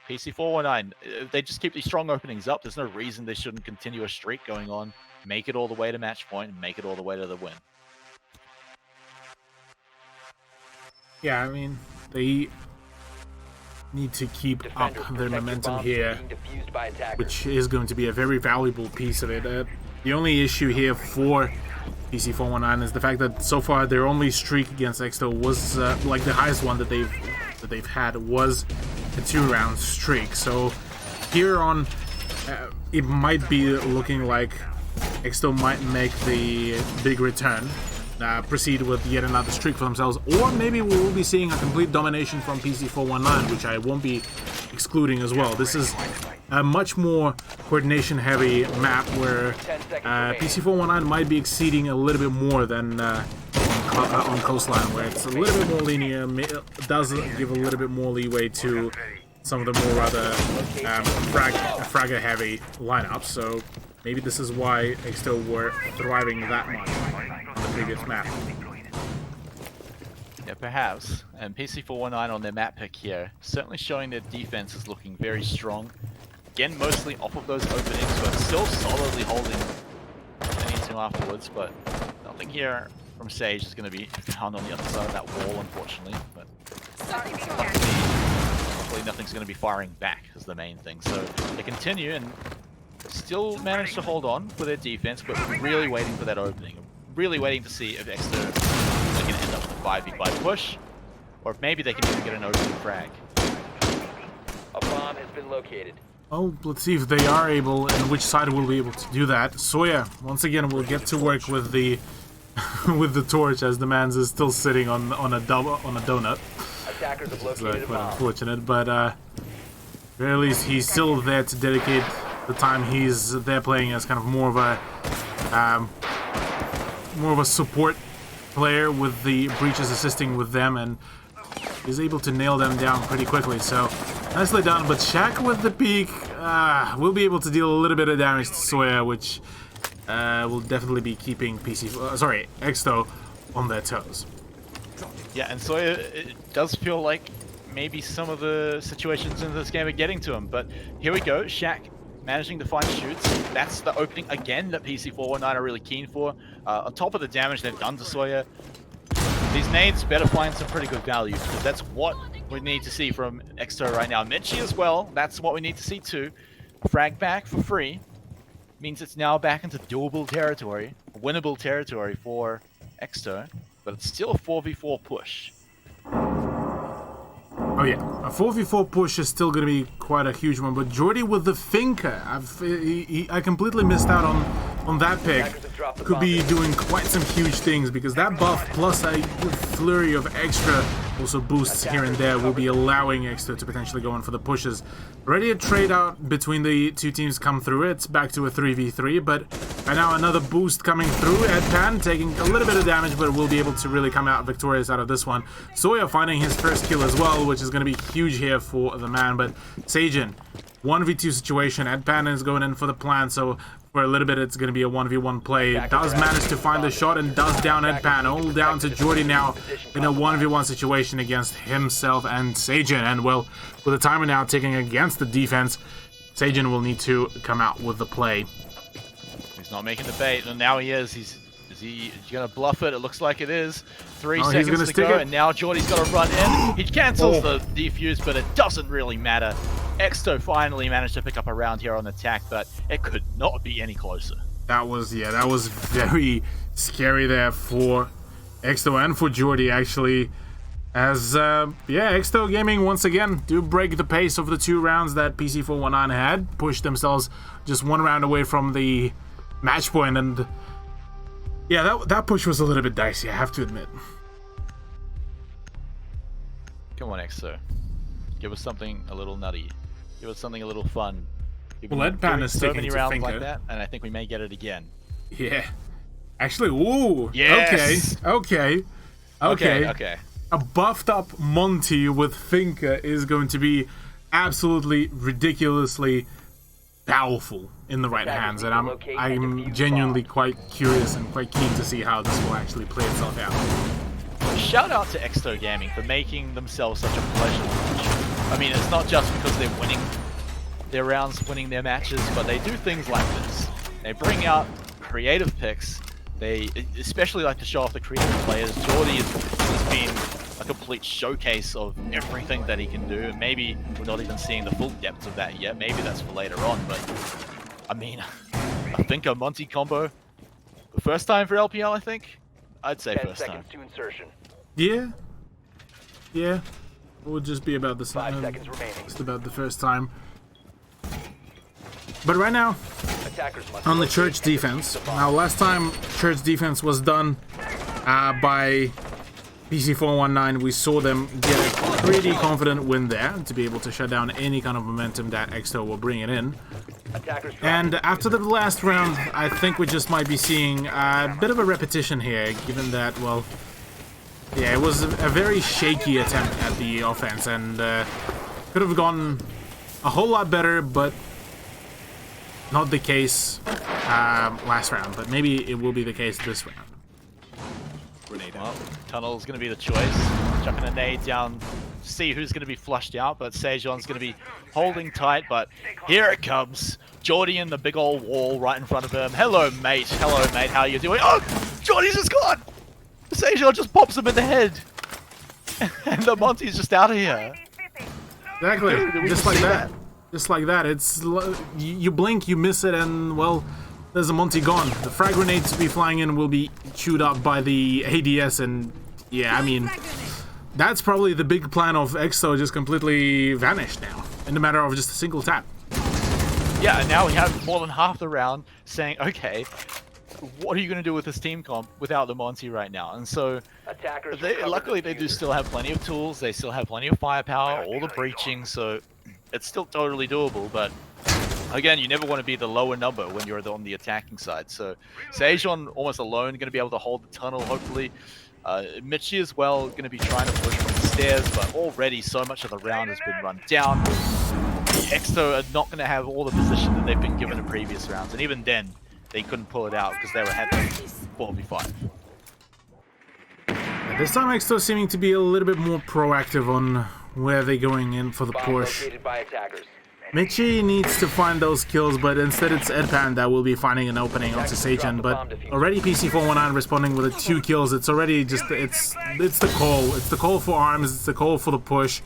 PC419, if they just keep these strong openings up, there's no reason they shouldn't continue a streak going on, make it all the way to match point, and make it all the way to the win. Yeah, I mean, they need to keep up their momentum here, which is going to be a very valuable piece of it. The only issue here for PC419 is the fact that so far their only streak against Exto was like the highest one that they've had was a 2-round streak. So here on, it might be looking like Exto might make the big return. Proceed with yet another streak for themselves, or maybe we will be seeing a complete domination from PC419, which I won't be excluding as well. This is a much more coordination-heavy map where PC419 might be exceeding a little bit more than on Coastline, where it's a little bit more linear, does give a little bit more leeway to some of the more rather fragger-heavy lineups. So maybe this is why Exto were thriving that much on the previous map. Yeah, perhaps. And PC419 on their map pick here, certainly showing their defense is looking very strong. Again, mostly off of those openings, but still solidly holding anything afterwards. But nothing here from Sage is going to be found on the other side of that wall, unfortunately. But hopefully nothing's going to be firing back is the main thing. So they continue and still manage to hold on for their defense, but really waiting for that opening. Really waiting to see if Exeter are going to end up with a 5v5 push, or if maybe they can even get an opening frag. A bomb has been located. Well, let's see if they are able, and which side will be able to do that. Soya, once again, will get to work with the with the torch, as the man's is still sitting on a donut. Attackers have It's located a quite bomb. unfortunate, but at least he's still there to dedicate the time he's there playing as kind of more of a support player, with the breaches assisting with them, and is able to nail them down pretty quickly. So nicely done. But Shaq with the peak will be able to deal a little bit of damage to Soya, which will definitely be keeping Exto on their toes. Yeah, and Sawyer, it does feel like maybe some of the situations in this game are getting to him, but here we go. Shaq managing to find shoots. That's the opening again that PC419 are really keen for. On top of the damage they've done to Sawyer, these nades better find some pretty good value, because that's what we need to see from Exto right now. Minchi as well, that's what we need to see too. Frag back for free means it's now back into doable territory, winnable territory for Exto, but it's still a 4v4 push. Oh yeah, a 4v4 push is still going to be quite a huge one, but Jordy with the Finker, I completely missed out on that pick. Could be doing quite some huge things, because that buff plus a flurry of extra also boosts here and there will be allowing Exto to potentially go in for the pushes. Already a trade out between the two teams come through. It's back to a 3v3, but right now another boost coming through. Edpan taking a little bit of damage, but will be able to really come out victorious out of this one. Soya finding his first kill as well, which is going to be huge here for the man. But Sajin, 1v2 situation. Edpan is going in for the plan, so for a little bit it's going to be a 1v1 play. Does manage to find the shot and does down Edpan. All down to Jordy now in a 1v1 situation against himself and Sajin. And well, with the timer now ticking against the defense, Sajin will need to come out with the play. He's not making the bait, and now he is. Is he going to bluff it? It looks like it is. 3 he's seconds gonna to stick go, it. and now Jordy's got to run in. He cancels the defuse, but it doesn't really matter. Exto finally managed to pick up a round here on attack, but it could not be any closer. That was very scary there for Exto and for Jordy, actually. As, Exto Gaming once again do break the pace of the 2 rounds that PC419 had, pushed themselves just 1 round away from the match point, and yeah, that push was a little bit dicey, I have to admit. Come on, Exto. Give us something a little nutty. Give us something a little fun. You've been Well, Edpan doing is so sticking many to rounds Finker. like that, and I think we may get it again. Yeah. Actually, ooh. Yes! Okay. Okay. A buffed up Monty with Finker is going to be absolutely ridiculously powerful in the right hands, and I'm genuinely quite curious and quite keen to see how this will actually play itself out. shout out to Exto Gaming for making themselves such a pleasure to watch. I mean, it's not just because they're winning their rounds, winning their matches, but they do things like this. They bring out creative picks. They especially like to show off the creative players. Jordy has been a complete showcase of everything that he can do, and maybe we're not even seeing the full depth of that yet. Maybe that's for later on, but I mean, I think a Monty combo, first time for LPL, I think? I'd say 10 first time. seconds to insertion. Yeah. Yeah. It would just be about the 5 same. seconds remaining. Just about the first time. But right now, Attackers must on the locate Church and defense. defuse the bomb. Now, last time Church defense was done by PC419, we saw them get a pretty confident win there to be able to shut down any kind of momentum that Exto will bring it in. Attackers drop. And after the last round, I think we just might be seeing a bit of a repetition here, given that, well, yeah, it was a very shaky attempt at the offense, and could have gone a whole lot better, but not the case last round. But maybe it will be the case this round. Well, tunnel's going to be the choice. Chucking a nade down, see who's going to be flushed out, but Sejon's going to be holding tight, but here it comes. Jordy in the big old wall right in front of him. Hello, mate. Hello, mate. How you doing? Oh, Jordy's just gone! Sejon just pops him in the head. And the Monty's just out of here. Exactly, Dude, we just can like see that. Just like that. It's you blink, you miss it, and well, there's a Monty gone. The frag grenades to be flying in will be chewed up by the ADS, and yeah, I mean, that's probably the big plan of Exto just completely vanished now in the matter of just a single tap. Yeah, and now we have more than half the round saying, okay, what are you going to do with this team comp without the Monty right now? And so, Attackers luckily they do still have plenty of tools, they still have plenty of firepower, all the breaching, so it's still totally doable, but again, you never want to be the lower number when you're on the attacking side. So Sejon almost alone going to be able to hold the tunnel, hopefully. Mitchie as well going to be trying to push from the stairs, but already so much of the round has been run down. The Exto are not going to have all the position that they've been given in previous rounds, and even then, they couldn't pull it out because they were had 4v5. This time Exto seeming to be a little bit more proactive on where they're going in for the bomb push. located by attackers. Mitchie needs to find those kills, but instead it's Edpan that will be finding an opening onto Sejon. But already PC419 responding with 2 kills. It's already just it's the call. It's the call for arms. It's the call for the push.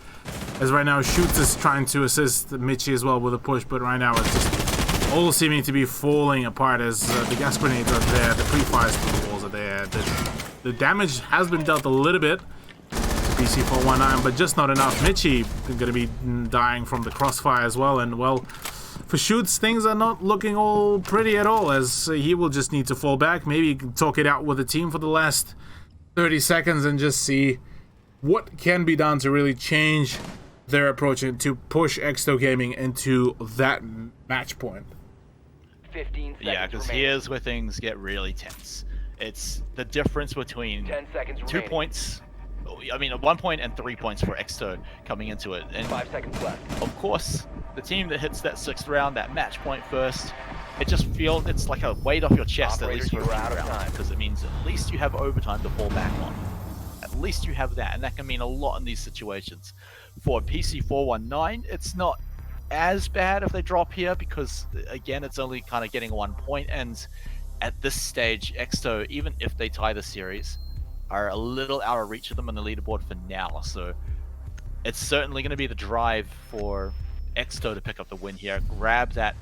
As right now, Shoots is trying to assist Mitchie as well with a push, but right now it's just all seeming to be falling apart as the gas grenades are there, the pre-fires to the walls are there. The damage has been dealt a little bit to PC419, but just not enough. Mitchie going to be dying from the crossfire as well, and well, for Shoots, things are not looking all pretty at all, as he will just need to fall back, maybe talk it out with the team for the last 30 seconds and just see what can be done to really change their approach and to push Exto Gaming into that match point. 15 seconds Yeah, because remaining. here's where things get really tense. It's the difference between 10 seconds 2 remaining. points, I mean 1 point and 3 points for Exto coming into it. And 5 seconds left. of course, the team that hits that 6th round, that match point first, it just feels, it's like a weight off your chest, at least for a Operators, you are few out of rounds, time. because it means at least you have overtime to fall back on. At least you have that, and that can mean a lot in these situations. For PC419, it's not as bad if they drop here, because again, it's only kind of getting 1 point, and at this stage, Exto, even if they tie the series, are a little out of reach of them on the leaderboard for now, so it's certainly going to be the drive for Exto to pick up the win here, grab that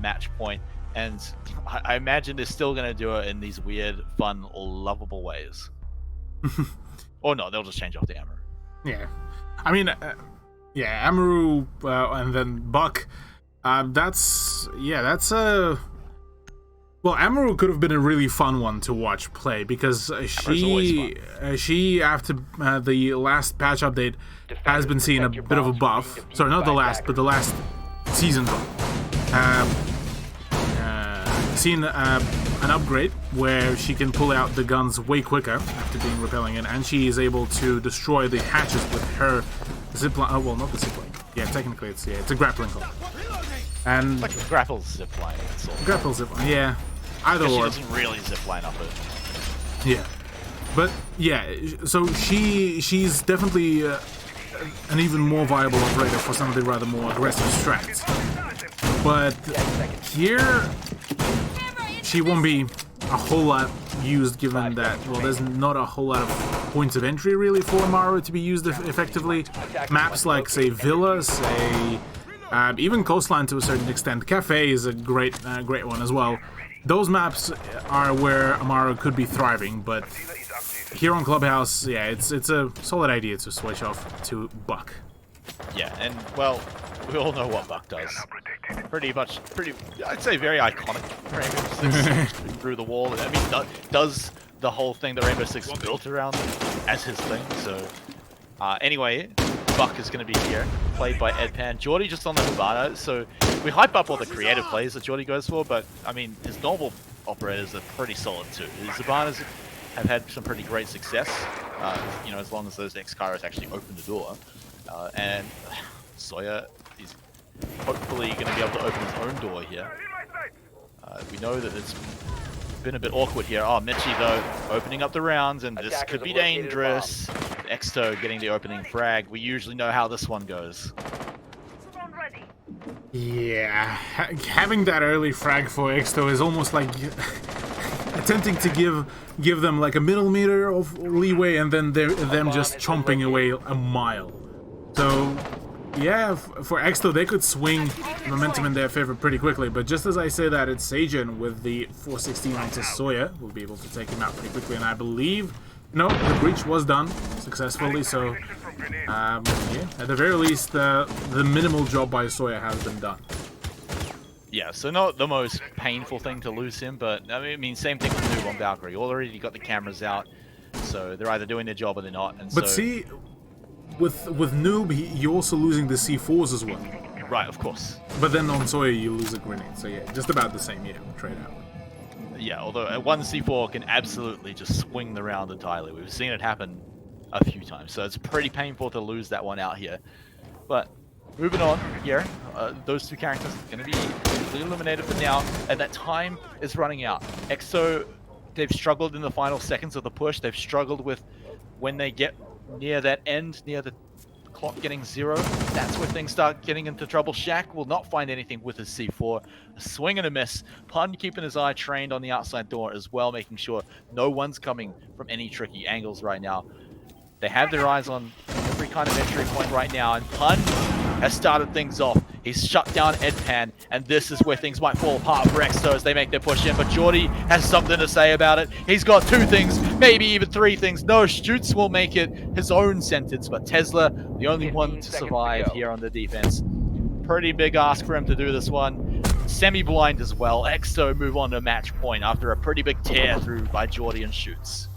match point, and I imagine they're still going to do it in these weird, fun, lovable ways. Or no, they'll just change off the Amaru. Yeah, I mean, yeah, Amaru and then Buck. That's a. Well, Amaru could have been a really fun one to watch play because she after the last patch update has been seeing a bit of a buff. Sorry, not the last, but the last season buff. Seen an upgrade where she can pull out the guns way quicker after being repelling in, and she is able to destroy the hatches with her zipline. Oh, well, not the zipline. Yeah, technically it's a grappling hook. And Like a grapple zipline, that's all. grapple zipline, yeah. Either Because she or. doesn't really zipline up it. Yeah. But yeah, so she's definitely an even more viable operator for some of the rather more aggressive strats. But here, she won't be a whole lot used, given that, well, there's not a whole lot of points of entry really for Amaru to be used effectively. Maps like, say, Villa, say, even Coastline to a certain extent. Cafe is a great one as well. Those maps are where Amaru could be thriving, but here on Clubhouse, yeah, it's a solid idea to switch off to Buck. Yeah, and well, we all know what Buck does. Pretty, I'd say very iconic for Rainbow Six through the wall. I mean, does the whole thing that Rainbow Six built around as his thing. So, anyway, Buck is going to be here, played by Edpan. Geordie just on the Hibana, so we hype up all the creative plays that Geordie goes for, but I mean, his normal operators are pretty solid too. His Hibanas have had some pretty great success, you know, as long as those X-Kairos actually open the door. And Sawyer is hopefully going to be able to open his own door here. We know that it's been a bit awkward here. Oh, Mitchie though, opening up the rounds, and this could be dangerous. Exto getting the opening frag. We usually know how this one goes. Yeah, having that early frag for Exto is almost like attempting to give them like a millimeter of leeway, and then them just chomping away a mile. So yeah, for Exto, they could swing momentum in their favor pretty quickly, but just as I say that, it's Sajin with the 416 onto Sawyer. We'll be able to take him out pretty quickly, and I believe, no, the breach was done successfully, so yeah, at the very least, the minimal job by Sawyer has been done. Yeah, so not the most painful thing to lose him, but I mean, same thing with Noob on Valkyrie. Already got the cameras out, so they're either doing their job or they're not. And but so, see, with Noob, you're also losing the C4s as well. right, of course. But then on Sawyer, you lose a grenade, so yeah, just about the same, yeah, trade out. Yeah, although one C4 can absolutely just swing the round entirely. We've seen it happen a few times, so it's pretty painful to lose that one out here. But moving on here, those two characters are going to be eliminated for now, and that time is running out. EXO, they've struggled in the final seconds of the push. They've struggled with when they get near that end, near the clock getting 0. That's where things start getting into trouble. Shaq will not find anything with his C4. A swing and a miss. Pun keeping his eye trained on the outside door as well, making sure no one's coming from any tricky angles right now. They have their eyes on every kind of entry point right now, and Pun has started things off. He's shut down Edpan, and this is where things might fall apart for Exto as they make their push in, but Geordie has something to say about it. He's got 2 things, maybe even 3 things. No, Stutz will make it his own sentence, but Tesla, the only one to survive here on the defense. Pretty big ask for him to do this one. Semi-blind as well. Exto move on to match point after a pretty big tear through by Geordie and Stutz.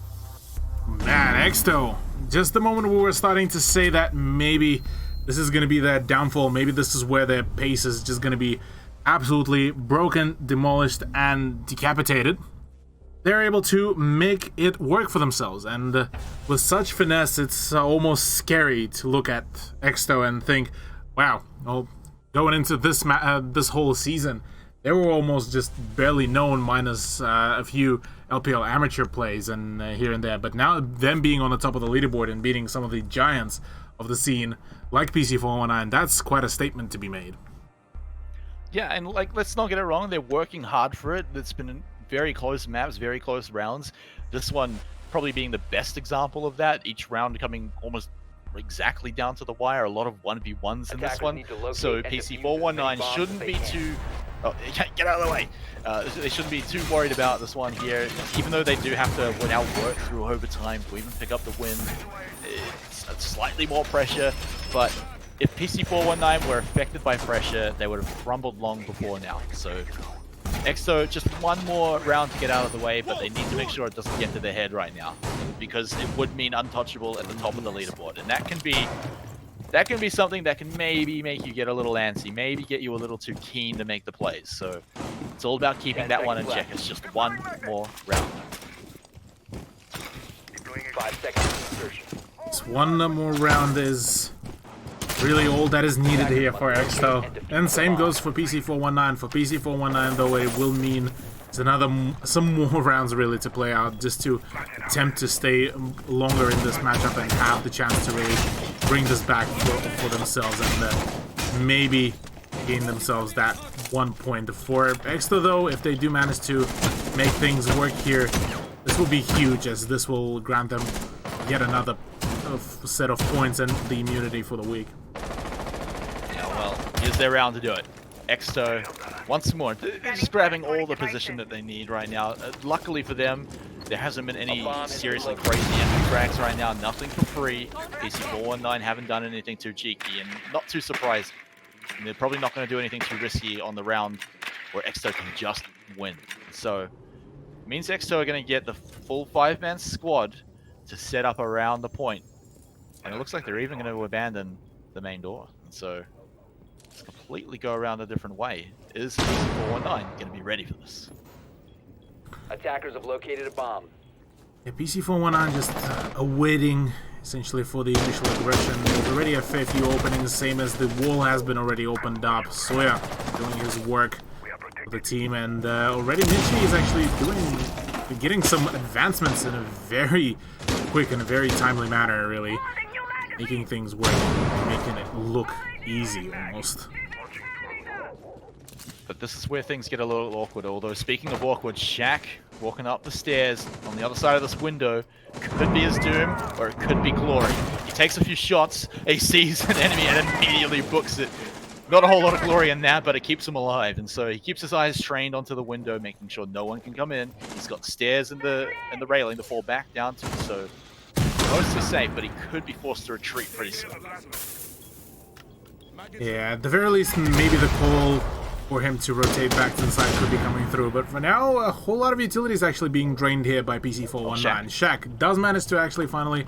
Man, Exto, just the moment we were starting to say that maybe this is going to be their downfall, maybe this is where their pace is just going to be absolutely broken, demolished, and decapitated, they're able to make it work for themselves. And with such finesse, it's almost scary to look at Exto and think, wow, well, going into this this whole season, they were almost just barely known, minus a few LPL amateur plays and here and there. But now them being on the top of the leaderboard and beating some of the giants of the scene, like PC419, that's quite a statement to be made. Yeah, and like, let's not get it wrong, they're working hard for it. It's been very close maps, very close rounds. This one probably being the best example of that, each round coming almost exactly down to the wire. A lot of 1v1s in this one. So PC419 shouldn't be too... Oh, get out of the way! They shouldn't be too worried about this one here, even though they do have to now work through overtime to even pick up the win. It's slightly more pressure, but if PC419 were affected by pressure, they would have crumbled long before now. So Exo, just one more round to get out of the way, but they need to make sure it doesn't get to their head right now, because it would mean untouchable at the top of the leaderboard, and that can be something that can maybe make you get a little antsy, maybe get you a little too keen to make the plays. So it's all about keeping that one in check. It's just one more round. 5 seconds insertion. This one more round is really all that is needed here for Exto. And same goes for PC419. For PC419, though, it will mean It's some more rounds really to play out, just to attempt to stay longer in this matchup and have the chance to really bring this back for themselves and maybe gain themselves that 1 point. For Exto though, if they do manage to make things work here, this will be huge, as this will grant them yet another set of points and the immunity for the week. Yeah, well, here's their round to do it. Exto, once more, they're just grabbing all the position that they need right now. Luckily for them, there hasn't been any seriously crazy enemy frags right now. Nothing for free. PC419 haven't done anything too cheeky, and not too surprising. And they're probably not going to do anything too risky on the round where Exto can just win. So, it means Exto are going to get the full 5-man squad to set up around the point. And it looks like they're even going to abandon the main door. And so, let's completely go around a different way. Is PC419 going to be ready for this? Attackers have located a bomb. Yeah, PC419 just awaiting essentially for the initial aggression. There's already a fair few openings, same as the wall has been already opened up. Sawyer doing his work for the team, and already Michi is actually getting some advancements in a very quick and a very timely manner, really. Making things work, making it look easy almost. But this is where things get a little awkward, although speaking of awkward, Shaq walking up the stairs on the other side of this window could be his doom, or it could be glory. He takes a few shots, he sees an enemy and immediately books it. Not a whole lot of glory in that, but it keeps him alive, and so he keeps his eyes trained onto the window, making sure no one can come in. He's got stairs in the railing to fall back down to, so mostly safe, but he could be forced to retreat pretty soon. Yeah, at the very least, maybe the call for him to rotate back to the side could be coming through, but for now, a whole lot of utility is actually being drained here by PC419. Shaq does manage to actually finally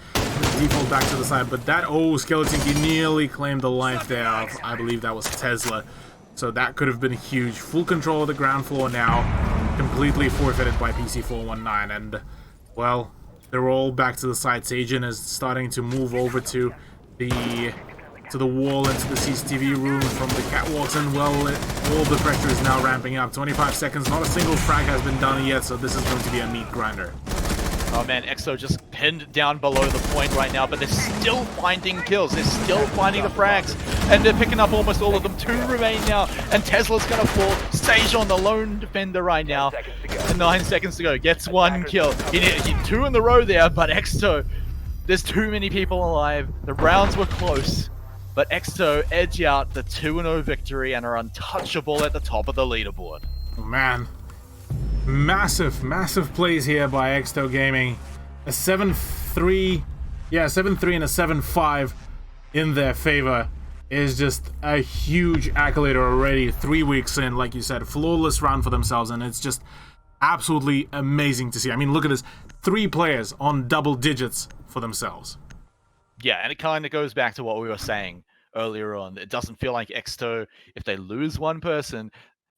default back to the side, but that, Skeleton Key nearly claimed the life there of, I believe that was Tesla, so that could have been huge. Full control of the ground floor now, completely forfeited by PC419, and, well, they're all back to the side. Sajin is starting to move over to the wall into the CCTV room from the catwalks, and well, all the pressure is now ramping up. 25 seconds, not a single frag has been done yet, so this is going to be a meat grinder. Oh man, Exo just pinned down below the point right now, but they're still finding kills. They're still finding the frags, and they're picking up almost all of them. 2 remain now, and Tesla's gonna fall. Sejon, the lone defender right now, 9 seconds to go, gets 1 kill. He 2 in a row there, but Exo, there's too many people alive. The rounds were close, but Exo edge out the 2-0 victory and are untouchable at the top of the leaderboard. Oh man. Massive plays here by Exto Gaming. A 7-3, yeah, 7-3 and a 7-5 in their favor is just a huge accolade already. 3 weeks in, like you said, flawless round for themselves, and it's just absolutely amazing to see. I mean, look at this, 3 players on double digits for themselves. Yeah, and it kind of goes back to what we were saying earlier on. It doesn't feel like Exto, if they lose one person,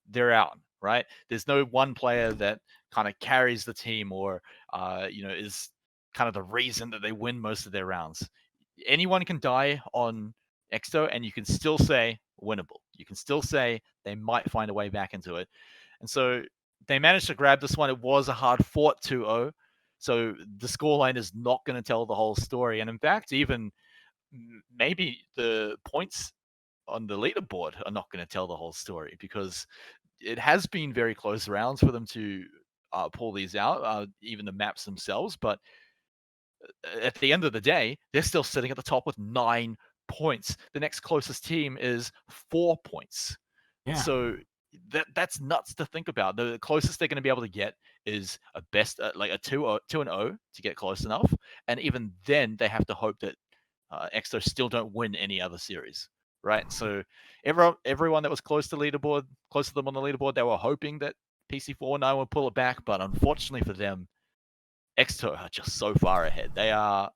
they're out. Right? There's no one player that kind of carries the team or, is kind of the reason that they win most of their rounds. Anyone can die on Exto, and you can still say winnable. You can still say they might find a way back into it. And so they managed to grab this one. It was a hard-fought 2-0, so the scoreline is not going to tell the whole story. And in fact, even maybe the points on the leaderboard are not going to tell the whole story, because it has been very close rounds for them to pull these out, even the maps themselves. But at the end of the day, they're still sitting at the top with 9 points. The next closest team is 4 points. Yeah. So that's nuts to think about. The closest they're going to be able to get is a best, like a 2-0 to get close enough. And even then, they have to hope that Exto still don't win any other series. Right, so everyone that was close to them on the leaderboard, they were hoping that PC419 would pull it back, but unfortunately for them, Exto are just so far ahead. They're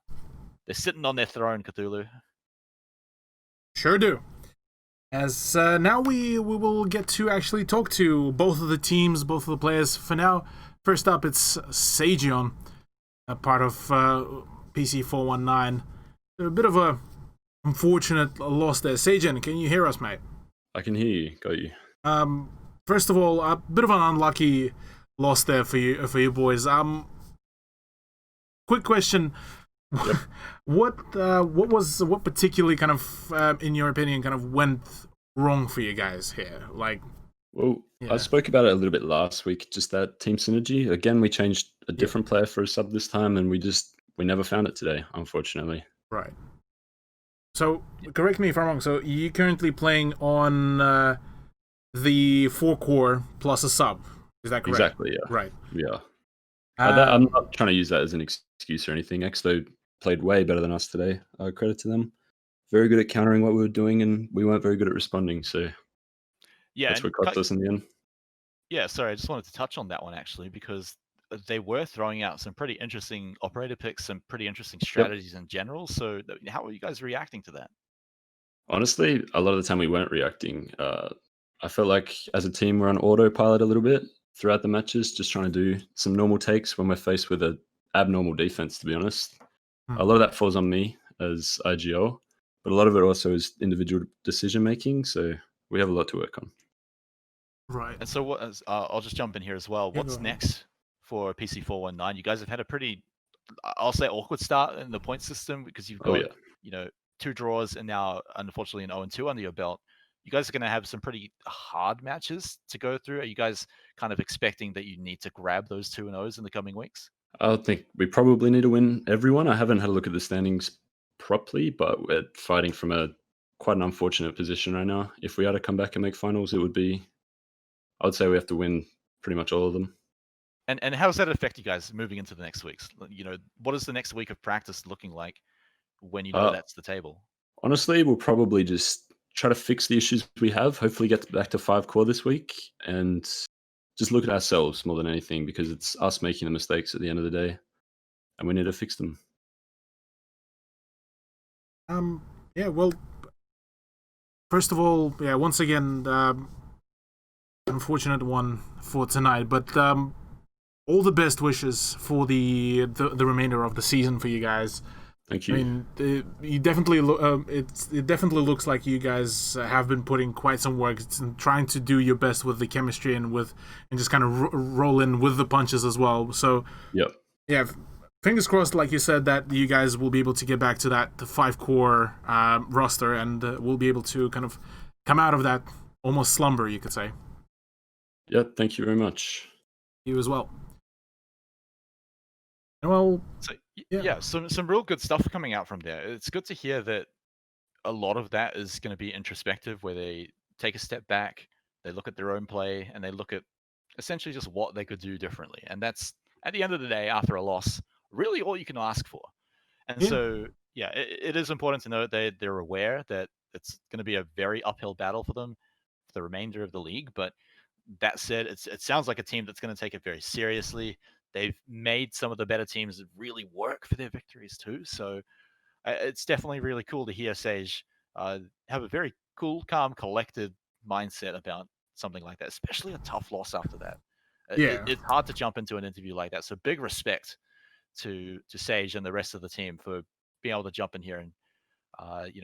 sitting on their throne, Cthulhu. Sure do. As now we will get to actually talk to both of the teams, both of the players. For now, first up, it's Sajon, a part of PC419. A bit of a unfortunate loss there. Sajin, can you hear us, mate? I can hear you. Got you. First of all, a bit of an unlucky loss there for you boys. Quick question. Yep. What particularly kind of in your opinion kind of went wrong for you guys here? Like, Well, Yeah. I spoke about it a little bit last week, just that team synergy. Again, we changed a different player for a sub this time, and we never found it today, unfortunately. right. So correct me if I'm wrong. So you're currently playing on the 4-core plus a sub. Is that correct? Exactly, yeah. Right. Yeah. I'm not trying to use that as an excuse or anything. Exto played way better than us today. Credit to them. Very good at countering what we were doing, and we weren't very good at responding. So Yeah, that's and what cost us in the end. yeah, sorry, I just wanted to touch on that one actually because they were throwing out some pretty interesting operator picks, some pretty interesting strategies in general. So how are you guys reacting to that? Honestly, a lot of the time we weren't reacting. I felt like as a team we're on autopilot a little bit throughout the matches, just trying to do some normal takes when we're faced with an abnormal defense, to be honest. A lot of that falls on me as IGL, but a lot of it also is individual decision making, so we have a lot to work on. Right. And so I'll just jump in here as well. Yeah, What's go ahead. next for PC419? You guys have had a pretty, I'll say, awkward start in the point system because you've Oh, got, yeah. 2 draws and now unfortunately an 0-2 under your belt. You guys are going to have some pretty hard matches to go through. Are you guys kind of expecting that you need to grab those 2-0s in the coming weeks? I think we probably need to win everyone. I haven't had a look at the standings properly, but we're fighting from quite an unfortunate position right now. If we are to come back and make finals, I would say we have to win pretty much all of them. And how does that affect you guys moving into the next weeks? What is the next week of practice looking like when you know that's the table? Honestly, we'll probably just try to fix the issues we have, hopefully get back to 5-core this week, and just look at ourselves more than anything, because it's us making the mistakes at the end of the day, and we need to fix them. Yeah, well, first of all, yeah, once again, unfortunate one for tonight, but all the best wishes for the remainder of the season for you guys. Thank you. I mean, you definitely it definitely looks like you guys have been putting quite some work and trying to do your best with the chemistry and just kind of roll in with the punches as well. So Yep. yeah, fingers crossed, like you said, that you guys will be able to get back to that 5-core roster and we'll be able to kind of come out of that almost slumber, you could say. Yeah, thank you very much. You as well. Well, so, yeah, some real good stuff coming out from there. It's good to hear that a lot of that is going to be introspective, where they take a step back, they look at their own play, and they look at essentially just what they could do differently. And that's, at the end of the day, after a loss, really all you can ask for. And so, yeah, it is important to note that they're aware that it's going to be a very uphill battle for them for the remainder of the league. But that said, it sounds like a team that's going to take it very seriously. They've made some of the better teams really work for their victories too. So it's definitely really cool to hear Sage have a very cool, calm, collected mindset about something like that, especially a tough loss after that. It's hard to jump into an interview like that. So big respect to Sage and the rest of the team for being able to jump in here and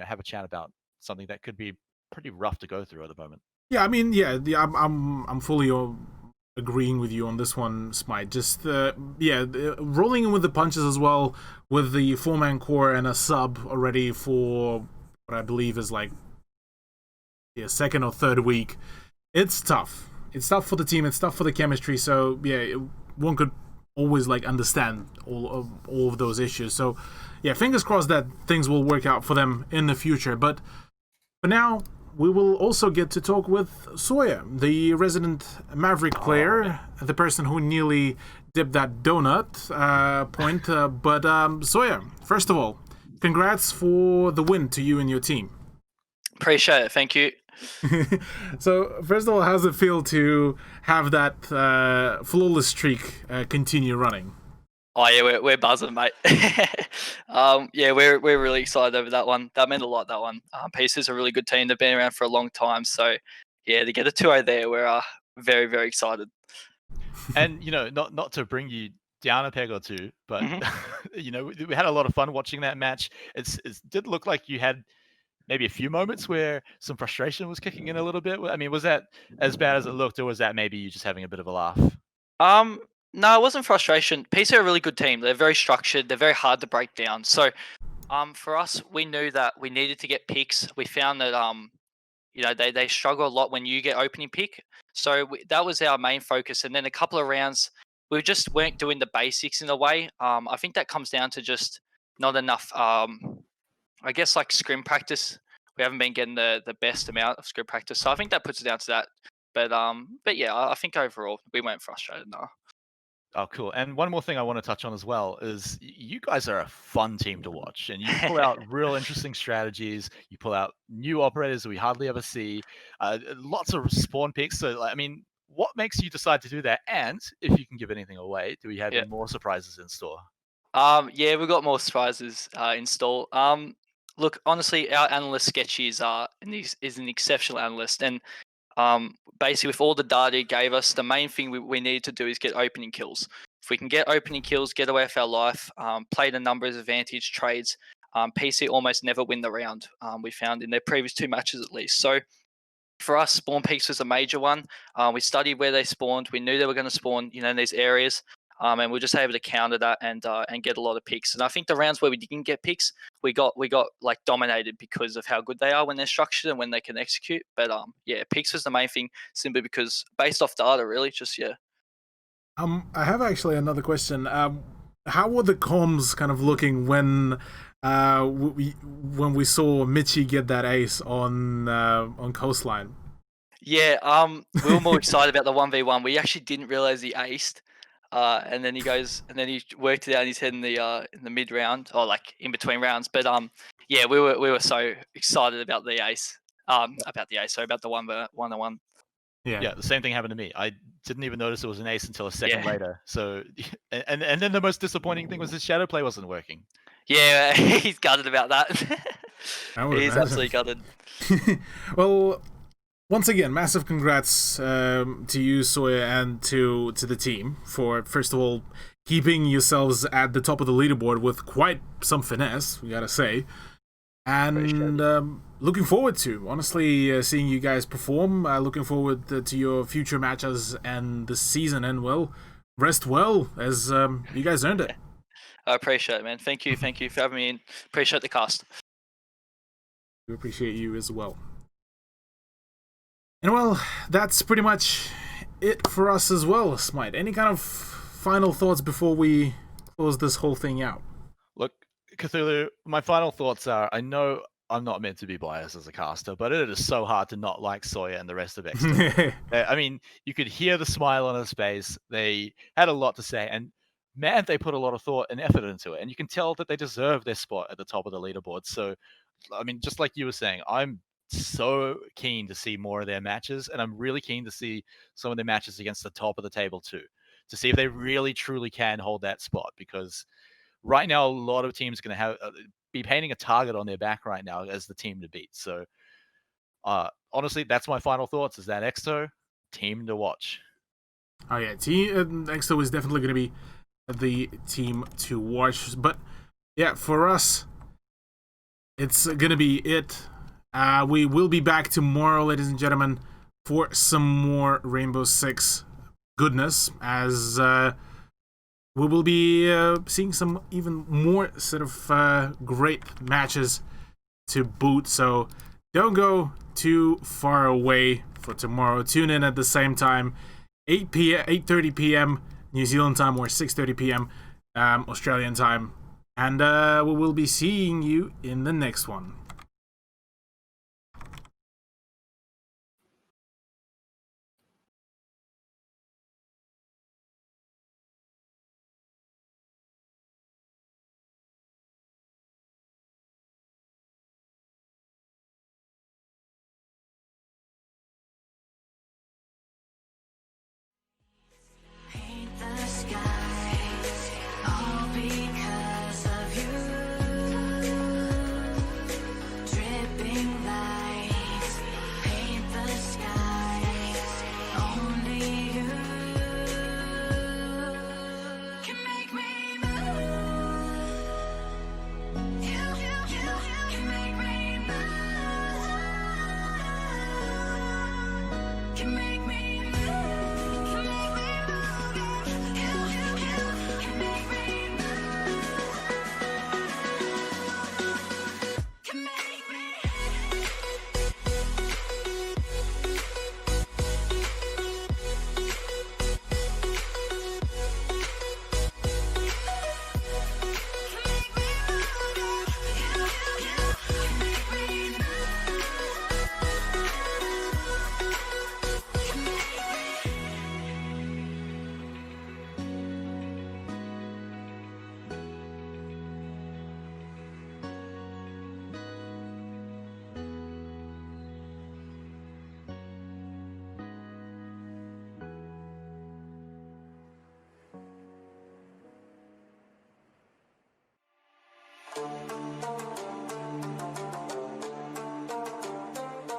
have a chat about something that could be pretty rough to go through at the moment. Yeah, I mean, I'm fully agreeing with you on this one, Smite. Just rolling in with the punches as well, with the 4-man core and a sub already for what I believe is like second or third week. It's tough. It's tough for the team. It's tough for the chemistry. So yeah, one could always like understand all of those issues. So yeah, fingers crossed that things will work out for them in the future. But for now, we will also get to talk with Sawyer, the resident Maverick player, the person who nearly dipped that donut point. But Sawyer, first of all, congrats for the win to you and your team. Appreciate it. Thank you. So, first of all, how's it feel to have that flawless streak continue running? Oh yeah, we're buzzing, mate. Yeah, we're really excited over that one. That meant a lot. That one. Peace is a really good team. They've been around for a long time. So yeah, to get a 2-0 there, we're very, very excited. And not to bring you down a peg or two, but we had a lot of fun watching that match. It did look like you had maybe a few moments where some frustration was kicking in a little bit. I mean, was that as bad as it looked, or was that maybe you just having a bit of a laugh? No, it wasn't frustration. PC are a really good team. They're very structured. They're very hard to break down. So, for us, we knew that we needed to get picks. We found that they struggle a lot when you get opening pick. So that was our main focus. And then a couple of rounds, we just weren't doing the basics in a way. I think that comes down to just not enough. I guess like scrim practice. We haven't been getting the best amount of scrim practice. So I think that puts it down to that. But yeah, I think overall we weren't frustrated. No. Oh, cool. And one more thing I want to touch on as well is you guys are a fun team to watch, and you pull out real interesting strategies. You pull out new operators that we hardly ever see, lots of spawn picks. So, I mean, what makes you decide to do that? And if you can give anything away, do we have any more surprises in store? Yeah, we've got more surprises in store. Look, honestly, our analyst Sketchy is an exceptional analyst, and basically with all the data he gave us, the main thing we need to do is get opening kills. If we can get opening kills, get away with our life, play the numbers advantage trades, PC almost never win the round. We found in their previous 2 matches at least. So for us, spawn peaks was a major one. We studied where they spawned. We knew they were going to spawn, in these areas. And we're just able to counter that and get a lot of picks. And I think the rounds where we didn't get picks, we got like dominated because of how good they are when they're structured and when they can execute. But yeah, picks was the main thing, simply because based off data, really, just yeah. I have actually another question. How were the comms kind of looking when we saw Mitchie get that ace on Coastline? Yeah, we were more excited about the 1v1. We actually didn't realize he aced. And then he worked it out in his head in the mid round, or like in between rounds. But yeah, we were so excited about the ace. About the 1v1. Yeah, the same thing happened to me. I didn't even notice it was an ace until a second later. So, and then the most disappointing thing was his shadow play wasn't working. Yeah, he's gutted about that. He's absolutely gutted. Well, once again, massive congrats to you, Sawyer, and to the team for, first of all, keeping yourselves at the top of the leaderboard with quite some finesse, we gotta say. And looking forward to, honestly, seeing you guys perform. Looking forward to your future matches and the season. And, well, rest well, as you guys earned it. I appreciate it, man. Thank you for having me in. Appreciate the cast. We appreciate you as well. And well, that's pretty much it for us as well, Smite. Any kind of final thoughts before we close this whole thing out? Look, Cthulhu, my final thoughts are, I know I'm not meant to be biased as a caster, but it is so hard to not like Sawyer and the rest of Exto. I mean, you could hear the smile on his face. They had a lot to say, and man, they put a lot of thought and effort into it. And you can tell that they deserve their spot at the top of the leaderboard. So, I mean, just like you were saying, I'm so keen to see more of their matches, and I'm really keen to see some of their matches against the top of the table too, to see if they really truly can hold that spot, because right now a lot of teams are going to be painting a target on their back right now as the team to beat. So honestly, that's my final thoughts, is that Exto team to watch. Oh yeah, Exto is definitely going to be the team to watch. But yeah, for us, it's going to be it. We will be back tomorrow, ladies and gentlemen, for some more Rainbow Six goodness, as we will be seeing some even more sort of great matches to boot. So don't go too far away for tomorrow. Tune in at the same time, 8:30 p.m. New Zealand time, or 6:30 p.m. Australian time, and we will be seeing you in the next one. Can make